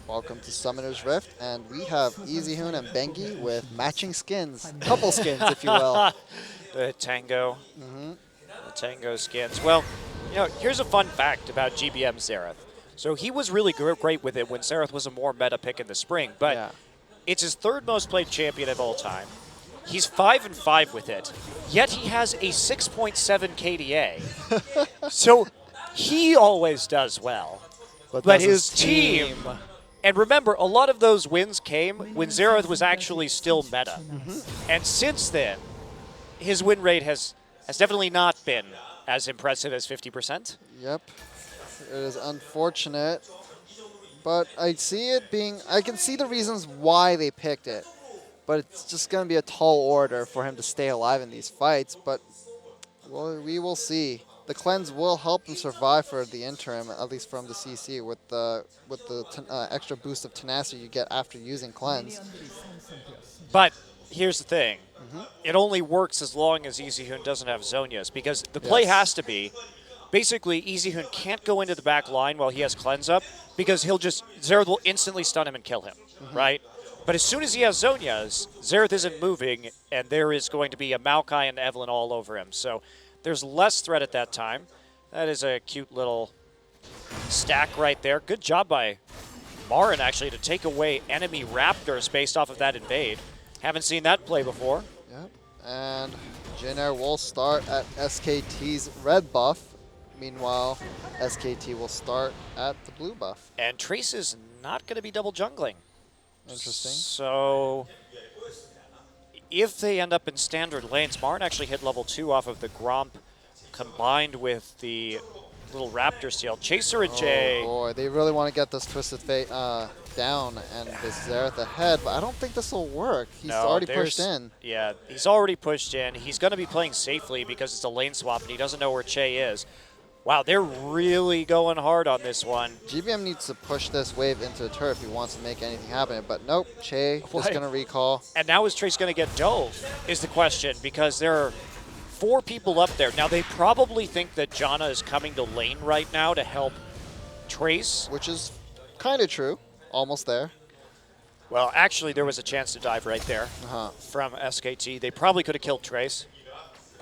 [SPEAKER 3] welcome to Summoner's Rift, and we have Easyhoon and Bengi with matching skins, couple skins, if you will.
[SPEAKER 2] The Tango. The Tango skins. Well, you know, here's a fun fact about GBM Xerath. So he was really great with it when Xerath was a more meta pick in the spring, but
[SPEAKER 3] Yeah.
[SPEAKER 2] it's his third most played champion of all time. He's 5-5 with it, yet he has a 6.7 KDA. So he always does well. But
[SPEAKER 3] does
[SPEAKER 2] his team. And remember, a lot of those wins came when Xerath was actually still meta. And since then, his win rate has definitely not been as impressive as 50%.
[SPEAKER 3] Yep. It is unfortunate, but I see it being, I can see the reasons why they picked it, but it's just going to be a tall order for him to stay alive in these fights, but well, we will see. The cleanse will help him survive for the interim, at least from the CC, with the extra boost of tenacity you get after using cleanse.
[SPEAKER 2] But here's the thing. It only works as long as Easyhoon doesn't have Zhonya's, because the play has to be, basically Easyhoon can't go into the back line while he has cleanse up, because Xerath will instantly stun him and kill him, right? But as soon as he has Zhonya's, Xerath isn't moving, and there is going to be a Maokai and Evelynn all over him. So there's less threat at that time. That is a cute little stack right there. Good job by Marin, actually, to take away enemy Raptors based off of that invade. Haven't seen that play before.
[SPEAKER 3] Yep. And Jin Air will start at SKT's red buff. Meanwhile, SKT will start at the blue buff.
[SPEAKER 2] And Trace is not going to be double jungling.
[SPEAKER 3] Interesting.
[SPEAKER 2] So if they end up in standard lanes, Marin actually hit level 2 off of the Gromp combined with the little Raptor Seal. Chaser and Jay.
[SPEAKER 3] Oh boy, they really want to get this Twisted Fate down and this Xerath ahead, but I don't think this will work. He's already pushed in.
[SPEAKER 2] Yeah, he's already pushed in. He's going to be playing safely because it's a lane swap and he doesn't know where Che is. Wow, they're really going hard on this one.
[SPEAKER 3] GBM needs to push this wave into the turret if he wants to make anything happen, but nope, Che just going to recall.
[SPEAKER 2] And now is Trace going to get dove is the question, because there are 4 people up there. Now they probably think that Janna is coming to lane right now to help Trace.
[SPEAKER 3] Which is kind of true. Almost there.
[SPEAKER 2] Well, actually there was a chance to dive right there from SKT. They probably could have killed Trace.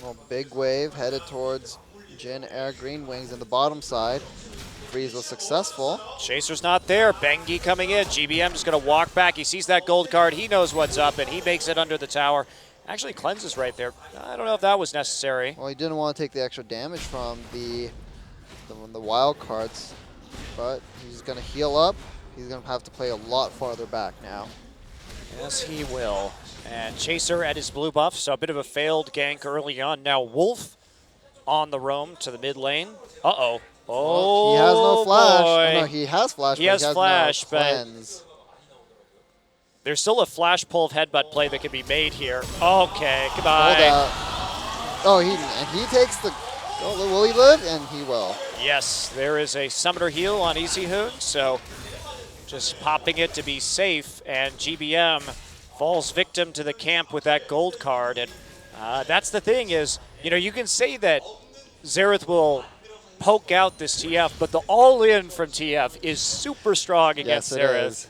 [SPEAKER 3] Well, big wave headed towards Jin Air Green Wings in the bottom side. Freeze was successful.
[SPEAKER 2] Chaser's not there. Bengi coming in. GBM just going to walk back. He sees that gold card. He knows what's up, and he makes it under the tower. Actually cleanses right there. I don't know if that was necessary.
[SPEAKER 3] Well, he didn't want to take the extra damage from the wild cards, but he's going to heal up. He's going to have to play a lot farther back now.
[SPEAKER 2] Yes, he will. And Chaser at his blue buff, so a bit of a failed gank early on. Now Wolf on the roam to the mid lane. Uh-oh. Oh,
[SPEAKER 3] he has no flash.
[SPEAKER 2] boy.
[SPEAKER 3] Oh, no, he has flash.
[SPEAKER 2] He has flash,
[SPEAKER 3] no
[SPEAKER 2] but
[SPEAKER 3] cleanse.
[SPEAKER 2] There's still a flash pull of headbutt play that can be made here. Okay, goodbye.
[SPEAKER 3] Hold out. Oh, he takes the. Oh, will he live? And he will.
[SPEAKER 2] Yes, there is a Summoner heal on Easy Hoon, so just popping it to be safe, and GBM falls victim to the camp with that gold card. And that's the thing is, you can say that Xerath will poke out this TF, but the all-in from TF is super strong against
[SPEAKER 3] Yes, it
[SPEAKER 2] Xerath.
[SPEAKER 3] is.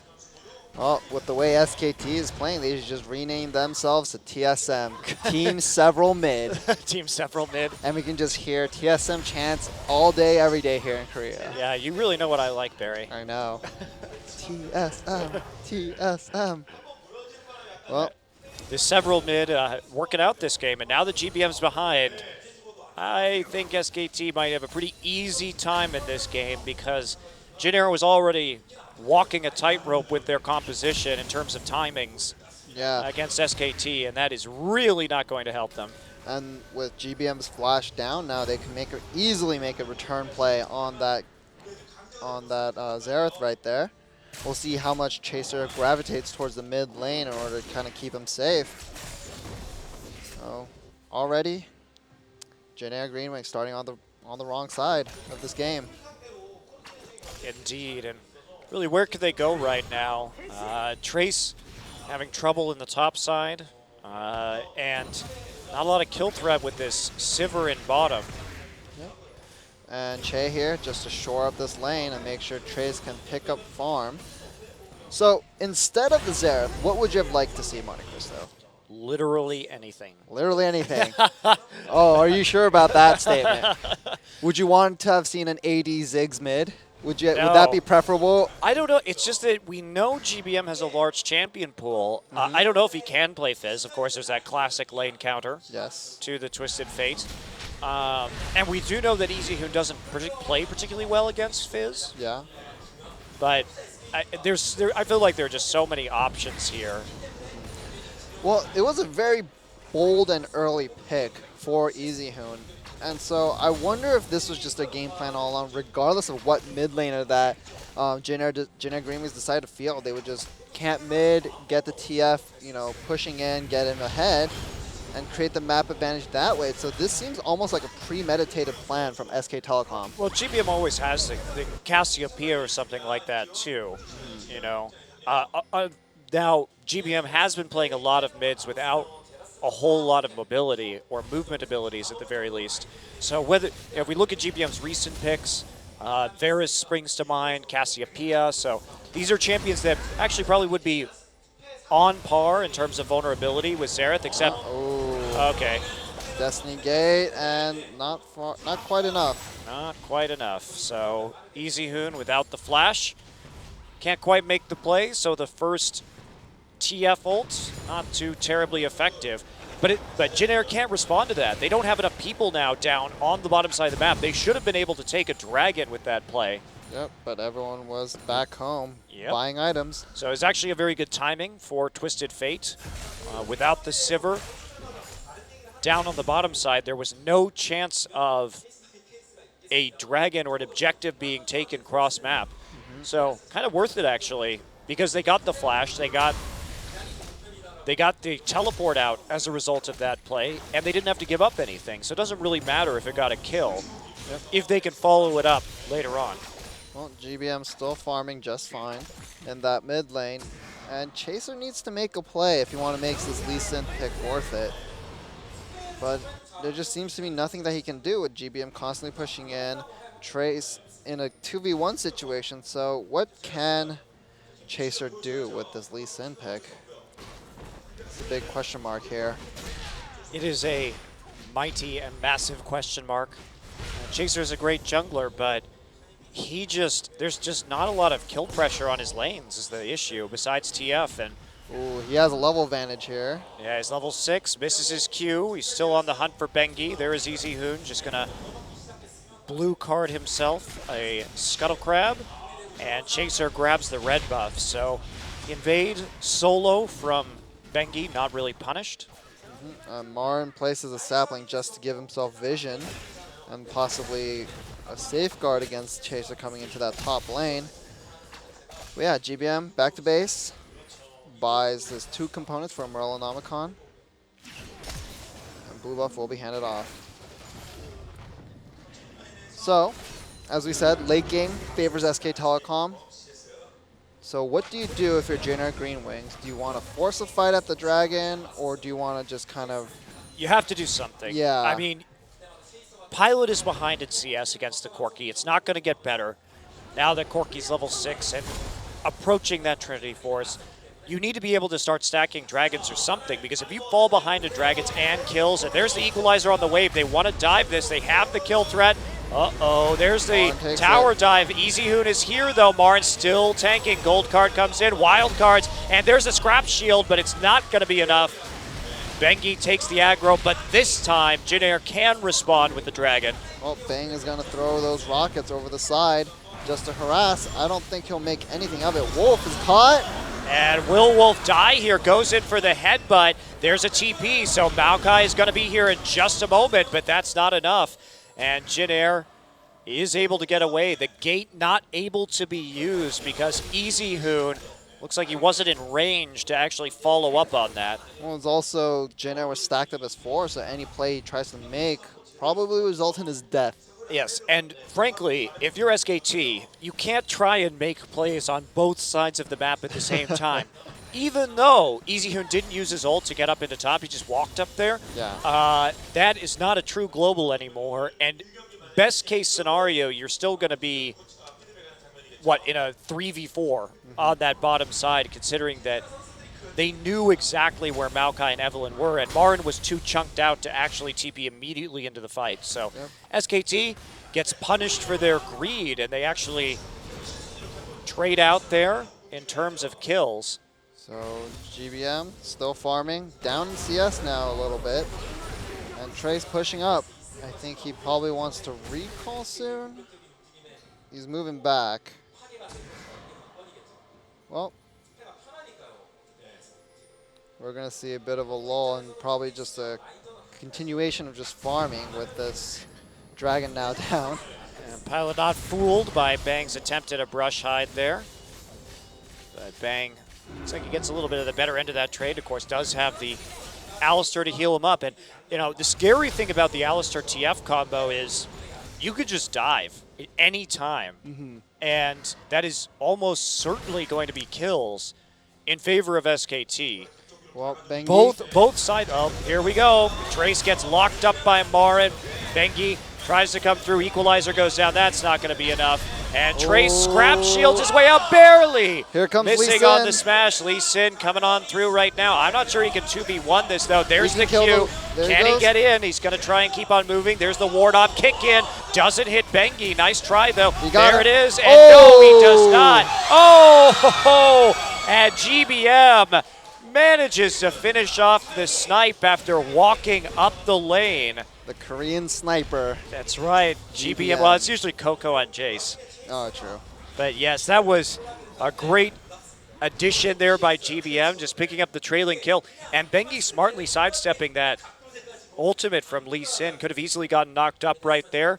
[SPEAKER 3] Well, with the way SKT is playing, they should just rename themselves to TSM, Team Several Mid.
[SPEAKER 2] Team several mid.
[SPEAKER 3] And we can just hear TSM chants all day, every day here in Korea.
[SPEAKER 2] Yeah, you really know what I like, Barry.
[SPEAKER 3] I know. TSM, TSM. Well,
[SPEAKER 2] The several mid working out this game, and now the GBM's behind. I think SKT might have a pretty easy time in this game because Jin Air was already walking a tightrope with their composition in terms of timings
[SPEAKER 3] yeah.
[SPEAKER 2] against SKT, and that is really not going to help them.
[SPEAKER 3] And with GBM's flash down now, they can easily make a return play on that Xerath right there. We'll see how much Chaser gravitates towards the mid lane in order to kind of keep him safe. So already, Jin Air Green Wing starting on the wrong side of this game.
[SPEAKER 2] Indeed, and really, where could they go right now? Trace having trouble in the top side, and not a lot of kill threat with this Sivir in bottom.
[SPEAKER 3] And Che here just to shore up this lane and make sure Trace can pick up farm. So instead of the Xerath, what would you have liked to see, Monte Cristo?
[SPEAKER 2] Literally anything.
[SPEAKER 3] Literally anything. Oh, are you sure about that statement? Would you want to have seen an AD Ziggs mid? Would that
[SPEAKER 2] No.
[SPEAKER 3] be preferable?
[SPEAKER 2] I don't know. It's just that we know GBM has a large champion pool. I don't know if he can play Fizz. Of course, there's that classic lane counter
[SPEAKER 3] Yes.
[SPEAKER 2] to the Twisted Fate. And we do know that Easy Hoon doesn't play particularly well against Fizz.
[SPEAKER 3] Yeah.
[SPEAKER 2] But I feel like there are just so many options here.
[SPEAKER 3] Well, it was a very bold and early pick for Easy Hoon. And so I wonder if this was just a game plan all along, regardless of what mid laner that Jin Air Green Wings decided to field. They would just camp mid, get the TF, pushing in, get him ahead, and create the map advantage that way. So this seems almost like a premeditated plan from SK Telecom.
[SPEAKER 2] Well, GBM always has the Cassiopeia or something like that too, Now, GBM has been playing a lot of mids without a whole lot of mobility or movement abilities at the very least. So if we look at GBM's recent picks, Varus springs to mind, Cassiopeia. So these are champions that actually probably would be on par in terms of vulnerability with Xerath, except okay,
[SPEAKER 3] Destiny Gate, and not quite enough.
[SPEAKER 2] not quite enough. So Easy Hoon without the flash can't quite make the play. So the first TF ult, not too terribly effective. But Jin Air can't respond to that. They don't have enough people now down on the bottom side of the map. They should have been able to take a dragon with that play.
[SPEAKER 3] Yep, but everyone was back home
[SPEAKER 2] Yep.
[SPEAKER 3] buying items.
[SPEAKER 2] So it's actually a very good timing for Twisted Fate. Without the Sivir down on the bottom side, there was no chance of a dragon or an objective being taken cross map. So kind of worth it actually, because they got the flash, they got the teleport out as a result of that play, and they didn't have to give up anything. So it doesn't really matter if it got a kill, if they can follow it up later on.
[SPEAKER 3] Well, GBM still farming just fine in that mid lane. And Chaser needs to make a play if he want to make this Lee Sin pick worth it. But there just seems to be nothing that he can do with GBM constantly pushing in. Trace in a 2v1 situation. So what can Chaser do with this Lee Sin pick? It's a big question mark here.
[SPEAKER 2] It is a mighty and massive question mark. Chaser is a great jungler, but there's just not a lot of kill pressure on his lanes is the issue, besides TF. And
[SPEAKER 3] Ooh, he has a level advantage here.
[SPEAKER 2] yeah, he's level 6, misses his Q. He's still on the hunt for Bengi. There is Easy Hoon, just gonna blue card himself a Scuttle Crab, and Chaser grabs the red buff. So invade solo from Bengi, not really punished.
[SPEAKER 3] Marin places a sapling just to give himself vision and possibly a safeguard against Chaser coming into that top lane. But yeah, GBM back to base. Buys his 2 components for Merlinomicon. And blue buff will be handed off. So, as we said, late game favors SK Telecom. So what do you do if you're Jin Air Green Wings? Do you want to force a fight at the Dragon, or do you want to just kind of...
[SPEAKER 2] You have to do something.
[SPEAKER 3] Yeah.
[SPEAKER 2] I mean, Pilot is behind in CS against the Corki. It's not going to get better now that Corki's level 6 and approaching that Trinity Force. You need to be able to start stacking Dragons or something, because if you fall behind in Dragons and kills, and there's the Equalizer on the wave, they want to dive this. They have the kill threat. Uh-oh, there's the tower dive. EasyHoon is here, though. Marin still tanking. Gold card comes in, wild cards, and there's a scrap shield, but it's not going to be enough. Bengi takes the aggro, but this time, Jin Air can respond with the Dragon.
[SPEAKER 3] Well, Bang is going to throw those rockets over the side just to harass. I don't think he'll make anything of it. Wolf is caught.
[SPEAKER 2] And will Wolf die here? Goes in for the headbutt. There's a TP, so Maokai is going to be here in just a moment, but that's not enough. And Jin Air is able to get away. The gate not able to be used because EasyHoon looks like he wasn't in range to actually follow up on that.
[SPEAKER 3] Well, it's also Jin Air was stacked up as 4, so any play he tries to make probably result in his death.
[SPEAKER 2] Yes, and frankly, if you're SKT, you can't try and make plays on both sides of the map at the same time. Even though EasyHoon didn't use his ult to get up into top, he just walked up there.
[SPEAKER 3] Yeah.
[SPEAKER 2] That is not a true global anymore, and best case scenario, you're still going to be, what, in a 3v4 on that bottom side, considering that they knew exactly where Maokai and Evelyn were, and Marin was too chunked out to actually TP immediately into the fight. So SKT gets punished for their greed, and they actually trade out there in terms of kills.
[SPEAKER 3] So GBM still farming, down in CS now a little bit, and Trey's pushing up. I think he probably wants to recall soon. He's moving back. Well, we're going to see a bit of a lull and probably just a continuation of just farming with this Dragon now down.
[SPEAKER 2] And Pilot not fooled by Bang's attempt at a brush hide there. But Bang looks like he gets a little bit of the better end of that trade. Of course, does have the Alistar to heal him up. And, you know, the scary thing about the Alistar TF combo is you could just dive at any time. And that is almost certainly going to be kills in favor of SKT.
[SPEAKER 3] Well, Bengi.
[SPEAKER 2] Both sides. Oh, here we go. Trace gets locked up by Marin. Bengi tries to come through. Equalizer goes down. That's not going to be enough. And Trace scrap shields his way up barely.
[SPEAKER 3] Here comes Lee
[SPEAKER 2] missing
[SPEAKER 3] Sin.
[SPEAKER 2] on the smash. Lee Sin coming on through right now. I'm not sure he can 2v1 this, though. There's the Q. Can he get in? He's going to try and keep on moving. There's the ward off kick in. Doesn't hit Bengi. Nice try, though. There it is. And no, he does not. Oh, and GBM manages to finish off the snipe after walking up the lane.
[SPEAKER 3] The Korean sniper.
[SPEAKER 2] That's right. GBM. Well, it's usually Coco on Jace.
[SPEAKER 3] Oh, true.
[SPEAKER 2] But yes, that was a great addition there by GBM, just picking up the trailing kill. And Bengi smartly sidestepping that ultimate from Lee Sin. Could have easily gotten knocked up right there.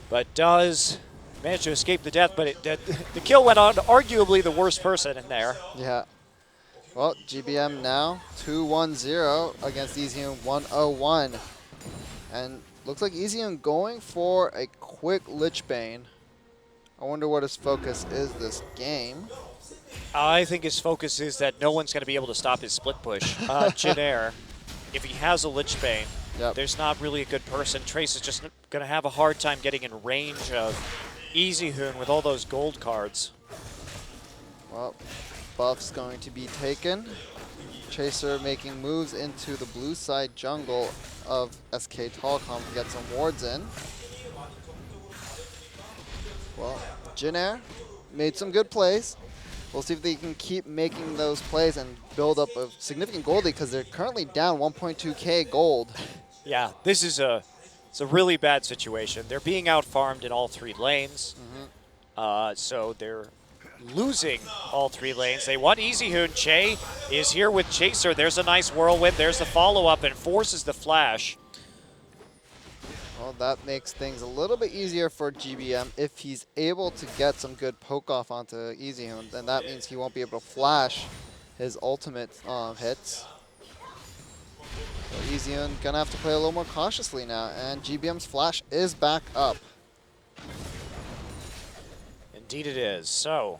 [SPEAKER 2] But does manage to escape the death. But the kill went on arguably the worst person in there.
[SPEAKER 3] Yeah. Well, GBM now 2-1-0 against EasyHoon 1-0-1. And looks like EasyHoon going for a quick Lichbane. I wonder what his focus is this game.
[SPEAKER 2] I think his focus is that no one's going to be able to stop his split push. Jin Air, if he has a Lichbane, there's not really a good person. Trace is just going to have a hard time getting in range of EasyHoon with all those gold cards.
[SPEAKER 3] Well, buff's going to be taken. Chaser making moves into the blue side jungle of SK Telecom to get some wards in. Well, Jin Air made some good plays. We'll see if they can keep making those plays and build up a significant gold lead because they're currently down 1.2k gold.
[SPEAKER 2] Yeah, this is it's a really bad situation. They're being out-farmed in all 3 lanes. So they're losing all 3 lanes. They want EasyHoon. Che is here with Chaser. There's a nice whirlwind. There's the follow-up and forces the flash.
[SPEAKER 3] Well, that makes things a little bit easier for GBM. If he's able to get some good poke-off onto EasyHoon, then that means he won't be able to flash his ultimate hits. So EasyHoon gonna have to play a little more cautiously now, and GBM's flash is back up.
[SPEAKER 2] Indeed it is. So,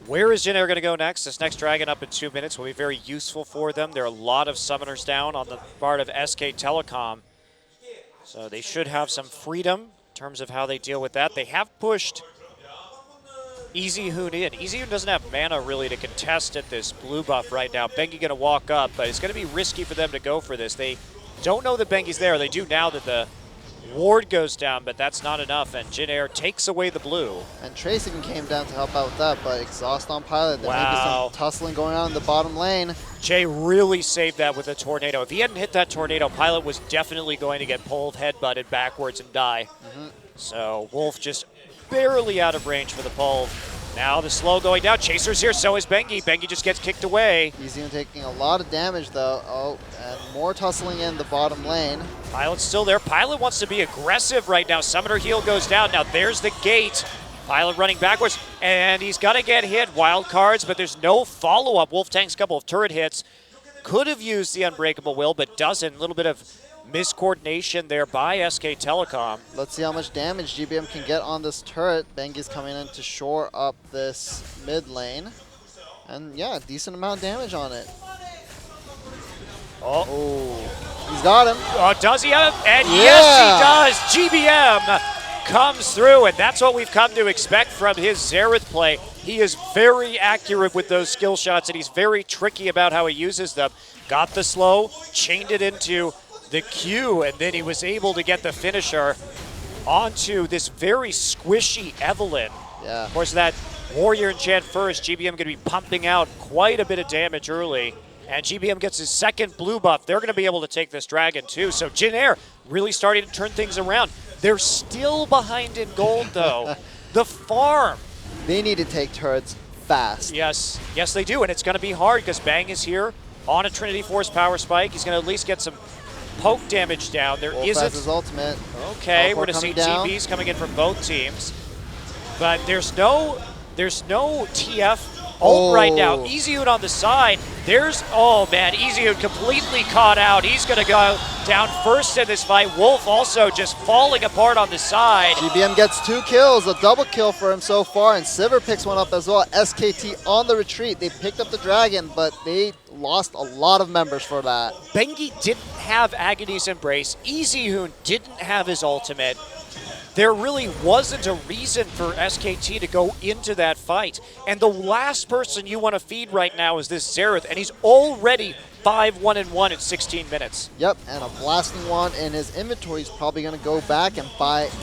[SPEAKER 2] where is Jin Air going to go next? This next dragon up in 2 minutes will be very useful for them. There are a lot of summoners down on the part of SK Telecom. So they should have some freedom in terms of how they deal with that. They have pushed Easy Hoon in. Easy Hoon doesn't have mana really to contest at this blue buff right now. Bengi going to walk up, but it's going to be risky for them to go for this. They don't know that Bengi's there. They do now that the ward goes down, but that's not enough, and Jin Air takes away the blue.
[SPEAKER 3] And Trace even came down to help out with that, but exhaust on Pilot. There may be
[SPEAKER 2] Wow.
[SPEAKER 3] some tussling going on in the bottom lane.
[SPEAKER 2] Jay really saved that with a tornado. If he hadn't hit that tornado, Pilot was definitely going to get pulled, headbutted backwards, and die. So Wolf just barely out of range for the pull. Now the slow going down. Chaser's here, so is Bengi. Bengi just gets kicked away.
[SPEAKER 3] He's even taking a lot of damage though. Oh, and more tussling in the bottom lane.
[SPEAKER 2] Pilot's still there. Pilot wants to be aggressive right now. Summoner heal goes down. Now there's the gate. Pilot running backwards, and he's going to get hit. Wild cards, but there's no follow-up. Wolf tanks a couple of turret hits. Could have used the Unbreakable Will, but doesn't. A little bit of miscoordination there by SK Telecom.
[SPEAKER 3] Let's see how much damage GBM can get on this turret. Bengi's coming in to shore up this mid lane. And yeah, decent amount of damage on it. Oh, he's got him.
[SPEAKER 2] Oh, does he have it? And
[SPEAKER 3] Yeah.
[SPEAKER 2] yes, he does. GBM comes through, and that's what we've come to expect from his Xerath play. He is very accurate with those skill shots, and he's very tricky about how he uses them. Got the slow, chained it into the Q, and then he was able to get the finisher onto this very squishy Evelynn.
[SPEAKER 3] Yeah.
[SPEAKER 2] Of course, that Warrior Enchant first, GBM going to be pumping out quite a bit of damage early. And GBM gets his second blue buff. They're going to be able to take this dragon too. So Jin Air really starting to turn things around. They're still behind in gold though. The farm.
[SPEAKER 3] They need to take turrets fast.
[SPEAKER 2] Yes, yes they do. And it's going to be hard because Bang is here on a Trinity Force power spike. He's going to at least get some poke damage down. There
[SPEAKER 3] Wolf has
[SPEAKER 2] isn't.
[SPEAKER 3] his ultimate.
[SPEAKER 2] Okay,
[SPEAKER 3] Teleport
[SPEAKER 2] we're going to see
[SPEAKER 3] coming down.
[SPEAKER 2] TPs coming in from both teams. But there's no TF ult right now.
[SPEAKER 3] Oh.
[SPEAKER 2] Easyhood on the side. There's, oh man, Easyhood completely caught out. He's going to go down first in this fight. Wolf also just falling apart on the side.
[SPEAKER 3] GBM gets 2 kills, a double kill for him so far, and Sivir picks one up as well. SKT on the retreat. They picked up the dragon, but they lost a lot of members for that.
[SPEAKER 2] Bengi didn't have Agony's Embrace. Easyhood didn't have his ultimate. There really wasn't a reason for SKT to go into that fight. And the last person you want to feed right now is this Xerath, and he's already 5-1-1 in 16 minutes.
[SPEAKER 3] Yep, and a blasting wand in his inventory. He's probably going to go back and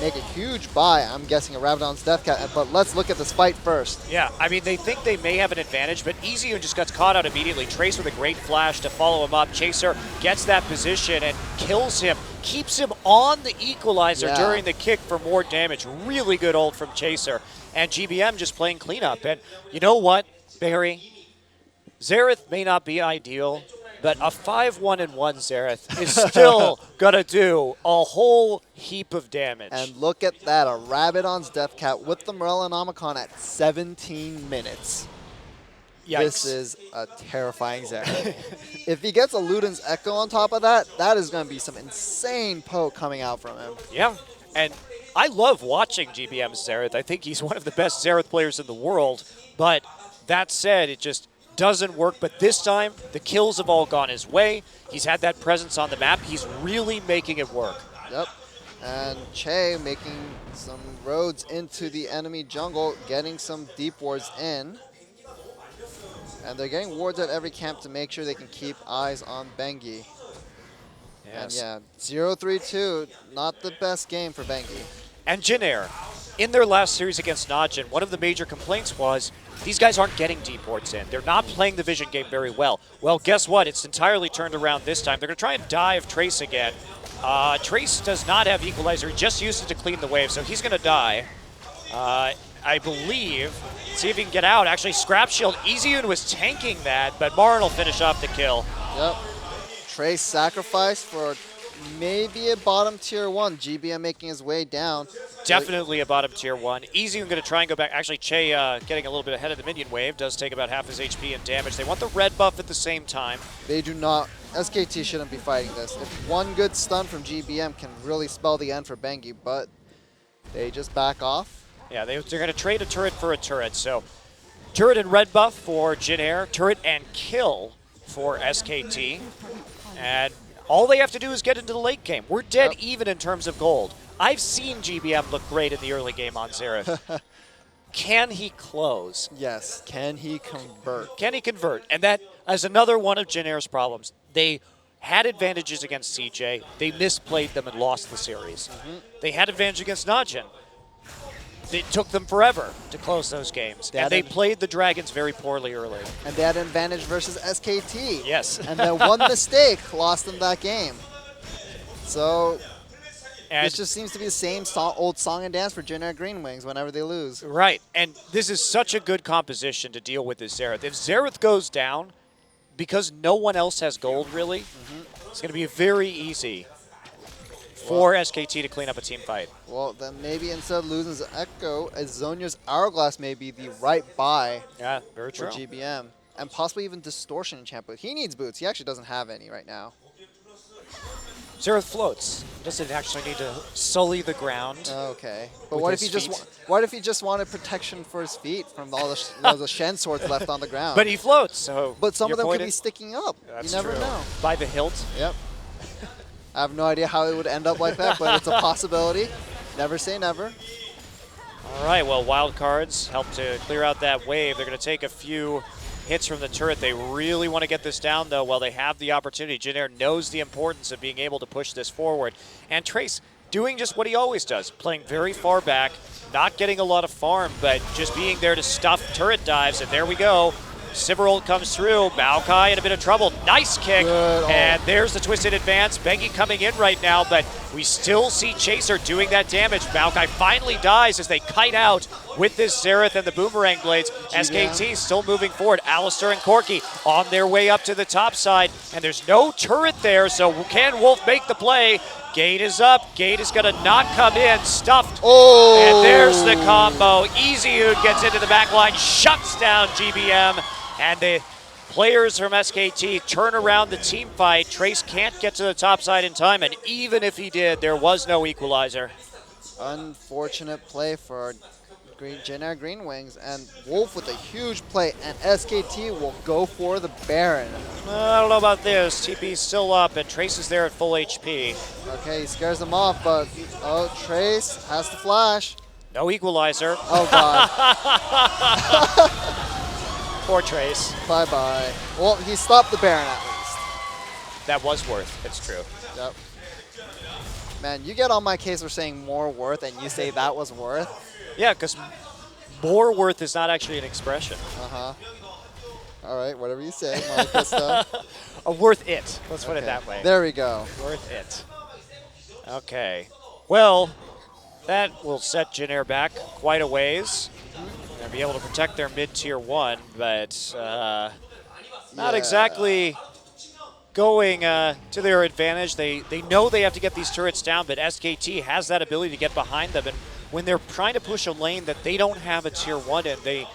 [SPEAKER 3] make a huge buy. I'm guessing a Rabadon's Deathcat, but let's look at this fight first.
[SPEAKER 2] Yeah, I mean, they think they may have an advantage, but Easyhood just got caught out immediately. Trace with a great flash to follow him up. Chaser gets that position and kills him. Keeps him on the equalizer
[SPEAKER 3] Yeah.
[SPEAKER 2] during the kick for more damage. Really good ult from Chaser. And GBM just playing cleanup. And you know what, Barry? Xerath may not be ideal, but a 5-1-1 Xerath is still going to do a whole heap of damage.
[SPEAKER 3] And look at that, a Rabadon's Deathcat with the Morellonomicon at 17 minutes.
[SPEAKER 2] Yikes.
[SPEAKER 3] This is a terrifying Xerath. If he gets a Luden's Echo on top of that, that is going to be some insane poke coming out from him.
[SPEAKER 2] Yeah, and I love watching GBM's Xerath. I think he's one of the best Xerath players in the world. But that said, it just doesn't work. But this time, the kills have all gone his way. He's had that presence on the map. He's really making it work.
[SPEAKER 3] Yep. And Che making some roads into the enemy jungle, getting some deep wards in. And they're getting wards at every camp to make sure they can keep eyes on Bengi. And yeah, 0-3-2, not the best game for Bengi.
[SPEAKER 2] And Jin Air, in their last series against Najin, one of the major complaints was these guys aren't getting deep wards in. They're not playing the vision game very well. Well, guess what? It's entirely turned around this time. They're going to try and dive Trace again. Trace does not have Equalizer. He just used it to clean the wave, so he's going to die. I believe. See if he can get out. Actually, Scrap Shield. Easyhood was tanking that, but Marin will finish off the kill.
[SPEAKER 3] Yep. Trace sacrifice for maybe a bottom tier 1. GBM making his way down.
[SPEAKER 2] Definitely a bottom tier 1. Easyhood going to try and go back. Actually, Che getting a little bit ahead of the minion wave. Does take about half his HP and damage. They want the red buff at the same time.
[SPEAKER 3] They do not. SKT shouldn't be fighting this. If one good stun from GBM can really spell the end for Bengi, but they just back off.
[SPEAKER 2] Yeah, they're going to trade a turret for a turret. So turret and red buff for Jin Air, turret and kill for SKT. And all they have to do is get into the late game. We're dead even in terms of gold. I've seen GBM look great in the early game on Xerath. Can he close?
[SPEAKER 3] Yes. Can he convert?
[SPEAKER 2] Can he convert? And that is another one of Jin Air's problems. They had advantages against CJ. They misplayed them and lost the series. They had advantage against Najin. It took them forever to close those games. And they played the Dragons very poorly early.
[SPEAKER 3] And they had an advantage versus SKT.
[SPEAKER 2] Yes.
[SPEAKER 3] And then one mistake lost them that game. So
[SPEAKER 2] And
[SPEAKER 3] it just seems to be the same old song and dance for Jin Air Green Wings whenever they lose.
[SPEAKER 2] right. And this is such a good composition to deal with this Xerath. If Xerath goes down, because no one else has gold really, it's going to be very easy for SKT to clean up a team fight.
[SPEAKER 3] Well, then maybe instead of losing Echo, Zhonya's Hourglass may be the right buy
[SPEAKER 2] Yeah, very
[SPEAKER 3] for
[SPEAKER 2] true.
[SPEAKER 3] GBM. And possibly even Distortion Enchant Boot. He needs boots. He actually doesn't have any right now.
[SPEAKER 2] Xerath floats. Doesn't actually need to sully the ground.
[SPEAKER 3] Okay. But
[SPEAKER 2] With
[SPEAKER 3] what if
[SPEAKER 2] his
[SPEAKER 3] he just
[SPEAKER 2] feet?
[SPEAKER 3] what if he just wanted protection for his feet from all the Shen swords left on the ground?
[SPEAKER 2] But he floats, so
[SPEAKER 3] But some of them
[SPEAKER 2] your
[SPEAKER 3] could
[SPEAKER 2] point
[SPEAKER 3] be
[SPEAKER 2] is-
[SPEAKER 3] sticking up.
[SPEAKER 2] That's
[SPEAKER 3] You never
[SPEAKER 2] true.
[SPEAKER 3] know.
[SPEAKER 2] By the hilt.
[SPEAKER 3] Yep. I have no idea how it would end up like that, but it's a possibility. Never say never.
[SPEAKER 2] All right, well, wild cards help to clear out that wave. They're going to take a few hits from the turret. They really want to get this down, though, while they have the opportunity. Jin Air knows the importance of being able to push this forward. And Trace doing just what he always does, playing very far back, not getting a lot of farm, but just being there to stuff turret dives. And there we go. Sivir comes through. Maokai in a bit of trouble. Nice kick.
[SPEAKER 3] Good ult.
[SPEAKER 2] And there's the twisted advance. Bengi coming in right now, but we still see Chaser doing that damage. Maokai finally dies as they kite out with this Xerath and the Boomerang Blades. SKT still moving forward. Alistair and Corki on their way up to the top side, and there's no turret there, so can Wolf make the play? Gate is up. Gate is going to not come in. Stuffed.
[SPEAKER 3] Oh!
[SPEAKER 2] And there's the combo. Easyhood gets into the back line, shuts down GBM, and the players from SKT turn around the team fight. Trace can't get to the top side in time, and even if he did, there was no equalizer.
[SPEAKER 3] Unfortunate play for Jin Air Green Wings, and Wolf with a huge play, and SKT will go for the Baron.
[SPEAKER 2] I don't know about this. TP's still up, and Trace is there at full HP.
[SPEAKER 3] Okay, he scares them off, but Trace has to flash.
[SPEAKER 2] No equalizer.
[SPEAKER 3] Oh god,
[SPEAKER 2] Poor Trace.
[SPEAKER 3] bye-bye. Well, he stopped the Baron at least.
[SPEAKER 2] That was worth. It's true.
[SPEAKER 3] Yep. Man, you get on my case for saying more worth, and you say that was worth.
[SPEAKER 2] Yeah, because more worth is not actually an expression.
[SPEAKER 3] Uh-huh. All right, whatever you say, Marcus.
[SPEAKER 2] Worth it. Let's put it that way.
[SPEAKER 3] There we go.
[SPEAKER 2] Worth it. Okay. Well, that will set Jin Air back quite a ways. They'll be able to protect their mid-tier 1, but not
[SPEAKER 3] Yeah.
[SPEAKER 2] exactly going to their advantage. They know they have to get these turrets down, but SKT has that ability to get behind them. And when they're trying to push a lane that they don't have a tier 1 in, they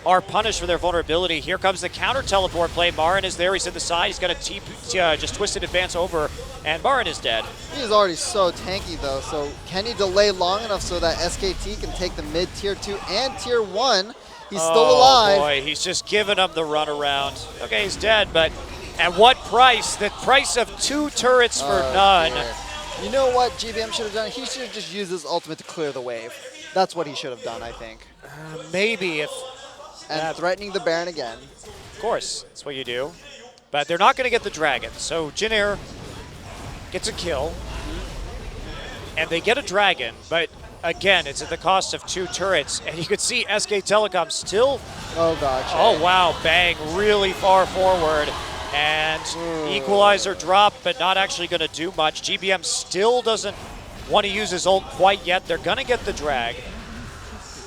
[SPEAKER 2] are punished for their vulnerability. Here comes the counter teleport play. Marin is there. He's in the side. He's got a just twisted advance over, and Marin is dead.
[SPEAKER 3] He's already so tanky though, so can he delay long enough so that SKT can take the mid tier 2 and tier 1? He's still alive.
[SPEAKER 2] Oh boy, he's just giving him the runaround. Okay, he's dead, but at what price? The price of 2 turrets for none.
[SPEAKER 3] Dear. You know what GBM should have done? He should have just used his ultimate to clear the wave. That's what he should have done, I think.
[SPEAKER 2] Maybe if,
[SPEAKER 3] And threatening the Baron again.
[SPEAKER 2] of course, that's what you do. But they're not going to get the dragon, so Jin Air gets a kill. And they get a dragon, but again, it's at the cost of 2 turrets. And you can see SK Telecom still,
[SPEAKER 3] Oh god.
[SPEAKER 2] oh wow, bang, really far forward. And equalizer drop, but not actually going to do much. GBM still doesn't want to use his ult quite yet. They're going to get the drag.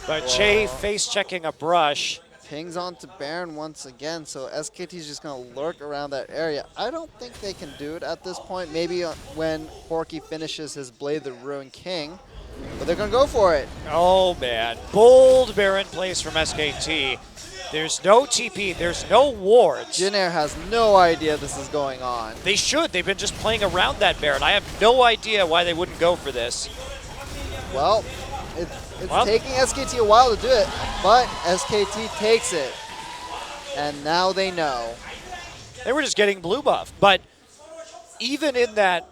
[SPEAKER 2] But Che face checking a brush.
[SPEAKER 3] Pings onto Baron once again, so SKT's just going to lurk around that area. I don't think they can do it at this point. Maybe when Porky finishes his Blade the Ruined King, but they're going to go for it.
[SPEAKER 2] Oh man, bold Baron plays from SKT. There's no TP, there's no wards.
[SPEAKER 3] Jin Air has no idea this is going on.
[SPEAKER 2] They should, they've been just playing around that Baron. I have no idea why they wouldn't go for this.
[SPEAKER 3] Well, It's
[SPEAKER 2] Well-
[SPEAKER 3] taking SKT a while to do it, but SKT takes it. And now they know.
[SPEAKER 2] They were just getting blue buff. But even in that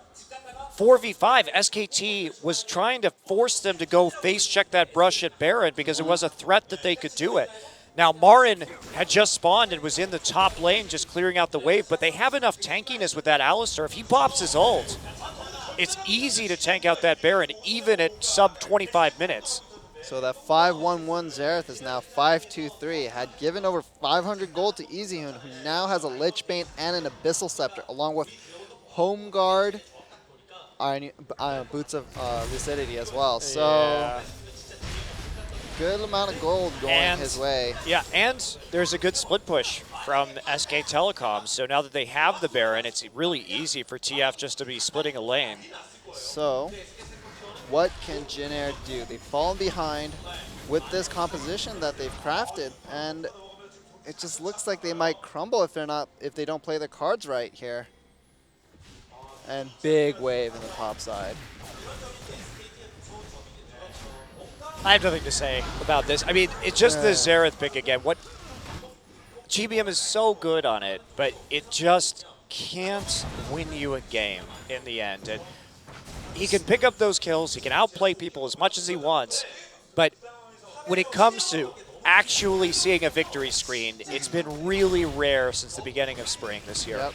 [SPEAKER 2] 4v5, SKT was trying to force them to go face check that brush at Baron because it was a threat that they could do it. Now, Marin had just spawned and was in the top lane just clearing out the wave, but they have enough tankiness with that Alistar. If he pops his ult, it's easy to tank out that Baron, even at sub 25 minutes.
[SPEAKER 3] So that 5-1-1 Xerath is now 5-2-3. Had given over 500 gold to EasyHoon, who now has a Lich Bane and an Abyssal Scepter, along with Home Guard, Boots of Lucidity as well. So
[SPEAKER 2] Yeah.
[SPEAKER 3] good amount of gold going his way.
[SPEAKER 2] Yeah, and there's a good split push from SK Telecom. So now that they have the Baron, it's really easy for TF just to be splitting a lane.
[SPEAKER 3] So what can Jin Air do? They've fallen behind with this composition that they've crafted, and it just looks like they might crumble if they don't play their cards right here. And big wave in the top side.
[SPEAKER 2] I have nothing to say about this. I mean, it's just the Xerath pick again. What GBM is so good on it, but it just can't win you a game in the end. And he can pick up those kills. He can outplay people as much as he wants. But when it comes to actually seeing a victory screen, it's been really rare since the beginning of spring this year.
[SPEAKER 3] Yep.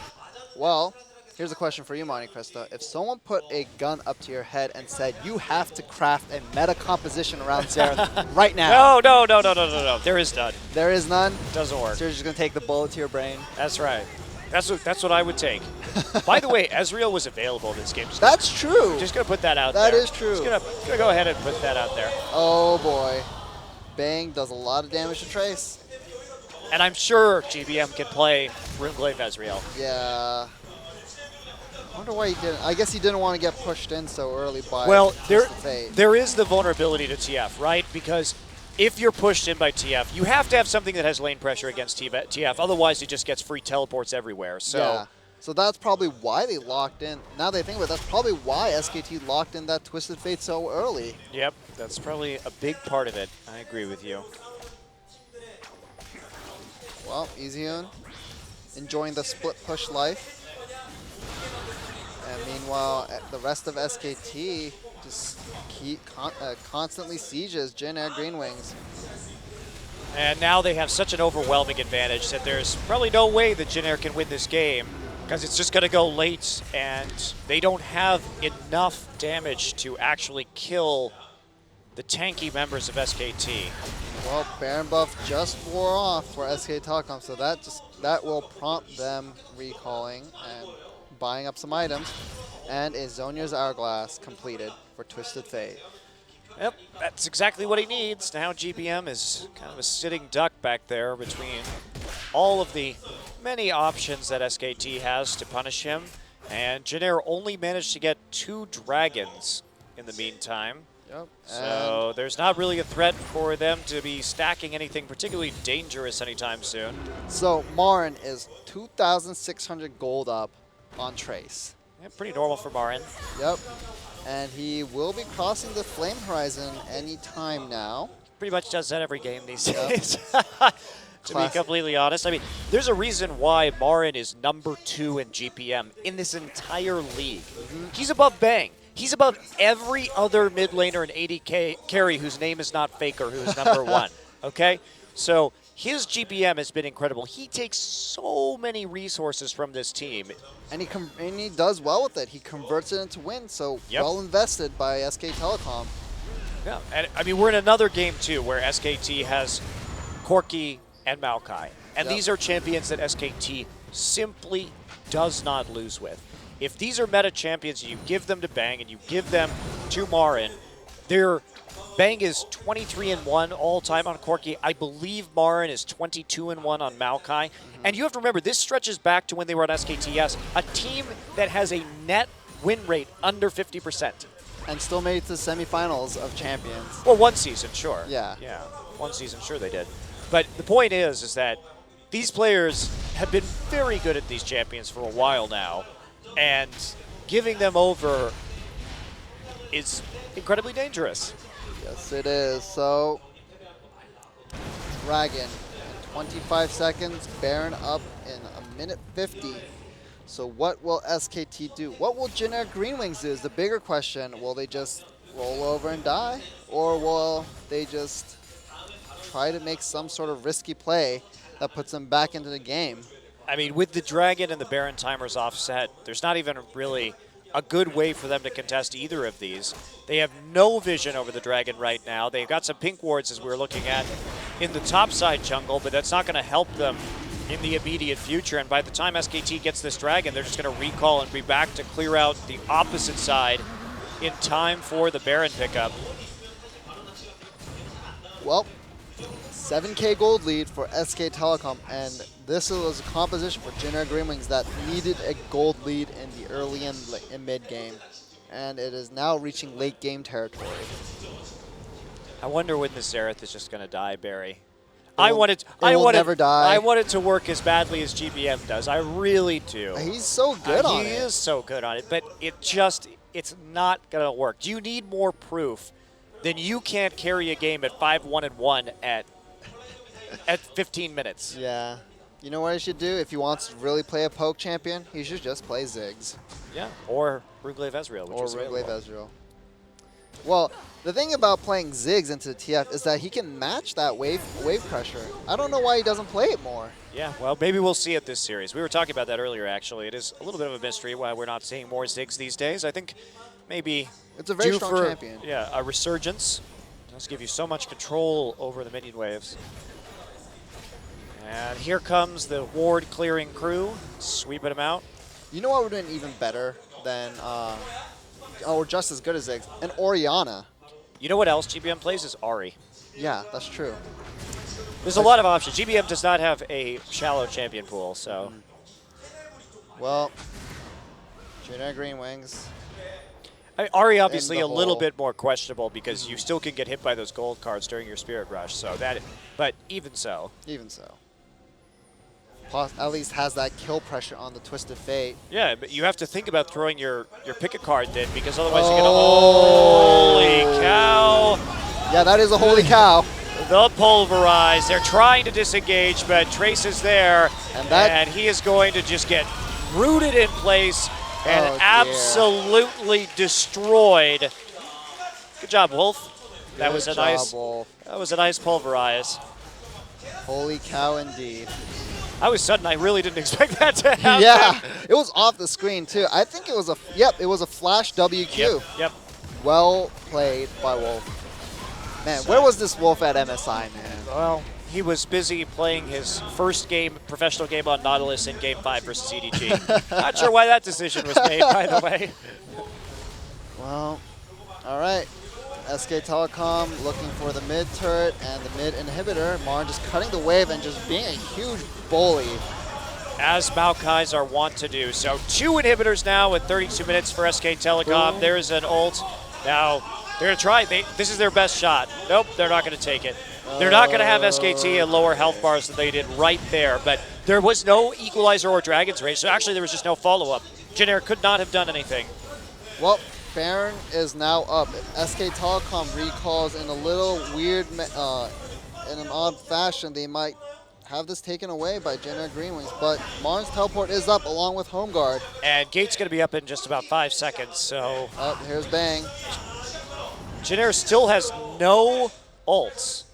[SPEAKER 3] Well, here's a question for you, Monte Cristo. If someone put a gun up to your head and said you have to craft a meta composition around Xerath right now,
[SPEAKER 2] No. There is none.
[SPEAKER 3] there is none.
[SPEAKER 2] Doesn't work.
[SPEAKER 3] So you're just gonna take the bullet to your brain.
[SPEAKER 2] That's right. That's what I would take. By the way, Ezreal was available in this game.
[SPEAKER 3] That's true.
[SPEAKER 2] Just gonna put that out
[SPEAKER 3] That
[SPEAKER 2] there.
[SPEAKER 3] is true.
[SPEAKER 2] Just gonna go ahead and put that out there.
[SPEAKER 3] Oh boy. Bang does a lot of damage to Trace.
[SPEAKER 2] And I'm sure GBM can play Runeglaive Ezreal.
[SPEAKER 3] Yeah. I wonder why he didn't. I guess he didn't want to get pushed in so early by
[SPEAKER 2] Well,
[SPEAKER 3] Twisted Fate.
[SPEAKER 2] there is the vulnerability to TF, right? Because if you're pushed in by TF, you have to have something that has lane pressure against TF. Otherwise, he just gets free teleports everywhere. So
[SPEAKER 3] Yeah. So that's probably why they locked in. Now that I think about it, that's probably why SKT locked in that Twisted Fate so early.
[SPEAKER 2] yep, that's probably a big part of it. I agree with you.
[SPEAKER 3] Well, EasyHoon enjoying the split push life. And meanwhile, the rest of SKT just constantly sieges Jin Air Green Wings.
[SPEAKER 2] And now they have such an overwhelming advantage that there's probably no way that Jin Air can win this game because it's just going to go late and they don't have enough damage to actually kill the tanky members of SKT.
[SPEAKER 3] Well, Baron buff just wore off for SK Telecom, so that will prompt them recalling and buying up some items. And a Zhonya's Hourglass completed for Twisted Fate.
[SPEAKER 2] Yep, that's exactly what he needs. Now GBM is kind of a sitting duck back there between all of the many options that SKT has to punish him. And Jin Air only managed to get 2 dragons in the meantime.
[SPEAKER 3] Yep.
[SPEAKER 2] So there's not really a threat for them to be stacking anything particularly dangerous anytime soon.
[SPEAKER 3] So Marin is 2,600 gold up on Trace.
[SPEAKER 2] Yeah, pretty normal for Marin.
[SPEAKER 3] Yep. And he will be crossing the Flame Horizon any time now.
[SPEAKER 2] Pretty much does that every game these
[SPEAKER 3] Yep.
[SPEAKER 2] days. To be
[SPEAKER 3] Classic.
[SPEAKER 2] completely honest. I mean, there's a reason why Marin is number 2 in GPM in this entire league. He's above Bang. He's above every other mid laner and AD carry whose name is not Faker, who is number 1. Okay? So his GPM has been incredible. He takes so many resources from this team.
[SPEAKER 3] And he does well with it. He converts it into wins, so
[SPEAKER 2] Yep.
[SPEAKER 3] well invested by SK Telecom.
[SPEAKER 2] Yeah, and I mean, we're in another game too where SKT has Corki and Maokai. And
[SPEAKER 3] Yep.
[SPEAKER 2] these are champions that SKT simply does not lose with. If these are meta champions, you give them to Bang and you give them to Marin, Bang is 23-1 all time on Corki. I believe Marin is 22-1 on Maokai. And you have to remember, this stretches back to when they were on SKTS, a team that has a net win rate under 50%.
[SPEAKER 3] And still made it to the semifinals of Champions.
[SPEAKER 2] Well, one season, sure.
[SPEAKER 3] Yeah.
[SPEAKER 2] Yeah, one season, sure they did. But the point is that these players have been very good at these champions for a while now, and giving them over is incredibly dangerous.
[SPEAKER 3] Yes, it is. So, Dragon, in 25 seconds, Baron up in a minute 50. So what will SKT do? What will Generic Green Wings do is the bigger question. Will they just roll over and die? Or will they just try to make some sort of risky play that puts them back into the game?
[SPEAKER 2] I mean, with the Dragon and the Baron timers offset, there's not even really a good way for them to contest either of these. They have no vision over the Dragon right now. They've got some pink wards, as we were looking at, in the topside jungle, but that's not going to help them in the immediate future. And by the time SKT gets this Dragon, they're just going to recall and be back to clear out the opposite side in time for the Baron pickup.
[SPEAKER 3] Well, 7K gold lead for SK Telecom, and this was a composition for Generic Green Wings that needed a gold lead in the early and mid game, and it is now reaching late game territory.
[SPEAKER 2] I wonder when the Xerath is just going to die, Barry.
[SPEAKER 3] It will never die.
[SPEAKER 2] I want it to work as badly as GBM does. I really do.
[SPEAKER 3] He's so good on it.
[SPEAKER 2] He is so good on it, but it's not going to work. Do you need more proof? Then you can't carry a game at 5-1-1 at 15 minutes.
[SPEAKER 3] Yeah. You know what he should do? If he wants to really play a poke champion, he should just play Ziggs.
[SPEAKER 2] Yeah, or Ruglaive Ezreal, which is
[SPEAKER 3] Ruglaive
[SPEAKER 2] available.
[SPEAKER 3] Ezreal. Well, the thing about playing Ziggs into the TF is that he can match that wave pressure. I don't know why he doesn't play it more.
[SPEAKER 2] Yeah, well, maybe we'll see it this series. We were talking about that earlier, actually. It is a little bit of a mystery why we're not seeing more Ziggs these days. I think maybe
[SPEAKER 3] It's a very
[SPEAKER 2] due
[SPEAKER 3] strong
[SPEAKER 2] for,
[SPEAKER 3] champion.
[SPEAKER 2] Yeah, a resurgence. It does give you so much control over the minion waves. And here comes the ward clearing crew, sweeping them out.
[SPEAKER 3] You know what would have been even better than, or just as good as Ziggs? An Orianna.
[SPEAKER 2] You know what else GBM plays is Ahri.
[SPEAKER 3] Yeah, that's true.
[SPEAKER 2] There's a lot of options. GBM does not have a shallow champion pool, so.
[SPEAKER 3] Well, Generic Green Wings.
[SPEAKER 2] I mean, Ahri obviously
[SPEAKER 3] In
[SPEAKER 2] a
[SPEAKER 3] the
[SPEAKER 2] little
[SPEAKER 3] hole.
[SPEAKER 2] bit more questionable because you still can get hit by those gold cards during your Spirit Rush. So that, but even so.
[SPEAKER 3] Even so. At least has that kill pressure on the Twisted Fate.
[SPEAKER 2] Yeah, but you have to think about throwing your pick a card then because otherwise you're gonna. Holy cow!
[SPEAKER 3] Yeah, that is a holy cow.
[SPEAKER 2] The pulverize. They're trying to disengage, but Trace is there,
[SPEAKER 3] And
[SPEAKER 2] he is going to just get rooted in place and
[SPEAKER 3] Oh, dear.
[SPEAKER 2] absolutely destroyed. Good job, Wolf. That
[SPEAKER 3] Good
[SPEAKER 2] was a
[SPEAKER 3] job,
[SPEAKER 2] nice.
[SPEAKER 3] Wolf.
[SPEAKER 2] That was a nice pulverize.
[SPEAKER 3] Holy cow, indeed.
[SPEAKER 2] I was sudden. I really didn't expect that to happen.
[SPEAKER 3] Yeah, it was off the screen too. I think it was it was a flash WQ.
[SPEAKER 2] Yep.
[SPEAKER 3] Well played by Wolf. Man, where was this Wolf at MSI, man?
[SPEAKER 2] Well, he was busy playing his first professional game on Nautilus in Game 5 versus EDG. Not sure why that decision was made, by the way.
[SPEAKER 3] Well, all right. SK Telecom looking for the mid turret and the mid inhibitor. Marn just cutting the wave and just being a huge bully.
[SPEAKER 2] As Maokai's are wont to do. So 2 inhibitors now with 32 minutes for SK Telecom.
[SPEAKER 3] Boom.
[SPEAKER 2] There's an ult. Now, they're going to try. This is their best shot. Nope, they're not going to take it. They're not going to have SKT at lower health bars than they did right there. But there was no Equalizer or Dragon's Rage, so actually there was just no follow-up. Generic could not have done anything.
[SPEAKER 3] Well, Baron is now up. SK Telecom recalls in a little weird, in an odd fashion. They might have this taken away by Generic Green Wings, but Marn's teleport is up along with Home Guard.
[SPEAKER 2] And Gate's going to be up in just about 5 seconds, so
[SPEAKER 3] Here's Bang.
[SPEAKER 2] Generic still has no ults,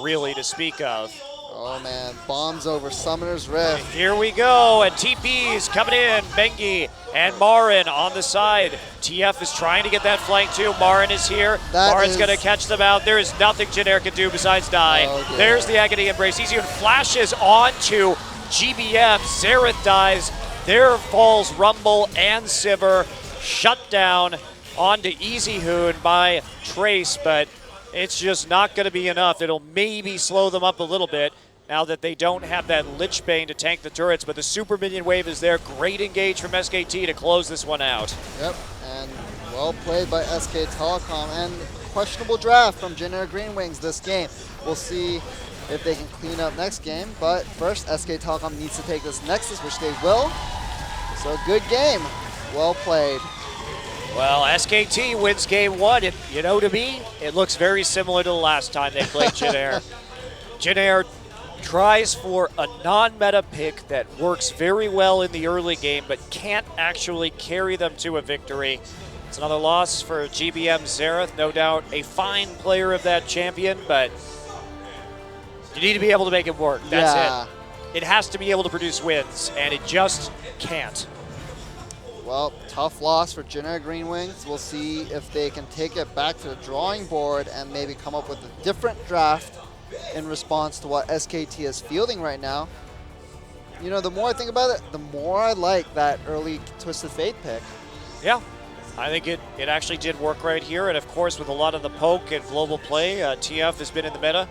[SPEAKER 2] really, to speak of.
[SPEAKER 3] Oh man, bombs over Summoner's Rift.
[SPEAKER 2] Here we go, and TP's coming in. Bengi and Marin on the side. TF is trying to get that flank too. Marin is here. Marin's going to catch them out. There is nothing Generic can do besides die.
[SPEAKER 3] Oh,
[SPEAKER 2] There's the Agony Embrace. He's even flashes onto GBM. Xerath dies. There falls Rumble and Sivir. Shut down onto Easy Hoon by Trace, but it's just not going to be enough. It'll maybe slow them up a little bit now that they don't have that Lich Bane to tank the turrets, but the super minion wave is there. Great engage from SKT to close this one out.
[SPEAKER 3] Yep, and well played by SK Telecom, and questionable draft from Generic Green Wings this game. We'll see if they can clean up next game, but first SK Telecom needs to take this Nexus, which they will. So good game, well played.
[SPEAKER 2] Well, SKT wins game 1. You know, to me, it looks very similar to the last time they played Jin Air. Jin Air tries for a non-meta pick that works very well in the early game, but can't actually carry them to a victory. It's another loss for GBM Xerath. No doubt a fine player of that champion, but you need to be able to make it work. That's
[SPEAKER 3] Yeah.
[SPEAKER 2] it. It has to be able to produce wins, and it just can't.
[SPEAKER 3] Well, tough loss for Jin Air Green Wings. We'll see if they can take it back to the drawing board and maybe come up with a different draft in response to what SKT is fielding right now. You know, the more I think about it, the more I like that early Twisted Fate pick.
[SPEAKER 2] Yeah, I think it actually did work right here. And of course, with a lot of the poke and global play, TF has been in the meta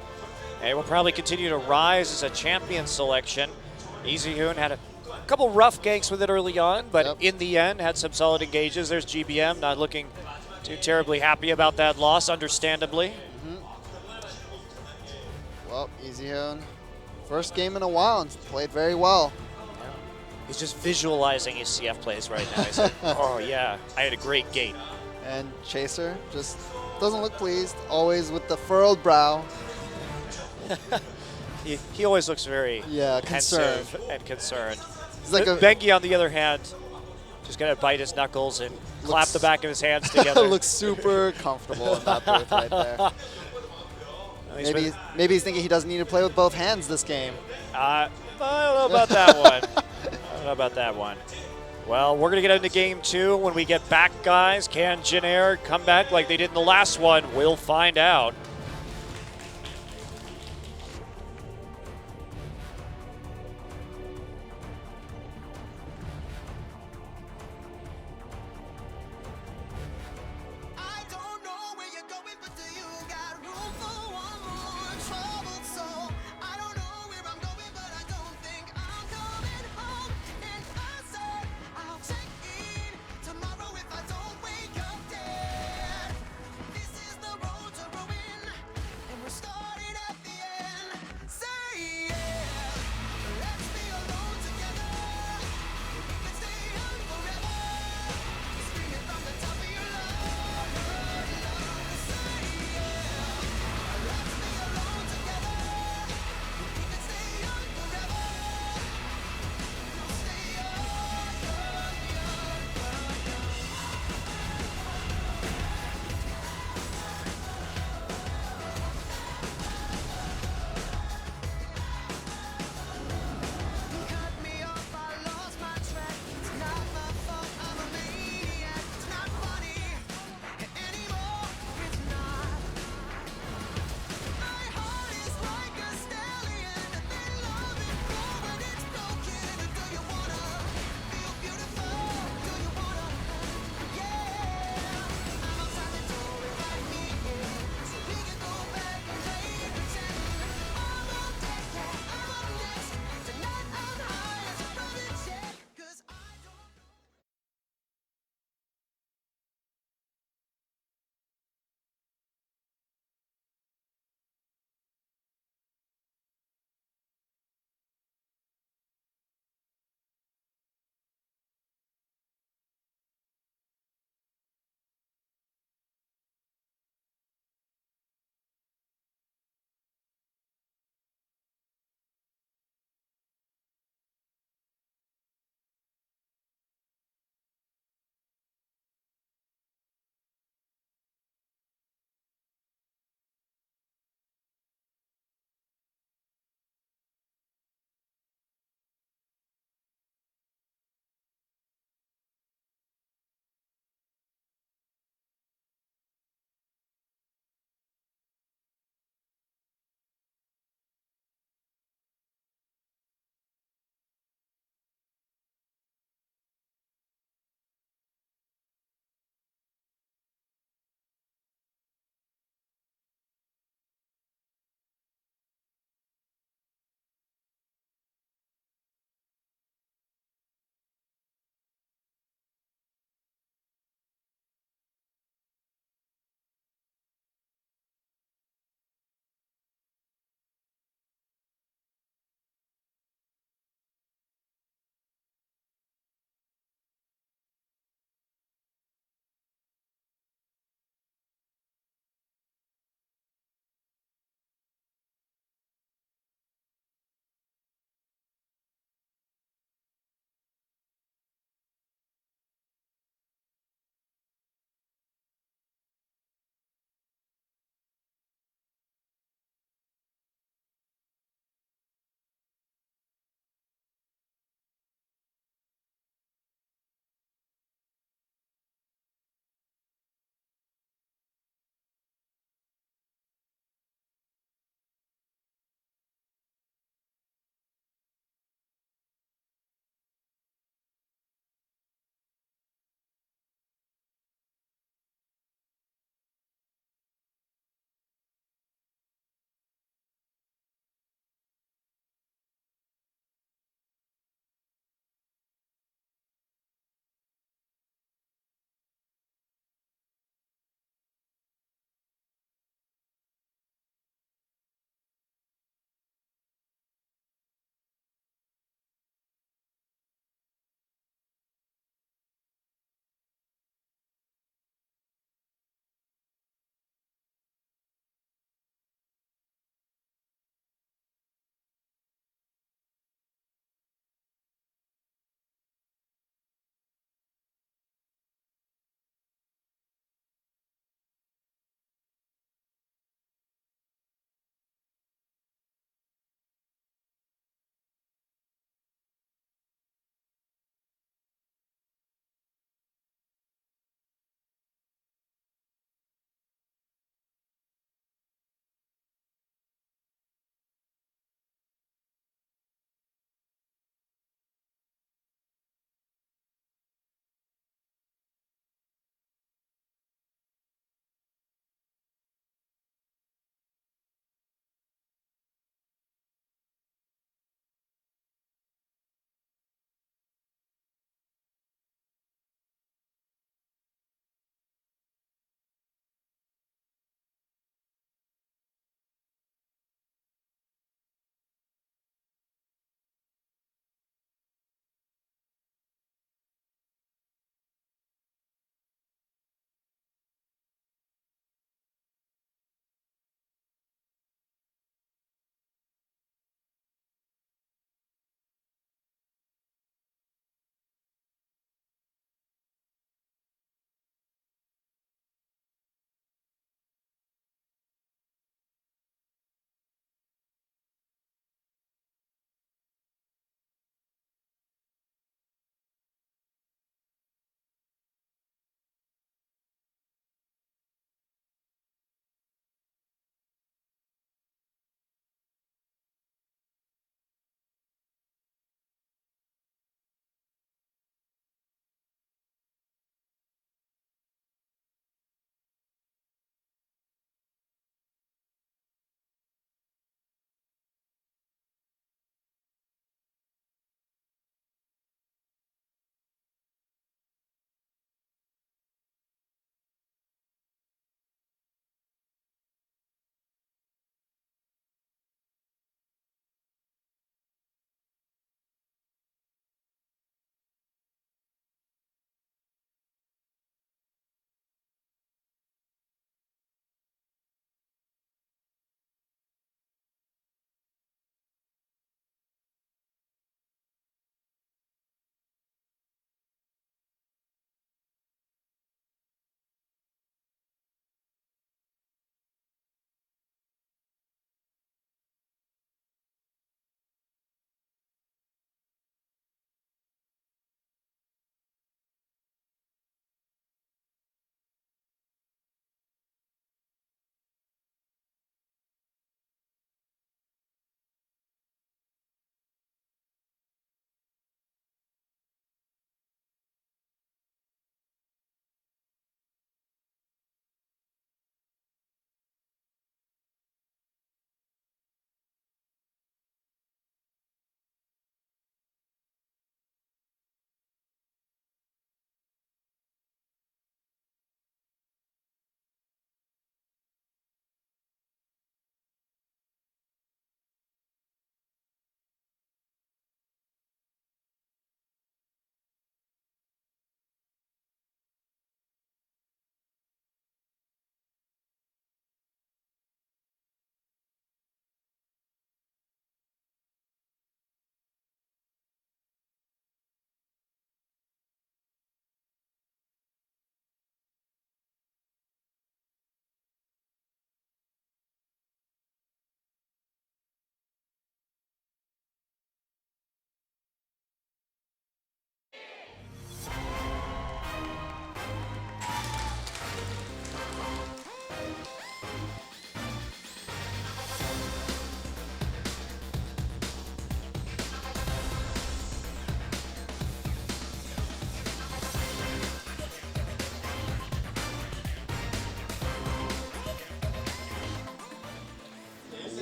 [SPEAKER 2] and will probably continue to rise as a champion selection. Easy Hoon had a couple rough ganks with it early on, but
[SPEAKER 3] Yep.
[SPEAKER 2] in the end had some solid engages. There's GBM not looking too terribly happy about that loss, understandably.
[SPEAKER 3] Well, Easy Hoon, first game in a while and played very well.
[SPEAKER 2] He's just visualizing his CF plays right now. He's like, oh yeah, I had a great gate.
[SPEAKER 3] And Chaser just doesn't look pleased, always with the furrowed brow.
[SPEAKER 2] He always looks very
[SPEAKER 3] Concerned.
[SPEAKER 2] pensive and concerned.
[SPEAKER 3] He's like a,
[SPEAKER 2] Bengi, on the other hand, just gonna bite his knuckles and clap
[SPEAKER 3] Looks-
[SPEAKER 2] the back of his hands together.
[SPEAKER 3] looks super comfortable in that booth right there.
[SPEAKER 2] He's
[SPEAKER 3] Maybe,
[SPEAKER 2] been-
[SPEAKER 3] maybe he's thinking he doesn't need to play with both hands this game.
[SPEAKER 2] I don't know about that one. I don't know about that one. Well, we're gonna get into game 2 when we get back, guys. Can Jin Air come back like they did in the last one? We'll find out.
[SPEAKER 4] I don't know where you're going, but do you got room for one more troubled soul? I don't know where I'm going, but I don't think I'm coming home. And I said I'll check in tomorrow if I don't wake up dead. This is the road to ruin.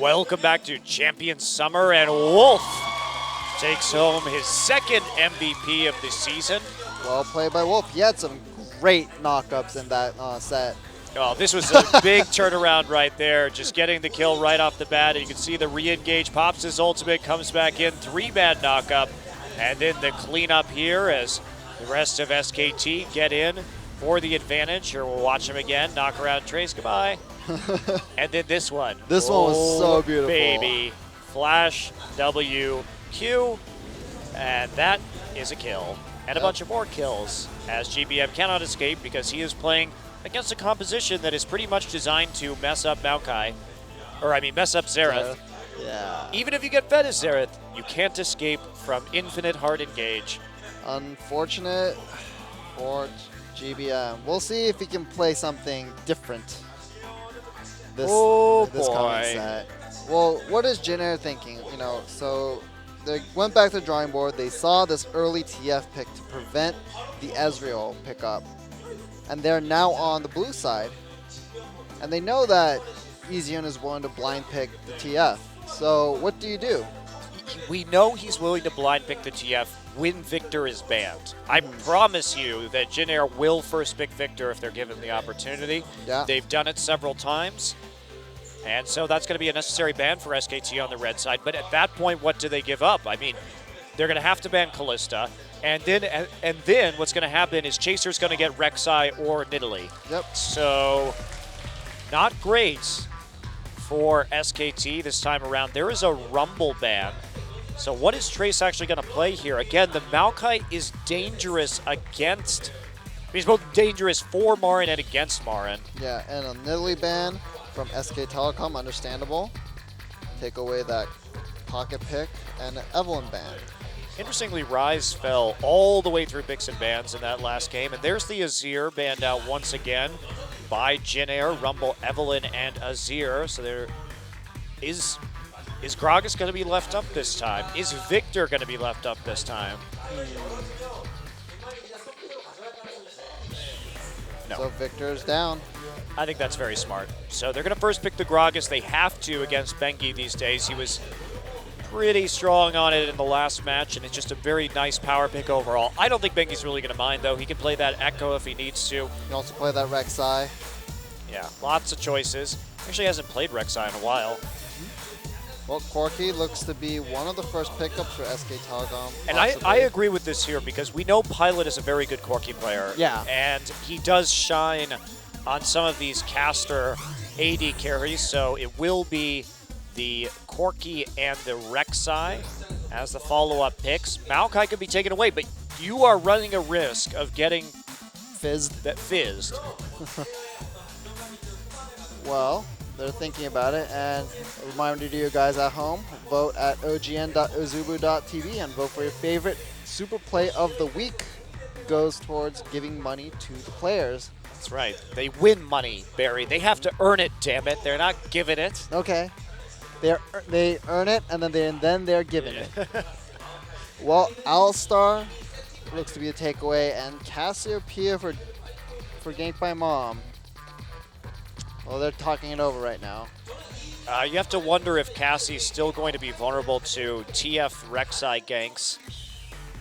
[SPEAKER 2] Welcome back to Champion Summer, and Wolf takes home his second MVP of the season.
[SPEAKER 3] Well played by Wolf. He had some great knockups in that set.
[SPEAKER 2] Oh, this was a big turnaround right there, just getting the kill right off the bat. And you can see the re-engage, pops his ultimate, comes back in, 3-man knockup, and then the cleanup here as the rest of SKT get in for the advantage. Here we'll watch him again, knock around Trace, goodbye. And then this one.
[SPEAKER 3] This one was so beautiful.
[SPEAKER 2] Baby, Flash WQ, and that is a kill. And a bunch of more kills as GBM cannot escape because he is playing against a composition that is pretty much designed to mess up Maokai. Or, I mean, mess up Xerath.
[SPEAKER 3] Yeah.
[SPEAKER 2] Even if you get fed as Xerath, you can't escape from infinite hard engage.
[SPEAKER 3] Unfortunate for GBM. We'll see if he can play something different this
[SPEAKER 2] boy.
[SPEAKER 3] coming set. Well, what is Jin Air thinking? You know, so they went back to the drawing board. They saw this early TF pick to prevent the Ezreal pickup. And they're now on the blue side. And they know that EasyUn is willing to blind pick the TF. So what do you do?
[SPEAKER 2] We know he's willing to blind pick the TF when Victor is banned. I promise you that Jin Air will first pick Victor if they're given the opportunity.
[SPEAKER 3] Yeah.
[SPEAKER 2] They've done it several times. And so that's going to be a necessary ban for SKT on the red side. But at that point, what do they give up? I mean, they're going to have to ban Kalista. And then what's going to happen is Chaser's going to get Rek'Sai or Nidalee.
[SPEAKER 3] Yep.
[SPEAKER 2] So not great for SKT this time around. There is a Rumble ban. So what is Trace actually going to play here? Again, the Maokai is dangerous against... He's both dangerous for Marin and against Marin.
[SPEAKER 3] Yeah, and a Nidalee ban from SK Telecom, understandable. Take away that pocket pick, and an Evelyn ban.
[SPEAKER 2] Interestingly, Ryze fell all the way through picks and bans in that last game. And there's the Azir banned out once again by Jin Air, Rumble, Evelyn, and Azir. So there is Gragas going to be left up this time? Is Victor going to be left up this time? No.
[SPEAKER 3] So Victor's down.
[SPEAKER 2] I think that's very smart. So they're going to first pick the Gragas. They have to against Bengi these days. He was pretty strong on it in the last match, and it's just a very nice power pick overall. I don't think Bengi's really going to mind, though. He can play that Echo if he needs to.
[SPEAKER 3] You can also play that Rek'Sai.
[SPEAKER 2] Yeah, lots of choices. Actually hasn't played Rek'Sai in a while.
[SPEAKER 3] Well, Corki looks to be one of the first pickups for SK Telecom.
[SPEAKER 2] And I agree with this here because we know Pilot is a very good Corki player.
[SPEAKER 3] Yeah.
[SPEAKER 2] And he does shine on some of these caster AD carries, so it will be the Corki and the Rek'Sai as the follow-up picks. Maokai could be taken away, but you are running a risk of getting
[SPEAKER 3] Fizzed.
[SPEAKER 2] that fizzed.
[SPEAKER 3] Well, they're thinking about it, and a reminder to you guys at home, vote at ogn.ozubu.tv and vote for your favorite Super Play of the Week. Goes towards giving money to the players.
[SPEAKER 2] That's right. They win money, Barry. They have to earn it, damn it. They're not giving it.
[SPEAKER 3] Okay. They earn it, and then they're giving it. Well, Alistar looks to be a takeaway, and Cassiopeia for ganked by Mom. Well, they're talking it over right now.
[SPEAKER 2] You have to wonder if Cassie's still going to be vulnerable to TF Rek'Sai ganks.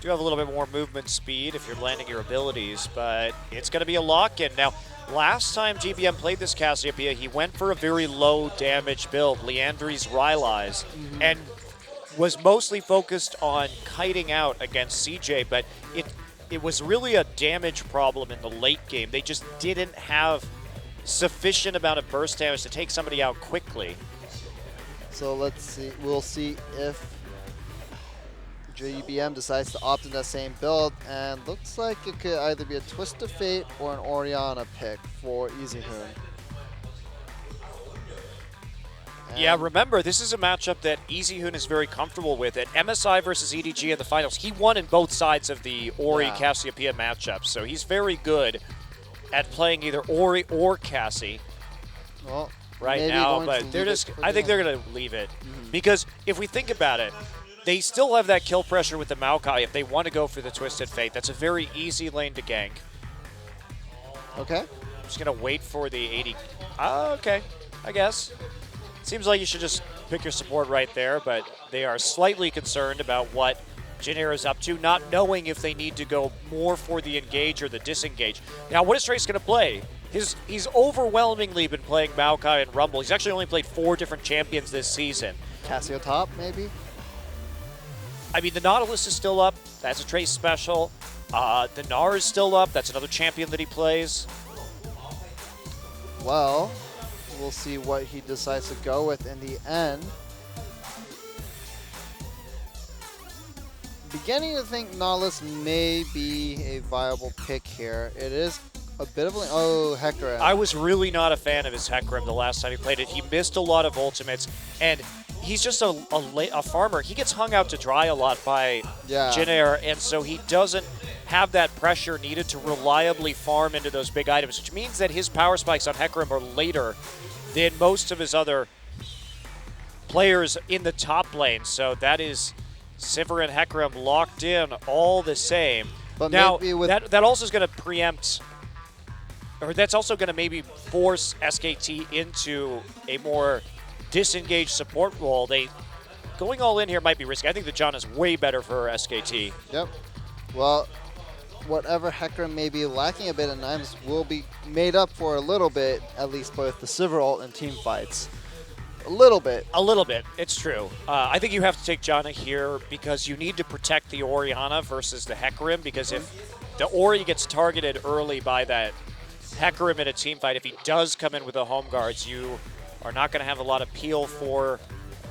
[SPEAKER 2] Do have a little bit more movement speed if you're landing your abilities, but it's going to be a lock-in. Now, last time GBM played this Cassiopeia, he went for a very low damage build, Liandry's Rylai's, and was mostly focused on kiting out against CJ, but it was really a damage problem in the late game. They just didn't have sufficient amount of burst damage to take somebody out quickly.
[SPEAKER 3] So let's see. We'll see if GBM decides to opt in that same build, and looks like it could either be a Twist of Fate or an Orianna pick for EasyHoon.
[SPEAKER 2] Yeah, remember, this is a matchup that EasyHoon is very comfortable with. At MSI versus EDG in the finals, he won in both sides of the Ori-Cassiopeia matchup, so he's very good at playing either Ori or Cassie
[SPEAKER 3] Well,
[SPEAKER 2] right
[SPEAKER 3] maybe
[SPEAKER 2] now,
[SPEAKER 3] going to
[SPEAKER 2] but they're
[SPEAKER 3] leave it
[SPEAKER 2] just,
[SPEAKER 3] for
[SPEAKER 2] I think
[SPEAKER 3] the
[SPEAKER 2] they're going to leave it. Because if we think about it, they still have that kill pressure with the Maokai if they want to go for the Twisted Fate. That's a very easy lane to gank.
[SPEAKER 3] Okay.
[SPEAKER 2] Just going to wait for the 80. Okay, I guess. Seems like you should just pick your support right there, but they are slightly concerned about what Jin Air is up to, not knowing if they need to go more for the engage or the disengage. Now, what is Trace going to play? He's overwhelmingly been playing Maokai and Rumble. He's actually only played 4 different champions this season.
[SPEAKER 3] Casio top, maybe?
[SPEAKER 2] I mean, the Nautilus is still up. That's a Trace special. The Gnar is still up. That's another champion that he plays.
[SPEAKER 3] Well, we'll see what he decides to go with in the end. Beginning to think Nautilus may be a viable pick here. It is a bit of a... Oh, Hecarim.
[SPEAKER 2] I was really not a fan of his Hecarim the last time he played it. He missed a lot of ultimates, and he's just a farmer. He gets hung out to dry a lot by Jin Air, and so he doesn't have that pressure needed to reliably farm into those big items, which means that his power spikes on Hecarim are later than most of his other players in the top lane. So that is Sivir and Hecarim locked in all the same.
[SPEAKER 3] But
[SPEAKER 2] now,
[SPEAKER 3] maybe with
[SPEAKER 2] that also is going to preempt, or that's also going to maybe force SKT into a more disengaged support role. Going all in here might be risky. I think the John is way better for SKT.
[SPEAKER 3] Yep. Well, whatever Hecarim may be lacking a bit at times will be made up for a little bit, at least both the Sivir ult and team fights. A little bit.
[SPEAKER 2] A little bit, it's true. I think you have to take Janna here because you need to protect the Orianna versus the Hecarim, because if the Ori gets targeted early by that Hecarim in a team fight, if he does come in with the home guards, you are not going to have a lot of peel for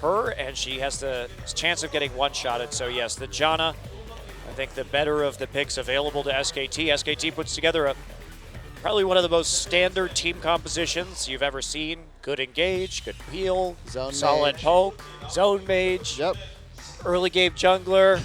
[SPEAKER 2] her, and she has the chance of getting one-shotted. So yes, the Janna, I think the better of the picks available to SKT. SKT puts together probably one of the most standard team compositions you've ever seen. Good engage, good peel,
[SPEAKER 3] Zone
[SPEAKER 2] solid
[SPEAKER 3] mage.
[SPEAKER 2] poke, zone mage,
[SPEAKER 3] Yep.
[SPEAKER 2] early game jungler,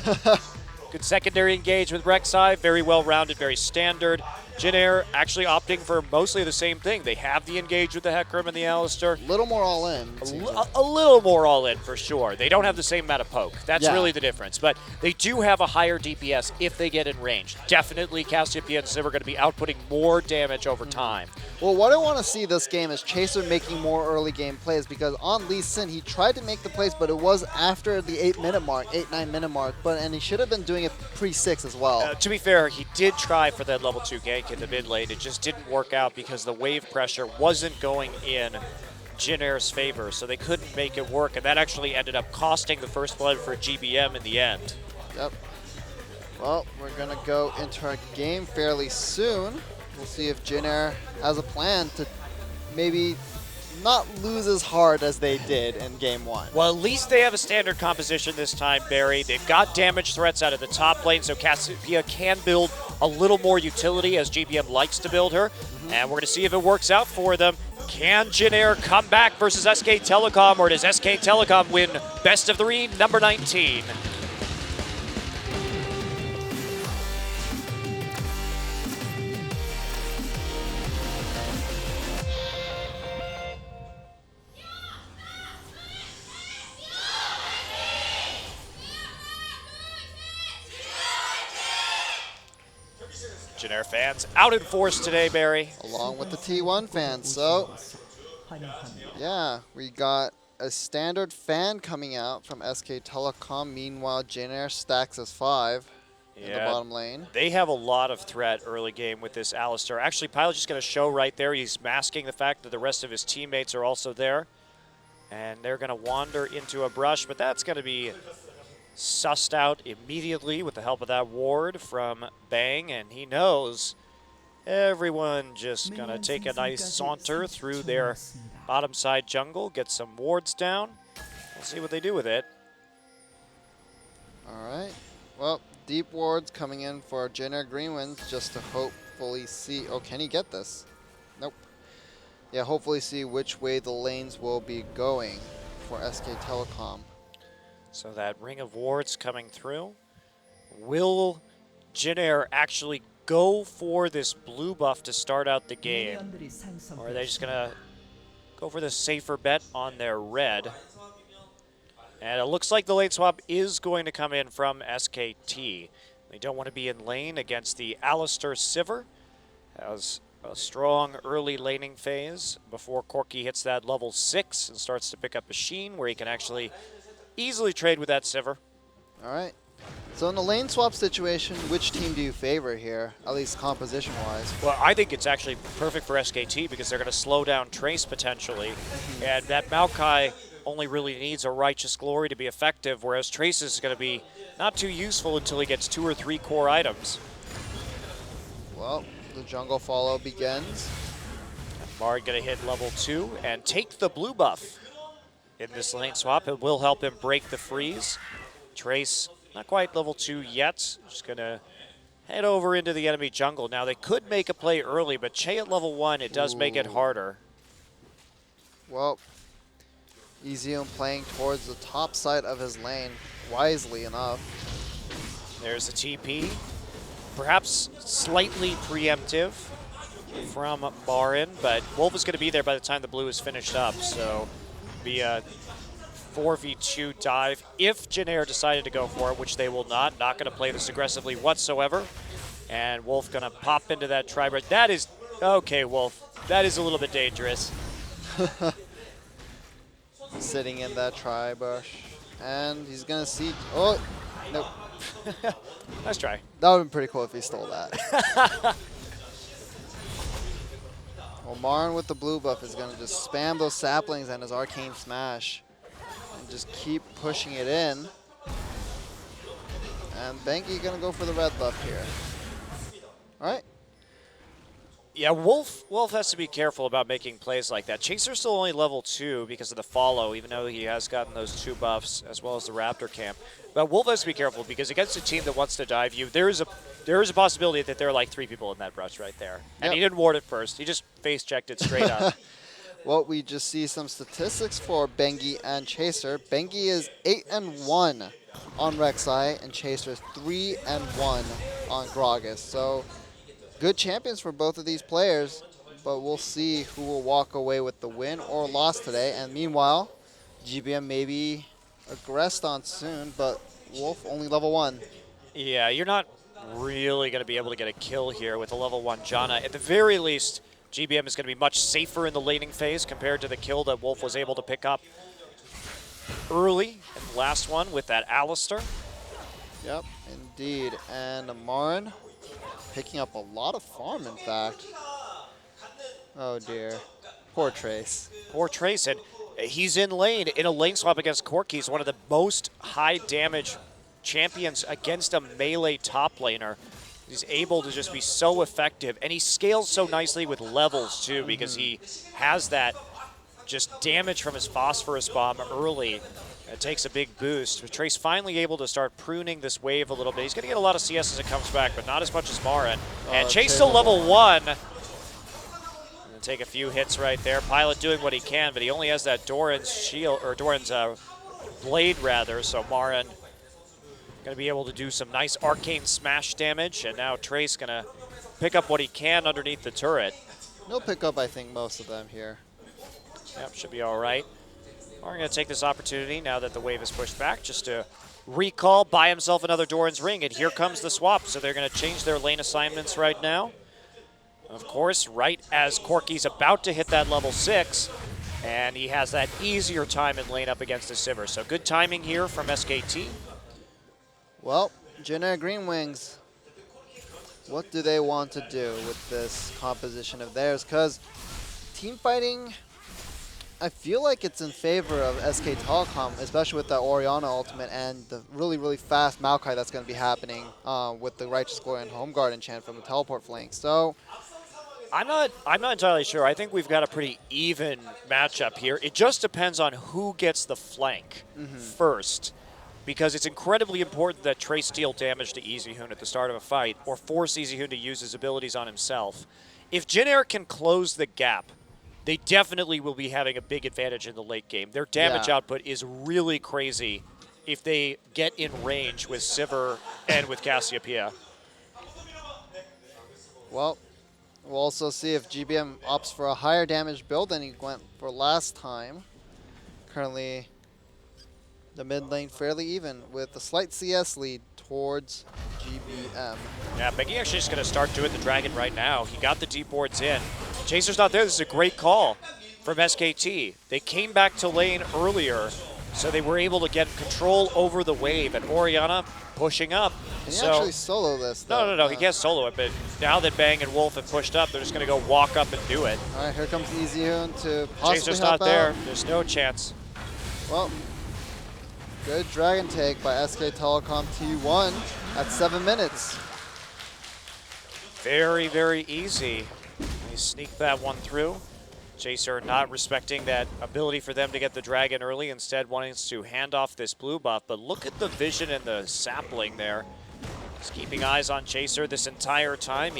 [SPEAKER 2] good secondary engage with Rek'Sai, very well-rounded, very standard. Jin Air actually opting for mostly the same thing. They have the engage with the Hecarim and the Alistar.
[SPEAKER 3] A little more all in. it seems like.
[SPEAKER 2] A little more all in for sure. They don't have the same amount of poke. That's really the difference. But they do have a higher DPS if they get in range. Definitely Cassiopeia and Sivir are going to be outputting more damage over time.
[SPEAKER 3] Well, what I want to see this game is Chaser making more early game plays, because on Lee Sin, he tried to make the plays, but it was after the 8-minute mark, 9-minute mark, and he should have been doing it pre-6 as well.
[SPEAKER 2] To be fair, he did try for that level 2 gank in the mid lane. It just didn't work out because the wave pressure wasn't going in Jin Air's favor, so they couldn't make it work, and that actually ended up costing the first blood for GBM in the end.
[SPEAKER 3] Yep. Well, we're going to go into our game fairly soon. We'll see if Jin Air has a plan to maybe not lose as hard as they did in game 1.
[SPEAKER 2] Well, at least they have a standard composition this time, Barry. They've got damage threats out of the top lane, so Cassiopeia can build a little more utility as GBM likes to build her. And we're going to see if it works out for them. Can Jin Air come back versus SK Telecom, or does SK Telecom win best of 3, number 19? Jin Air fans out in force today, Barry.
[SPEAKER 3] Along with the T1 fans. So, yeah, we got a standard fan coming out from SK Telecom. Meanwhile, Jin Air stacks as 5 in the bottom lane.
[SPEAKER 2] They have a lot of threat early game with this Alistar. Actually, Pilot's just going to show right there. He's masking the fact that the rest of his teammates are also there. And they're going to wander into a brush, but that's going to be sussed out immediately with the help of that ward from Bang, and he knows everyone just going to take a nice saunter through their bottom side jungle, get some wards down. We'll see what they do with it.
[SPEAKER 3] All right. Well, deep wards coming in for Jin Air Greenwinds just to hopefully see. Oh, can he get this? Nope. Yeah, hopefully see which way the lanes will be going for SK Telecom.
[SPEAKER 2] So that ring of wards coming through. Will Jin Air actually go for this blue buff to start out the game? Or are they just going to go for the safer bet on their red? And it looks like the lane swap is going to come in from SKT. They don't want to be in lane against the Alistar Sivir, as A strong early laning phase before Corki hits that level 6 and starts to pick up a Sheen where he can actually easily trade with that Sivir.
[SPEAKER 3] All right. So in the lane swap situation, which team do you favor here, at least composition-wise?
[SPEAKER 2] Well, I think it's actually perfect for SKT because they're going to slow down Trace potentially, and that Maokai only really needs a Righteous Glory to be effective, whereas Trace is going to be not too useful until he gets 2 or 3 core items.
[SPEAKER 3] Well, the jungle follow begins.
[SPEAKER 2] Mard going to hit level 2 and take the blue buff in this lane swap. It will help him break the freeze. Trace, not quite level 2 yet. Just going to head over into the enemy jungle. Now, they could make a play early, but Che at level 1, it does make it harder.
[SPEAKER 3] Well, Ezium playing towards the top side of his lane, wisely enough.
[SPEAKER 2] There's the TP. Perhaps slightly preemptive from Marin, but Wolf is going to be there by the time the blue is finished up, so be a 4v2 dive if Jin Air decided to go for it, which they will not going to play this aggressively whatsoever. And Wolf going to pop into that tri-brush. That is, okay, Wolf, that is a little bit dangerous.
[SPEAKER 3] Sitting in that tri-brush. And he's going to see, oh, nope.
[SPEAKER 2] Nice try.
[SPEAKER 3] That would have been pretty cool if he stole that. Well, Marin with the blue buff is going to just spam those saplings and his arcane smash. And just keep pushing it in. And Bengi going to go for the red buff here. All right.
[SPEAKER 2] Yeah, Wolf has to be careful about making plays like that. Chaser's still only level 2 because of the follow, even though he has gotten those 2 buffs as well as the Raptor camp. But Wolf has to be careful because against a team that wants to dive you, there is a possibility that there are like 3 people in that brush right there. And he didn't ward it first. He just face checked it straight up.
[SPEAKER 3] Well, we just see some statistics for Bengi and Chaser. Bengi is 8-1 on Rek'Sai, and Chaser is 3-1 on Gragas. So good champions for both of these players, but we'll see who will walk away with the win or loss today. And meanwhile, GBM may be aggressed on soon, but Wolf only level 1.
[SPEAKER 2] Yeah, you're not really going to be able to get a kill here with a level 1 Janna. At the very least, GBM is going to be much safer in the laning phase compared to the kill that Wolf was able to pick up early in the last one with that Alistar.
[SPEAKER 3] Yep, indeed. And Marin picking up a lot of farm, in fact. Oh, dear. Poor Trace.
[SPEAKER 2] Poor Trace, and he's in lane, in a lane swap against Corki. He's one of the most high damage champions against a melee top laner. He's able to just be so effective, and he scales so nicely with levels too, because he has that just damage from his Phosphorus Bomb early. It takes a big boost. But Trace finally able to start pruning this wave a little bit. He's going to get a lot of CS as it comes back, but not as much as Marin. And Chase still level 1. Gonna take a few hits right there. Pilot doing what he can, but he only has that Doran's shield, or Doran's blade rather, so Marin going to be able to do some nice arcane smash damage, and now Trace going to pick up what he can underneath the turret.
[SPEAKER 3] No pickup, I think, most of them here.
[SPEAKER 2] Yep, should be all right. We're going to take this opportunity now that the wave is pushed back just to recall, buy himself another Doran's Ring, and here comes the swap. So they're going to change their lane assignments right now. Of course, right as Corki's about to hit that level 6, and he has that easier time in lane up against the Sivir. So good timing here from SKT.
[SPEAKER 3] Well, Jin Air Green Wings, what do they want to do with this composition of theirs? Because team fighting, I feel like it's in favor of SK Telecom, especially with the Orianna ultimate and the really, really fast Maokai that's going to be happening with the Righteous Glory and Home Guard enchant from the teleport flank. So
[SPEAKER 2] I'm not entirely sure. I think we've got a pretty even matchup here. It just depends on who gets the flank first, because it's incredibly important that Trace deal damage to EasyHoon at the start of a fight or force EasyHoon to use his abilities on himself. If Jin Air can close the gap, they definitely will be having a big advantage in the late game. Their damage output is really crazy if they get in range with Sivir and with Cassiopeia.
[SPEAKER 3] well, we'll also see if GBM opts for a higher damage build than he went for last time. Currently, the mid lane fairly even with a slight CS lead towards GBM.
[SPEAKER 2] Yeah, Bengi actually just going to start doing the Dragon right now. He got the deep boards in. Chaser's not there. This is a great call from SKT. They came back to lane earlier, so they were able to get control over the wave. And Orianna pushing up.
[SPEAKER 3] Can you
[SPEAKER 2] So
[SPEAKER 3] actually solo this?
[SPEAKER 2] no,
[SPEAKER 3] though?
[SPEAKER 2] he can't solo it. But now that Bang and Wolf have pushed up, they're just going to go walk up and do it.
[SPEAKER 3] All right, here comes EasyHoon to possibly
[SPEAKER 2] Chaser's
[SPEAKER 3] help
[SPEAKER 2] not there.
[SPEAKER 3] out.
[SPEAKER 2] There's no chance.
[SPEAKER 3] Well, good Dragon take by SK Telecom T1 at 7 minutes.
[SPEAKER 2] Very, very easy. They sneak that one through. Chaser not respecting that ability for them to get the Dragon early, instead wanting to hand off this blue buff. But look at the vision and the sapling there. He's keeping eyes on Chaser this entire time.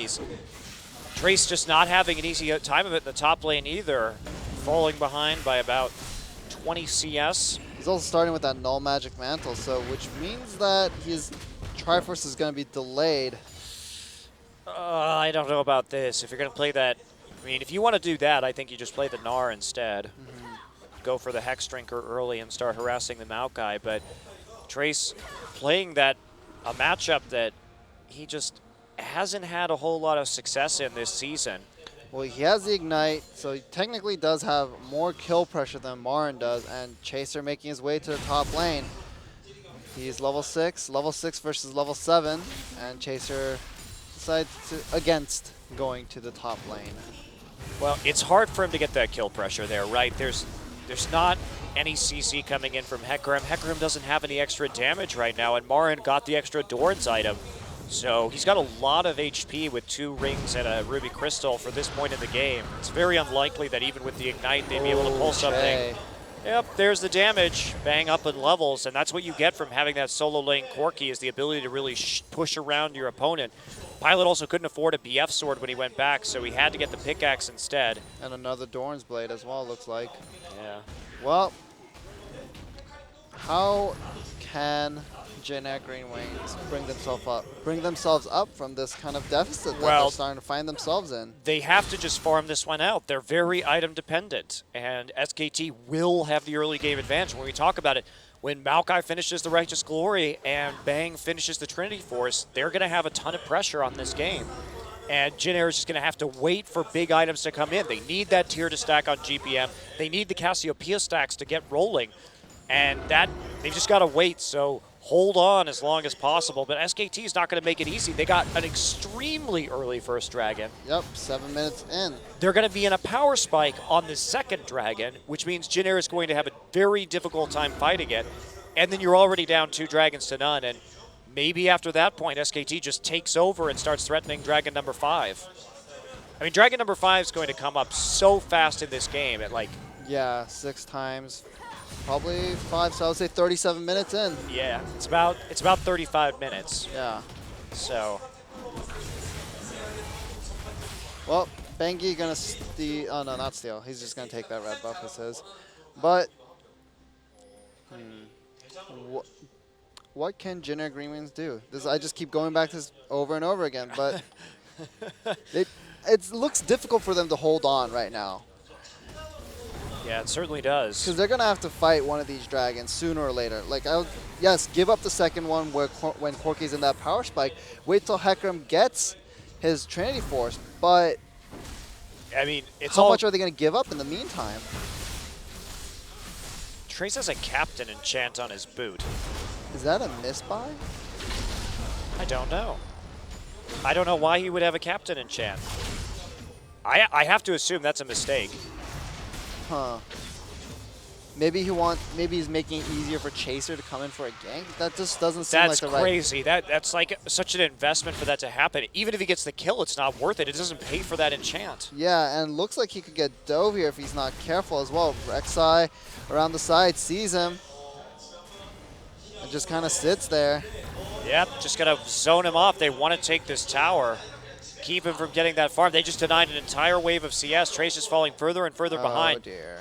[SPEAKER 2] Trace just not having an easy time of it in the top lane either. Falling behind by about 20 CS.
[SPEAKER 3] He's also starting with that Null Magic Mantle, so which means that his Triforce is going to be delayed.
[SPEAKER 2] I don't know about this. If you're going to play that, I mean, if you want to do that, I think you just play the Gnar instead. Go for the Hex Drinker early and start harassing the Maokai. But Trace playing that, a matchup that he just hasn't had a whole lot of success in this season.
[SPEAKER 3] Well, he has the Ignite, so he technically does have more kill pressure than Marin does, and Chaser making his way to the top lane. He's level 6 versus level 7, and Chaser decides against going to the top lane.
[SPEAKER 2] Well, it's hard for him to get that kill pressure there, right? There's not any CC coming in from Hecarim. Hecarim doesn't have any extra damage right now, and Marin got the extra Doran's item. So he's got a lot of HP with 2 rings and a Ruby Crystal for this point in the game. It's very unlikely that even with the Ignite, they'd be able to pull something. Yep, there's the damage. Bang up in levels, and that's what you get from having that solo lane Corki, is the ability to really push around your opponent. Pilot also couldn't afford a BF sword when he went back, so he had to get the pickaxe instead.
[SPEAKER 3] And another Doran's Blade as well, looks like.
[SPEAKER 2] Yeah.
[SPEAKER 3] Well, how can Jin Green Wings bring themselves up from this kind of deficit that
[SPEAKER 2] Well,
[SPEAKER 3] they're starting to find themselves in?
[SPEAKER 2] They have to just farm this one out. They're very item dependent, and SKT will have the early game advantage. When we talk about it, when Maokai finishes the Righteous Glory and Bang finishes the Trinity Force, they're going to have a ton of pressure on this game. And Jin Air is just going to have to wait for big items to come in. They need that tier to stack on GPM. They need the Cassiopeia stacks to get rolling. And that, they've just got to wait, so hold on as long as possible. But SKT is not going to make it easy. They got an extremely early first Dragon.
[SPEAKER 3] Yep, 7 minutes in.
[SPEAKER 2] They're going to be in a power spike on the second Dragon, which means Jin Air is going to have a very difficult time fighting it. And then you're already down 2 dragons to none. And maybe after that point, SKT just takes over and starts threatening Dragon number 5. I mean, Dragon number 5 is going to come up so fast in this game at like...
[SPEAKER 3] Yeah, 6 times. Probably 5, so I would say 37 minutes in.
[SPEAKER 2] Yeah, it's about 35 minutes.
[SPEAKER 3] Yeah.
[SPEAKER 2] So...
[SPEAKER 3] Well, Bengi gonna steal. Oh no, not steal. He's just gonna take that red buff as his. But what can Jin Air Green Wings do? I just keep going back to this over and over again, but it looks difficult for them to hold on right now.
[SPEAKER 2] Yeah, it certainly does.
[SPEAKER 3] Because they're gonna have to fight one of these dragons sooner or later. Like, yes, give up the second one when Corki's in that power spike. Wait till Hecarim gets his Trinity Force, but
[SPEAKER 2] I mean, it's
[SPEAKER 3] how much are they going to give up in the meantime?
[SPEAKER 2] Trace has a Captain Enchant on his boot.
[SPEAKER 3] Is that a misbuy?
[SPEAKER 2] I don't know. I don't know why he would have a Captain Enchant. I have to assume that's a mistake.
[SPEAKER 3] Huh. Maybe he's making it easier for Chaser to come in for a gank. That just doesn't seem
[SPEAKER 2] That's
[SPEAKER 3] like the right.
[SPEAKER 2] crazy. That's like such an investment for that to happen. Even if he gets the kill, it's not worth it. It doesn't pay for that enchant.
[SPEAKER 3] Yeah, and looks like he could get dove here if he's not careful as well. Rek'Sai around the side sees him and just kind of sits there.
[SPEAKER 2] Yep, just gotta zone him off. They want to take this tower, keep him from getting that farm. They just denied an entire wave of CS. Trace is falling further and further behind.
[SPEAKER 3] Oh dear.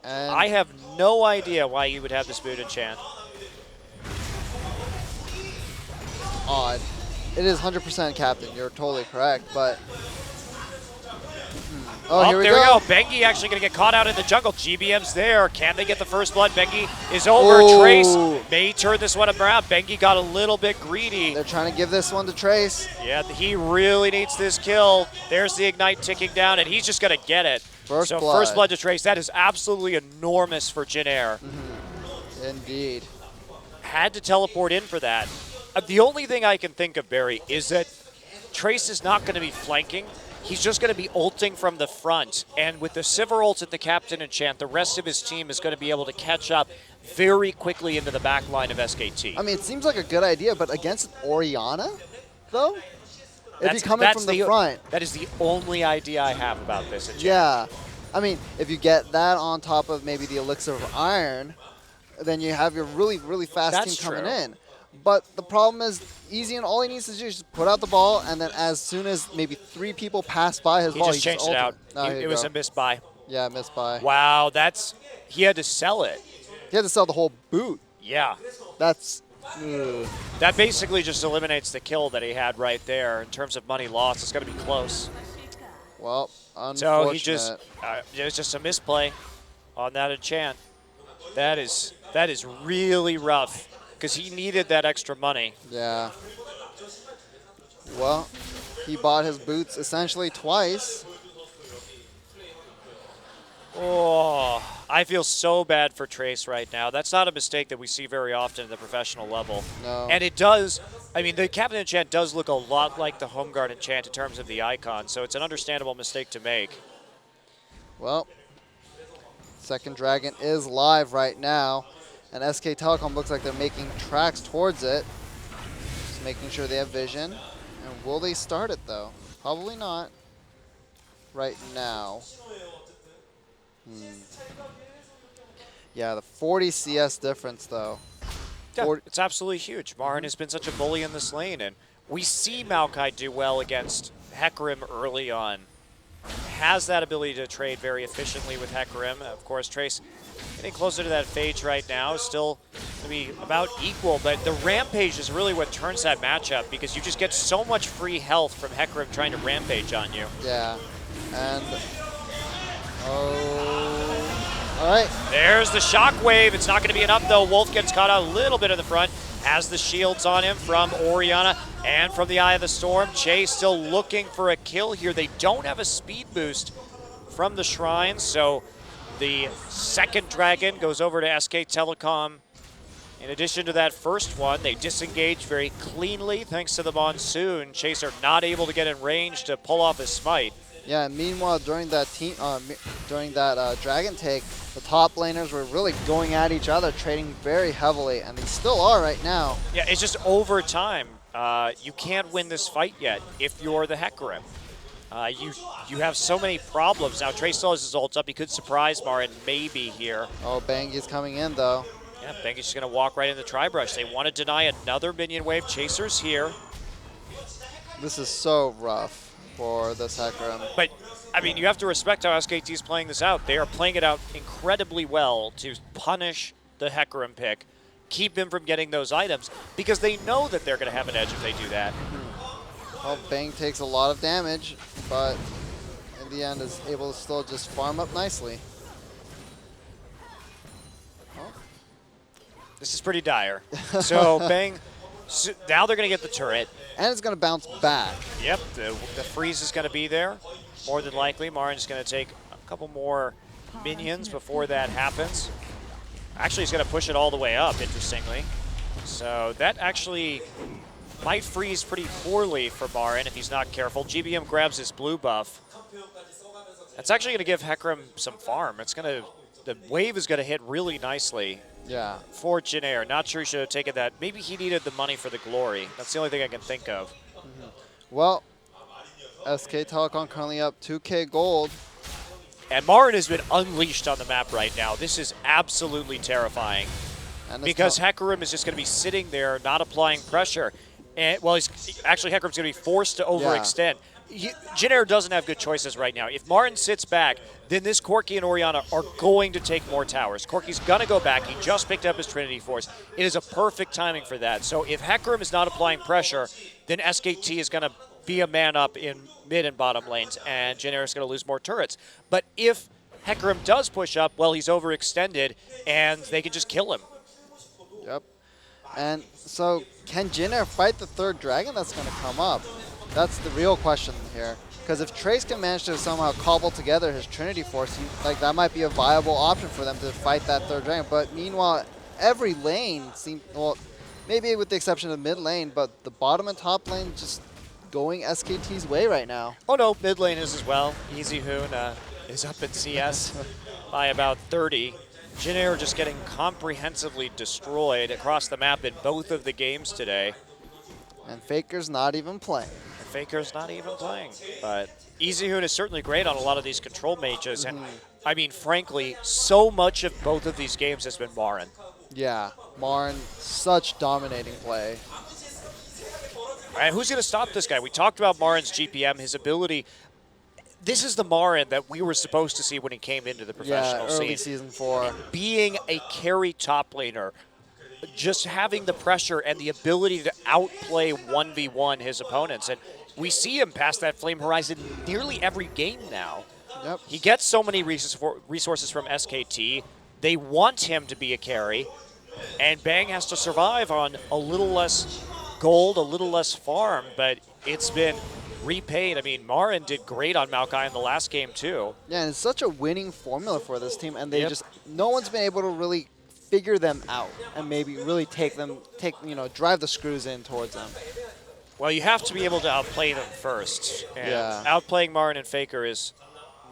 [SPEAKER 3] And
[SPEAKER 2] I have no idea why you would have this boot enchant.
[SPEAKER 3] Odd. It is 100% Captain. You're totally correct, but Oh, here we
[SPEAKER 2] there
[SPEAKER 3] go.
[SPEAKER 2] we go. Bengi actually going to get caught out in the jungle. GBM's there. Can they get the first blood? Bengi is over.
[SPEAKER 3] Oh.
[SPEAKER 2] Trace may turn this one around. Bengi got a little bit greedy.
[SPEAKER 3] They're trying to give this one to Trace.
[SPEAKER 2] Yeah, he really needs this kill. There's the Ignite ticking down, and he's just going to get it.
[SPEAKER 3] First
[SPEAKER 2] so
[SPEAKER 3] blood.
[SPEAKER 2] first blood to Trace. That is absolutely enormous for Jin Air.
[SPEAKER 3] Indeed.
[SPEAKER 2] Had to teleport in for that. The only thing I can think of, Barry, is that Trace is not going to be flanking. He's just going to be ulting from the front. And with the Sivir ult at the captain enchant, the rest of his team is going to be able to catch up very quickly into the back line of SKT.
[SPEAKER 3] I mean, it seems like a good idea, but against Orianna, though? If you come in from the front.
[SPEAKER 2] That is the only idea I have about this.
[SPEAKER 3] Yeah. I mean, if you get that on top of maybe the Elixir of Iron, then you have your really, really fast
[SPEAKER 2] That's
[SPEAKER 3] team coming
[SPEAKER 2] true.
[SPEAKER 3] in. But the problem is, Easy and all he needs to do is just put out the ball, and then as soon as maybe 3 people pass by his
[SPEAKER 2] He
[SPEAKER 3] ball,
[SPEAKER 2] just changed it out.
[SPEAKER 3] Oh, here
[SPEAKER 2] It
[SPEAKER 3] you
[SPEAKER 2] was
[SPEAKER 3] go.
[SPEAKER 2] a miss buy.
[SPEAKER 3] Yeah, missed by.
[SPEAKER 2] Wow, he had to sell it.
[SPEAKER 3] He had to sell the whole boot.
[SPEAKER 2] Yeah.
[SPEAKER 3] That's. Ugh.
[SPEAKER 2] That basically just eliminates the kill that he had right there. In terms of money lost, it's going to be close.
[SPEAKER 3] Well, unfortunate.
[SPEAKER 2] So it was just a misplay on that enchant. That is really rough because he needed that extra money.
[SPEAKER 3] Yeah. Well, he bought his boots essentially twice.
[SPEAKER 2] Oh, I feel so bad for Trace right now. That's not a mistake that we see very often at the professional level.
[SPEAKER 3] No.
[SPEAKER 2] And it does, I mean, the Captain Enchant does look a lot like the Home Guard Enchant in terms of the icon, so it's an understandable mistake to make.
[SPEAKER 3] Well, Second Dragon is live right now, and SK Telecom looks like they're making tracks towards it. Just making sure they have vision. And will they start it, though? Probably not right now. Yeah, the 40 CS difference, though.
[SPEAKER 2] Yeah, it's absolutely huge. Marin has been such a bully in this lane, and we see Maokai do well against Hecarim early on. Has that ability to trade very efficiently with Hecarim. Of course, Trace getting closer to that Phage right now. Still going to be about equal, but the Rampage is really what turns that matchup because you just get so much free health from Hecarim trying to Rampage on you.
[SPEAKER 3] Yeah, and all right.
[SPEAKER 2] There's the Shockwave. It's not going to be enough, though. Wolf gets caught out a little bit in the front. Has the shields on him from Orianna and from the Eye of the Storm. Chase still looking for a kill here. They don't have a speed boost from the Shrine, so the second Dragon goes over to SK Telecom. In addition to that first one, they disengage very cleanly thanks to the Monsoon. Chaser not able to get in range to pull off his smite.
[SPEAKER 3] Yeah, and meanwhile, during that Dragon take, the top laners were really going at each other, trading very heavily, and they still are right now.
[SPEAKER 2] Yeah, it's just over time. You can't win this fight yet if you're the Hecarim. You have so many problems. Now, Trace still has his ult up. He could surprise Marin maybe here.
[SPEAKER 3] Oh, Bangi's coming in, though.
[SPEAKER 2] Yeah, Bengi's just going to walk right in the Tri-Brush. They want to deny another minion wave. Chaser's here.
[SPEAKER 3] This is so rough for this Hecarim.
[SPEAKER 2] But, I mean, you have to respect how SKT is playing this out. They are playing it out incredibly well to punish the Hecarim pick, keep him from getting those items, because they know that they're going to have an edge if they do that.
[SPEAKER 3] Well, Bang takes a lot of damage, but in the end is able to still just farm up nicely.
[SPEAKER 2] This is pretty dire. So, Bang, now they're going to get the turret.
[SPEAKER 3] And it's going to bounce back.
[SPEAKER 2] Yep, the freeze is going to be there, more than likely. Marin's going to take a couple more minions before that happens. Actually, he's going to push it all the way up, interestingly. So that actually might freeze pretty poorly for Marin if he's not careful. GBM grabs his blue buff. That's actually going to give Hecarim some farm. The wave is going to hit really nicely.
[SPEAKER 3] Yeah.
[SPEAKER 2] For Jin Air. Not sure he should have taken that. Maybe he needed the money for the glory. That's the only thing I can think of.
[SPEAKER 3] Well, SK Telecom currently up 2K gold.
[SPEAKER 2] And Marin has been unleashed on the map right now. This is absolutely terrifying.
[SPEAKER 3] And
[SPEAKER 2] Because Hecarim is just going to be sitting there, not applying pressure. And, well, actually, Hecarim's going to be forced to overextend. Jin Air doesn't have good choices right now. If Marin sits back, then this Corki and Orianna are going to take more towers. Corki's going to go back. He just picked up his Trinity Force. It is a perfect timing for that. So if Hecarim is not applying pressure, then SKT is going to be a man up in mid and bottom lanes, and Jin Air is going to lose more turrets. But if Hecarim does push up, well, he's overextended, and they can just kill him.
[SPEAKER 3] Yep. And so, can Jin Air fight the third dragon that's going to come up? That's the real question here. Because if Trace can manage to somehow cobble together his Trinity Force, that might be a viable option for them to fight that third dragon. But meanwhile, every lane seems, well, maybe with the exception of mid lane, but the bottom and top lane just going SKT's way right now.
[SPEAKER 2] Oh no, mid lane is as well. Easy Hoon is up in CS by about 30. Jin Air just getting comprehensively destroyed across the map in both of the games today.
[SPEAKER 3] And Faker's not even playing.
[SPEAKER 2] Faker's not even playing. But Easy Hoon is certainly great on a lot of these control mages. And I mean, frankly, so much of both of these games has been Marin.
[SPEAKER 3] Yeah, Marin, such dominating play.
[SPEAKER 2] And who's going to stop this guy? We talked about Marin's GPM, his ability. This is the Marin that we were supposed to see when he came into the professional
[SPEAKER 3] early
[SPEAKER 2] scene.
[SPEAKER 3] season 4.
[SPEAKER 2] Being a carry top laner, just having the pressure and the ability to outplay 1v1 his opponents. And we see him past that flame horizon nearly every game now.
[SPEAKER 3] Yep.
[SPEAKER 2] He gets so many resources from SKT. They want him to be a carry. And Bang has to survive on a little less gold, a little less farm, but it's been repaid. I mean, Marin did great on Maokai in the last game too.
[SPEAKER 3] Yeah, and it's such a winning formula for this team, and they just, no one's been able to really figure them out and maybe really drive the screws in towards them.
[SPEAKER 2] Well, you have to be able to outplay them first. And
[SPEAKER 3] Yeah.
[SPEAKER 2] outplaying Marin and Faker is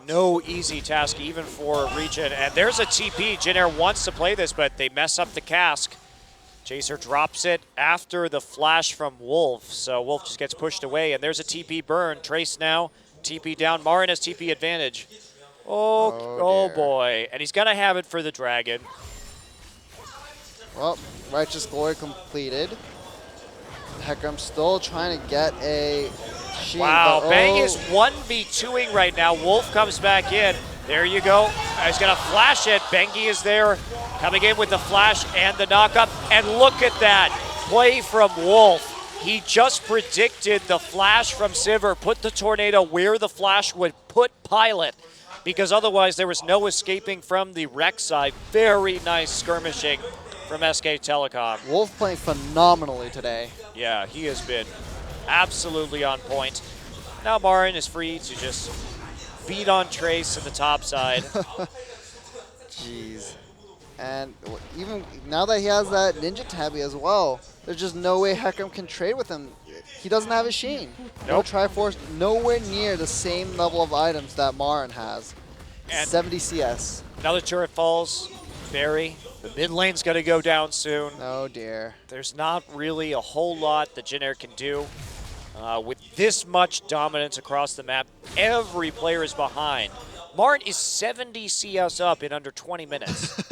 [SPEAKER 2] no easy task, even for Regen. And there's a TP. Jin Air wants to play this, but they mess up the cask. Jacer drops it after the flash from Wolf, so Wolf just gets pushed away, and there's a TP burn. Trace now, TP down. Marin has TP advantage. Oh
[SPEAKER 3] dear.
[SPEAKER 2] boy. And he's going to have it for the Dragon.
[SPEAKER 3] Well, Righteous Glory completed. Hecarim still trying to get a Sheen.
[SPEAKER 2] Wow,
[SPEAKER 3] but,
[SPEAKER 2] Bang is 1v2ing right now. Wolf comes back in. There you go. He's going to flash it. Bengi is there, coming in with the flash and the knockup. And look at that play from Wolf. He just predicted the flash from Sivir, put the tornado where the flash would put Pilot, because otherwise there was no escaping from the wreck side. Very nice skirmishing from SK Telecom.
[SPEAKER 3] Wolf playing phenomenally today.
[SPEAKER 2] Yeah, he has been absolutely on point. Now Marin is free to just beat on Trace in the top side.
[SPEAKER 3] Jeez. And even now that he has that Ninja Tabby as well, there's just no way Hecarim can trade with him. He doesn't have a Sheen. No
[SPEAKER 2] Nope.
[SPEAKER 3] Triforce, nowhere near the same level of items that Marin has.
[SPEAKER 2] And
[SPEAKER 3] 70 CS.
[SPEAKER 2] another turret falls. Barry, the mid lane's going to go down soon.
[SPEAKER 3] Oh dear.
[SPEAKER 2] There's not really a whole lot that Jin Air can do. With this much dominance across the map, every player is behind. Marin is 70 CS up in under 20 minutes.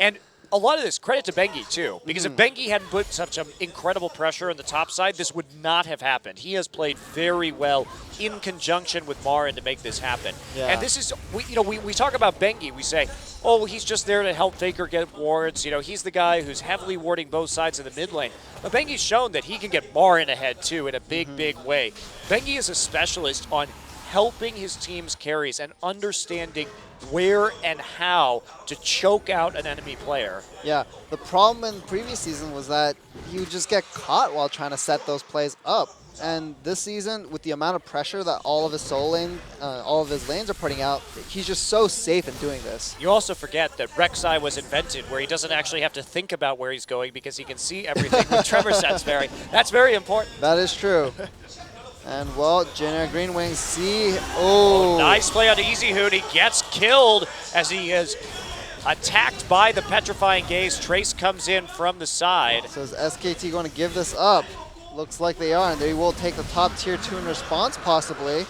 [SPEAKER 2] And a lot of this, credit to Bengi too, because if Bengi hadn't put such an incredible pressure on the top side, this would not have happened. He has played very well in conjunction with Marin to make this happen.
[SPEAKER 3] Yeah.
[SPEAKER 2] And this is, we talk about Bengi, we say, oh, he's just there to help Faker get wards. He's the guy who's heavily warding both sides of the mid lane. But Bengi's shown that he can get Marin ahead too in a big, big way. Bengi is a specialist on helping his team's carries and understanding where and how to choke out an enemy player.
[SPEAKER 3] Yeah, the problem in the previous season was that he would just get caught while trying to set those plays up. And this season, with the amount of pressure that all of his solo lane, all of his lanes are putting out, he's just so safe in doing this.
[SPEAKER 2] You also forget that Rek'Sai was invented where he doesn't actually have to think about where he's going because he can see everything with Trevor Setsbury. That's very important.
[SPEAKER 3] That is true. And well, Jin Air Green Wings see. Oh,
[SPEAKER 2] Nice play on Easy Hoon. He gets killed as he is attacked by the Petrifying Gaze. Trace comes in from the side.
[SPEAKER 3] So is SKT going to give this up? Looks like they are, and they will take the top tier 2 in response, possibly.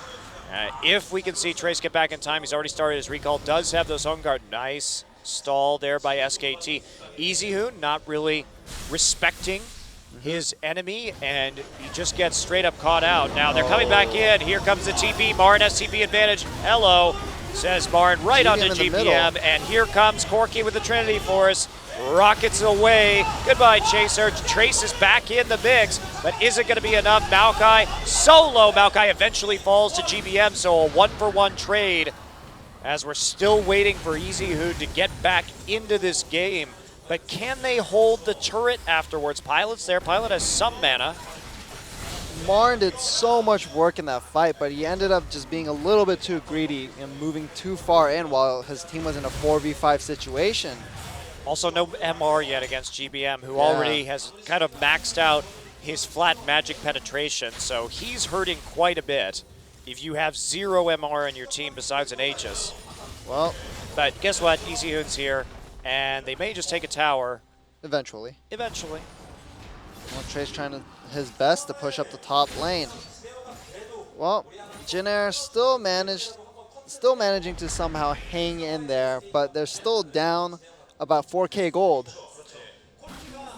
[SPEAKER 2] If we can see Trace get back in time, he's already started his recall. Does have those home guard. Nice stall there by SKT. Easy Hoon not really respecting his enemy, and he just gets straight up caught out. Now they're coming back in. Here comes the TP. Marin has TP advantage. Hello, says Marin right
[SPEAKER 3] GPM
[SPEAKER 2] onto
[SPEAKER 3] in the
[SPEAKER 2] GPM.
[SPEAKER 3] middle.
[SPEAKER 2] And here comes Corki with the Trinity Force. rockets away. Goodbye, Chaser. Trace is back in the mix, but is it going to be enough? Maokai, solo. Maokai eventually falls to GBM, so a 1-for-1 trade as we're still waiting for Easy Hood to get back into this game. But can they hold the turret afterwards? Pilot's there. Pilot has some mana.
[SPEAKER 3] Marn did so much work in that fight, but he ended up just being a little bit too greedy and moving too far in while his team was in a 4v5 situation.
[SPEAKER 2] Also, no MR yet against GBM, who
[SPEAKER 3] Yeah.
[SPEAKER 2] already has kind of maxed out his flat magic penetration, so he's hurting quite a bit if you have 0 MR in your team besides an Aegis.
[SPEAKER 3] Well,
[SPEAKER 2] But guess what? Easy Hood's here, and they may just take a tower
[SPEAKER 3] eventually.
[SPEAKER 2] eventually.
[SPEAKER 3] Well, Trace trying his best to push up the top lane. Well, Jin Air still managing to somehow hang in there, but they're still down about 4K gold.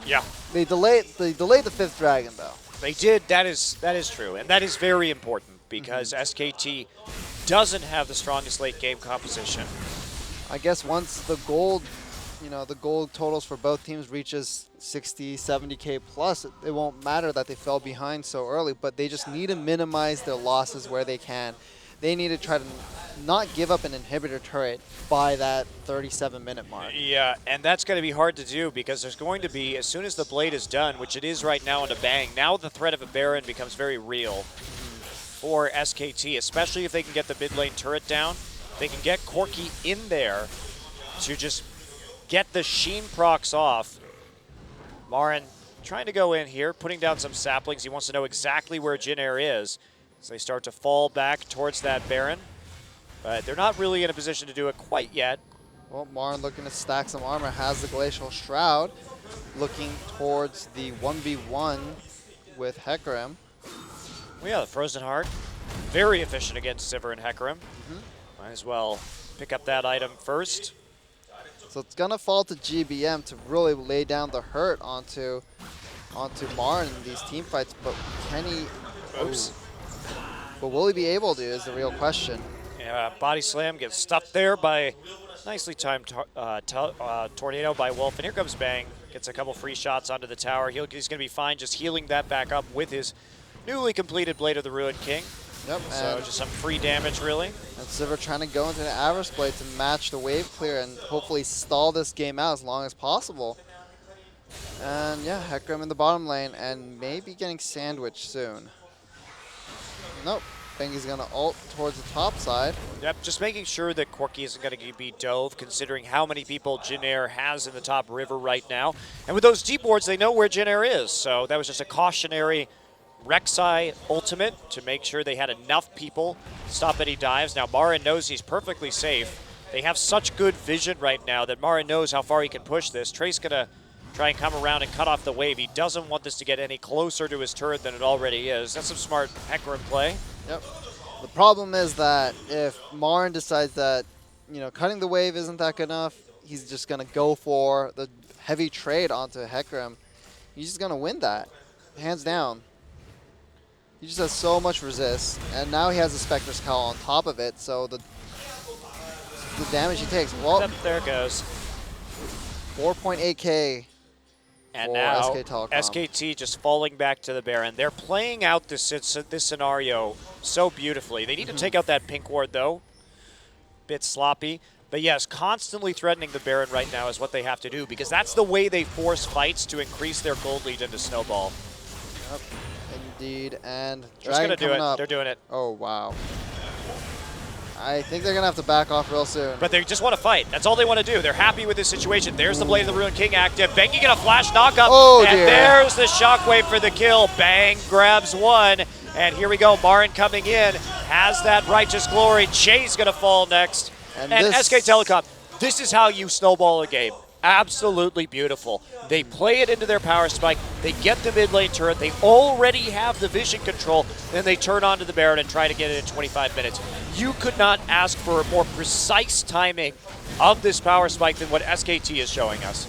[SPEAKER 2] Yeah,
[SPEAKER 3] They delayed the 5th dragon though.
[SPEAKER 2] they did. That is true, and that is very important because SKT doesn't have the strongest late game composition.
[SPEAKER 3] I guess once the gold, the gold totals for both teams reaches 60, 70K plus, it won't matter that they fell behind so early, but they just need to minimize their losses where they can. They need to try to not give up an inhibitor turret by that 37-minute mark.
[SPEAKER 2] Yeah, and that's going to be hard to do because there's going to be, as soon as the blade is done, which it is right now on a bang, now the threat of a Baron becomes very real for SKT, especially if they can get the mid lane turret down. They can get Corki in there to just get the Sheen procs off. Marin trying to go in here, putting down some saplings. He wants to know exactly where Jin Air is. So they start to fall back towards that Baron. But they're not really in a position to do it quite yet.
[SPEAKER 3] Well, Marn looking to stack some armor, has the Glacial Shroud, looking towards the 1v1 with Hecarim.
[SPEAKER 2] Well, yeah, the Frozen Heart, very efficient against Sivir and Hecarim. Might as well pick up that item first.
[SPEAKER 3] So it's gonna fall to GBM to really lay down the hurt onto Marn in these team fights, but can he?
[SPEAKER 2] Oops.
[SPEAKER 3] But will he be able to? Is the real question.
[SPEAKER 2] Yeah, body slam gets stuffed there by nicely timed tornado by Wolf, and here comes Bang. Gets a couple free shots onto the tower. He's going to be fine just healing that back up with his newly completed Blade of the Ruined King.
[SPEAKER 3] Yep.
[SPEAKER 2] So just some free damage, really.
[SPEAKER 3] And Sivir trying to go into the Avarice Blade to match the wave clear and hopefully stall this game out as long as possible. And yeah, Hecarim in the bottom lane and maybe getting sandwiched soon. Nope. Bengi's gonna ult towards the top side.
[SPEAKER 2] Yep, just making sure that Corki isn't going to be dove, considering how many people Jin Air has in the top river right now. And with those deep wards, they know where Jin Air is. So that was just a cautionary Rek'Sai ultimate to make sure they had enough people to stop any dives. Now Marin knows he's perfectly safe. They have such good vision right now that Marin knows how far he can push this. Trace going to try and come around and cut off the wave. He doesn't want this to get any closer to his turret than it already is. That's some smart Hecarim play.
[SPEAKER 3] Yep. The problem is that if Marn decides that, cutting the wave isn't that good enough, he's just going to go for the heavy trade onto Hecarim. He's just going to win that, hands down. He just has so much resist, and now he has the Spectre's Cowl on top of it, so the damage he takes. Well,
[SPEAKER 2] Yep, there it goes.
[SPEAKER 3] 4.8K.
[SPEAKER 2] And
[SPEAKER 3] for
[SPEAKER 2] now,
[SPEAKER 3] SK Telecom.
[SPEAKER 2] SKT just falling back to the Baron. They're playing out this scenario so beautifully. They need to take out that pink ward, though. Bit sloppy. But yes, constantly threatening the Baron right now is what they have to do, because that's the way they force fights to increase their gold lead into Snowball.
[SPEAKER 3] Yep, indeed. And
[SPEAKER 2] Just going
[SPEAKER 3] Dragon
[SPEAKER 2] to do
[SPEAKER 3] coming
[SPEAKER 2] it.
[SPEAKER 3] up.
[SPEAKER 2] They're doing it.
[SPEAKER 3] Oh, wow. I think they're going to have to back off real soon.
[SPEAKER 2] But they just want to fight. That's all they want to do. They're happy with this situation. There's the Blade of the Ruined King active. Bengi gonna flash knock up.
[SPEAKER 3] Oh,
[SPEAKER 2] and
[SPEAKER 3] dear.
[SPEAKER 2] there's the shockwave for the kill. Bang grabs one. And here we go. Marin coming in. Has that righteous glory. Jay's gonna fall next. And
[SPEAKER 3] this-
[SPEAKER 2] SK Telecom. This is how you snowball a game. Absolutely beautiful. They play it into their power spike. They get the mid lane turret. They already have the vision control. Then they turn onto the Baron and try to get it in 25 minutes. You could not ask for a more precise timing of this power spike than what SKT is showing us.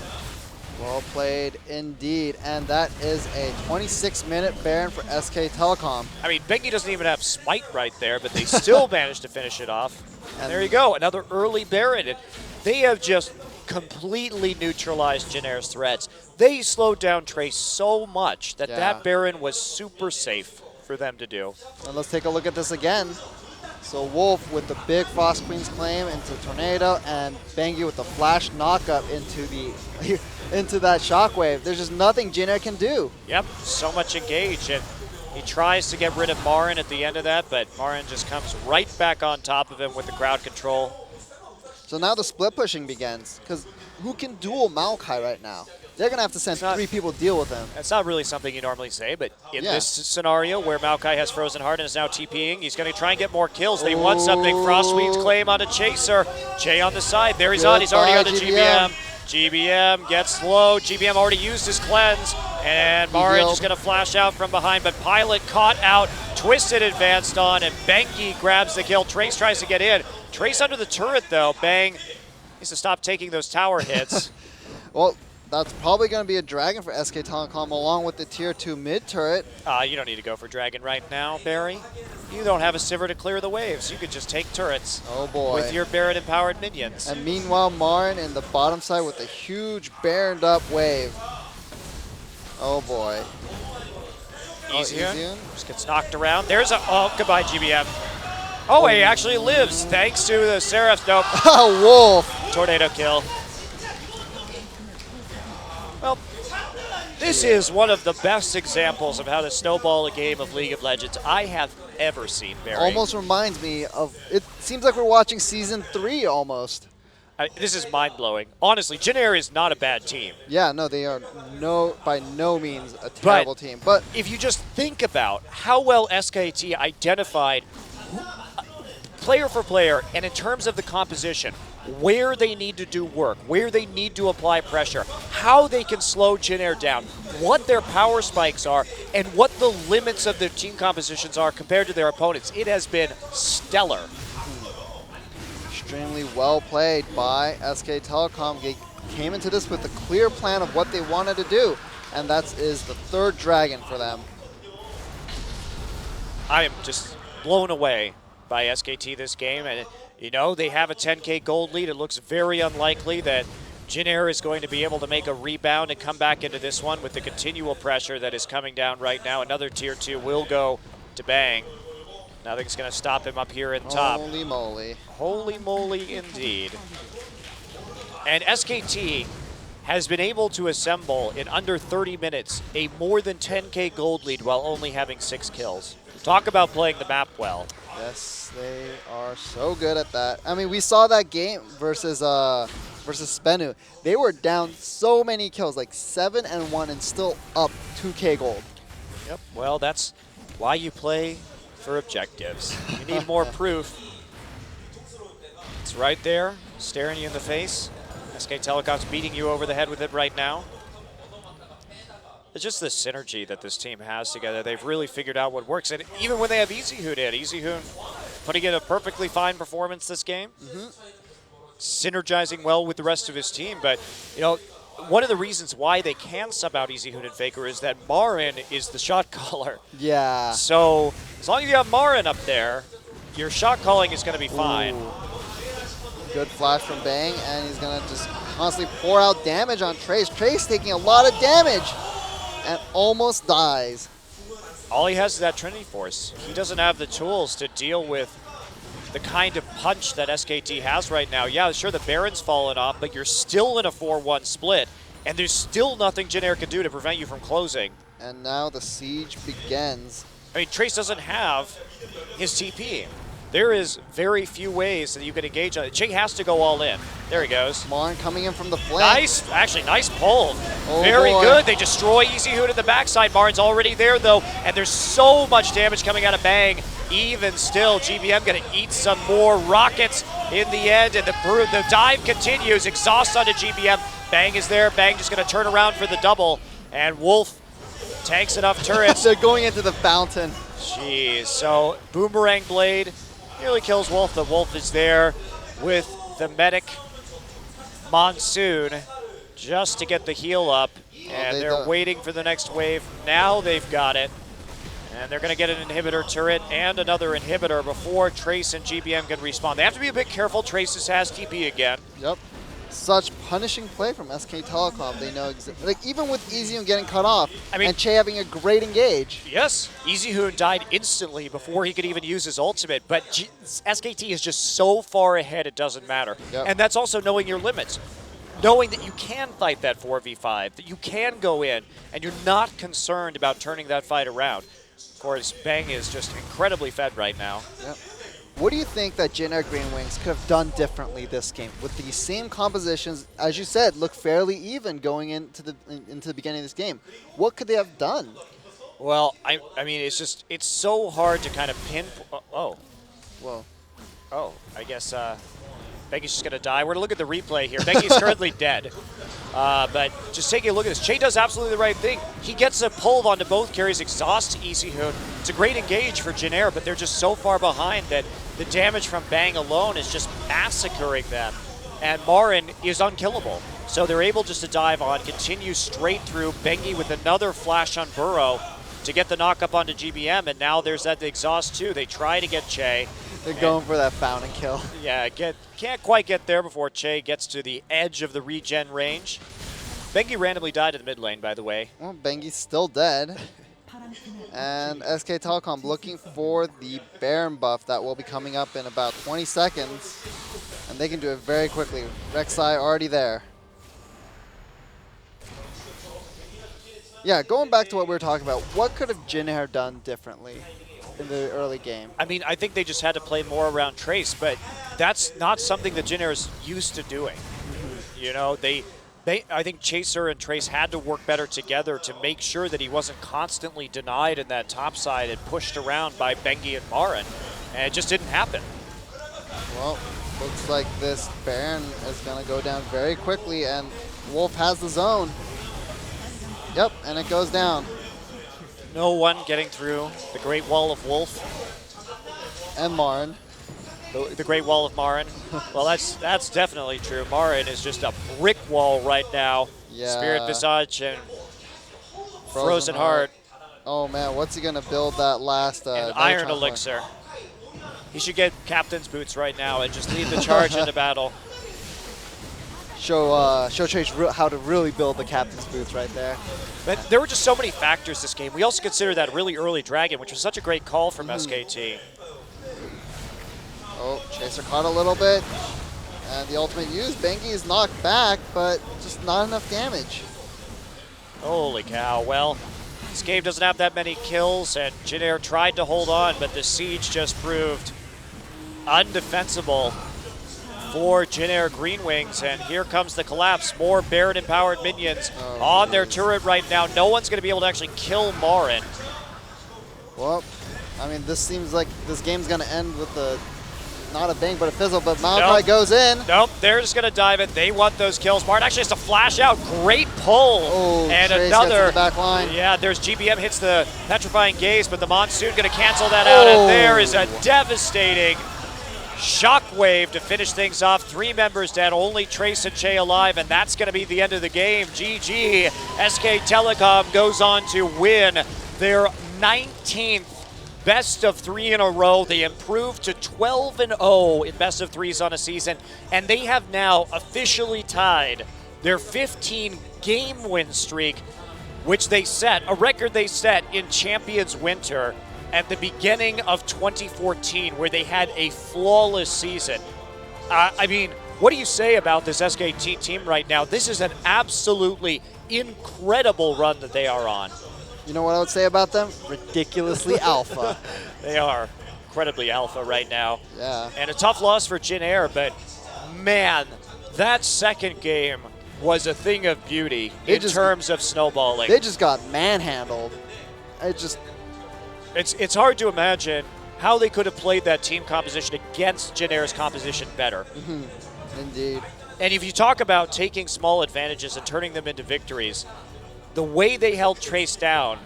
[SPEAKER 3] Well played indeed. And that is a 26-minute Baron for SK Telecom.
[SPEAKER 2] I mean, Bengi doesn't even have Smite right there, but they still managed to finish it off. And there you go, another early Baron. And they have just completely neutralized Jin Air's threats. They slowed down Trace so much that
[SPEAKER 3] Yeah.
[SPEAKER 2] that Baron was super safe for them to do.
[SPEAKER 3] And let's take a look at this again. So Wolf with the big Frost Queen's claim into Tornado, and Bengi with the flash knockup into the into that shockwave. There's just nothing Jin Air can do.
[SPEAKER 2] Yep, so much engage, and he tries to get rid of Marin at the end of that, but Marin just comes right back on top of him with the crowd control.
[SPEAKER 3] So now the split pushing begins, because who can duel Maokai right now? They're going to have to send
[SPEAKER 2] It's not-
[SPEAKER 3] 3 people to deal with him.
[SPEAKER 2] That's not really something you normally say, but in
[SPEAKER 3] Yeah.
[SPEAKER 2] this scenario where Maokai has Frozen Heart and is now TPing, he's going to try and get more kills. They want something. Frostweed's claim on a chaser. Jay on the side. There he's on. He's already on the
[SPEAKER 3] Goodbye,
[SPEAKER 2] GBM. GBM gets low. GBM already used his cleanse. And Marin
[SPEAKER 3] healed.
[SPEAKER 2] is going to flash out from behind, but Pilot caught out. Twisted advanced on, and Bengi grabs the kill. Trace tries to get in. Trace under the turret, though. Bang needs to stop taking those tower hits.
[SPEAKER 3] Well, that's probably going to be a Dragon for SK Telecom along with the Tier 2 mid turret.
[SPEAKER 2] You don't need to go for Dragon right now, Barry. You don't have a Sivir to clear the waves. You could just take turrets
[SPEAKER 3] Oh boy.
[SPEAKER 2] with your Baron-empowered minions.
[SPEAKER 3] And meanwhile, Marin in the bottom side with a huge baroned up wave. Oh boy.
[SPEAKER 2] Easier.
[SPEAKER 3] Easier.
[SPEAKER 2] Just gets knocked around. There's a... Oh, goodbye, GBM. Oh, he actually lives thanks to the Seraph. Nope.
[SPEAKER 3] Oh, Wolf.
[SPEAKER 2] Tornado kill. Well, this is one of the best examples of how to snowball a game of League of Legends I have ever seen, Barry.
[SPEAKER 3] Almost reminds me of, it seems like we're watching season 3 almost.
[SPEAKER 2] This is mind-blowing. Honestly, Jin Air is not a bad team.
[SPEAKER 3] Yeah, no, they are by no means a terrible team. But
[SPEAKER 2] If you just think about how well SKT identified player for player, and in terms of the composition, where they need to do work, where they need to apply pressure, how they can slow Jin Air down, what their power spikes are, and what the limits of their team compositions are compared to their opponents, it has been stellar.
[SPEAKER 3] extremely well played by SK Telecom. They came into this with a clear plan of what they wanted to do, and that is the 3rd Dragon for them.
[SPEAKER 2] I am just blown away by SKT this game, and you know, they have a 10K gold lead. It looks very unlikely that Jin Air is going to be able to make a rebound and come back into this one with the continual pressure that is coming down right now. Another Tier 2 will go to Bang. Nothing's going to stop him up here in top.
[SPEAKER 3] Holy moly.
[SPEAKER 2] Holy moly indeed. And SKT has been able to assemble in under 30 minutes a more than 10K gold lead while only having 6 kills. Talk about playing the map well.
[SPEAKER 3] Yes, they are so good at that. I mean, we saw that game versus Spenu. They were down so many kills, like 7-1, and still up 2K gold.
[SPEAKER 2] Yep, well, that's why you play for objectives. You need more proof. It's right there, staring you in the face. SK Telecom's beating you over the head with it right now. It's just the synergy that this team has together. They've really figured out what works. And even when they have EasyHoon in, EasyHoon putting in a perfectly fine performance this game. Synergizing well with the rest of his team. But, you know, one of the reasons why they can sub out EasyHoon and Faker is that Marin is the shot caller.
[SPEAKER 3] Yeah.
[SPEAKER 2] So as long as you have Marin up there, your shot calling is going to be fine.
[SPEAKER 3] Ooh. Good flash from Bang, and he's going to just constantly pour out damage on Trace. Trace taking a lot of damage and almost dies.
[SPEAKER 2] All he has is that Trinity Force. He doesn't have the tools to deal with the kind of punch that SKT has right now. Yeah, sure, the Baron's fallen off, but you're still in a 4-1 split, and there's still nothing Jin Air can do to prevent you from closing.
[SPEAKER 3] And now the siege begins.
[SPEAKER 2] I mean, Trace doesn't have his TP. There is very few ways that you can engage on it. Jay has to go all in. There he goes.
[SPEAKER 3] Mon coming in from the flank.
[SPEAKER 2] Nice, actually, nice pull.
[SPEAKER 3] Oh,
[SPEAKER 2] Very
[SPEAKER 3] boy.
[SPEAKER 2] good. They destroy EasyHoon at the backside. Marin's already there, though, and there's so much damage coming out of Bang. Even still, GBM going to eat some more rockets in the end, and the dive continues. Exhaust onto GBM. Bang is there. Bang just going to turn around for the double, and Wolf tanks enough turrets.
[SPEAKER 3] They're going into the fountain.
[SPEAKER 2] Jeez, so Boomerang Blade nearly kills Wolf. The Wolf is there with the medic Monsoon just to get the heal up. And they're waiting for the next wave. Now they've got it. And they're going to get an inhibitor turret and another inhibitor before Trace and GBM can respawn. They have to be a bit careful. Trace has TP again.
[SPEAKER 3] Yep. such punishing play from SK Telecom. They know like even with Easyhoon getting cut off
[SPEAKER 2] I mean-
[SPEAKER 3] and Che having a great engage.
[SPEAKER 2] Yes, Easyhoon died instantly before he could even use his ultimate, but SKT is just so far ahead it doesn't matter.
[SPEAKER 3] Yep.
[SPEAKER 2] And that's also knowing your limits. Knowing that you can fight that 4v5, that you can go in, and you're not concerned about turning that fight around. Of course, Bang is just incredibly fed right now.
[SPEAKER 3] Yep. What do you think that Jin Air Green Wings could have done differently this game with these same compositions? As you said, look fairly even going into the beginning of this game. What could they have done?
[SPEAKER 2] Well, I mean, it's so hard to kind of
[SPEAKER 3] Whoa.
[SPEAKER 2] I guess Bengi's just going to die. We're going to look at the replay here. Bengi's currently dead. But just taking a look at this, Che does absolutely the right thing. He gets a pull onto both carries, exhausts Easyhoon. It's a great engage for Jin Air, but they're just so far behind that the damage from Bang alone is just massacring them. And Marin is unkillable. So they're able just to dive on, continue straight through. Bengi with another flash on Burrow to get the knock up onto GBM, and now there's that exhaust too. They try to get Che.
[SPEAKER 3] They're going for that fountain kill.
[SPEAKER 2] Yeah, can't quite get there before Che gets to the edge of the regen range. Bengi randomly died in the mid lane, by the way.
[SPEAKER 3] Well, Bengi's still dead. And SK Telecom looking for the Baron buff that will be coming up in about 20 seconds. And they can do it very quickly. Rek'Sai already there. Yeah, going back to what we were talking about, what could have Jin Air done differently in the early game?
[SPEAKER 2] I mean, I think they just had to play more around Trace, but that's not something that Jin Air is used to doing. You know, I think Chaser and Trace had to work better together to make sure that he wasn't constantly denied in that top side and pushed around by Bengi and Marin, and it just didn't happen.
[SPEAKER 3] Well, looks like this Baron is going to go down very quickly, and Wolf has the zone. Yep, and it goes down.
[SPEAKER 2] No one getting through the Great Wall of Wolf,
[SPEAKER 3] And Marin.
[SPEAKER 2] the Great Wall of Marin. Well, that's definitely true. Marin is just a brick wall right now.
[SPEAKER 3] Yeah.
[SPEAKER 2] Spirit Visage and Frozen Heart
[SPEAKER 3] Oh man, what's he gonna build that last
[SPEAKER 2] and
[SPEAKER 3] no
[SPEAKER 2] Iron
[SPEAKER 3] time
[SPEAKER 2] Elixir. He should get Captain's Boots right now and just lead the charge into battle.
[SPEAKER 3] Show Trace how to really build the Captain's Boots right there.
[SPEAKER 2] But there were just so many factors this game. We also consider that really early Dragon, which was such a great call from SKT.
[SPEAKER 3] Oh, Chaser caught a little bit. And the ultimate used. Bengi is knocked back, but just not enough damage.
[SPEAKER 2] Holy cow. Well, this game doesn't have that many kills, and Jin Air tried to hold on, but the siege just proved undefensible for Jin Air Green Wings, and here comes the collapse. More Baron-empowered minions on their turret right now. No one's going to be able to actually kill Marin.
[SPEAKER 3] Well, I mean, this seems like this game's going to end with not a bang, but a fizzle, but Malachi
[SPEAKER 2] Nope.
[SPEAKER 3] goes in.
[SPEAKER 2] Nope, they're just going to dive it. They want those kills. Marin actually has to flash out. Great pull.
[SPEAKER 3] Oh,
[SPEAKER 2] and
[SPEAKER 3] Trace
[SPEAKER 2] another.
[SPEAKER 3] gets to the back line.
[SPEAKER 2] Yeah, there's GBM hits the Petrifying Gaze, but the Monsoon going to cancel that out. And there is a devastating shockwave to finish things off. 3 members dead, only Trace and Che alive, and that's going to be the end of the game. GG. SK Telecom goes on to win their 19th best of 3 in a row. They improved to 12-0 in best of 3s on a season, and they have now officially tied their 15-game win streak, which they set, a record they set in Champions Winter at the beginning of 2014, where they had a flawless season. I mean, what do you say about this SKT team right now? This is an absolutely incredible run that they are on.
[SPEAKER 3] You know what I would say about them? Ridiculously alpha.
[SPEAKER 2] They are incredibly alpha right now.
[SPEAKER 3] Yeah.
[SPEAKER 2] And a tough loss for Jin Air, but man, that second game was a thing of beauty in terms of snowballing.
[SPEAKER 3] They just got manhandled.
[SPEAKER 2] It's hard to imagine how they could have played that team composition against Jin Air's composition better.
[SPEAKER 3] Indeed.
[SPEAKER 2] And if you talk about taking small advantages and turning them into victories, the way they held Trace down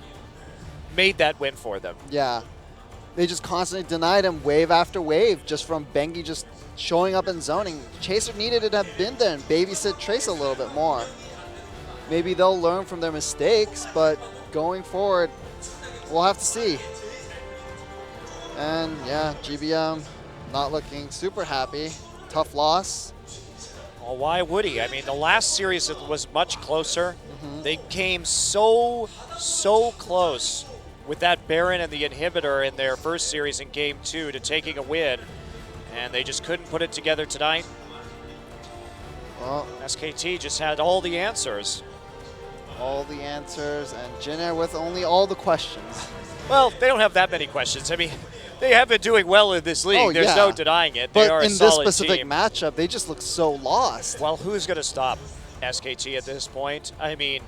[SPEAKER 2] made that win for them.
[SPEAKER 3] Yeah. They just constantly denied him wave after wave just from Bengi just showing up and zoning. Chaser needed to have been there and babysit Trace a little bit more. Maybe they'll learn from their mistakes, but going forward, we'll have to see. And yeah, GBM not looking super happy. Tough loss.
[SPEAKER 2] Well, why would he? I mean, the last series was much closer. They came so close with that Baron and the Inhibitor in their first series in Game 2 to taking a win, and they just couldn't put it together tonight.
[SPEAKER 3] Well,
[SPEAKER 2] SKT just had all the answers.
[SPEAKER 3] all the answers, and Jin Air with only all the questions.
[SPEAKER 2] Well, they don't have that many questions. I mean, they have been doing well in this league.
[SPEAKER 3] Oh,
[SPEAKER 2] There's
[SPEAKER 3] yeah.
[SPEAKER 2] no denying it. They
[SPEAKER 3] But
[SPEAKER 2] are a
[SPEAKER 3] in this
[SPEAKER 2] solid
[SPEAKER 3] specific
[SPEAKER 2] team.
[SPEAKER 3] matchup, they just look so lost.
[SPEAKER 2] Well, who's going to stop SKT at this point? I mean,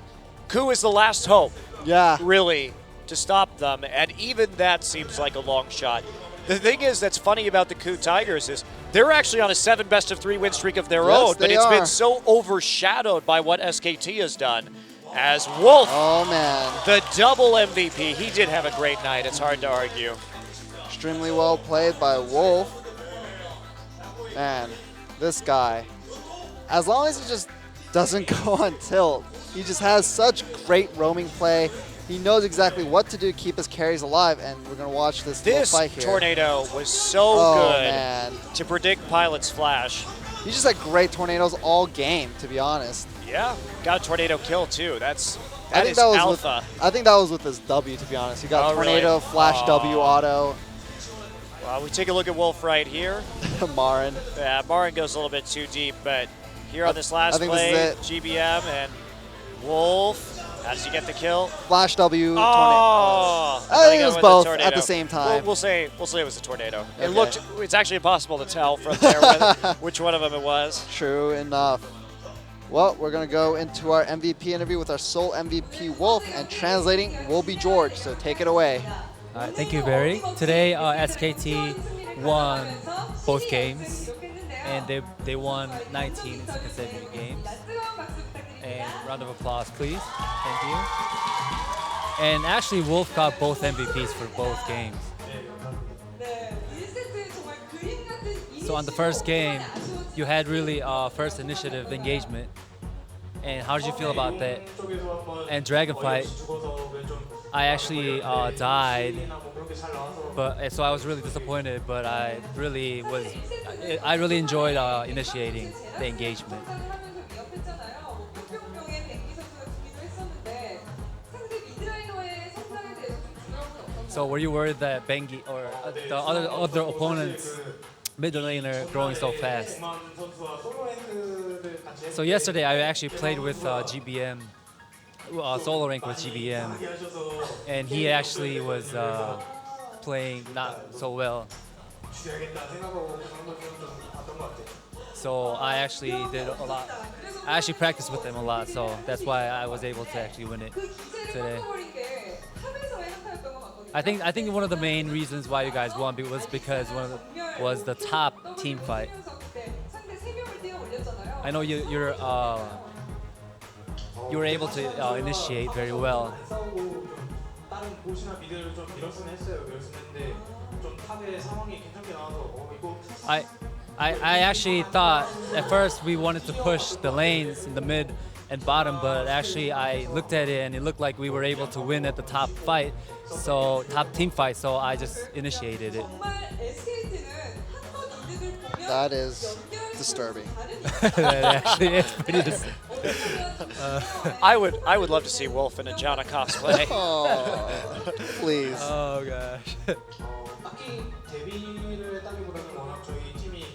[SPEAKER 2] Ku is the last hope,
[SPEAKER 3] Yeah.
[SPEAKER 2] really, to stop them, and even that seems like a long shot. The thing is that's funny about the Ku Tigers is they're actually on a 7 best-of-3 win streak of their
[SPEAKER 3] Yes,
[SPEAKER 2] own, but
[SPEAKER 3] they
[SPEAKER 2] it's
[SPEAKER 3] are.
[SPEAKER 2] been so overshadowed by what SKT has done. As Wolf,
[SPEAKER 3] Oh man,
[SPEAKER 2] the double MVP, he did have a great night. It's hard to argue.
[SPEAKER 3] extremely well played by Wolf. Man, this guy, as long as he just doesn't go on tilt, he just has such great roaming play. He knows exactly what to do to keep his carries alive, and we're gonna watch this little
[SPEAKER 2] This
[SPEAKER 3] fight here.
[SPEAKER 2] tornado was so
[SPEAKER 3] Oh
[SPEAKER 2] good
[SPEAKER 3] man,
[SPEAKER 2] to predict Pilot's flash.
[SPEAKER 3] he just had great tornadoes all game, to be honest.
[SPEAKER 2] Yeah, got a tornado kill too. That
[SPEAKER 3] I think
[SPEAKER 2] is
[SPEAKER 3] that was
[SPEAKER 2] alpha.
[SPEAKER 3] I think that was with his W, to be honest. He got
[SPEAKER 2] Oh,
[SPEAKER 3] tornado,
[SPEAKER 2] really?
[SPEAKER 3] flash W
[SPEAKER 2] Aw.
[SPEAKER 3] auto,
[SPEAKER 2] We take a look at Wolf right here.
[SPEAKER 3] Marin.
[SPEAKER 2] Yeah, Marin goes a little bit too deep, but here on this last
[SPEAKER 3] I think
[SPEAKER 2] play,
[SPEAKER 3] this is
[SPEAKER 2] GBM and Wolf. How does he get the kill?
[SPEAKER 3] Flash W, tornado.
[SPEAKER 2] Oh,
[SPEAKER 3] I think it
[SPEAKER 2] got
[SPEAKER 3] was
[SPEAKER 2] with
[SPEAKER 3] both
[SPEAKER 2] tornado.
[SPEAKER 3] at the same time.
[SPEAKER 2] We'll say it was a tornado. It
[SPEAKER 3] Okay.
[SPEAKER 2] looked. It's actually impossible to tell from there whether, which one of them it was.
[SPEAKER 3] True enough. Well, we're going to go into our MVP interview with our sole MVP Wolf, and translating will be George, so take it away.
[SPEAKER 5] All right, thank you, Barry. Today, SKT won both games, and they won 19 consecutive games. And round of applause, please. Thank you. And actually, Wolf got both MVPs for both games. So on the first game, you had really first initiative engagement. And how did you feel about that? And Dragon Fight, I actually died, but so I was really disappointed. But I really enjoyed initiating the engagement. So were you worried that Bengi or the other opponents mid laner growing so fast? So yesterday I actually played with GBM, solo rank with GBM, and he actually was playing not so well. So I actually did a lot. I actually practiced with him a lot, so that's why I was able to actually win it today. I think one of the main reasons why you guys won was because was the top team fight. I know you were able to initiate very well.
[SPEAKER 7] 다른 보시나 미드를 좀 밀었으면 했어요. 밀었었는데 좀 탑의 상황이 괜찮게 나와서 이거
[SPEAKER 5] I actually thought at first we wanted to push the lanes in the mid and bottom, but actually I looked at it and it looked like we were able to win at the top fight, so top team fight. So I just initiated it.
[SPEAKER 3] That is disturbing.
[SPEAKER 5] Actually, it's pretty.
[SPEAKER 2] I would love to see Wolf in a Janna cosplay.
[SPEAKER 3] Oh, please.
[SPEAKER 5] Oh gosh.
[SPEAKER 7] 딱히 데뷔를 했다기보다는 워낙 저희 팀이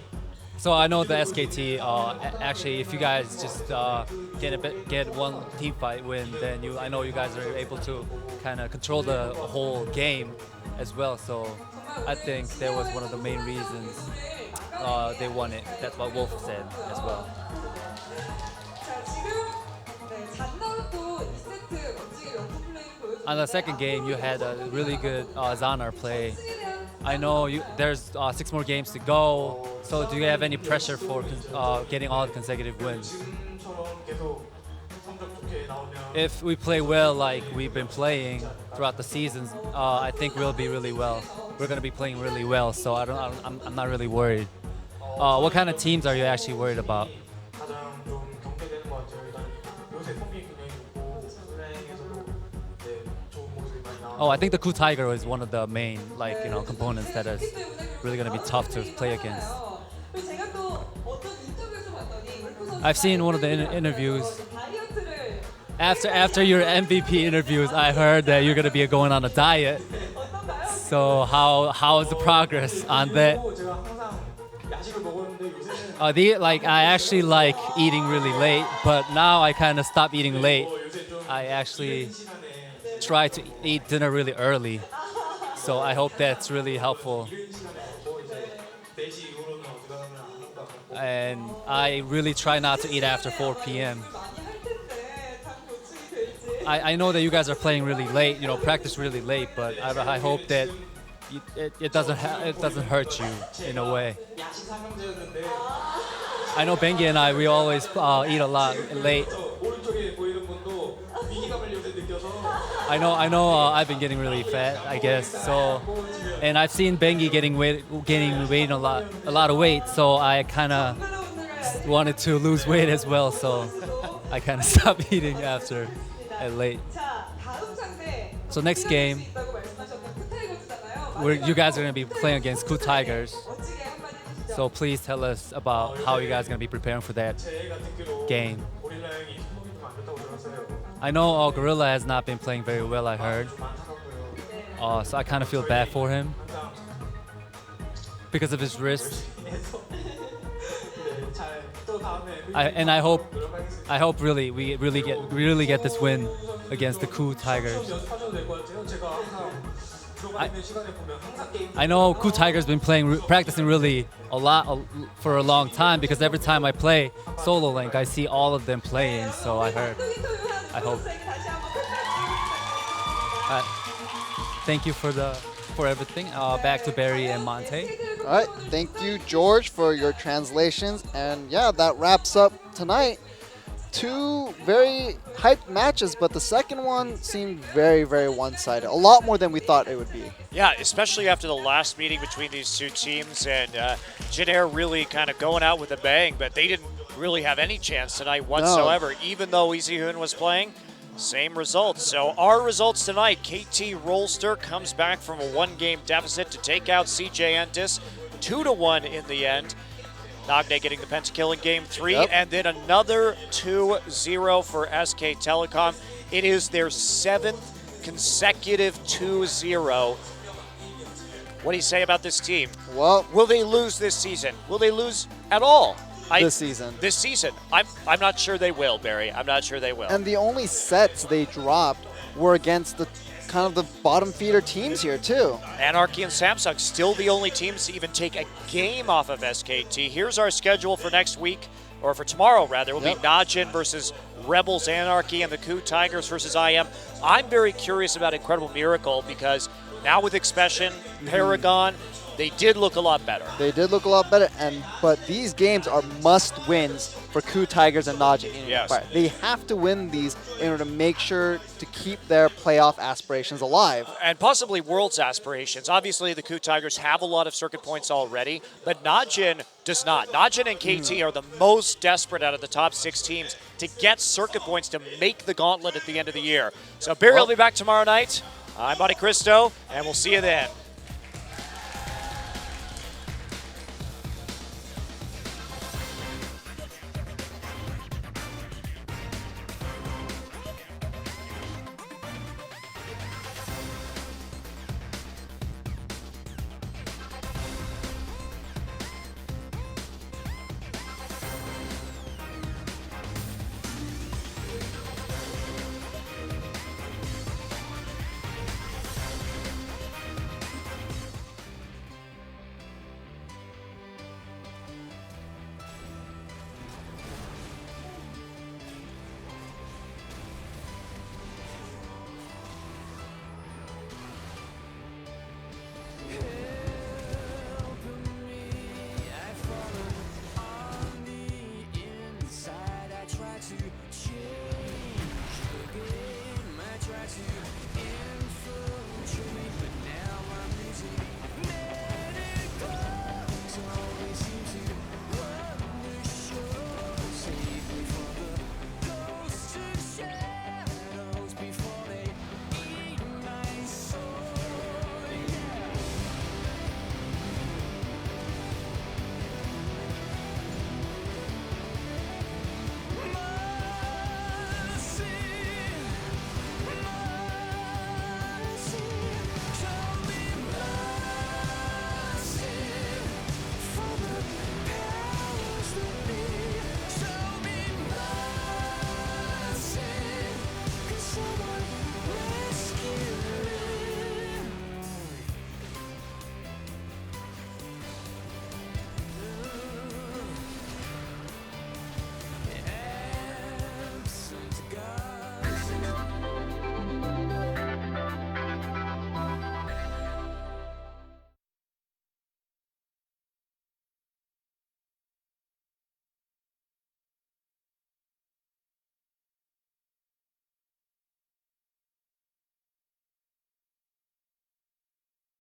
[SPEAKER 5] So I know the SKT. Actually, if you guys just get one team fight win, then I know you guys are able to kind of control the whole game as well. So I think that was one of the main reasons they won it. That's what Wolf said as well. On the second game, you had a really good Zanar play. I know there's 6 more games to go. So do you have any pressure for getting all the consecutive wins?
[SPEAKER 7] 지금처럼 계속 성적 좋게 나오면
[SPEAKER 5] If we play well like we've been playing throughout the seasons, I think we'll be really well. We're going to be playing really well, so I'm not really worried. What kind of teams are you actually worried about?
[SPEAKER 7] 가장 좀 경계되는 것 같아요. 일단 요새 폼이 굉장히 좋고 플레이에서도 네, 좋은 모습이 많이 나와요.
[SPEAKER 5] Oh, I think the Ku Tiger is one of the main components that is really going to be tough to play against.
[SPEAKER 6] 제가 또 어떤 인터뷰에서 봤더니 울프 선수가
[SPEAKER 5] I've seen one of the interviews.
[SPEAKER 6] 다이어트를
[SPEAKER 5] After your MVP interviews, I heard that you're gonna be going on a diet.
[SPEAKER 6] 어떤가요?
[SPEAKER 5] So how is the progress on that?
[SPEAKER 7] 제가 항상 야식을 먹었는데 요새는
[SPEAKER 5] I actually like eating really late, but now I kind of stop eating late.
[SPEAKER 7] 요새 좀
[SPEAKER 5] I actually
[SPEAKER 7] 시간에
[SPEAKER 5] try to eat dinner really early. So I hope that's really helpful.
[SPEAKER 7] 시간에 먹고 이제 4시 이후로는 그다음에 아무것도 안 먹고
[SPEAKER 5] And I really try not to eat after 4 p.m.
[SPEAKER 6] 많이 할 텐데 당 보충이 될지.
[SPEAKER 5] I know that you guys are playing really late, practice really late, but I hope that it doesn't hurt you in a way.
[SPEAKER 7] 야식 삼형제였는데
[SPEAKER 5] I know Bengi and we always eat a lot late.
[SPEAKER 7] 오른쪽에 보이는 분도 위기감을 요새 느껴서
[SPEAKER 5] I know I've been getting really fat, I guess. So, and I've seen Bengi gaining weight a lot of weight. So I kind of wanted to lose weight as well. So I kind of stopped eating after at late.
[SPEAKER 6] 자, 다음 상대.
[SPEAKER 5] So next game,
[SPEAKER 6] 있다고 말씀하셨던 쿠타이거즈잖아요.
[SPEAKER 5] you guys are gonna be playing against Ku Tigers.
[SPEAKER 6] 멋지게 한마디 해주시죠.
[SPEAKER 5] So please tell us about how you guys are gonna be preparing for that
[SPEAKER 7] 제가 듣기로
[SPEAKER 5] game.
[SPEAKER 7] 고릴라 형이 소통이 좀 안 좋다고 들었어요.
[SPEAKER 5] I know Gorilla has not been playing very well. I heard.
[SPEAKER 7] 안타깝고요.
[SPEAKER 5] So I kind of feel bad for him
[SPEAKER 7] 항상
[SPEAKER 5] because of his wrist.
[SPEAKER 7] 해서 네, 잘또 다음에
[SPEAKER 5] And I hope
[SPEAKER 7] 노력하겠습니다.
[SPEAKER 5] really we really get this win against the Ku Tigers.
[SPEAKER 7] 연습하셔도 될 것 같아요. 제가 항상 들어가 있는 시간에 보면 항상 게임
[SPEAKER 5] I know Ku Tigers been practicing really a lot for a long time because every time I play solo link, I see all of them playing. So I heard. I hope.
[SPEAKER 6] 다시 한번 큰
[SPEAKER 5] Thank you for everything. Back to Barry and Monte.
[SPEAKER 3] All right, thank you, George, for your translations. And yeah, that wraps up tonight. Two very hyped matches, but the second one seemed very, very one-sided. A lot more than we thought it would be.
[SPEAKER 2] Yeah, especially after the last meeting between these two teams, and Jin Air really kind of going out with a bang, but they didn't really have any chance tonight whatsoever, even though Easy Hoon was playing. Same results. So our results tonight, KT Rolster comes back from a one-game deficit to take out CJ Entis, 2-1 in the end. Nagne getting the pentakill in game 3,
[SPEAKER 3] Yep.
[SPEAKER 2] and then another 2-0 for SK Telecom. It is their 7th consecutive 2-0. What do you say about this team?
[SPEAKER 3] Well,
[SPEAKER 2] Will they lose this season? Will they lose at all?
[SPEAKER 3] this season.
[SPEAKER 2] This season. I'm not sure they will, Barry. I'm not sure they will.
[SPEAKER 3] And the only sets they dropped were against the kind of the bottom feeder teams here too.
[SPEAKER 2] Anarchy and Samsung still the only teams to even take a game off of SKT. Here's our schedule for next week, or for tomorrow rather. It will be Najin versus Rebels Anarchy and the Ku Tigers versus IM. I'm very curious about Incredible Miracle because now with Expression, Paragon, they did look a lot better.
[SPEAKER 3] They did look a lot better, but these games are must wins for Ku Tigers and Najin.
[SPEAKER 2] Yes.
[SPEAKER 3] They have to win these in order to make sure to keep their playoff aspirations alive.
[SPEAKER 2] And possibly World's aspirations. Obviously, the Ku Tigers have a lot of circuit points already, but Najin does not. Najin and KT are the most desperate out of the top 6 teams to get circuit points to make the gauntlet at the end of the year. So Barry will be back tomorrow night. I'm Monte Cristo, and we'll see you then.